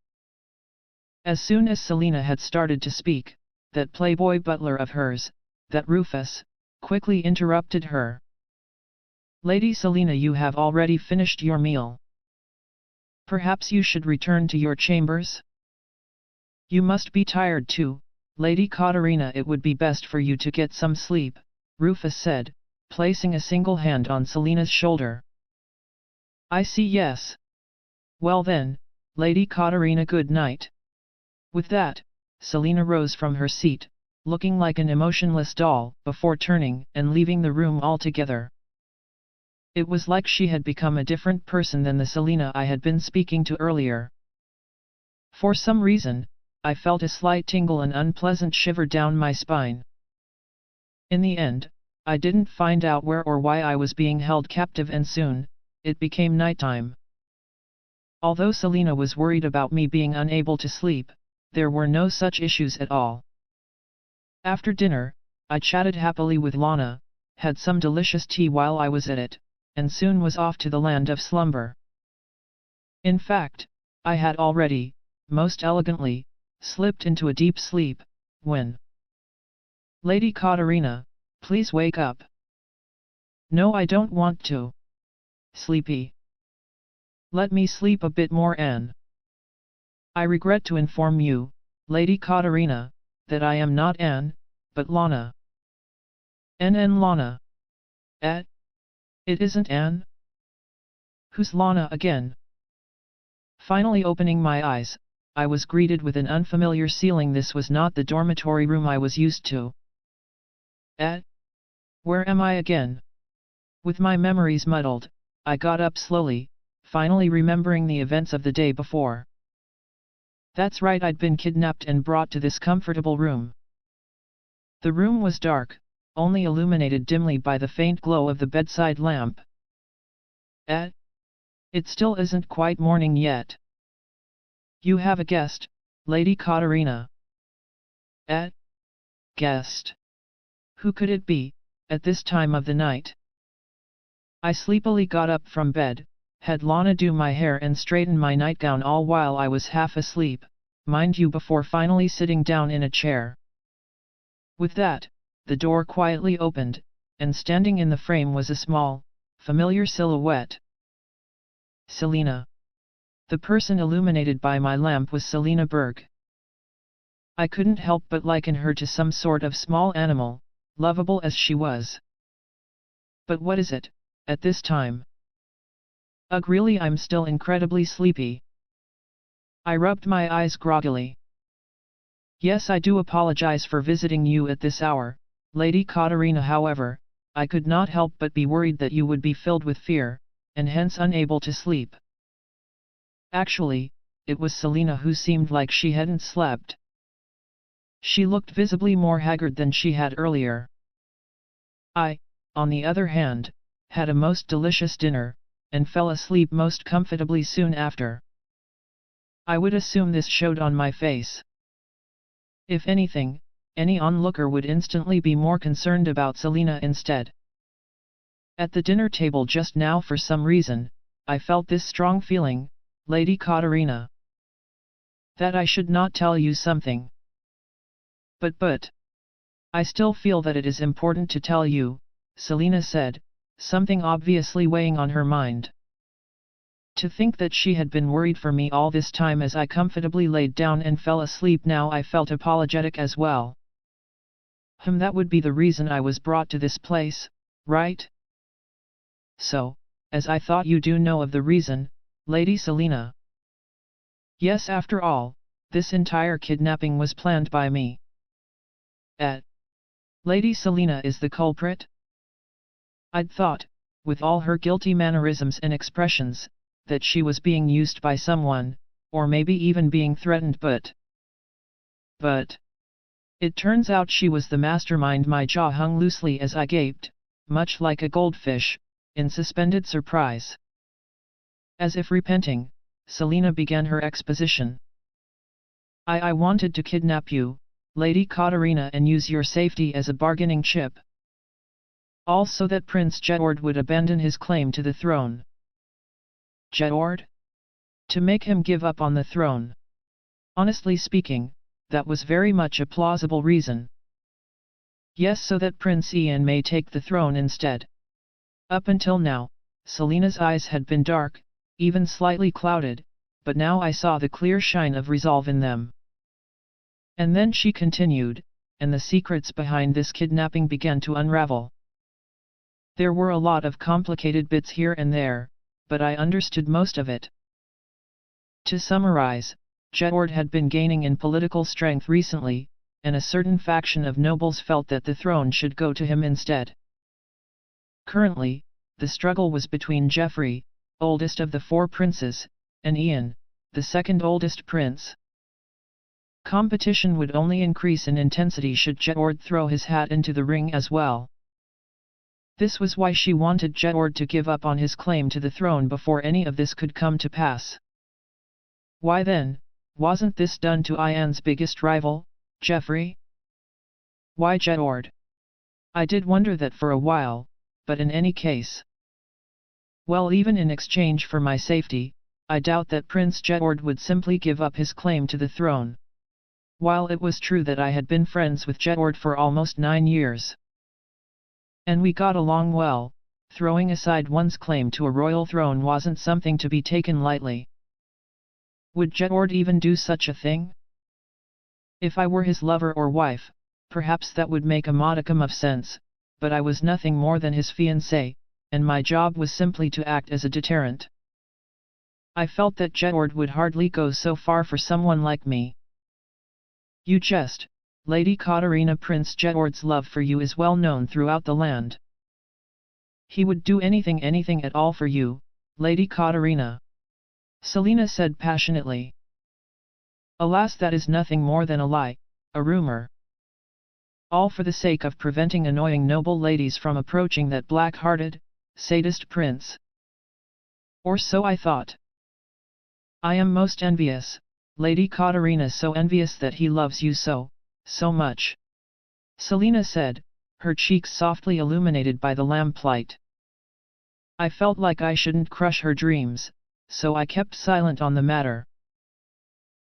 Speaker 1: As soon as Selina had started to speak, that playboy butler of hers, that Rufus, quickly interrupted her. Lady Selina, you have already finished your meal. Perhaps you should return to your chambers? You must be tired too, Lady Katarina. It would be best for you to get some sleep, Rufus said, placing a single hand on Selina's shoulder. I see, yes. Well then, Lady Katarina, good night. With that, Selina rose from her seat, looking like an emotionless doll, before turning and leaving the room altogether. It was like she had become a different person than the Selina I had been speaking to earlier. For some reason, I felt a slight tingle and unpleasant shiver down my spine. In the end, I didn't find out where or why I was being held captive, and soon, it became nighttime. Although Selina was worried about me being unable to sleep, there were no such issues at all. After dinner, I chatted happily with Lana, had some delicious tea while I was at it, and soon was off to the land of slumber. In fact, I had already, most elegantly, slipped into a deep sleep, when Lady Katarina, please wake up. No, I don't want to. Sleepy. Let me sleep a bit more, Anne. I regret to inform you, Lady Katarina, that I am not Anne, but Lana. N. Lana. It isn't Anne? Who's Lana again? Finally opening my eyes, I was greeted with an unfamiliar ceiling. This was not the dormitory room I was used to. Where am I again? With my memories muddled, I got up slowly, finally remembering the events of the day before. That's right, I'd been kidnapped and brought to this comfortable room. The room was dark, only illuminated dimly by the faint glow of the bedside lamp. It still isn't quite morning yet. You have a guest, Lady Katarina. Guest? Who could it be, at this time of the night? I sleepily got up from bed, had Lana do my hair and straighten my nightgown, all while I was half asleep, mind you, before finally sitting down in a chair. With that, the door quietly opened, and standing in the frame was a small, familiar silhouette. Selina. The person illuminated by my lamp was Selina Berg. I couldn't help but liken her to some sort of small animal, lovable as she was. But what is it, at this time? Ugh, really, I'm still incredibly sleepy. I rubbed my eyes groggily. Yes, I do apologize for visiting you at this hour, Lady Katarina. However, I could not help but be worried that you would be filled with fear, and hence unable to sleep. Actually, it was Selina who seemed like she hadn't slept. She looked visibly more haggard than she had earlier. I, on the other hand, had a most delicious dinner, and fell asleep most comfortably soon after. I would assume this showed on my face. If anything, any onlooker would instantly be more concerned about Selina instead. At the dinner table just now, for some reason, I felt this strong feeling, Lady Katarina, that I should not tell you something. But, I still feel that it is important to tell you, Selina said, something obviously weighing on her mind. To think that she had been worried for me all this time. As I comfortably laid down and fell asleep, now I felt apologetic as well. That would be the reason I was brought to this place, right? So, as I thought you do know of the reason, Lady Selina. Yes, after all, this entire kidnapping was planned by me. Lady Selina is the culprit? I'd thought, with all her guilty mannerisms and expressions, that she was being used by someone, or maybe even being threatened, but it turns out she was the mastermind. My jaw hung loosely as I gaped, much like a goldfish, in suspended surprise. As if repenting, Selina began her exposition. I wanted to kidnap you, Lady Katarina, and use your safety as a bargaining chip. All so that Prince Jedward would abandon his claim to the throne. Jedward? To make him give up on the throne. Honestly speaking, that was very much a plausible reason. Yes, so that Prince Ian may take the throne instead. Up until now, Selina's eyes had been dark, even slightly clouded, but now I saw the clear shine of resolve in them. And then she continued, and the secrets behind this kidnapping began to unravel. There were a lot of complicated bits here and there, but I understood most of it. To summarize, Jedward had been gaining in political strength recently, and a certain faction of nobles felt that the throne should go to him instead. Currently, the struggle was between Geoffrey, oldest of the four princes, and Ian, the second oldest prince. Competition would only increase in intensity should Jedward throw his hat into the ring as well. This was why she wanted Jedward to give up on his claim to the throne before any of this could come to pass. Why then, wasn't this done to Ian's biggest rival, Jeffrey? Why Jedward? I did wonder that for a while, but in any case. Well, even in exchange for my safety, I doubt that Prince Jedward would simply give up his claim to the throne. While it was true that I had been friends with Jedward for almost 9 years, and we got along well, throwing aside one's claim to a royal throne wasn't something to be taken lightly. Would Jedward even do such a thing? If I were his lover or wife, perhaps that would make a modicum of sense, but I was nothing more than his fiancé, and my job was simply to act as a deterrent. I felt that Jedward would hardly go so far for someone like me. You jest, Lady Katarina. Prince Jedward's love for you is well known throughout the land. He would do anything at all for you, Lady Katarina. Selina said passionately. Alas, that is nothing more than a lie, a rumor. All for the sake of preventing annoying noble ladies from approaching that black-hearted, sadist prince. Or so I thought. I am most envious, Lady Katarina, so envious that he loves you so much. Selina said, her cheeks softly illuminated by the lamplight. I felt like I shouldn't crush her dreams, so I kept silent on the matter.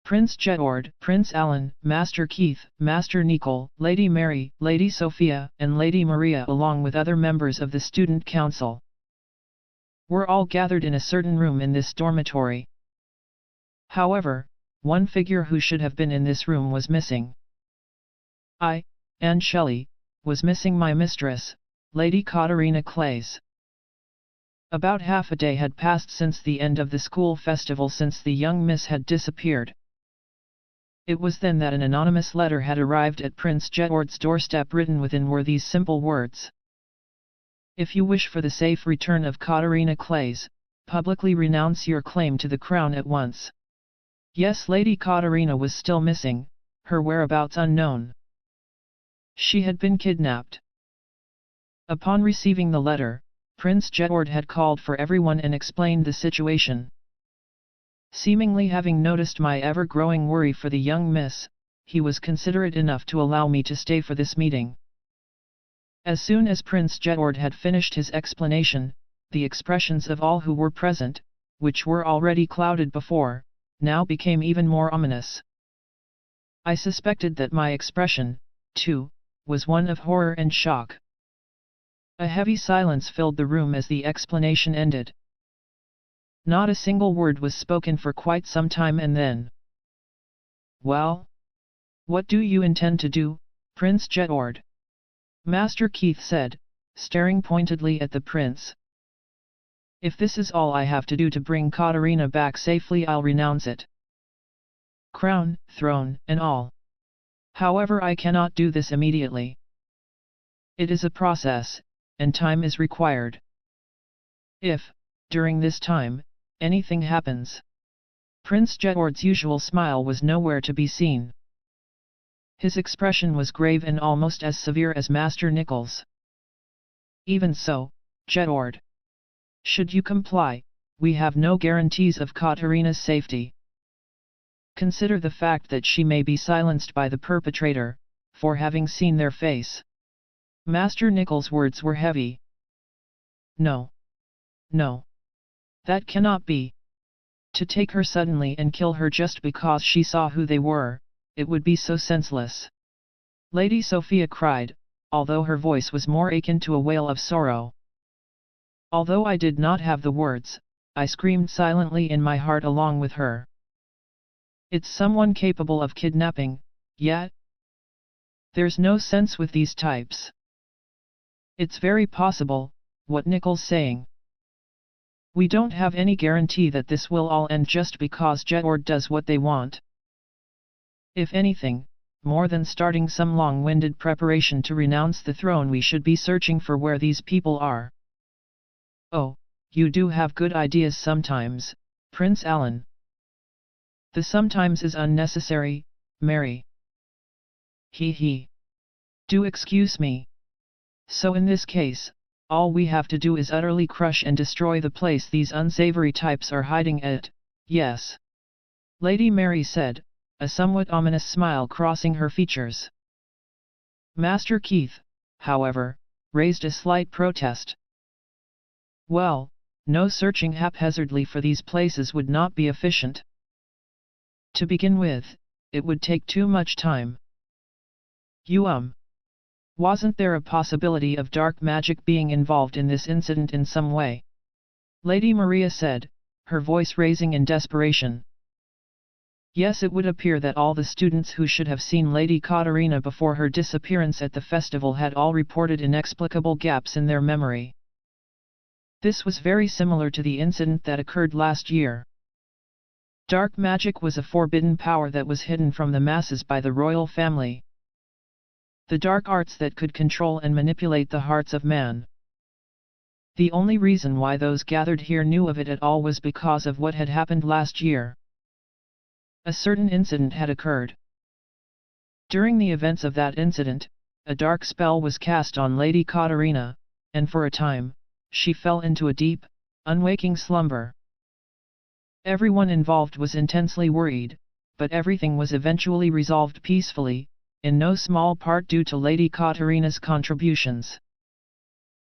Speaker 1: Prince Jedward, Prince Alan, Master Keith, Master Nicole, Lady Mary, Lady Sophia, and Lady Maria, along with other members of the student council, were all gathered in a certain room in this dormitory. However, one figure who should have been in this room was missing. I, Anne Shelley, was missing my mistress, Lady Katarina Clays. About half a day had passed since the end of the school festival, since the young miss had disappeared. It was then that an anonymous letter had arrived at Prince Jedward's doorstep. Written within were these simple words. If you wish for the safe return of Katarina Clays, publicly renounce your claim to the crown at once. Yes, Lady Katarina was still missing, her whereabouts unknown. She had been kidnapped. Upon receiving the letter, Prince Jedward had called for everyone and explained the situation. Seemingly having noticed my ever-growing worry for the young miss, he was considerate enough to allow me to stay for this meeting. As soon as Prince Jedward had finished his explanation, the expressions of all who were present, which were already clouded before, now became even more ominous. I suspected that my expression, too, was one of horror and shock. A heavy silence filled the room as the explanation ended. Not a single word was spoken for quite some time, and then, "Well? What do you intend to do, Prince Jedward?" Master Keith said, staring pointedly at the prince. "If this is all I have to do to bring Katarina back safely, I'll renounce it. Crown, throne, and all. However, I cannot do this immediately. It is a process, and time is required. If, during this time, anything happens..." Prince Jedward's usual smile was nowhere to be seen. His expression was grave and almost as severe as Master Nichols'. "Even so, Jedward. Should you comply, we have no guarantees of Katarina's safety. Consider the fact that she may be silenced by the perpetrator, for having seen their face." Master Nichols' words were heavy. "No. No. That cannot be. To take her suddenly and kill her just because she saw who they were, it would be so senseless," Lady Sophia cried, although her voice was more akin to a wail of sorrow. Although I did not have the words, I screamed silently in my heart along with her. It's someone capable of kidnapping, yet? There's no sense with these types. It's very possible, what Nichols saying. We don't have any guarantee that this will all end just because Jedward does what they want. If anything, more than starting some long-winded preparation to renounce the throne, we should be searching for where these people are. Oh, you do have good ideas sometimes, Prince Alan. The sometimes is unnecessary, Mary. He. Do excuse me. So in this case, all we have to do is utterly crush and destroy the place these unsavory types are hiding at, yes. Lady Mary said, a somewhat ominous smile crossing her features. Master Keith, however, raised a slight protest. Well, no, searching haphazardly for these places would not be efficient. To begin with, it would take too much time. Wasn't there a possibility of dark magic being involved in this incident in some way? Lady Maria said, her voice raising in desperation. Yes, it would appear that all the students who should have seen Lady Katarina before her disappearance at the festival had all reported inexplicable gaps in their memory. This was very similar to the incident that occurred last year. Dark magic was a forbidden power that was hidden from the masses by the royal family. The dark arts that could control and manipulate the hearts of man. The only reason why those gathered here knew of it at all was because of what had happened last year. A certain incident had occurred. During the events of that incident, a dark spell was cast on Lady Katarina, and for a time, she fell into a deep, unwaking slumber. Everyone involved was intensely worried, but everything was eventually resolved peacefully, in no small part due to Lady Katarina's contributions.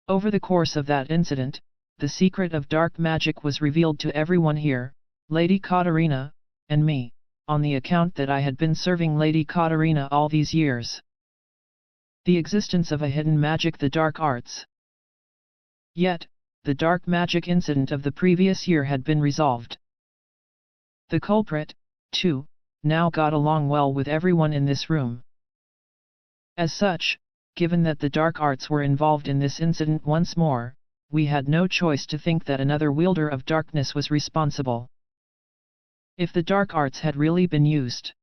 Speaker 1: Over the course of that incident, the secret of dark magic was revealed to everyone here, Lady Katarina, and me, on the account that I had been serving Lady Katarina all these years. The existence of a hidden magic, the dark arts. Yet, the dark magic incident of the previous year had been resolved. The culprit, too, now got along well with everyone in this room. As such, given that the dark arts were involved in this incident once more, we had no choice to think that another wielder of darkness was responsible. If the dark arts had really been used,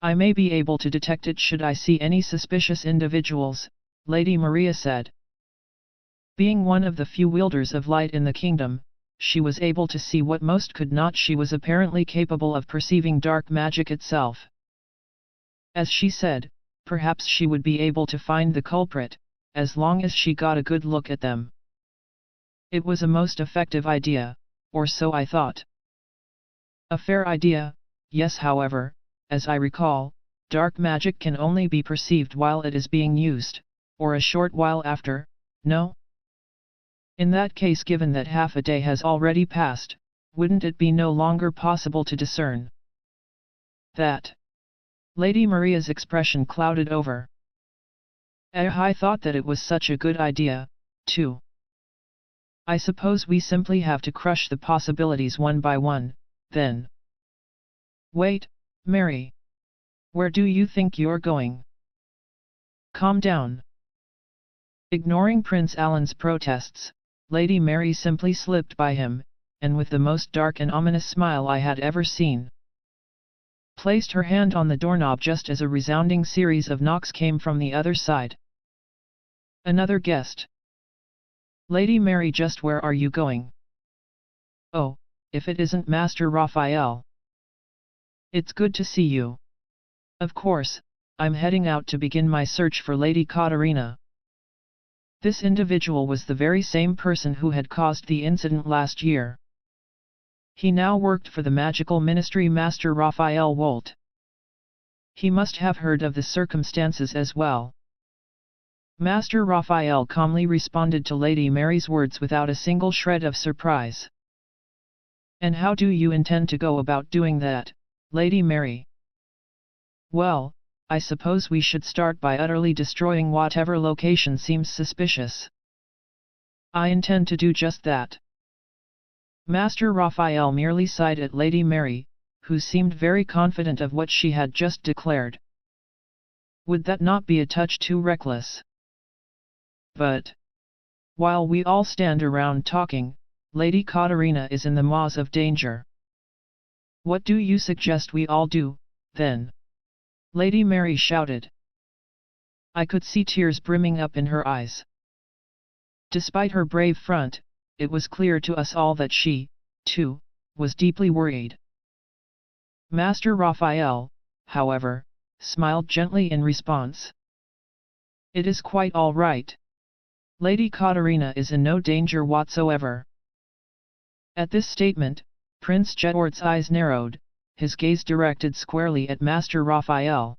Speaker 1: I may be able to detect it should I see any suspicious individuals, Lady Maria said. Being one of the few wielders of light in the kingdom, she was able to see what most could not. She was apparently capable of perceiving dark magic itself. As she said, perhaps she would be able to find the culprit, as long as she got a good look at them. It was a most effective idea, or so I thought. A fair idea, yes. However, as I recall, dark magic can only be perceived while it is being used, or a short while after, no? In that case, given that half a day has already passed, wouldn't it be no longer possible to discern that? Lady Maria's expression clouded over. I thought that it was such a good idea, too. I suppose we simply have to crush the possibilities one by one, then. Wait, Mary. Where do you think you're going? Calm down. Ignoring Prince Alan's protests, Lady Mary simply slipped by him, and with the most dark and ominous smile I had ever seen, placed her hand on the doorknob just as a resounding series of knocks came from the other side. Another guest. Lady Mary, just where are you going? Oh, if it isn't Master Raphael. It's good to see you. Of course, I'm heading out to begin my search for Lady Katarina. This individual was the very same person who had caused the incident last year. He now worked for the magical ministry, Master Raphael Wolt. He must have heard of the circumstances as well. Master Raphael calmly responded to Lady Mary's words without a single shred of surprise. And how do you intend to go about doing that, Lady Mary? Well, I suppose we should start by utterly destroying whatever location seems suspicious. I intend to do just that. Master Raphael merely sighed at Lady Mary, who seemed very confident of what she had just declared. Would that not be a touch too reckless? But while we all stand around talking, Lady Katarina is in the maws of danger. What do you suggest we all do, then? Lady Mary shouted. I could see tears brimming up in her eyes. Despite her brave front, it was clear to us all that she, too, was deeply worried. Master Raphael, however, smiled gently in response. It is quite all right. Lady Katarina is in no danger whatsoever. At this statement, Prince Jedward's eyes narrowed, his gaze directed squarely at Master Raphael.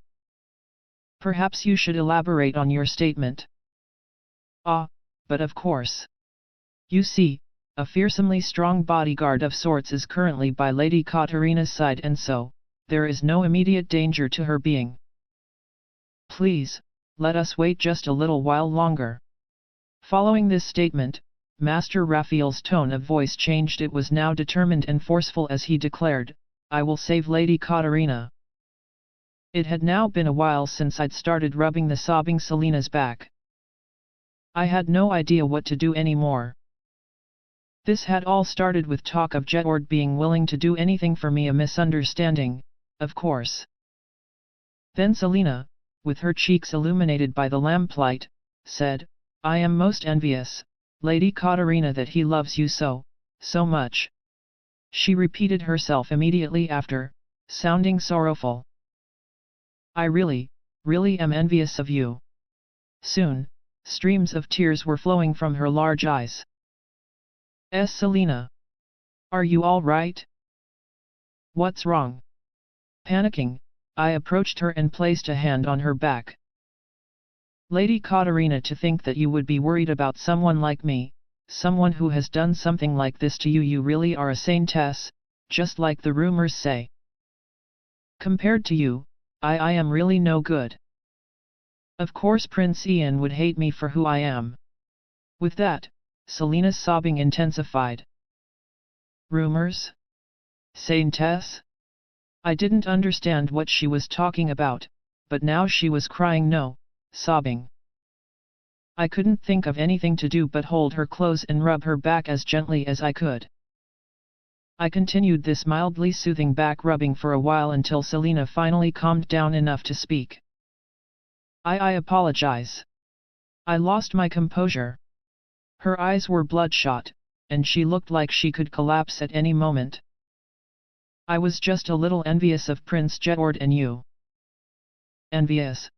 Speaker 1: Perhaps you should elaborate on your statement. But of course. You see, a fearsomely strong bodyguard of sorts is currently by Lady Katarina's side, and so, there is no immediate danger to her being. Please, let us wait just a little while longer. Following this statement, Master Raphael's tone of voice changed. It was now determined and forceful as he declared, I will save Lady Katarina. It had now been a while since I'd started rubbing the sobbing Selina's back. I had no idea what to do anymore. This had all started with talk of Jedward being willing to do anything for me, a misunderstanding, of course. Then Selina, with her cheeks illuminated by the lamplight, said, I am most envious, Lady Katarina, that he loves you so much. She repeated herself immediately after, sounding sorrowful. I really am envious of you. Soon, streams of tears were flowing from her large eyes. Selina. Are you all right? What's wrong? Panicking, I approached her and placed a hand on her back. Lady Katarina, to think that you would be worried about someone like me, someone who has done something like this to you. You really are a saintess, just like the rumors say. Compared to you, I am really no good. Of course Prince Ian would hate me for who I am. With that, Selina's sobbing intensified. Rumors? Saintess? I didn't understand what she was talking about, but now she was crying, no, sobbing. I couldn't think of anything to do but hold her close and rub her back as gently as I could. I continued this mildly soothing back rubbing for a while until Selina finally calmed down enough to speak. I apologize. I lost my composure. Her eyes were bloodshot, and she looked like she could collapse at any moment. I was just a little envious of Prince Jedward and you. Envious?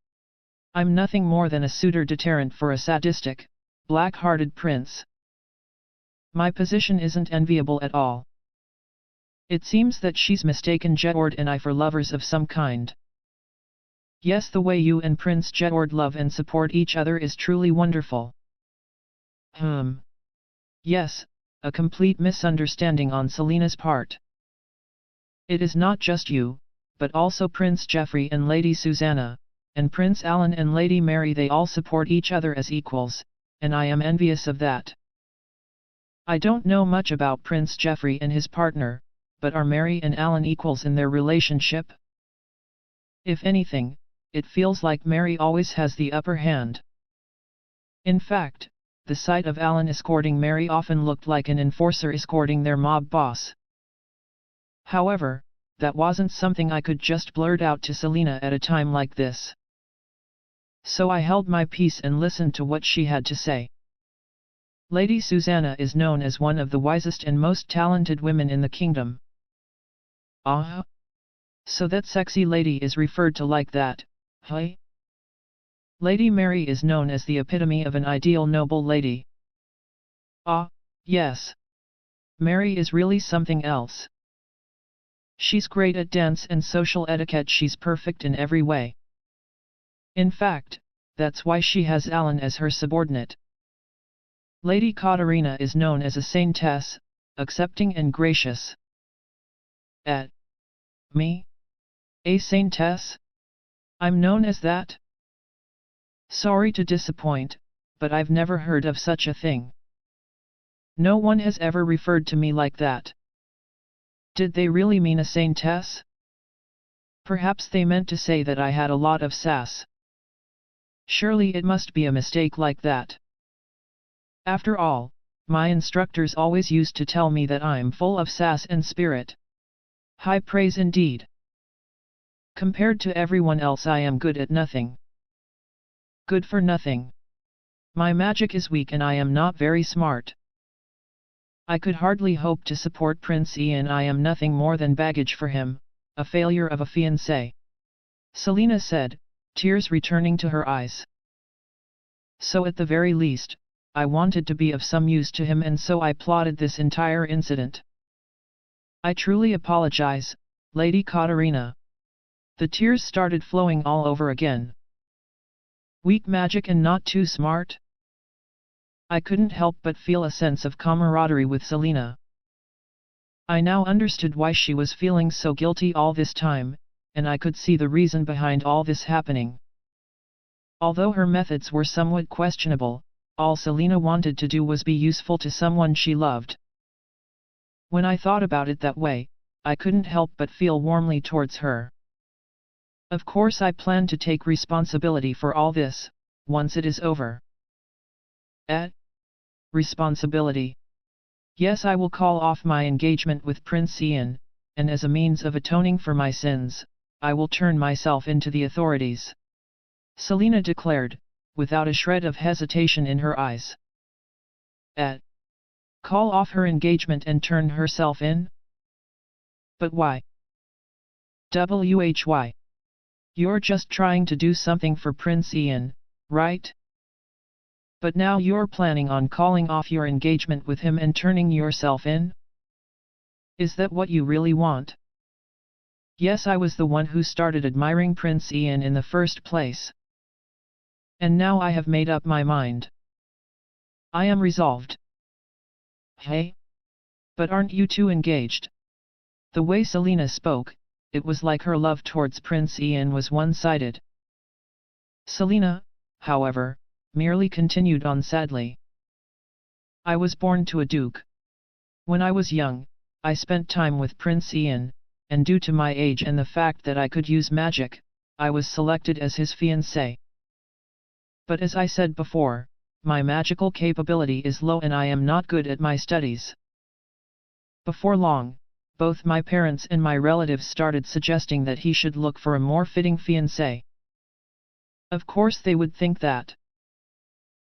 Speaker 1: I'm nothing more than a suitor deterrent for a sadistic, black-hearted prince. My position isn't enviable at all. It seems that she's mistaken Jedward and I for lovers of some kind. Yes, the way you and Prince Jedward love and support each other is truly wonderful. Yes, a complete misunderstanding on Selina's part. It is not just you, but also Prince Geoffrey and Lady Susanna, and Prince Alan and Lady Mary. They all support each other as equals, and I am envious of that. I don't know much about Prince Geoffrey and his partner, but are Mary and Alan equals in their relationship? If anything, it feels like Mary always has the upper hand. In fact, the sight of Alan escorting Mary often looked like an enforcer escorting their mob boss. However, that wasn't something I could just blurt out to Selina at a time like this. So I held my peace and listened to what she had to say. Lady Susanna is known as one of the wisest and most talented women in the kingdom. So that sexy lady is referred to like that, huh? Lady Mary is known as the epitome of an ideal noble lady. Yes. Mary is really something else. She's great at dance and social etiquette. She's perfect in every way. In fact, that's why she has Alan as her subordinate. Lady Katarina is known as a saintess, accepting and gracious. Me? A saintess? I'm known as that? Sorry to disappoint, but I've never heard of such a thing. No one has ever referred to me like that. Did they really mean a saintess? Perhaps they meant to say that I had a lot of sass. Surely it must be a mistake like that. After all, my instructors always used to tell me that I'm full of sass and spirit. High praise indeed. Compared to everyone else, I am good at nothing. Good for nothing. My magic is weak and I am not very smart. I could hardly hope to support Prince Ian. I am nothing more than baggage for him, a failure of a fiancé. Selina said, tears returning to her eyes. So at the very least, I wanted to be of some use to him, and so I plotted this entire incident. I truly apologize, Lady Katarina. The tears started flowing all over again. Weak magic and not too smart? I couldn't help but feel a sense of camaraderie with Selina. I now understood why she was feeling so guilty all this time, and I could see the reason behind all this happening. Although her methods were somewhat questionable, all Selina wanted to do was be useful to someone she loved. When I thought about it that way, I couldn't help but feel warmly towards her. Of course I plan to take responsibility for all this, once it is over. Responsibility. Yes, I will call off my engagement with Prince Ian, and as a means of atoning for my sins, I will turn myself into the authorities. Selina declared, without a shred of hesitation in her eyes. Call off her engagement and turn herself in? But why? Why? You're just trying to do something for Prince Ian, right? But now you're planning on calling off your engagement with him and turning yourself in? Is that what you really want? Yes, I was the one who started admiring Prince Ian in the first place. And now I have made up my mind. I am resolved. Hey? But aren't you two engaged? The way Selina spoke, it was like her love towards Prince Ian was one-sided. Selina, however, merely continued on sadly. I was born to a duke. When I was young, I spent time with Prince Ian, and due to my age and the fact that I could use magic, I was selected as his fiancé. But as I said before, my magical capability is low and I am not good at my studies. Before long, both my parents and my relatives started suggesting that he should look for a more fitting fiancé. Of course they would think that.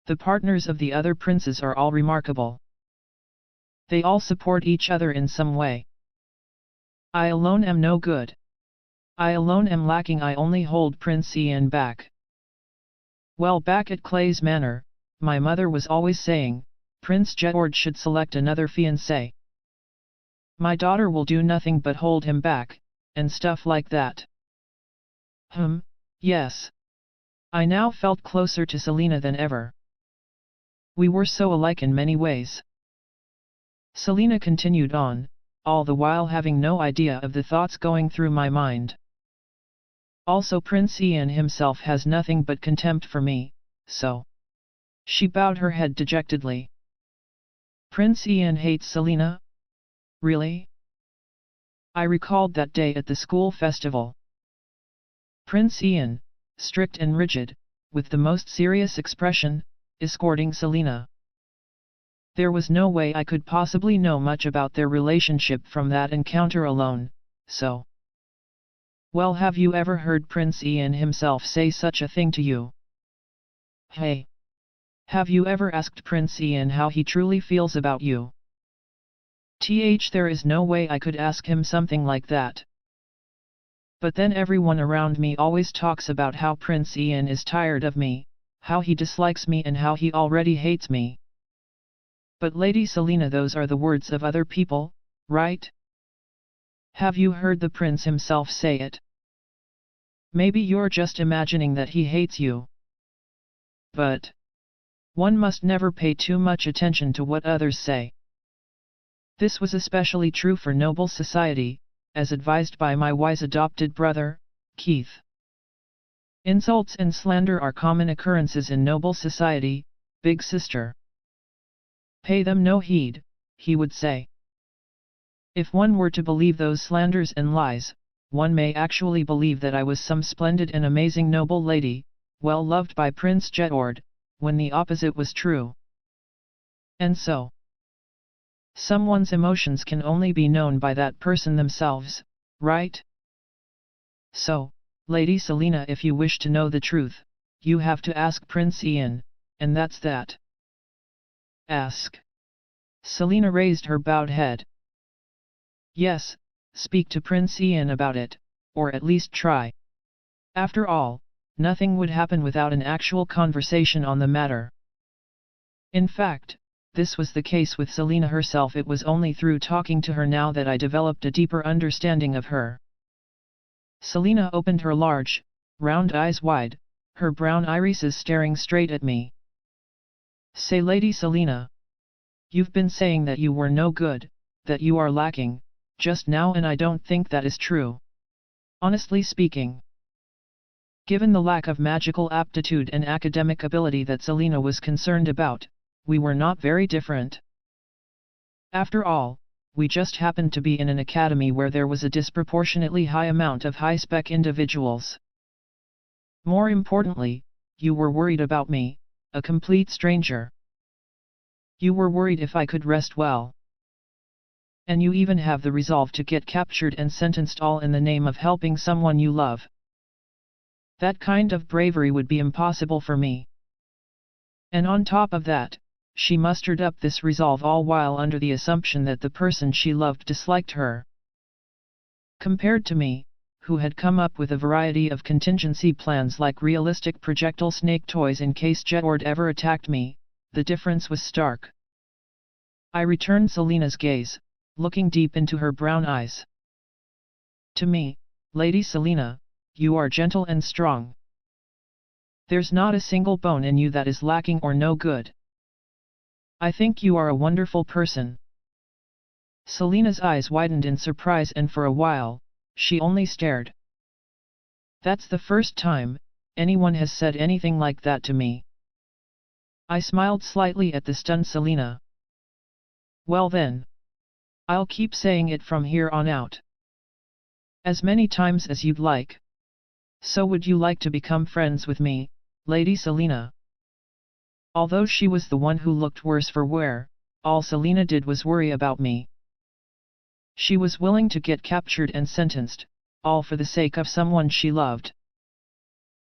Speaker 1: The partners of the other princes are all remarkable. They all support each other in some way. I alone am no good. I alone am lacking. I only hold Prince Ian back. Well, back at Clay's Manor, my mother was always saying, Prince George should select another fiancé. My daughter will do nothing but hold him back, and stuff like that. Yes. I now felt closer to Selina than ever. We were so alike in many ways. Selina continued on, all the while having no idea of the thoughts going through my mind. Also Prince Ian himself has nothing but contempt for me, so. She bowed her head dejectedly. Prince Ian hates Selina? Really? I recalled that day at the school festival. Prince Ian, strict and rigid, with the most serious expression, escorting Selina. There was no way I could possibly know much about their relationship from that encounter alone, so. Well, have you ever heard Prince Ian himself say such a thing to you? Hey! Have you ever asked Prince Ian how he truly feels about you? There is no way I could ask him something like that. But then everyone around me always talks about how Prince Ian is tired of me, how he dislikes me and how he already hates me. But Lady Selina, those are the words of other people, right? Have you heard the prince himself say it? Maybe you're just imagining that he hates you. But one must never pay too much attention to what others say. This was especially true for noble society, as advised by my wise adopted brother, Keith. Insults and slander are common occurrences in noble society, big sister. Pay them no heed, he would say. If one were to believe those slanders and lies, one may actually believe that I was some splendid and amazing noble lady, well loved by Prince George, when the opposite was true. And so, someone's emotions can only be known by that person themselves, right? So, Lady Selina, if you wish to know the truth, you have to ask Prince Ian, and that's that. Ask. Selina raised her bowed head. Yes, speak to Prince Ian about it, or at least try. After all, nothing would happen without an actual conversation on the matter. In fact, this was the case with Selina herself. It was only through talking to her now that I developed a deeper understanding of her. Selina opened her large, round eyes wide, her brown irises staring straight at me. Say, Lady Selina. You've been saying that you were no good, that you are lacking, just now, and I don't think that is true. Honestly speaking. Given the lack of magical aptitude and academic ability that Selina was concerned about, we were not very different. After all, we just happened to be in an academy where there was a disproportionately high amount of high-spec individuals. More importantly, you were worried about me, a complete stranger. You were worried if I could rest well. And you even have the resolve to get captured and sentenced, all in the name of helping someone you love. That kind of bravery would be impossible for me. And on top of that, she mustered up this resolve all while under the assumption that the person she loved disliked her. Compared to me, who had come up with a variety of contingency plans like realistic projectile snake toys in case Jedward ever attacked me, the difference was stark. I returned Selina's gaze, looking deep into her brown eyes. To me, Lady Selina, you are gentle and strong. There's not a single bone in you that is lacking or no good. I think you are a wonderful person. Selina's eyes widened in surprise, and for a while, she only stared. That's the first time anyone has said anything like that to me. I smiled slightly at the stunned Selina. Well then. I'll keep saying it from here on out. As many times as you'd like. So would you like to become friends with me, Lady Selina? Although she was the one who looked worse for wear, all Selina did was worry about me. She was willing to get captured and sentenced, all for the sake of someone she loved.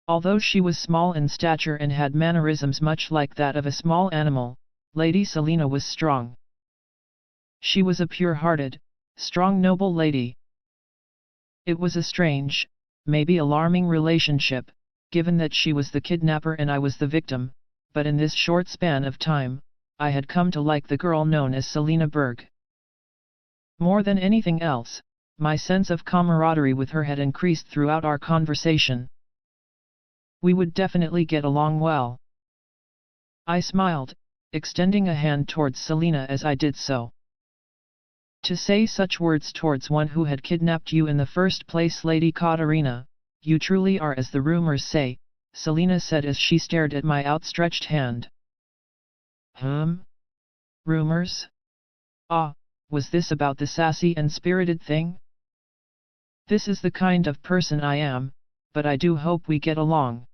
Speaker 1: Although she was small in stature and had mannerisms much like that of a small animal, Lady Selina was strong. She was a pure-hearted, strong, noble lady. It was a strange, maybe alarming relationship, given that she was the kidnapper and I was the victim, but in this short span of time, I had come to like the girl known as Selina Berg. More than anything else, my sense of camaraderie with her had increased throughout our conversation. We would definitely get along well. I smiled, extending a hand towards Selina as I did so. To say such words towards one who had kidnapped you in the first place, Lady Katarina, you truly are as the rumors say, Selina said as she stared at my outstretched hand. Rumors? Ah, was this about the sassy and spirited thing? This is the kind of person I am, but I do hope we get along.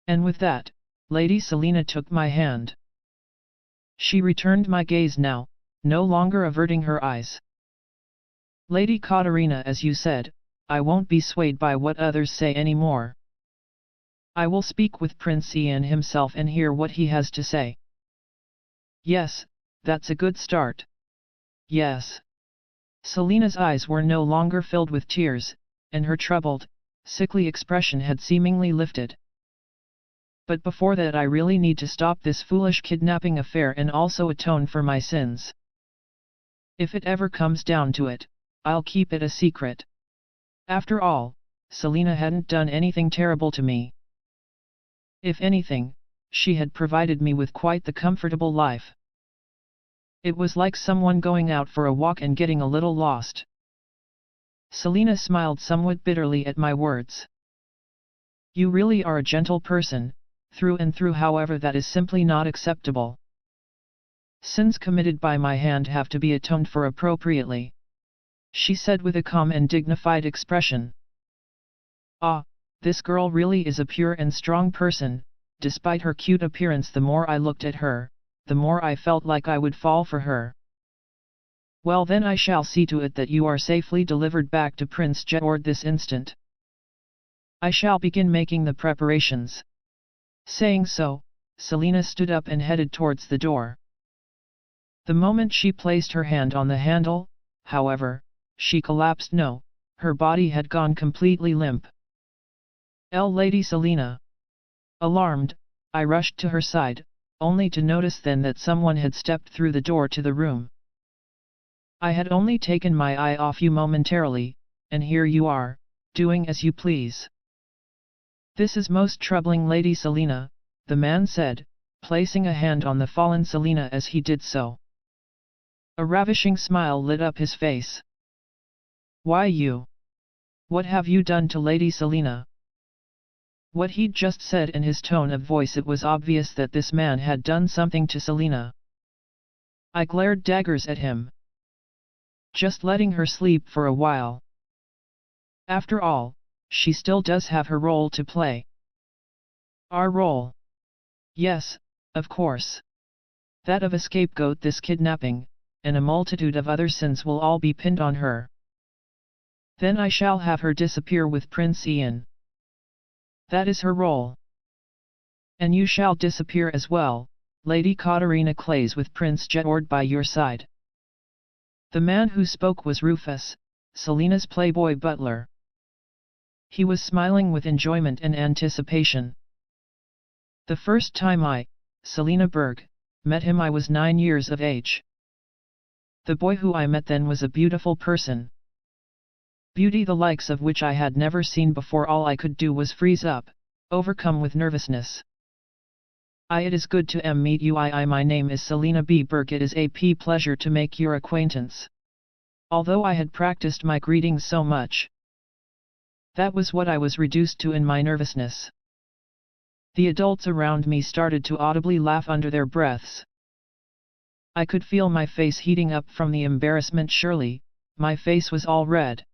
Speaker 1: And with that, Lady Selina took my hand. She returned my gaze now, no longer averting her eyes. Lady Katarina, as you said, I won't be swayed by what others say anymore. I will speak with Prince Ian himself and hear what he has to say. Yes, that's a good start. Yes. Selina's eyes were no longer filled with tears, and her troubled, sickly expression had seemingly lifted. But before that I really need to stop this foolish kidnapping affair and also atone for my sins. If it ever comes down to it, I'll keep it a secret. After all, Selina hadn't done anything terrible to me. If anything, she had provided me with quite the comfortable life. It was like someone going out for a walk and getting a little lost. Selina smiled somewhat bitterly at my words. You really are a gentle person, through and through, however that is simply not acceptable. Sins committed by my hand have to be atoned for appropriately, she said with a calm and dignified expression. Ah, this girl really is a pure and strong person. Despite her cute appearance, the more I looked at her, the more I felt like I would fall for her. Well then, I shall see to it that you are safely delivered back to Prince Jedward this instant. I shall begin making the preparations. Saying so, Selina stood up and headed towards the door. The moment she placed her hand on the handle, however, she collapsed. No, her body had gone completely limp. Lady Selina. Alarmed, I rushed to her side, only to notice then that someone had stepped through the door to the room. I had only taken my eye off you momentarily, and here you are, doing as you please. This is most troubling, Lady Selina, the man said, placing a hand on the fallen Selina as he did so. A ravishing smile lit up his face. Why you? What have you done to Lady Selina? What he'd just said in his tone of voice, it was obvious that this man had done something to Selina. I glared daggers at him. Just letting her sleep for a while. After all, she still does have her role to play. Our role? Yes, of course. That of a scapegoat. This kidnapping, and a multitude of other sins will all be pinned on her. Then I shall have her disappear with Prince Ian. That is her role. And you shall disappear as well, Lady Katarina Clays, with Prince George by your side. The man who spoke was Rufus, Selina's playboy butler. He was smiling with enjoyment and anticipation. The first time I, Selina Berg, met him I was 9 years of age. The boy who I met then was a beautiful person. Beauty the likes of which I had never seen before. All I could do was freeze up, overcome with nervousness. It is good to meet you. My name is Selina B. Berg. It is a pleasure to make your acquaintance. Although I had practiced my greetings so much, that was what I was reduced to in my nervousness. The adults around me started to audibly laugh under their breaths. I could feel my face heating up from the embarrassment. Surely, my face was all red.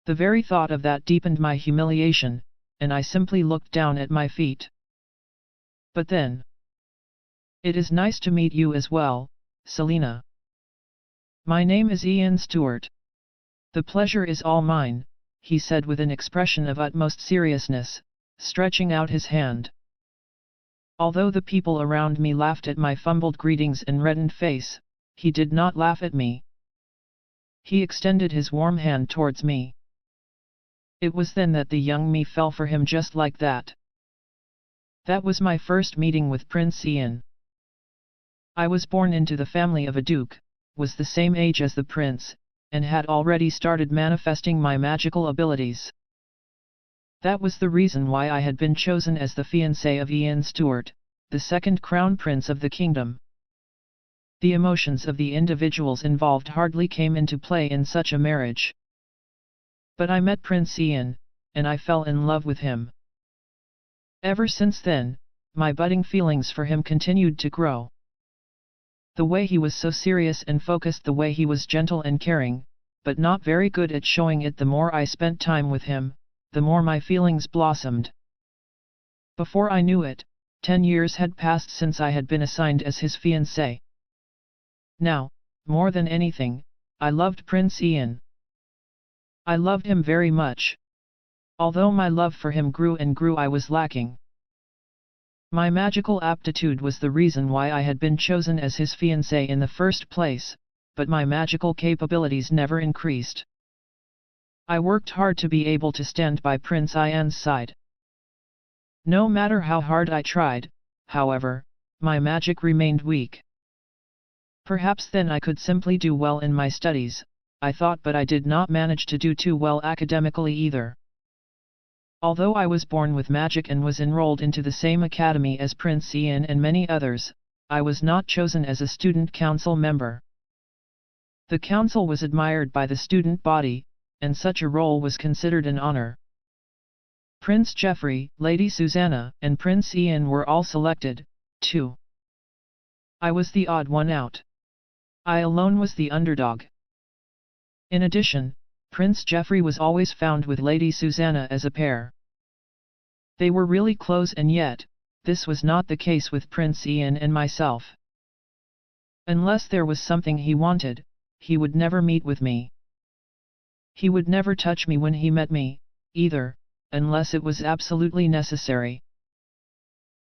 Speaker 1: The very thought of that deepened my humiliation, and I simply looked down at my feet. But then, it is nice to meet you as well, Selina. My name is Ian Stewart. The pleasure is all mine, he said with an expression of utmost seriousness, stretching out his hand. Although the people around me laughed at my fumbled greetings and reddened face, he did not laugh at me. He extended his warm hand towards me. It was then that the young me fell for him just like that. That was my first meeting with Prince Ian. I was born into the family of a duke, was the same age as the prince, and had already started manifesting my magical abilities. That was the reason why I had been chosen as the fiancé of Ian Stewart, the second crown prince of the kingdom. The emotions of the individuals involved hardly came into play in such a marriage. But I met Prince Ian, and I fell in love with him. Ever since then, my budding feelings for him continued to grow. The way he was so serious and focused, the way he was gentle and caring, but not very good at showing it, the more I spent time with him, the more my feelings blossomed. Before I knew it, 10 years had passed since I had been assigned as his fiancé. Now, more than anything, I loved Prince Ian. I loved him very much. Although my love for him grew and grew, I was lacking. My magical aptitude was the reason why I had been chosen as his fiancé in the first place, but my magical capabilities never increased. I worked hard to be able to stand by Prince Ian's side. No matter how hard I tried, however, my magic remained weak. Perhaps then I could simply do well in my studies, I thought, but I did not manage to do too well academically either. Although I was born with magic and was enrolled into the same academy as Prince Ian and many others, I was not chosen as a student council member. The council was admired by the student body, and such a role was considered an honor. Prince Geoffrey, Lady Susanna, and Prince Ian were all selected, too. I was the odd one out. I alone was the underdog. In addition, Prince Geoffrey was always found with Lady Susanna as a pair. They were really close, and yet, this was not the case with Prince Ian and myself. Unless there was something he wanted, he would never meet with me. He would never touch me when he met me, either, unless it was absolutely necessary.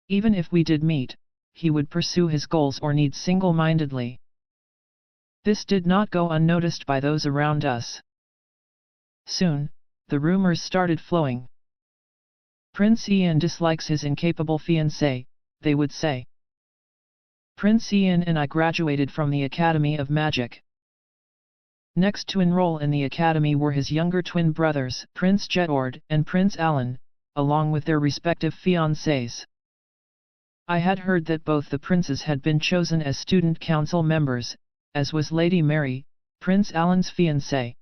Speaker 1: Even if we did meet, he would pursue his goals or needs single-mindedly. This did not go unnoticed by those around us. Soon, the rumors started flowing. Prince Ian dislikes his incapable fiancée, they would say. Prince Ian and I graduated from the Academy of Magic. Next to enroll in the academy were his younger twin brothers, Prince Jetord and Prince Alan, along with their respective fiancées. I had heard that both the princes had been chosen as student council members, as was Lady Mary, Prince Alan's fiancée.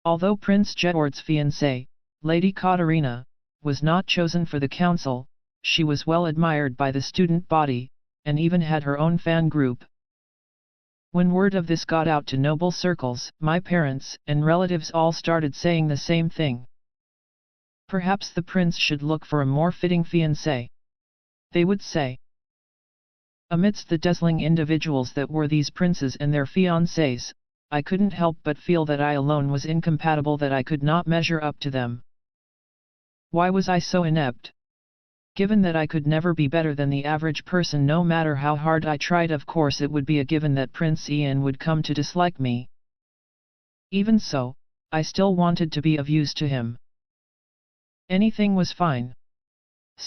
Speaker 1: Although Prince Jetord's fiancée, Lady Katarina, was not chosen for the council, she was well admired by the student body, and even had her own fan group. When word of this got out to noble circles, my parents and relatives all started saying the same thing. Perhaps the prince should look for a more fitting fiancée, they would say. Amidst the dazzling individuals that were these princes and their fiancées, I couldn't help but feel that I alone was incompatible, that I could not measure up to them. Why was I so inept? Given that I could never be better than the average person no matter how hard I tried, of course it would be a given that Prince Ian would come to dislike me. Even so, I still wanted to be of use to him. Anything was fine.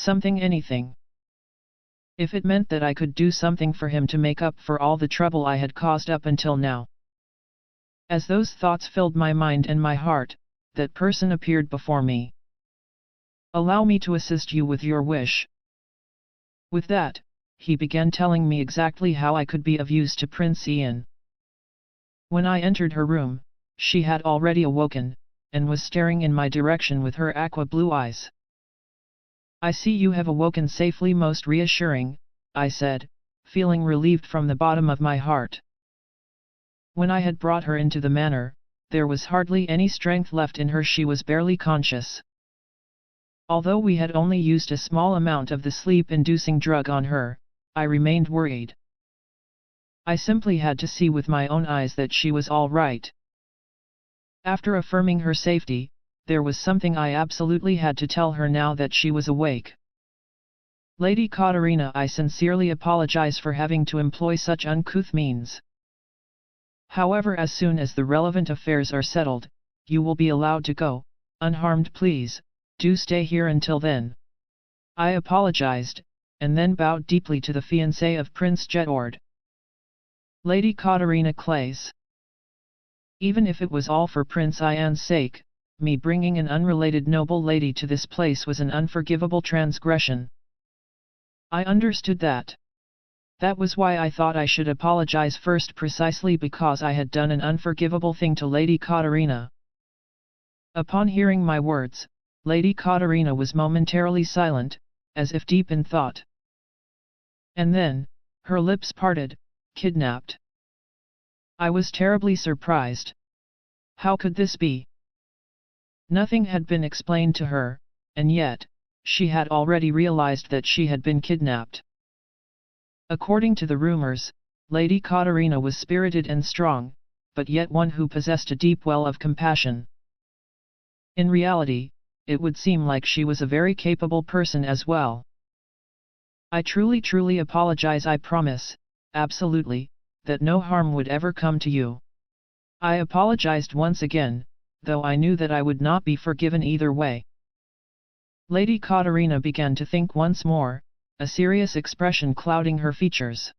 Speaker 1: Anything. If it meant that I could do something for him to make up for all the trouble I had caused up until now. As those thoughts filled my mind and my heart, that person appeared before me. Allow me to assist you with your wish. With that, he began telling me exactly how I could be of use to Prince Ian. When I entered her room, she had already awoken, and was staring in my direction with her aqua blue eyes. I see you have awoken safely, most reassuring, I said, feeling relieved from the bottom of my heart. When I had brought her into the manor, there was hardly any strength left in her, she was barely conscious. Although we had only used a small amount of the sleep-inducing drug on her, I remained worried. I simply had to see with my own eyes that she was all right. After affirming her safety, there was something I absolutely had to tell her now that she was awake. Lady Katarina, I sincerely apologize for having to employ such uncouth means. However, as soon as the relevant affairs are settled, you will be allowed to go, unharmed. Please, do stay here until then. I apologized, and then bowed deeply to the fiancé of Prince Jetord. Lady Katarina Clays. Even if it was all for Prince Ian's sake, me bringing an unrelated noble lady to this place was an unforgivable transgression. I understood that. That was why I thought I should apologize first, precisely because I had done an unforgivable thing to Lady Katarina. Upon hearing my words, Lady Katarina was momentarily silent, as if deep in thought. And then, her lips parted. Kidnapped. I was terribly surprised. How could this be? Nothing had been explained to her, and yet, she had already realized that she had been kidnapped. According to the rumors, Lady Katarina was spirited and strong, but yet one who possessed a deep well of compassion. In reality, it would seem like she was a very capable person as well. I truly apologize. I promise, absolutely, that no harm would ever come to you. I apologized once again, though I knew that I would not be forgiven either way. Lady Katarina began to think once more, a serious expression clouding her features.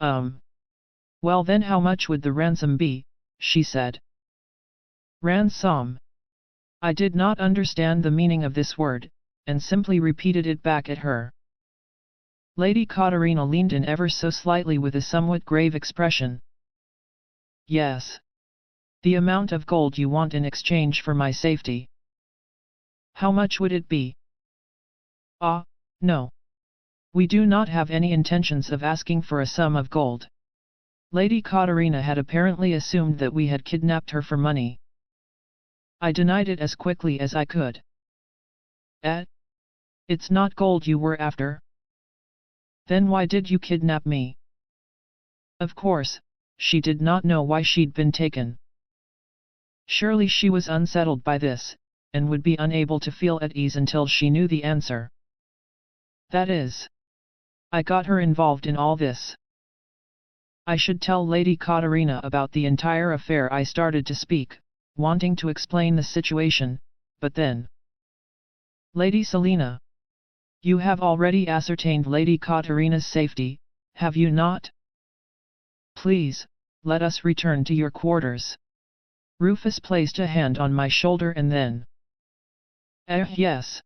Speaker 1: Well then, how much would the ransom be? She said. Ransom. I did not understand the meaning of this word, and simply repeated it back at her. Lady Katarina leaned in ever so slightly with a somewhat grave expression. Yes. The amount of gold you want in exchange for my safety. How much would it be? Ah, no. We do not have any intentions of asking for a sum of gold. Lady Katarina had apparently assumed that we had kidnapped her for money. I denied it as quickly as I could. It's not gold you were after? Then why did you kidnap me? Of course, she did not know why she'd been taken. Surely she was unsettled by this, and would be unable to feel at ease until she knew the answer. That is, I got her involved in all this. I should tell Lady Katarina about the entire affair. I started to speak, wanting to explain the situation, but then... Lady Selina. You have already ascertained Lady Katarina's safety, have you not? Please, let us return to your quarters. Rufus placed a hand on my shoulder and then... Yes.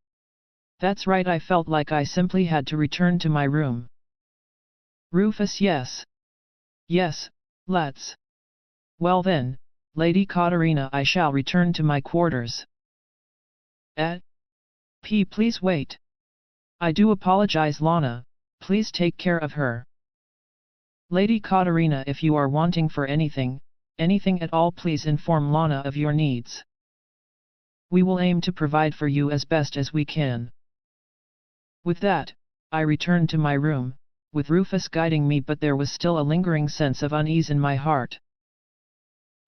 Speaker 1: That's right, I felt like I simply had to return to my room. Rufus, yes. Yes, let's. Well then, Lady Katarina, I shall return to my quarters. Please wait. I do apologize, Lana, please take care of her. Lady Katarina, if you are wanting for anything at all, please inform Lana of your needs. We will aim to provide for you as best as we can. With that, I returned to my room, with Rufus guiding me, but there was still a lingering sense of unease in my heart.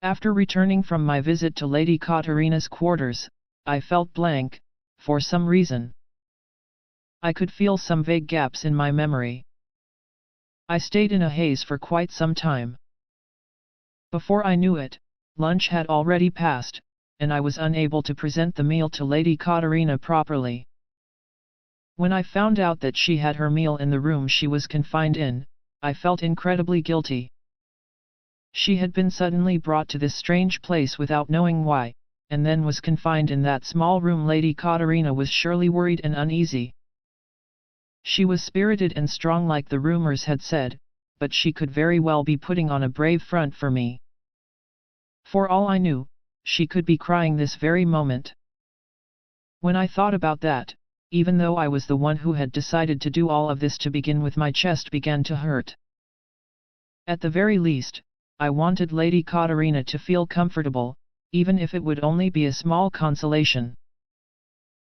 Speaker 1: After returning from my visit to Lady Katarina's quarters, I felt blank, for some reason. I could feel some vague gaps in my memory. I stayed in a haze for quite some time. Before I knew it, lunch had already passed, and I was unable to present the meal to Lady Katarina properly. When I found out that she had her meal in the room she was confined in, I felt incredibly guilty. She had been suddenly brought to this strange place without knowing why, and then was confined in that small room. Lady Katarina was surely worried and uneasy. She was spirited and strong like the rumors had said, but she could very well be putting on a brave front for me. For all I knew, she could be crying this very moment. When I thought about that, even though I was the one who had decided to do all of this to begin with, my chest began to hurt. At the very least, I wanted Lady Katarina to feel comfortable, even if it would only be a small consolation.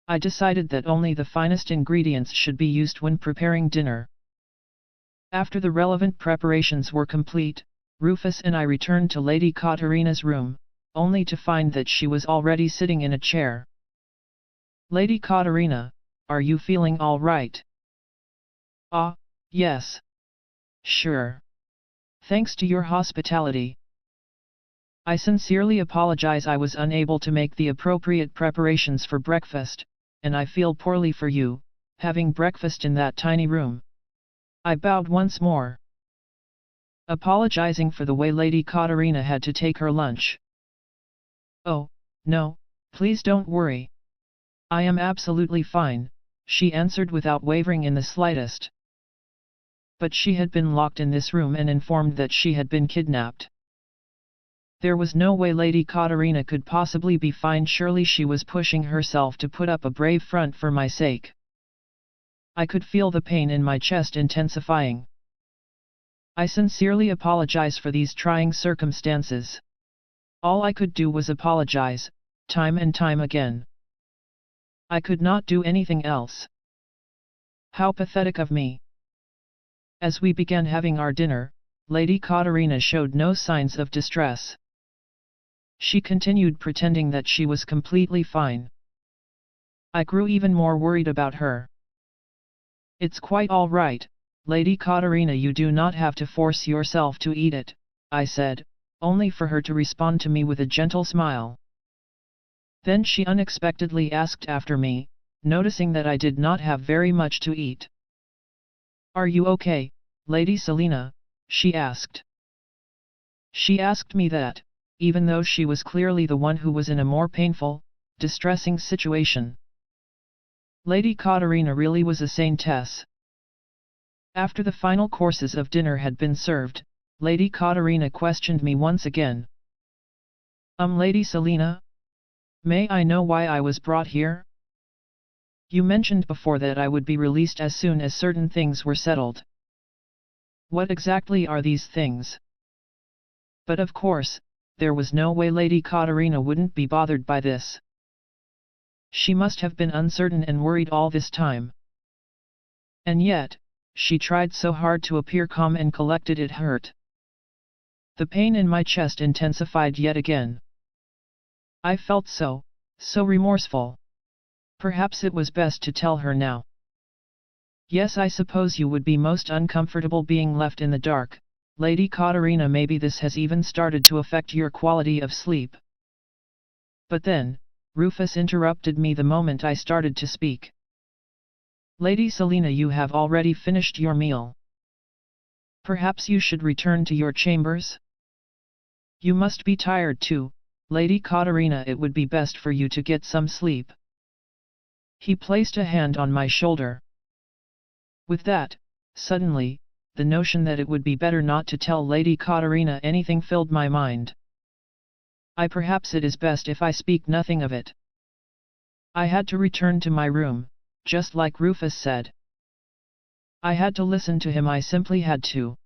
Speaker 1: I decided that only the finest ingredients should be used when preparing dinner. After the relevant preparations were complete, Rufus and I returned to Lady Katarina's room, only to find that she was already sitting in a chair. Lady Katarina, are you feeling all right? Yes. Sure. Thanks to your hospitality. I sincerely apologize I was unable to make the appropriate preparations for breakfast, and I feel poorly for you, having breakfast in that tiny room. I bowed once more, apologizing for the way Lady Katarina had to take her lunch. Oh, no, please don't worry. I am absolutely fine, she answered without wavering in the slightest. But she had been locked in this room and informed that she had been kidnapped. There was no way Lady Katarina could possibly be fine. Surely she was pushing herself to put up a brave front for my sake. I could feel the pain in my chest intensifying. I sincerely apologize for these trying circumstances. All I could do was apologize, time and time again. I could not do anything else. How pathetic of me. As we began having our dinner, Lady Katarina showed no signs of distress. She continued pretending that she was completely fine. I grew even more worried about her. It's quite all right, Lady Katarina, you do not have to force yourself to eat it, I said, only for her to respond to me with a gentle smile. Then she unexpectedly asked after me, noticing that I did not have very much to eat. Are you okay, Lady Selina? She asked. She asked me that, even though she was clearly the one who was in a more painful, distressing situation. Lady Katarina really was a saintess. After the final courses of dinner had been served, Lady Katarina questioned me once again. Lady Selina? May I know why I was brought here? You mentioned before that I would be released as soon as certain things were settled. What exactly are these things? But of course, there was no way Lady Katarina wouldn't be bothered by this. She must have been uncertain and worried all this time. And yet, she tried so hard to appear calm and collected. It hurt. The pain in my chest intensified yet again. I felt so remorseful. Perhaps it was best to tell her now. Yes, I suppose you would be most uncomfortable being left in the dark, Lady Katarina. Maybe this has even started to affect your quality of sleep. But then, Rufus interrupted me the moment I started to speak. Lady Selina, you have already finished your meal. Perhaps you should return to your chambers? You must be tired too, Lady Katarina. It would be best for you to get some sleep. He placed a hand on my shoulder. With that, suddenly, the notion that it would be better not to tell Lady Katarina anything filled my mind. Perhaps it is best if I speak nothing of it. I had to return to my room, just like Rufus said. I had to listen to him. I simply had to.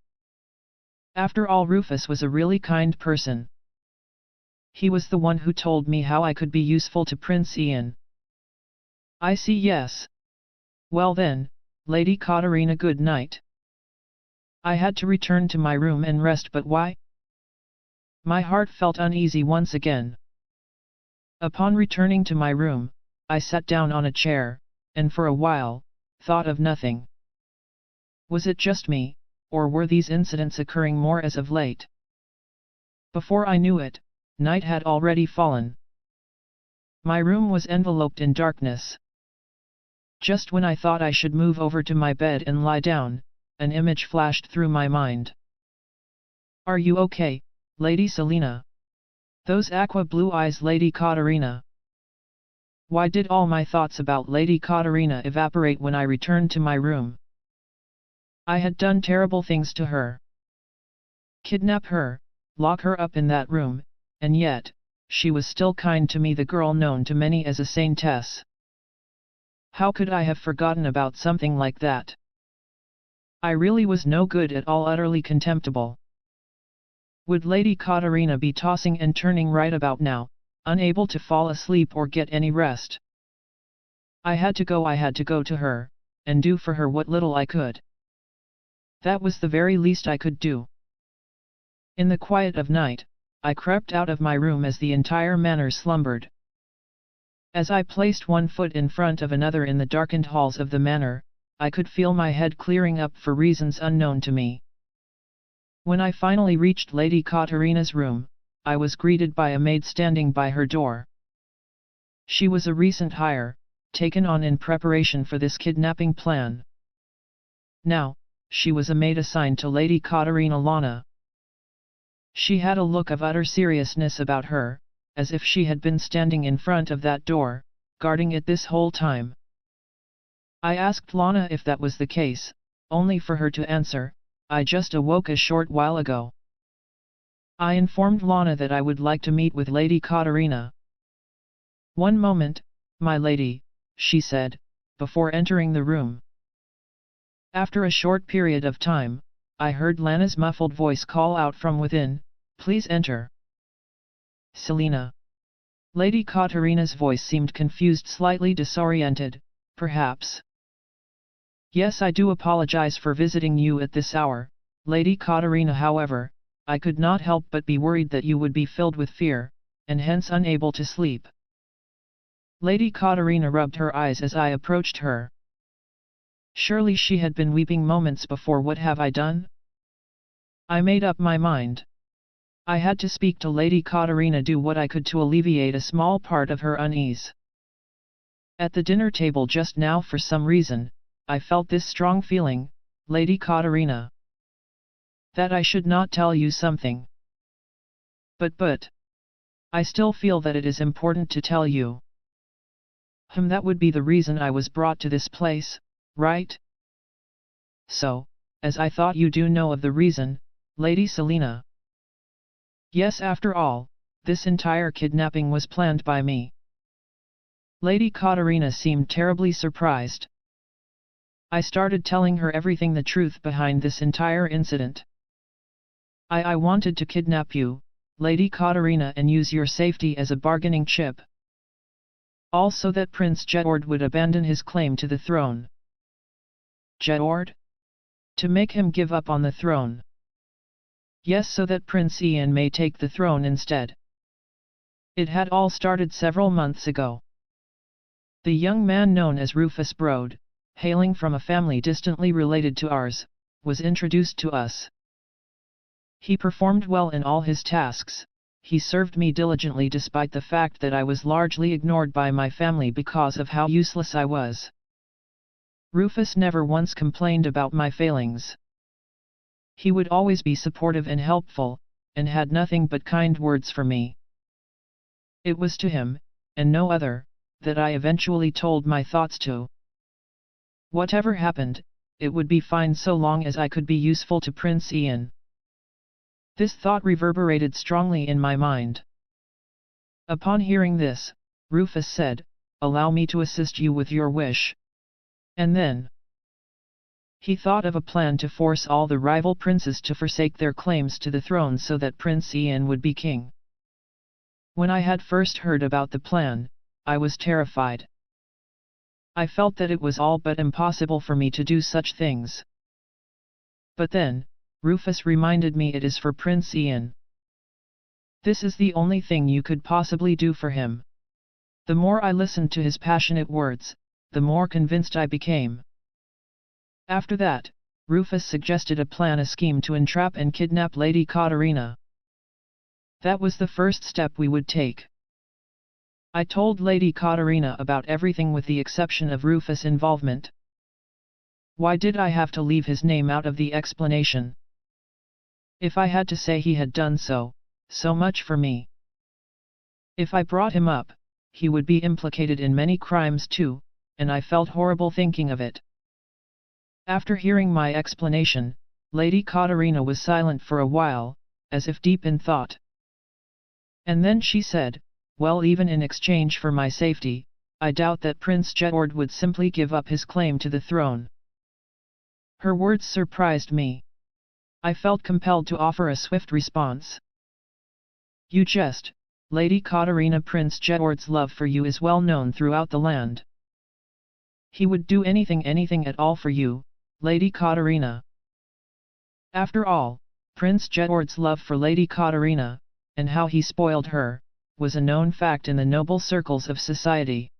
Speaker 1: After all, Rufus was a really kind person. He was the one who told me how I could be useful to Prince Ian. I see. Yes. Well then, Lady Katarina, good night. I had to return to my room and rest, but why? My heart felt uneasy once again. Upon returning to my room, I sat down on a chair, and for a while, thought of nothing. Was it just me, or were these incidents occurring more as of late? Before I knew it, night had already fallen. My room was enveloped in darkness. Just when I thought I should move over to my bed and lie down, an image flashed through my mind. Are you okay, Lady Selina? Those aqua blue eyes, Lady Katarina. Why did all my thoughts about Lady Katarina evaporate when I returned to my room? I had done terrible things to her. Kidnap her, lock her up in that room, and yet, she was still kind to me, the girl known to many as a saintess. How could I have forgotten about something like that? I really was no good at all, utterly contemptible. Would Lady Katarina be tossing and turning right about now, unable to fall asleep or get any rest? I had to go to her, and do for her what little I could. That was the very least I could do. In the quiet of night, I crept out of my room as the entire manor slumbered. As I placed one foot in front of another in the darkened halls of the manor, I could feel my head clearing up for reasons unknown to me. When I finally reached Lady Katarina's room, I was greeted by a maid standing by her door. She was a recent hire, taken on in preparation for this kidnapping plan. Now, she was a maid assigned to Lady Katarina Lana. She had a look of utter seriousness about her, as if she had been standing in front of that door, guarding it this whole time. I asked Lana if that was the case, only for her to answer, I just awoke a short while ago. I informed Lana that I would like to meet with Lady Katarina. One moment, my lady, she said, before entering the room. After a short period of time, I heard Lana's muffled voice call out from within, please enter. Selina. Lady Katarina's voice seemed confused, slightly disoriented, perhaps. Yes, I do apologize for visiting you at this hour, Lady Katarina. However, I could not help but be worried that you would be filled with fear, and hence unable to sleep. Lady Katarina rubbed her eyes as I approached her. Surely she had been weeping moments before. What have I done? I made up my mind. I had to speak to Lady Katarina, do what I could to alleviate a small part of her unease. At the dinner table just now, for some reason, I felt this strong feeling, Lady Katarina, that I should not tell you something. But, I still feel that it is important to tell you. That would be the reason I was brought to this place, right? So, as I thought you do know of the reason, Lady Selina. Yes, after all, this entire kidnapping was planned by me. Lady Katarina seemed terribly surprised. I started telling her everything, the truth behind this entire incident. I wanted to kidnap you, Lady Katarina, and use your safety as a bargaining chip. Also that Prince Jedward would abandon his claim to the throne. Jedward? To make him give up on the throne. Yes, so that Prince Ian may take the throne instead. It had all started several months ago. The young man known as Rufus Brode, hailing from a family distantly related to ours, was introduced to us. He performed well in all his tasks. He served me diligently despite the fact that I was largely ignored by my family because of how useless I was. Rufus never once complained about my failings. He would always be supportive and helpful, and had nothing but kind words for me. It was to him, and no other, that I eventually told my thoughts to. Whatever happened, it would be fine so long as I could be useful to Prince Ian. This thought reverberated strongly in my mind. Upon hearing this, Rufus said, "Allow me to assist you with your wish." And then he thought of a plan to force all the rival princes to forsake their claims to the throne so that Prince Ian would be king. When I had first heard about the plan, I was terrified. I felt that it was all but impossible for me to do such things. But then, Rufus reminded me it is for Prince Ian. This is the only thing you could possibly do for him. The more I listened to his passionate words, the more convinced I became. After that, Rufus suggested a scheme to entrap and kidnap Lady Katarina. That was the first step we would take. I told Lady Katarina about everything with the exception of Rufus' involvement. Why did I have to leave his name out of the explanation? If I had to say he had done so, so much for me. If I brought him up, he would be implicated in many crimes too, and I felt horrible thinking of it. After hearing my explanation, Lady Katarina was silent for a while, as if deep in thought. And then she said, "Well, even in exchange for my safety, I doubt that Prince Jedward would simply give up his claim to the throne." Her words surprised me. I felt compelled to offer a swift response. "You jest, Lady Katarina. Prince Jedward's love for you is well known throughout the land. He would do anything at all for you, Lady Katarina. After all, Prince Jedward's love for Lady Katarina, and how he spoiled her, was a known fact in the noble circles of society.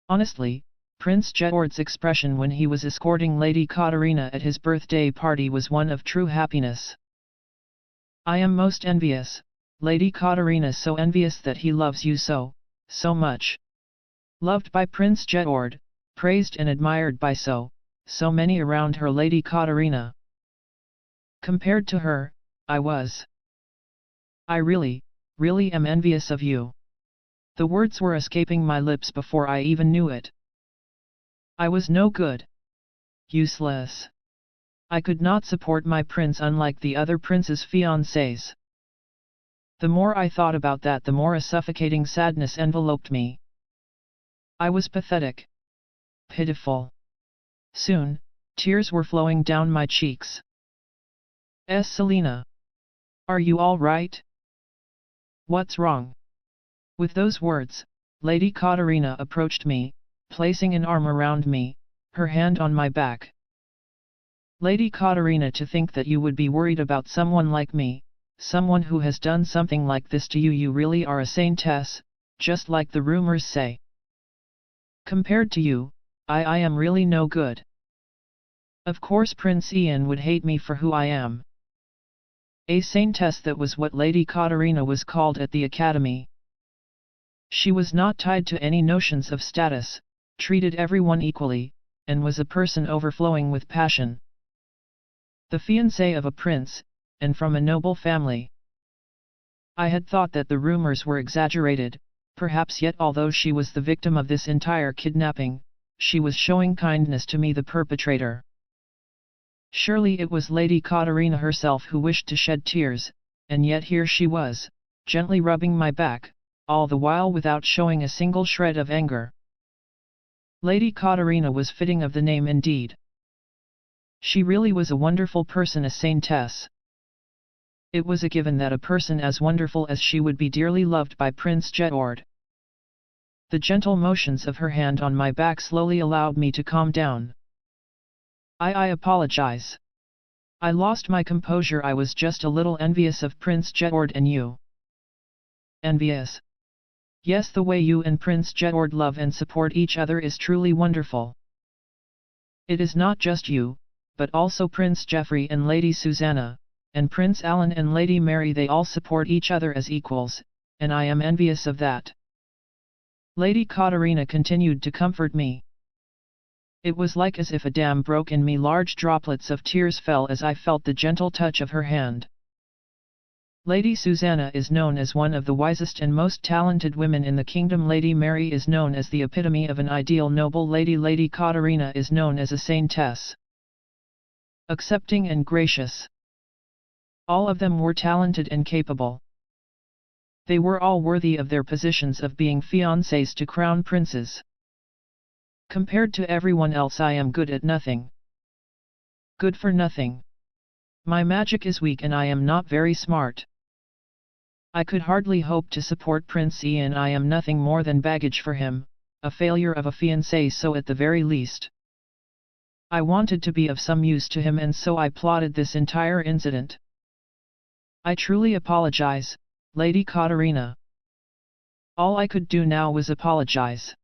Speaker 1: Honestly, Prince Jedward's expression when he was escorting Lady Katarina at his birthday party was one of true happiness. I am most envious, Lady Katarina, so envious that he loves you so much. Loved by Prince Jedward, praised and admired by so many around her. Lady Katarina. Compared to her, I really am envious of you." The words were escaping my lips before I even knew it. I was no good. Useless. I could not support my prince unlike the other princes' fiancés. The more I thought about that, the more a suffocating sadness enveloped me. I was pathetic. Pitiful. Soon, tears were flowing down my cheeks. "Selena. Are you all right? What's wrong?" With those words, Lady Katarina approached me, placing an arm around me, her hand on my back. "Lady Katarina, to think that you would be worried about someone like me, someone who has done something like this to you. You really are a saintess, just like the rumors say. Compared to you, I am really no good. Of course Prince Ian would hate me for who I am." A saintess, that was what Lady Katarina was called at the academy. She was not tied to any notions of status, treated everyone equally, and was a person overflowing with passion. The fiancée of a prince, and from a noble family. I had thought that the rumors were exaggerated, perhaps, yet although she was the victim of this entire kidnapping, she was showing kindness to me, the perpetrator. Surely it was Lady Katarina herself who wished to shed tears, and yet here she was, gently rubbing my back, all the while without showing a single shred of anger. Lady Katarina was fitting of the name indeed. She really was a wonderful person, a saintess. It was a given that a person as wonderful as she would be dearly loved by Prince Jedward. The gentle motions of her hand on my back slowly allowed me to calm down. I apologize. I lost my composure. I was just a little envious of Prince Jedward and you." "Envious? Yes, the way you and Prince Jedward love and support each other is truly wonderful. It is not just you, but also Prince Geoffrey and Lady Susanna, and Prince Alan and Lady Mary. They all support each other as equals, and I am envious of that." Lady Katarina continued to comfort me. It was like as if a dam broke in me. Large droplets of tears fell as I felt the gentle touch of her hand. Lady Susanna is known as one of the wisest and most talented women in the kingdom. Lady Mary is known as the epitome of an ideal noble lady. Lady Katarina is known as a saintess, accepting and gracious. All of them were talented and capable. They were all worthy of their positions of being fiancés to crown princes. Compared to everyone else, I am good at nothing. Good for nothing. My magic is weak and I am not very smart. I could hardly hope to support Prince Ian. I am nothing more than baggage for him, a failure of a fiancé, so at the very least. I wanted to be of some use to him, and so I plotted this entire incident. I truly apologize, Lady Katarina. All I could do now was apologize.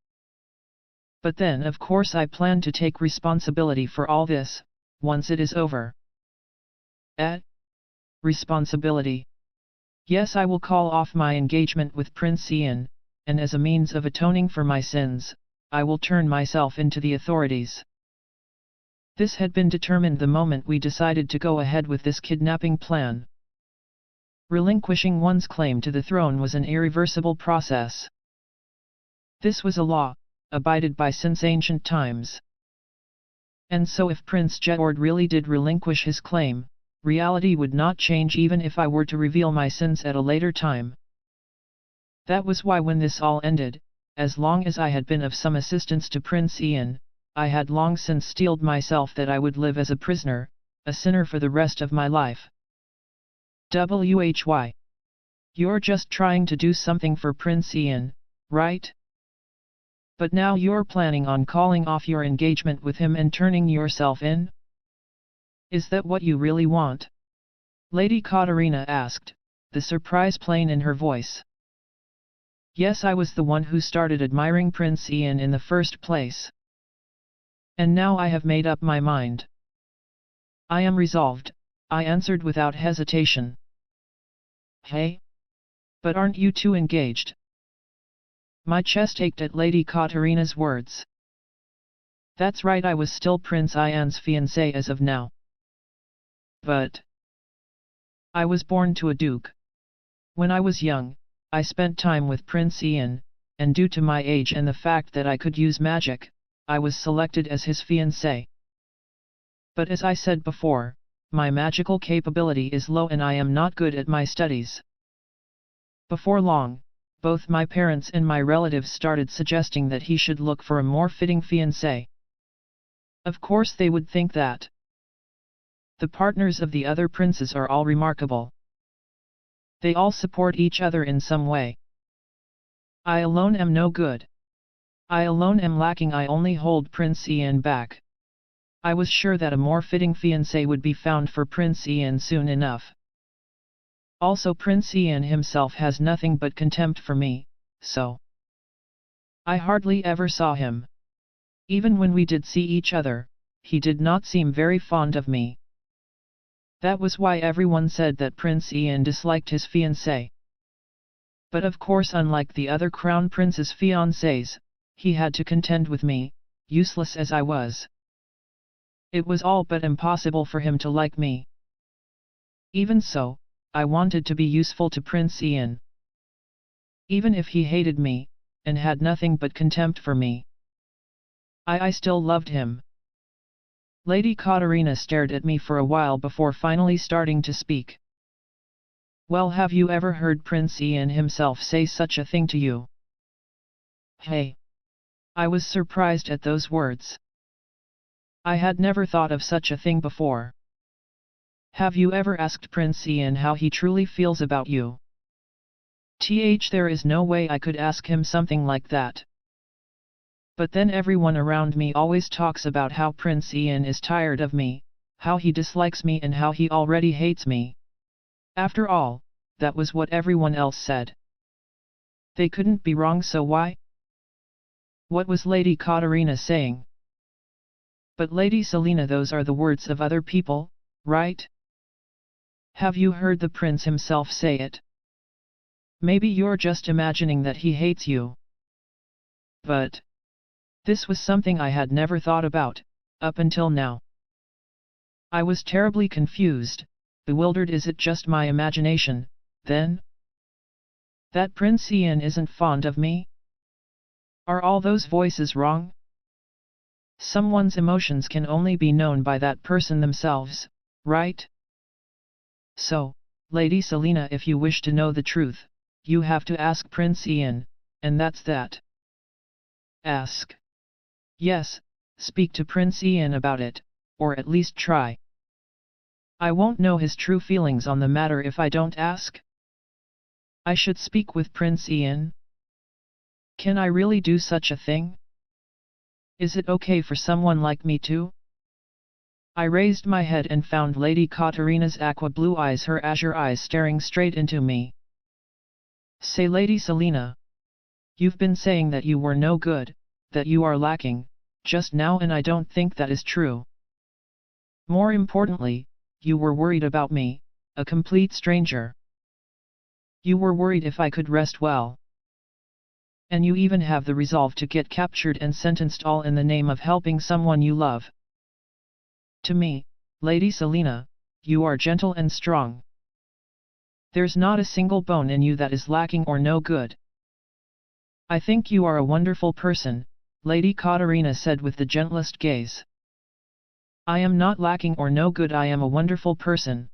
Speaker 1: But then of course I plan to take responsibility for all this, once it is over. Responsibility. Yes, I will call off my engagement with Prince Ian, and as a means of atoning for my sins, I will turn myself into the authorities. This had been determined the moment we decided to go ahead with this kidnapping plan. Relinquishing one's claim to the throne was an irreversible process. This was a law, abided by since ancient times. And so if Prince Jedward really did relinquish his claim, reality would not change even if I were to reveal my sins at a later time. That was why when this all ended, as long as I had been of some assistance to Prince Ian, I had long since steeled myself that I would live as a prisoner, a sinner for the rest of my life. Why? You're just trying to do something for Prince Ian, right? But now you're planning on calling off your engagement with him and turning yourself in? Is that what you really want? Lady Katarina asked, the surprise plain in her voice. Yes, I was the one who started admiring Prince Ian in the first place. And now I have made up my mind. I am resolved, I answered without hesitation. Hey? But aren't you two engaged? My chest ached at Lady Katarina's words. That's right, I was still Prince Ian's fiancé as of now. But I was born to a duke. When I was young, I spent time with Prince Ian, and due to my age and the fact that I could use magic, I was selected as his fiancé. But as I said before, my magical capability is low and I am not good at my studies. Before long, both my parents and my relatives started suggesting that he should look for a more fitting fiancé. Of course they would think that the partners of the other princes are all remarkable. They all support each other in some way. I alone am no good. I alone am lacking. I only hold Prince Ian back. I was sure that a more fitting fiancé would be found for Prince Ian soon enough. Also Prince Ian himself has nothing but contempt for me, so I hardly ever saw him. Even when we did see each other, he did not seem very fond of me. That was why everyone said that Prince Ian disliked his fiancée. But of course, unlike the other crown prince's fiancés, he had to contend with me, useless as I was. It was all but impossible for him to like me. Even so, I wanted to be useful to Prince Ian. Even if he hated me, and had nothing but contempt for me, I still loved him. Lady Katarina stared at me for a while before finally starting to speak. Well, have you ever heard Prince Ian himself say such a thing to you? Hey! I was surprised at those words. I had never thought of such a thing before. Have you ever asked Prince Ian how he truly feels about you? There is no way I could ask him something like that. But then everyone around me always talks about how Prince Ian is tired of me, how he dislikes me and how he already hates me. After all, that was what everyone else said. They couldn't be wrong, so why? What was Lady Katarina saying? But Lady Selina, those are the words of other people, right? Have you heard the prince himself say it? Maybe you're just imagining that he hates you. But this was something I had never thought about, up until now. I was terribly confused, bewildered. Is it just my imagination, then? That Prince Ian isn't fond of me? Are all those voices wrong? Someone's emotions can only be known by that person themselves, right? So, Lady Selena, if you wish to know the truth, you have to ask Prince Ian, and that's that. Ask. Yes, speak to Prince Ian about it, or at least try. I won't know his true feelings on the matter if I don't ask. I should speak with Prince Ian? Can I really do such a thing? Is it okay for someone like me to? I raised my head and found Lady Katarina's aqua blue eyes, her azure eyes staring straight into me. Say, Lady Selena. You've been saying that you were no good, that you are lacking, just now, and I don't think that is true. More importantly, you were worried about me, a complete stranger. You were worried if I could rest well. And you even have the resolve to get captured and sentenced, all in the name of helping someone you love. To me, Lady Selena, you are gentle and strong. There's not a single bone in you that is lacking or no good. I think you are a wonderful person, Lady Katarina said with the gentlest gaze. I am not lacking or no good, I am a wonderful person.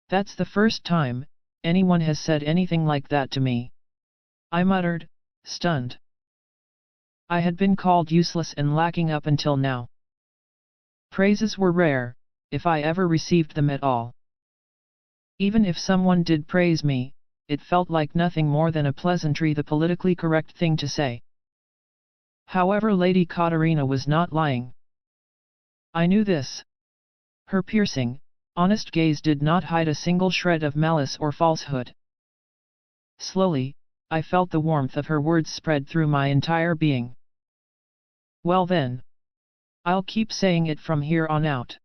Speaker 1: That's the first time anyone has said anything like that to me. I muttered, stunned. I had been called useless and lacking up until now. Praises were rare, if I ever received them at all. Even if someone did praise me, it felt like nothing more than a pleasantry, the politically correct thing to say. However, Lady Katarina was not lying. I knew this. Her piercing, honest gaze did not hide a single shred of malice or falsehood. Slowly, I felt the warmth of her words spread through my entire being. Well then. I'll keep saying it from here on out.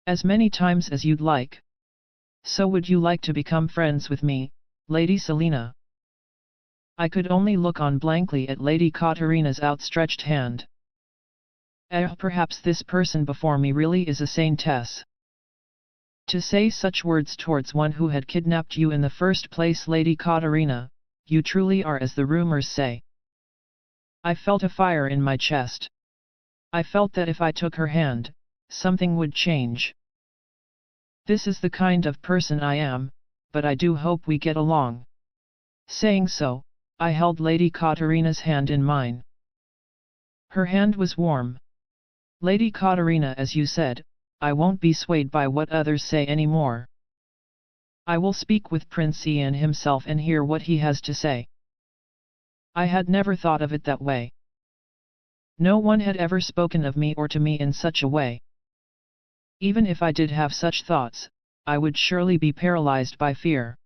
Speaker 1: As many times as you'd like. So would you like to become friends with me, Lady Selena? I could only look on blankly at Lady Katarina's outstretched hand. Perhaps this person before me really is a saintess. To say such words towards one who had kidnapped you in the first place, Lady Katarina, you truly are, as the rumors say. I felt a fire in my chest. I felt that if I took her hand, something would change. This is the kind of person I am, but I do hope we get along. Saying so, I held Lady Katarina's hand in mine. Her hand was warm. Lady Katarina, as you said, I won't be swayed by what others say anymore. I will speak with Prince Ian himself and hear what he has to say. I had never thought of it that way. No one had ever spoken of me or to me in such a way. Even if I did have such thoughts, I would surely be paralyzed by fear.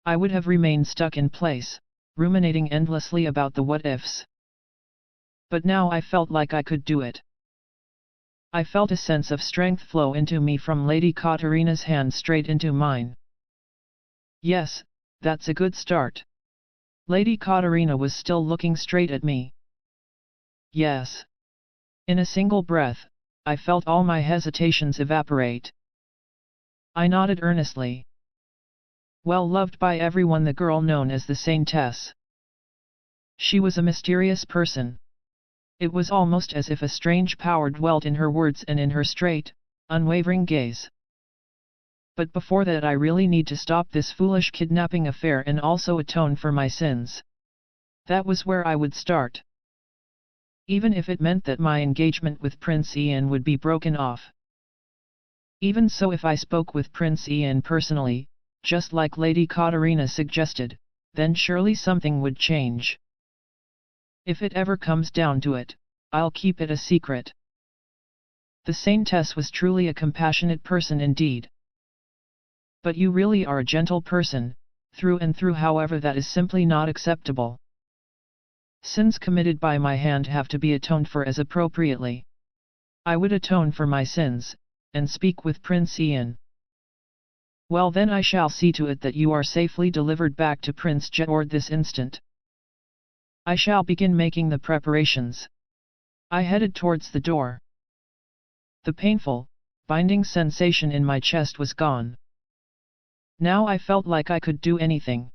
Speaker 1: I would have remained stuck in place, ruminating endlessly about the what-ifs. But now I felt like I could do it. I felt a sense of strength flow into me from Lady Katarina's hand straight into mine. Yes, that's a good start. Lady Katarina was still looking straight at me. Yes. In a single breath, I felt all my hesitations evaporate. I nodded earnestly. Well loved by everyone, the girl known as the Saintess. She was a mysterious person. It was almost as if a strange power dwelt in her words and in her straight, unwavering gaze. But before that, I really need to stop this foolish kidnapping affair and also atone for my sins. That was where I would start. Even if it meant that my engagement with Prince Ian would be broken off. Even so, if I spoke with Prince Ian personally, just like Lady Katarina suggested, then surely something would change. If it ever comes down to it, I'll keep it a secret. The Saintess was truly a compassionate person indeed. But you really are a gentle person, through and through. However, that is simply not acceptable. Sins committed by my hand have to be atoned for as appropriately. I would atone for my sins, and speak with Prince Ian. Well then, I shall see to it that you are safely delivered back to Prince Jedward this instant. I shall begin making the preparations. I headed towards the door. The painful, binding sensation in my chest was gone. Now I felt like I could do anything.